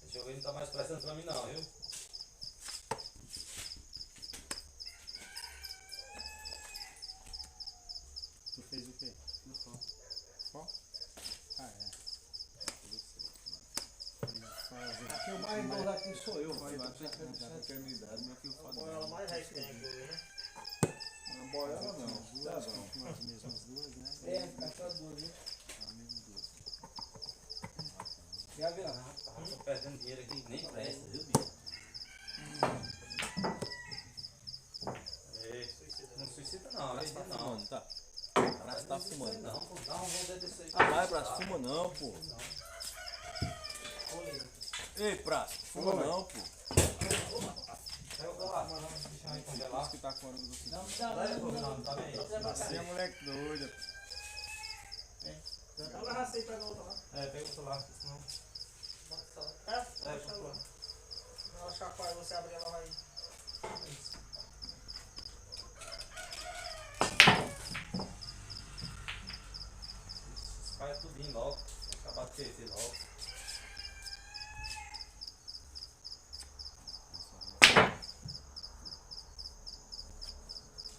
Esse jogo aí não tá mais prestando pra mim não, viu? Tu fez o quê? No pó. Ah, é. Aqui o mais novo daqui sou eu, rapaz. Lá tem eternidade. Meu filho A boiola mais velha que tem aqui hoje, né? Não é boiola não. Duas, com as mesmas duas, né? É, fica só duas, viu? As mesmas duas. Já viu? Tô perdendo dinheiro aqui, nem presta, viu, bicho? Não suicida não, Braço tá não. fumando, tá? Braço tá fumando. Não, pô, dá um vontade desse aí. Ah, vai, Braço, fuma não, pô. Ei, Braço, fuma não, pô. Pega o celular, mano, deixa aí congelar. Isso que tá fora do você. Não, tá Não, tá bem. Você é moleque doido. Ela racei pra outra lá. Pega o celular, senão... Deixa lá. Ela chacoalha, você abre ela vai. Faz tudinho logo, acabar de ferver logo.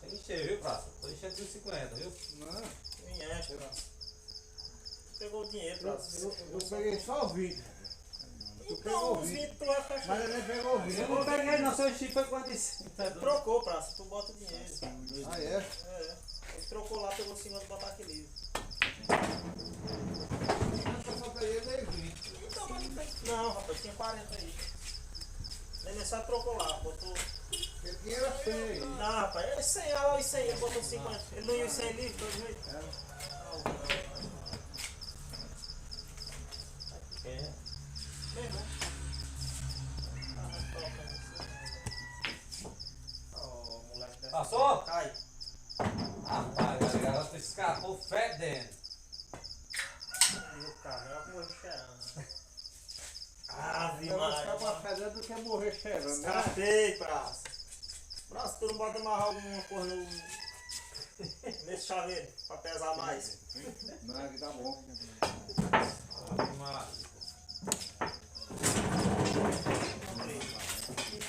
Tem que encher, viu, praça? Tô enchendo de 50, viu? Não, Me enche, praça. Pegou o dinheiro, praça. eu peguei só 20. Então, os 20 tu vai ficar Mas cheio. ele pegou 20. Eu não peguei, não, seu chip foi 45. Trocou, praça, tu bota o dinheiro. Ah, é? É. Ele trocou lá, pegou 50 e botar aqui livre. Eu só peguei 20. Então, mas não tem. Não, rapaz, tinha 40 aí. Ele só trocou lá, botou Ele tinha 100. Não, rapaz, é 100, olha os 100, ele botou 50. Ele não ia os 100 livre, todo jeito. É. Mesmo, né? Passou? Cai. Rapaz, galera, tu escapou fedendo. O carro morreu cheirando. Ave Então Maria. ficar mais fedendo do que morrer cheirando, né? Escapei, praça. Praça, tu não bota mais alguma coisa nesse chaveiro pra pesar mais. Não, aqui tá bom. Ave Maria.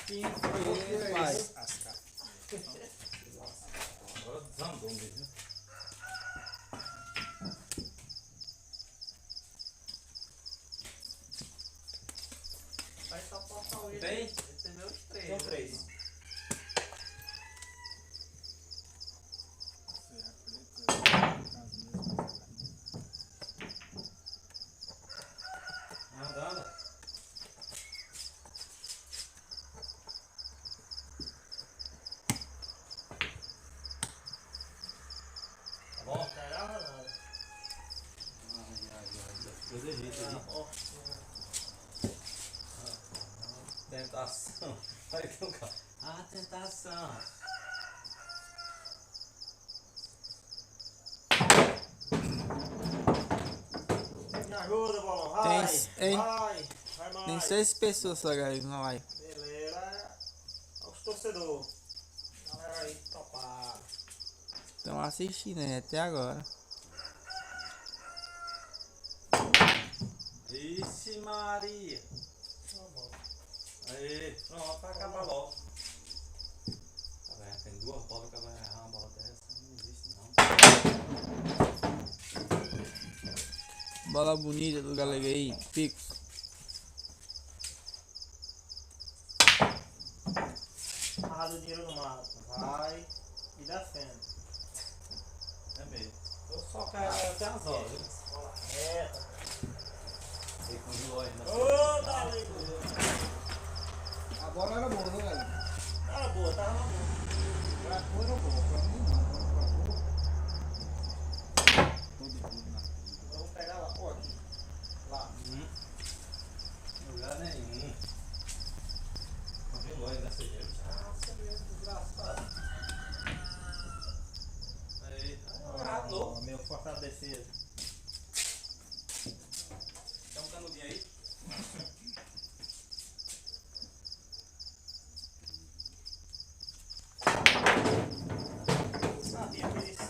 Quem foi ele, pai? Agora desandou mesmo. Vai só faltar ele. Tem? Ele tem meus 3. Tem 3. Anda, anda. Tá bom? Não pegava nada. Coisa jeito aí. Ó, Tentação. Olha que o cara. Ah, tentação. me ajuda, bolão. Tem, Vai, hein? vai mais. Tem 6 pessoas só, galera, na live. Beleza. Aos torcedores. Galera aí, toparam. Estão assistindo, né? Até agora. Vixe Maria. Aí, pronto, vai acabar logo. Tá vendo? Tem 2 bolas que vai errar uma bola dessa. Não existe não. Bola bonita do galera aí. Picos. Arrasa o dinheiro no mato. Vai e defende. É mesmo. Eu só quero até as horas. Bola reta. Tem com o relógio ainda. Ô, tá ali. A bola era boa, né, galera? Tava boa, tava boa. Pra tu era boa, pra mim não. Pra tu. Eu vou pegar lá, ó. Lá. Lugar nenhum. Com o relógio dessa gente. Ah, você mesmo, desgraçado. Aí. Ah, novo. Meu forte a defesa. Tem um canudinho aí? Sabia que isso.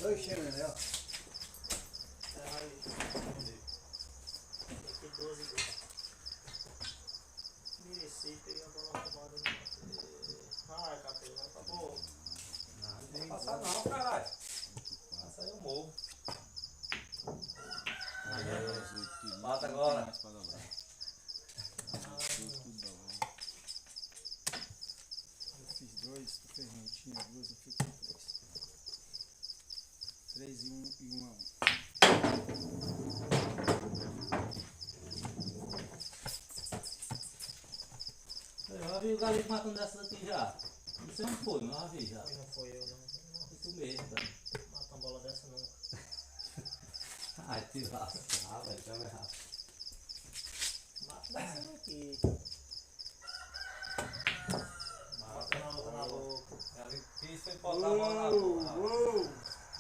2 cheiros, né? Ó. Aqui 12 gols. Mereci, peguei a bola tomada no. Ai, capela, tá bom. Não, não tem passar não, caralho. Passa aí eu morro. Mata agora. Eu fiz 2, tu fez não, tinha 2, eu fiz com 3. 3 e 1 e 1 a 1. Eu já vi o Galito matando essa daqui já. Você não foi, mas eu já vi já. Não foi eu, não. Foi tu mesmo, cara. Mata uma bola dessa nunca. Ai, te lascar, velho, tá errado. Mata dessa daqui. Mata na outra na boca. Ela quis foi botar a bola na boca.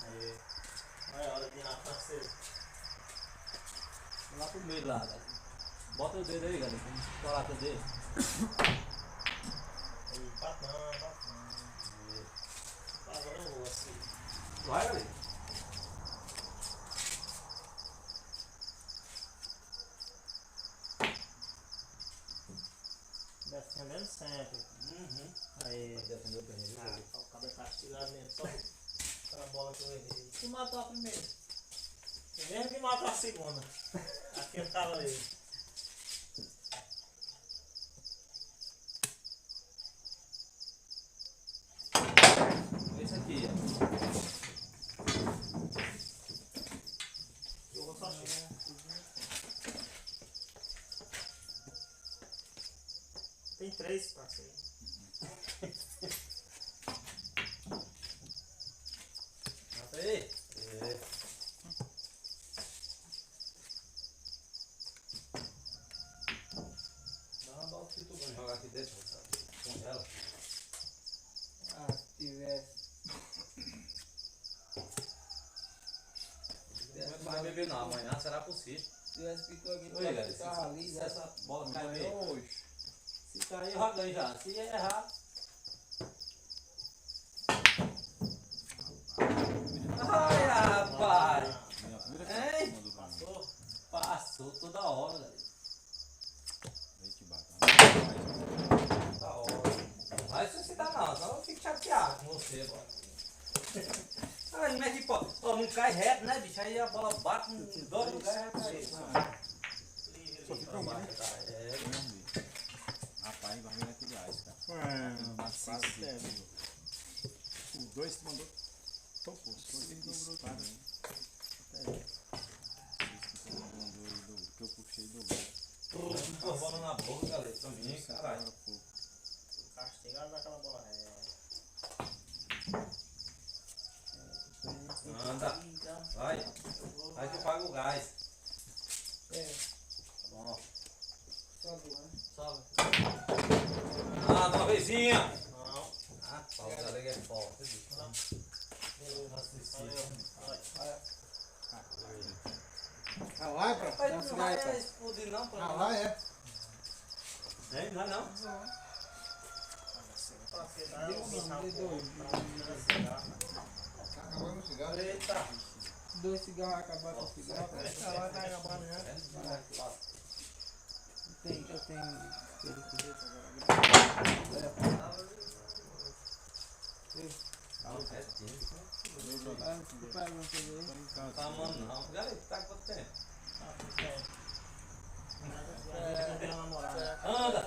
Aí. Olha a hora de ir na francesa. Lá pro meio lá, velho. Bota o dedo aí, galera. Vamos explorar teu dedo. Aí, batão. Agora eu vou assim. Vai, galera. Defendendo sempre. Aí. Defendeu bem, viu? Ah, o cara tá castigado mesmo. Só pra bola que eu errei. Tu matou a primeira. E mesmo que matou a segunda. Aqui eu tava ali. Esse aqui, ó. Eu vou só chegar. Tem 3 parceiros. Mata aí. Dá uma bola que tu vai jogar aqui dentro, sabe? Com ela. Ah, se tivesse. Não vai beber não, amanhã será possível. Se tivesse pitu aqui, Oi, galera, ficava ali. se essa bola cair bem, hoje. se cair eu já ganho já. Se errar... Ai, rapaz! Hein? Passou toda hora, galera. Toda hora. Mas se você tá não, senão eu fico chateado com você agora. Ah, como é que pode? Ó, não cai reto, né, bicho? Aí a bola bate em 2 lugares e vai cair. Só fica um, né? Rapaz, vai ver aquele gás, cara. O 2 mandou. Tocou. Ele dobrou também. Que eu puxei do Uma bola na boca, galera. Também, caralho. Castigado daquela bola. Anda. Vai. Vai que eu pago o gás. Tá bom. Sobe, né? Sobe. Ah, uma vezinha. Não. Ah, o galega é forte. Ah, vai, pá. Rapaz, Dá um não cigarro aí, vai pá. explodir não, pra Ah, mim. vai, é. Hein? Não é não? Acabou o cigarro. Eita. 2 cigarros acabaram com o cigarro. Vai acabar, né? Eu tenho aquele que Não, é tempo. Tá, mano, não. Galera, tá quanto tempo? Anda!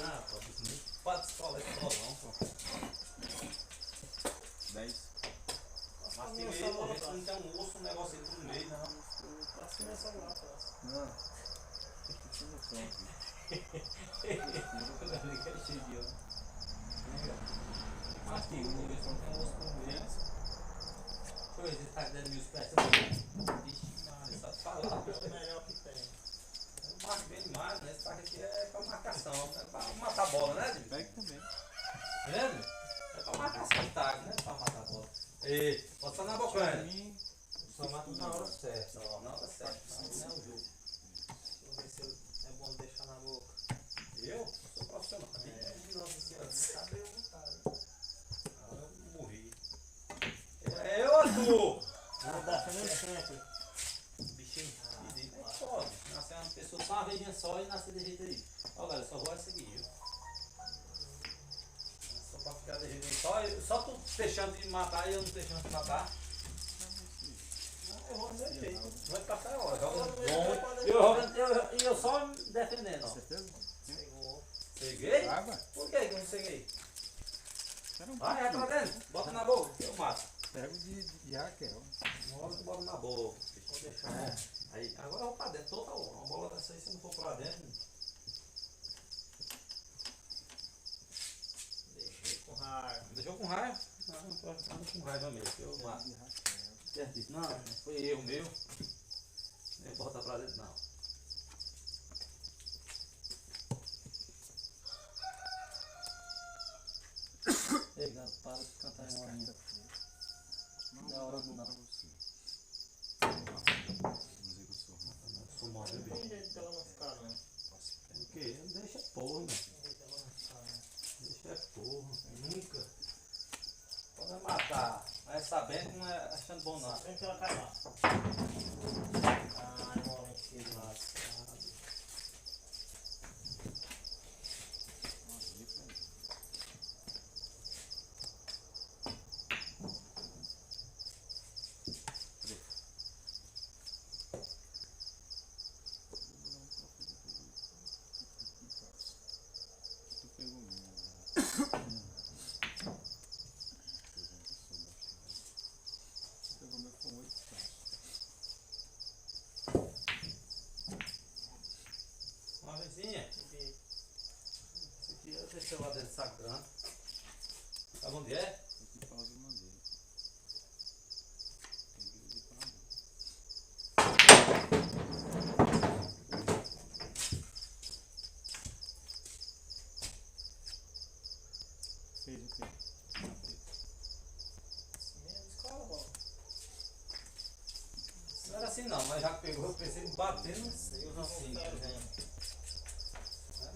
Ah, pô, isso nem pode escolar esse bolão, pô. 10. Mastigei, pô, vê se não tem um osso, um negócio aí no meio, não. Não. Mastiga, vou ver se não tem um osso no meio. Deixa eu ver se tá dando mil pés. Vixe, mano, só te falar. É o melhor que tem. Eu marco bem demais, né? Esse saco aqui é pra marcação, né? Pra matar a bola, né, Edmir? Pega também. Vendo? É pra marcação de tag, né? Pra matar a bola. Ei, bota só na boca, né? Só mata na hora certa, ó. Na hora certa, não é o jogo. Deixa eu ver se é bom deixar na boca. Eu? Sou profissional. Nossa senhora, sabe eu vontade. Agora eu morri. É eu, Arthur! Vou dar sempre. Bichinho, é foda. Nascer uma pessoa só uma vezinha só e nascer de jeito aí. Ó, galera, só vou essa aqui, viu? Só pra ficar de jeito aí. Só tu deixando de matar e eu não deixando de matar. Eu vou do meu jeito. Vai passar a hora. E eu só me defendendo, ó. Certeza? Ceguei? Água? Por que que eu não ceguei? Espera um Vai, é pra dentro. Bota na boca, eu mato. Pego de Raquel. Uma hora tu bota na boca. Vou deixar. Aí, agora eu vou pra dentro. Total, uma bola dessa aí, se não for pra dentro. Deixei com raiva. Deixou com raiva? Não, tô com raiva mesmo, que eu mato. Certo? Não, foi erro meu. Nem bota pra dentro, não. Ei, gato, para de cantar em hora. Da hora não. Não tem jeito dela não ficar, não. O quê? Deixa porra, meu. Deixa porra. Nunca. Pode matar. Mas sabendo que não é achando bom não. Vem que ela cai lá. Ai, mola enchida. Uma vezinha. Eu deixei lá dentro sacrando. Sabe onde é? Fez o quê? Não era assim não, mas já que pegou, eu pensei em bater no seu assim. Não era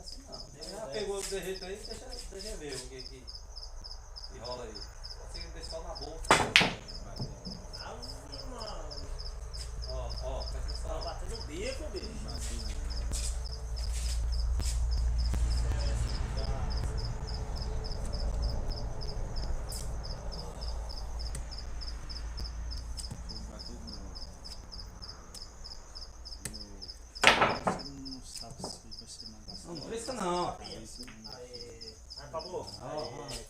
assim não. Ele já pegou desse jeito aí, deixa ver o que rola aí. Pode ser que deixe só na boca. Ave, mano. Ó, presta atenção. Tá batendo o bico, bicho. Não precisa não. Aí, Pablo.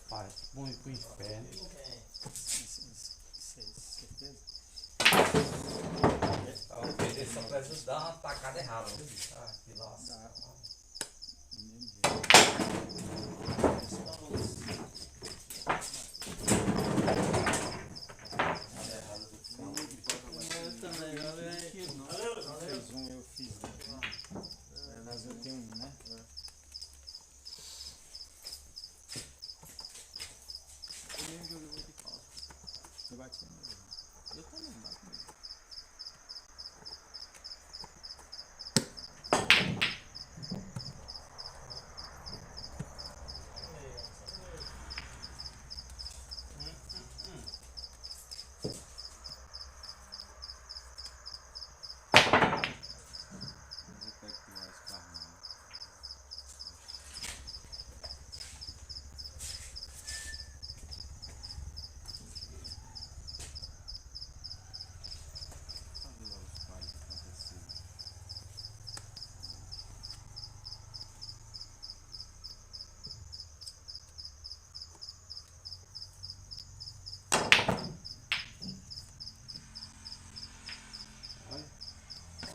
Pai, bom ir pro inferno. Certeza? Pra perder só precisa dar uma tacada errada. Ah, que laço. Eu fiz. Mas eu tenho um, né? Eu mesmo joguei de calça. Eu bati nele. Eu também bato nele.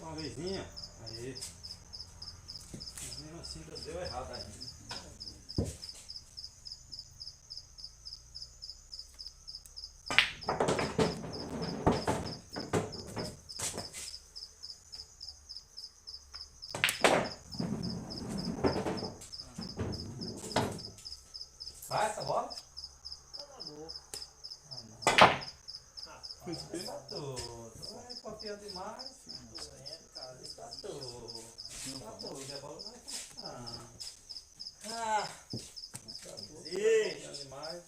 Uma vezinha. Aí. Mesmo assim deu errado aí. Vai essa bola? Tá na boca. Está tudo. Ai, confiando demais. Está tudo. Está tudo. A bola não vai passar. Está tudo. Confiando demais.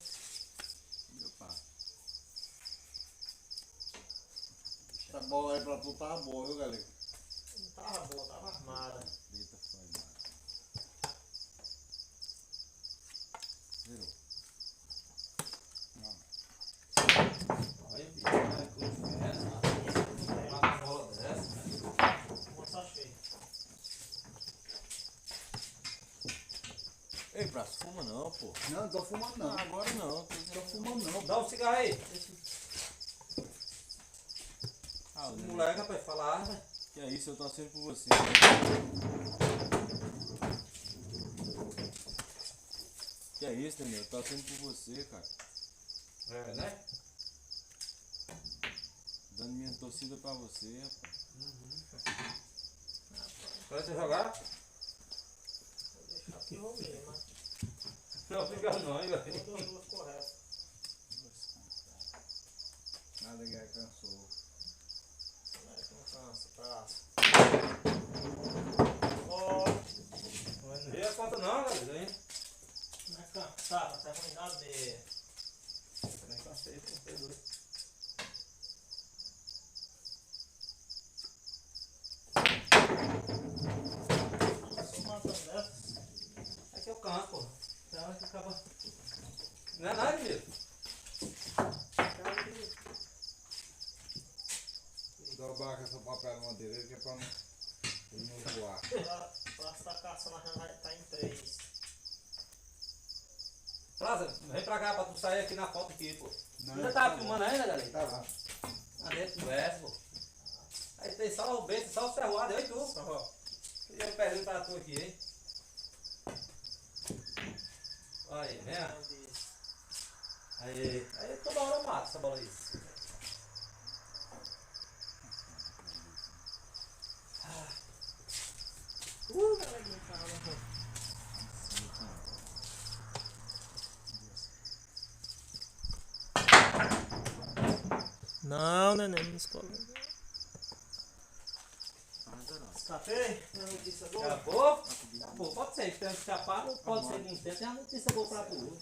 Meu pai. Essa bola aí pra tu tava boa, viu, galera? Não tava boa, tava armada. Eita, foi mal. Virou. Olha, bicho, vai pro inferno. Uma bola dessa. Moça feia. Ei, braço, fuma não, pô. Não, não tô fumando não. Agora não, tô fumando não. Dá um cigarro aí. Ah, Esse moleque, rapaz, falar, velho. que é isso, eu tô torcendo por você. Que é isso, Daniel? Eu tô torcendo por você, cara. É, né? Dando minha torcida pra você, rapaz. Vai você jogar? Vou deixar aqui o mesmo, mas Não, fica não, hein, velho. todas as duas corretas. Nada que alcançou. Não é que não cansa, praça. Ó, Não ia conta não, galera, hein? não é cansar, tá ruim dele. Nem cansei, pô, foi doido. Só matando dessas. Aqui eu canto, pô. Então aqui acaba. Não é nada, filho. Dobrar com essa papel madeira que é pra não voar. Praça tá caçando, a gente tá em 3. Praza, vem pra cá pra tu sair aqui na foto aqui, pô. Não, Ainda tá filmando ainda, galera? Tá lá. Ah, dentro conversa, pô. Aí tem só o beijo, só o ferroado, eu e tu. Só. Eu pergunto pra tu aqui, hein? Aí, vem. Aí, toda hora eu mato essa bola aí. Galeguinho, calma. Não, neném, não escola. Café? Tem uma notícia boa? Acabou? Acabou. Pode ser, tem que escapar, pode ser que não tenha. Tem uma notícia boa pra tu.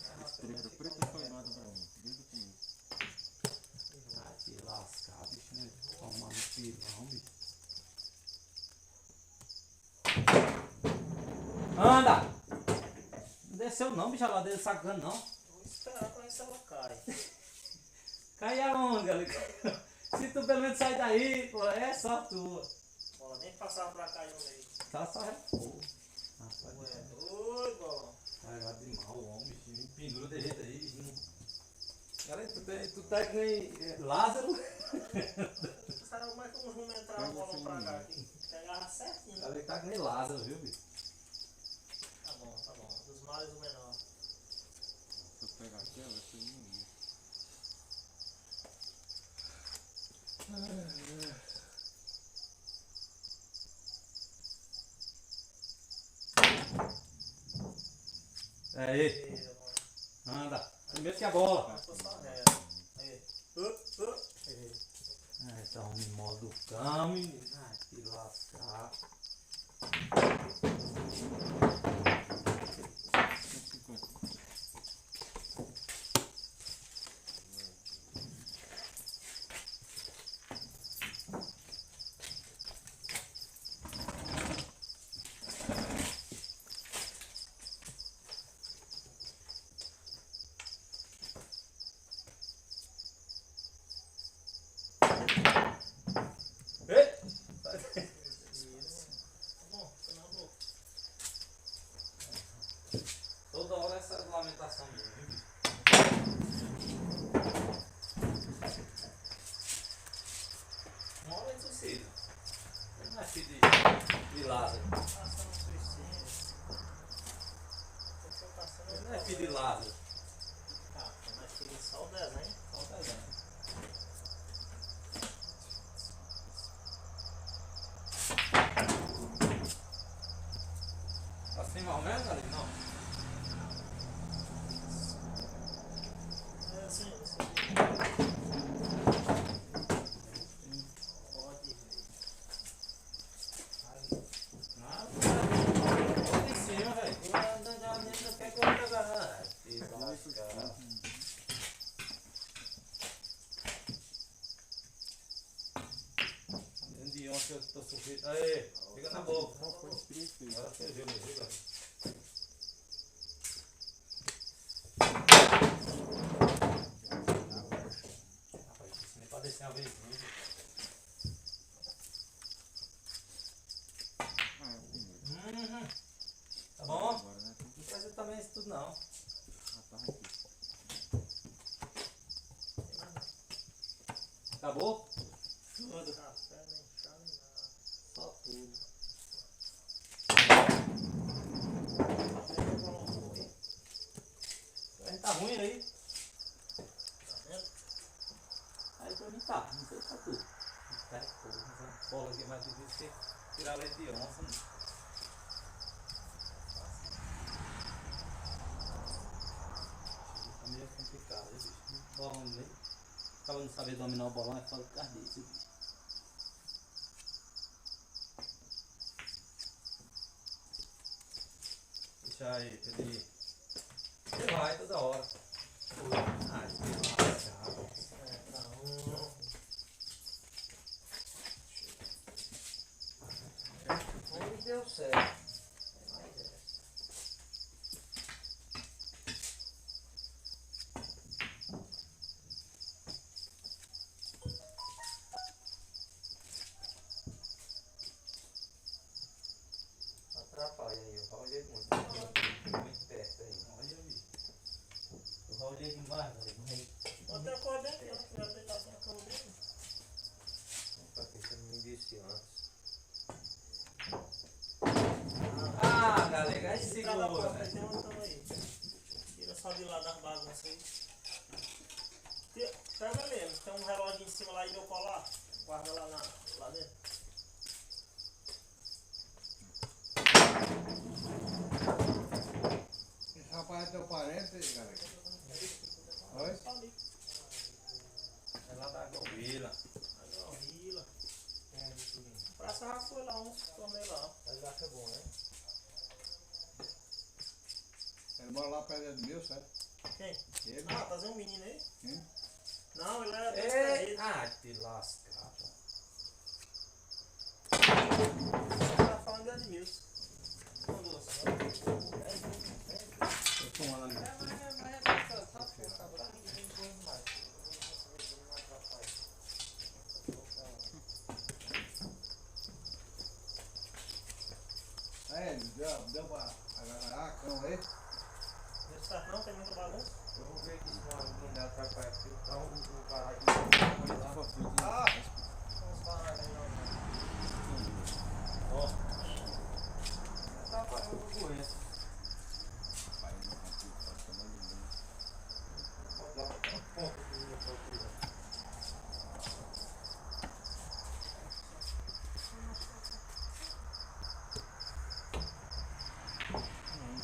Ah, que lascar, bicho, né? Toma no pilão, bicho. Anda! Não desceu não, bicho, a ladeira sacando não. Vou esperar pra ver se ela cai. Cai aonde, galera? Se tu pelo menos sai daí, pô, é só tua. Bola, nem passar pra cá no meio. Tá só repouso. Ué, doido, bolão. Vai lá de mal, o homem, bicho. Pendura de jeito aí, bichinho. Galera, tu tá que nem Lázaro. Será como é que eu vou entrar a bola pra cá aqui? Pegava certinho. Galera, tá que nem Lázaro, viu, bicho? Tá bom, tá bom. Dos males o menor. Se eu pegar aqui, ela vai ser minha. Aí. Anda. Primeiro que a bola. Aí. Ah, esse homem em modo cão, menino. Ai, que lascar. Toda hora essa lamentação minha, viu, bicho? Uma hora é impossível. Eu não é filho de Lázaro. Passando suicídio. Ele não é filho de Lázaro. Tá, mas tira só o desenho. Só o desenho. Assim mais ou menos, ali? Não. É assim, isso pode ver. Pode em cima, velho. Não quer que eu vou jogar, não. Fica lascado. Dentro de ontem eu tô sofrendo. Aê, fica na boca. Agora você viu, meu Deus. Rapaz, isso nem pra descer uma vez. Tá bom? Não precisa também isso tudo não. Acabou? Tudo. Café, nem chá, nem nada. Só tudo. Tá ruim aí? Tá vendo? Aí pra mim tá, não sei se tá tudo. Tá, pô, essa bola aqui é mais difícil que tirar leite de onça, né? Tá meio complicado, né, bicho? Bolão, né? Acaba não saber dominar o bolão, é foda por causa disso, bicho. Deixa aí, Pedrinho. Ele vai toda hora. Ai, que lascado. Onde deu certo. Atrapalha aí, eu olhei muito perto aí. Olha, bicho. Eu olhei demais, velho. Até a cor dentro, ó. Já tem lá a cor dentro. Pra que você não me disse antes. Ah, galera, aí Esse trava a segura, porta, velho. tem um botão aí. Tira só de lá das bagunças aí. Pega mesmo, tem um relógio em cima lá e meu colar. Guarda lá, lá dentro. Esse rapaz é teu parente, galera? Oi? É lá da Govila. Vila. Praça já foi lá, uns tomei lá. Mas acha bom, né? Ele mora lá perto de mil, certo? Quem? Ele? Ah, tá vendo um menino aí? Quem? Não, ele é Ei! desse Ah, te lasca. Ele tá falando de Edmilson. Eu tô lá ali. Aí, ele deu pra agarrar a cão aí? Deu certo não? Tem muita bagunça? Eu vou ver aqui se não alguém dá atrapalhar, porque tá um caralho. Ah! Vamos parar aí não. Ó. Tá pagando doença.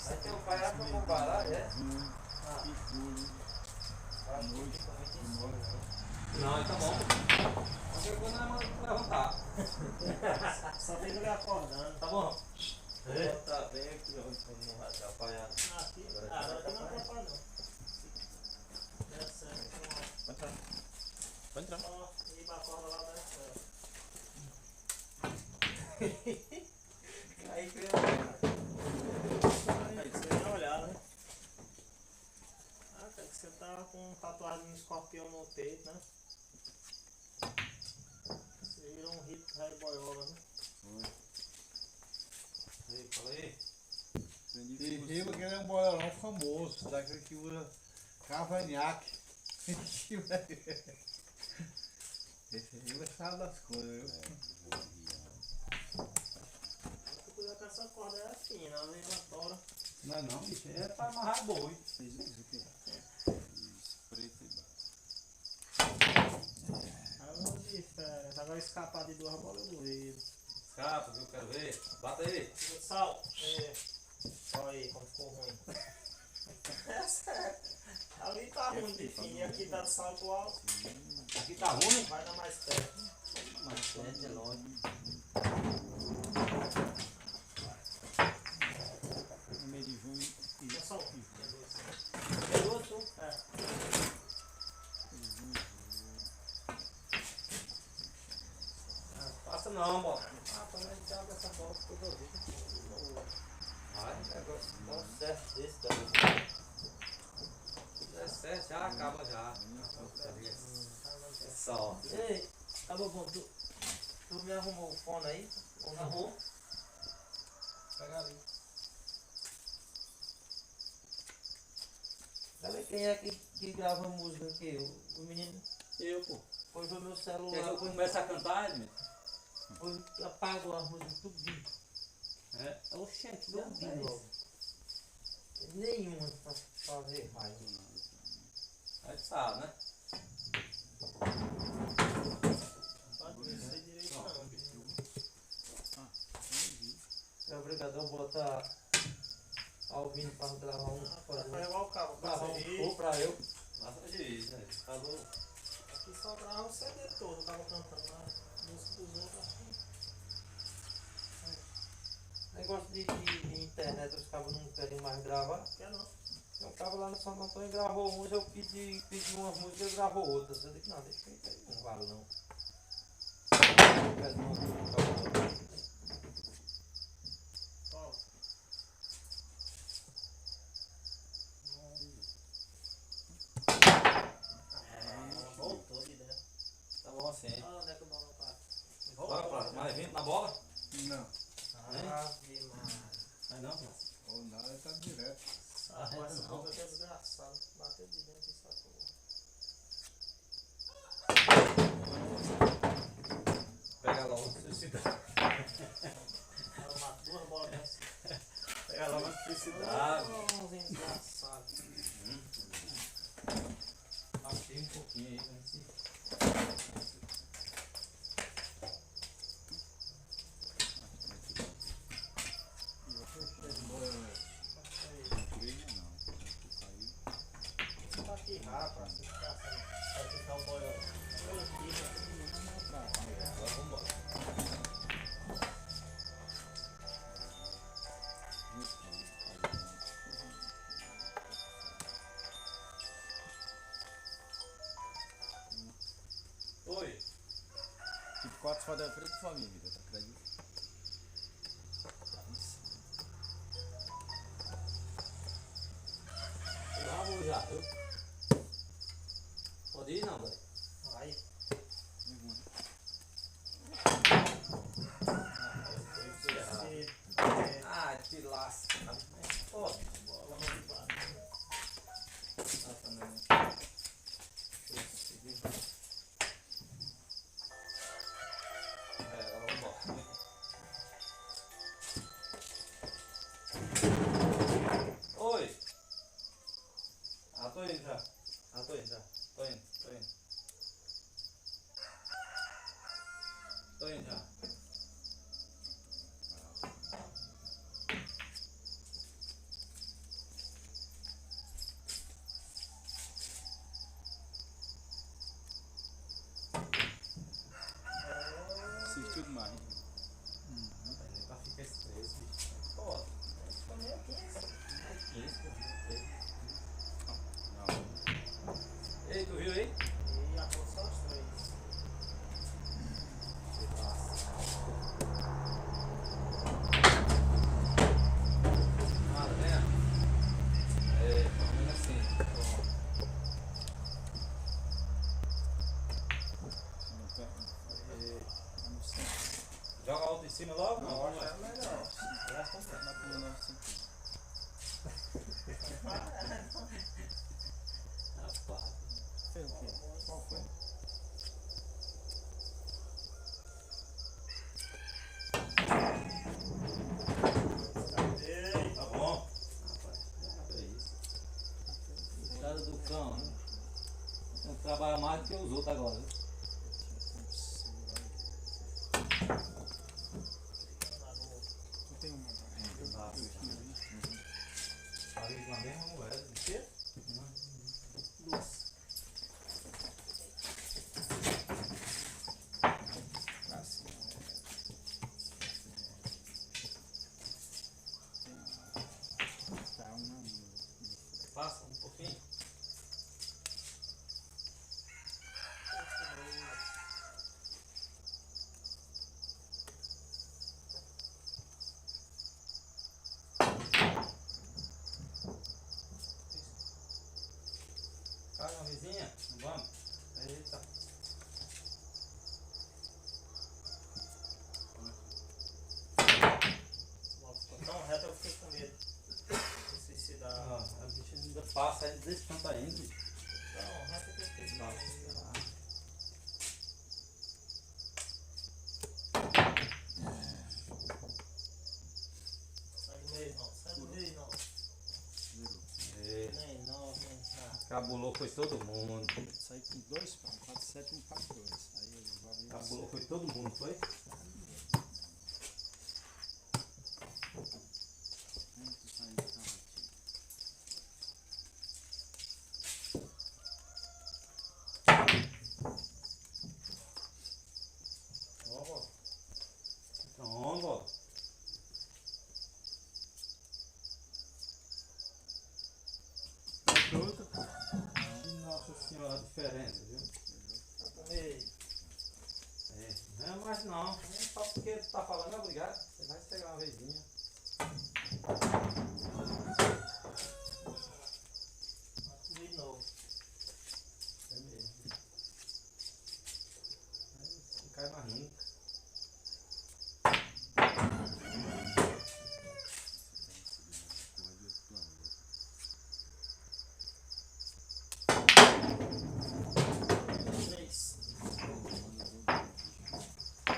Aí tem o pai lá pra comparar, é? Não, ele tá bom. Qualquer coisa nós vamos levantar. Só tem que ele acordando. Tá bom? Tá bem aqui, ó, não vai atrapalhar. Aqui, agora aqui não atrapalha não. Deu certo. Pode entrar. Pode entrar. Ó, ir pra corda lá da escola. Aí que Aí você ia olhar, né? Ah, cara, que você tá com tatuagem de um escorpião no peito, né? Você virou um rico rei boiola, né? Aí, fala aí. E Riva que ele é um boiolão famoso, daquele que usa cavanhaque. Esse Riva sabe das coisas, viu? Cuidado com essa corda, é fina, ela vem na tora. Não é não, bicho. É pra amarrar boi. Isso aqui. Isso, preto e baixo. Aí eu de férias, agora escapar de duas bolas do vidro. Escapa, viu? Quero ver. Bata aí. Sal, olha aí como ficou ruim. É sério. Ali tá ruim de fim, e aqui tá de salto alto. Aqui tá ruim? Vai dar mais perto. mais perto é longe. No mês de junho e É só um. É outro? É. Passa não, bota. Ah, quando a gente abre essa bola toda vez. Vai. Negócio tão certo desse daí. É certo, já acaba já. É só. Ei, tá bom, tu me arrumou o fone aí? Ou não? Arrumou? Pega ali. Sabe quem é que grava música aqui? O menino? Eu, pô. Foi o meu Quer que celular. eu comece a cantar, Edmilson? Foi, apagou a música tudinho. É. Oxente, tudinho logo. Nenhuma pra fazer raiva. Aí tu sabe, né? Pode ser direito não. Você é obrigado a botar Alvino para gravar um. Vai levar o cabo pra Gravar um seguir. show pra eu. Passa juiz, né? Falou. Aqui só grava o CD todo, o cabo cantando lá. Música dos outros, acho que. Negócio de internet, os cabos não querem mais gravar. Quer não. Então o cabo lá no Santo Antônio gravou uns, eu pedi umas músicas, ele gravou outras. Eu disse, não, deixa eu ir, não vale não. Ó. Voltou de dentro. Tá bom assim. Ah, onde é que o bola tá? Bora pra mais 20 na bola? Não. Ave Maria. Aí não, pô. Ou nada, ele tá direto. Ah, essa boca que é desgraçado. Bateu de dentro e sacou. Pega logo, se dá. Ela matou duas bolas dessa. Pega logo, Felicidade. Engraçado. Achei um pouquinho aí, mas sim. Tá aqui rápido, você ficar vai ficar o boião. Agora vambora. Oi. Tipo 4 foda frente e família, tá acredita? Já vou já, viu? Pode ir não, velho? Vai. Ah, te lasca. Pode. Bola roubada. Agora vambora. Oi. Ah, tô indo já. Tô indo. Tô indo já. Assiste tudo mais. Nunca fica estresse, bicho. Pode. Também é 15. É 15 que eu vi. Ei, tu viu aí? E a posição os 3. Nada, né? É, pelo menos assim. Joga alto em cima logo? Não, acho que é melhor. Gasta um tempo. Na pula não, sim. Rapaz. Fez o quê? Qual foi? Tá bom? Rapaz, é isso. Estrada do cão, né? Tem que trabalhar mais do que os outros agora, né? Tu tem uma. Ali uma mesma moeda. O quê? Duas. Assim, tá uma. Passa um pouquinho. Cai uma vizinha? Vamos? Eita. Nossa, ficou tão reto eu fiquei com medo. Não sei se dá. Ah, a bicha ainda passa aí desse canto ainda. Não, reto que eu fiquei com medo. Sai do meio não, sai do meio não. Nem não, nem nada. Cabulou foi todo mundo. Saí com 2 pão, 4, 7, 1, 4, 2. Aí eu vou abrir. Cabulou foi todo mundo, foi? Trombo. Nossa senhora, a diferença, viu? Ei, Não é mais não. Nem só porque tu tá falando é obrigado. Você vai pegar uma vezinha. de novo. É mesmo. Não cai mais nunca.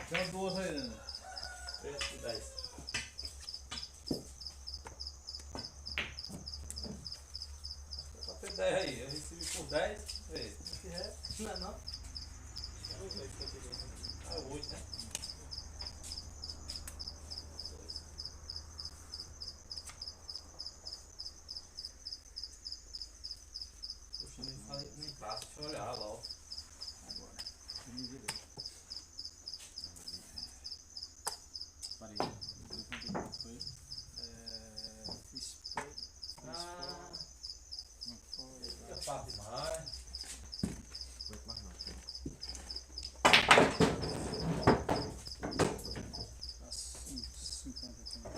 Tem duas aí, né? 3 de 10. 10 aí. Eu recebi por 10 vezes. Não é não? Ah, 8, né? Puxa, nem passa, deixa eu olhar logo. Agora. Vamos direito. Parei. Foi. Fiz. Ah, Não foi. eu faço demais. Muito mais não. Assim, 50 também.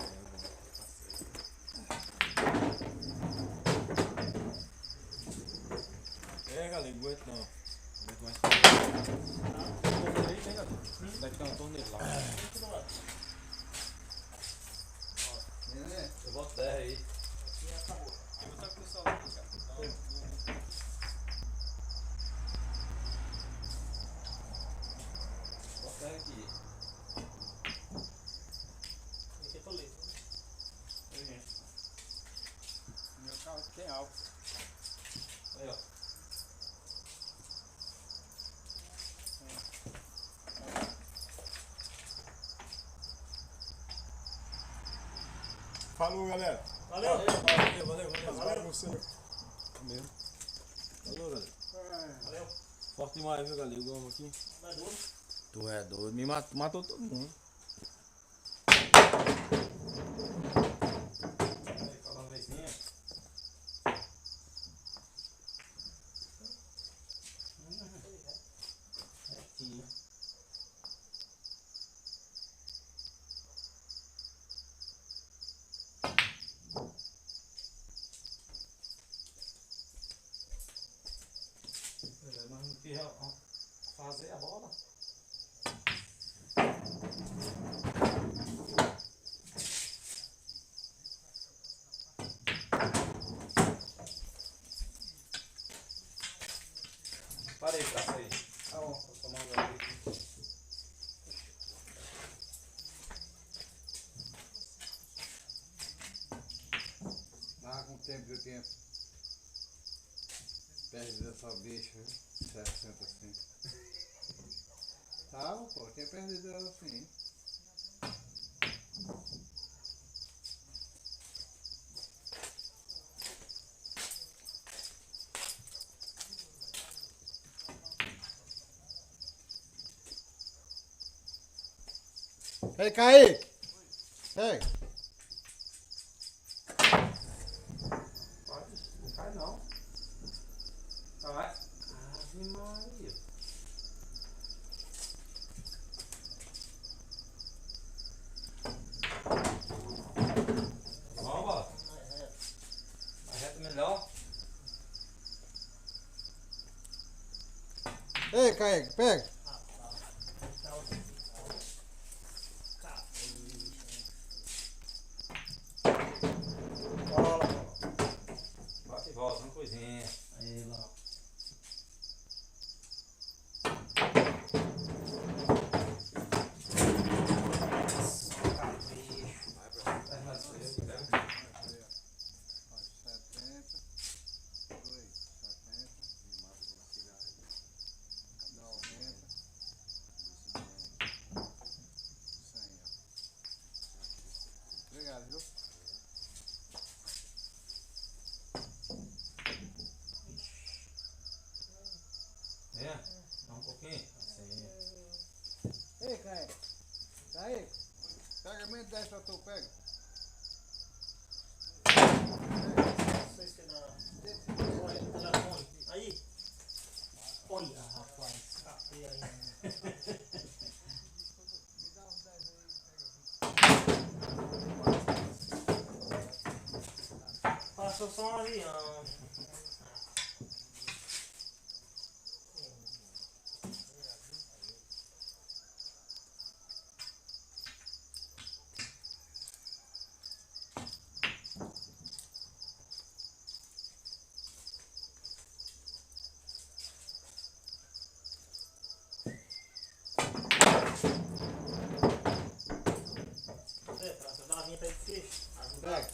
É, galera, não aguento não. Aguento mais. Torneiro tem, galera. Deve ter um torneiro lá. Eu boto 10 aí. Eu vou estar com o salão, cara. Bota 10 aqui. Esse é toledo. Meu carro tem álcool. Aí, ó. Falou, galera. Valeu! Valeu você. Mesmo. Falou, galera. Valeu! Forte demais, viu, galera? O homem aqui. Não é duro? Tu é doido. Me matou todo mundo. Aí, fala uma vezinha. Retinho. Mas não queria fazer a bola. Parei pra sair. Tá bom, vou tomar um gole aqui. Lá com o tempo que eu tinha perdido essa bicha, viu? 60 assim. Tava, pô, tinha perdido ela assim. Ei, Kaique! Ei! Pode, não cai não. Tá vai? Ave Maria. Vamos, bola. Mais reto melhor. Ei, Kaique, pega! Bate e volta, uma coisinha. Aí, lá. Vai mais frio, cara. 70, 100. Obrigado, viu? É? Dá um pouquinho? Assim. Ei, Kaique! Kaique! Pega menos 10 pra tu, pega! Vocês que dá. Olha, telefone. Aí. Olha, rapaz. Catei aí. Passou só um avião. É, pra você dar uma vinheta aí de fecho. Pega!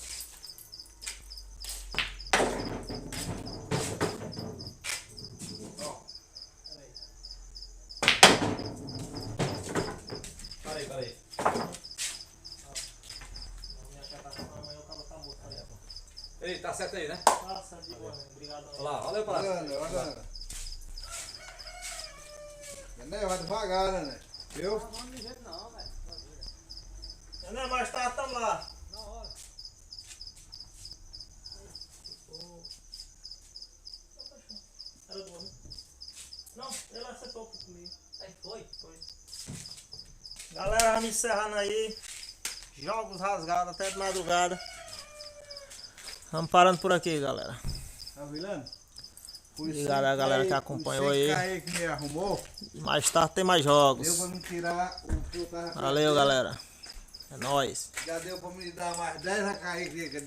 Ei, tá certo aí, né? Nossa, de boa, obrigado. Olha lá, valeu, Palácio. Olha. Né? Vai devagar, né? Viu? Não vamos de jeito não, velho. Não é mais tarde, tamo lá. Na hora. Era bom, né? Não, ele acertou comigo. Aí foi. Galera, vamos encerrando aí. Jogos rasgados até de madrugada. Vamos parando por aqui, galera. Tá virando? Obrigado a galera que acompanhou aí. Que me arrumou. E mais tarde tem mais jogos. Deu pra me tirar o que eu tava. Valeu, galera. É nóis. Já deu pra me dar mais 10 a cair aqui.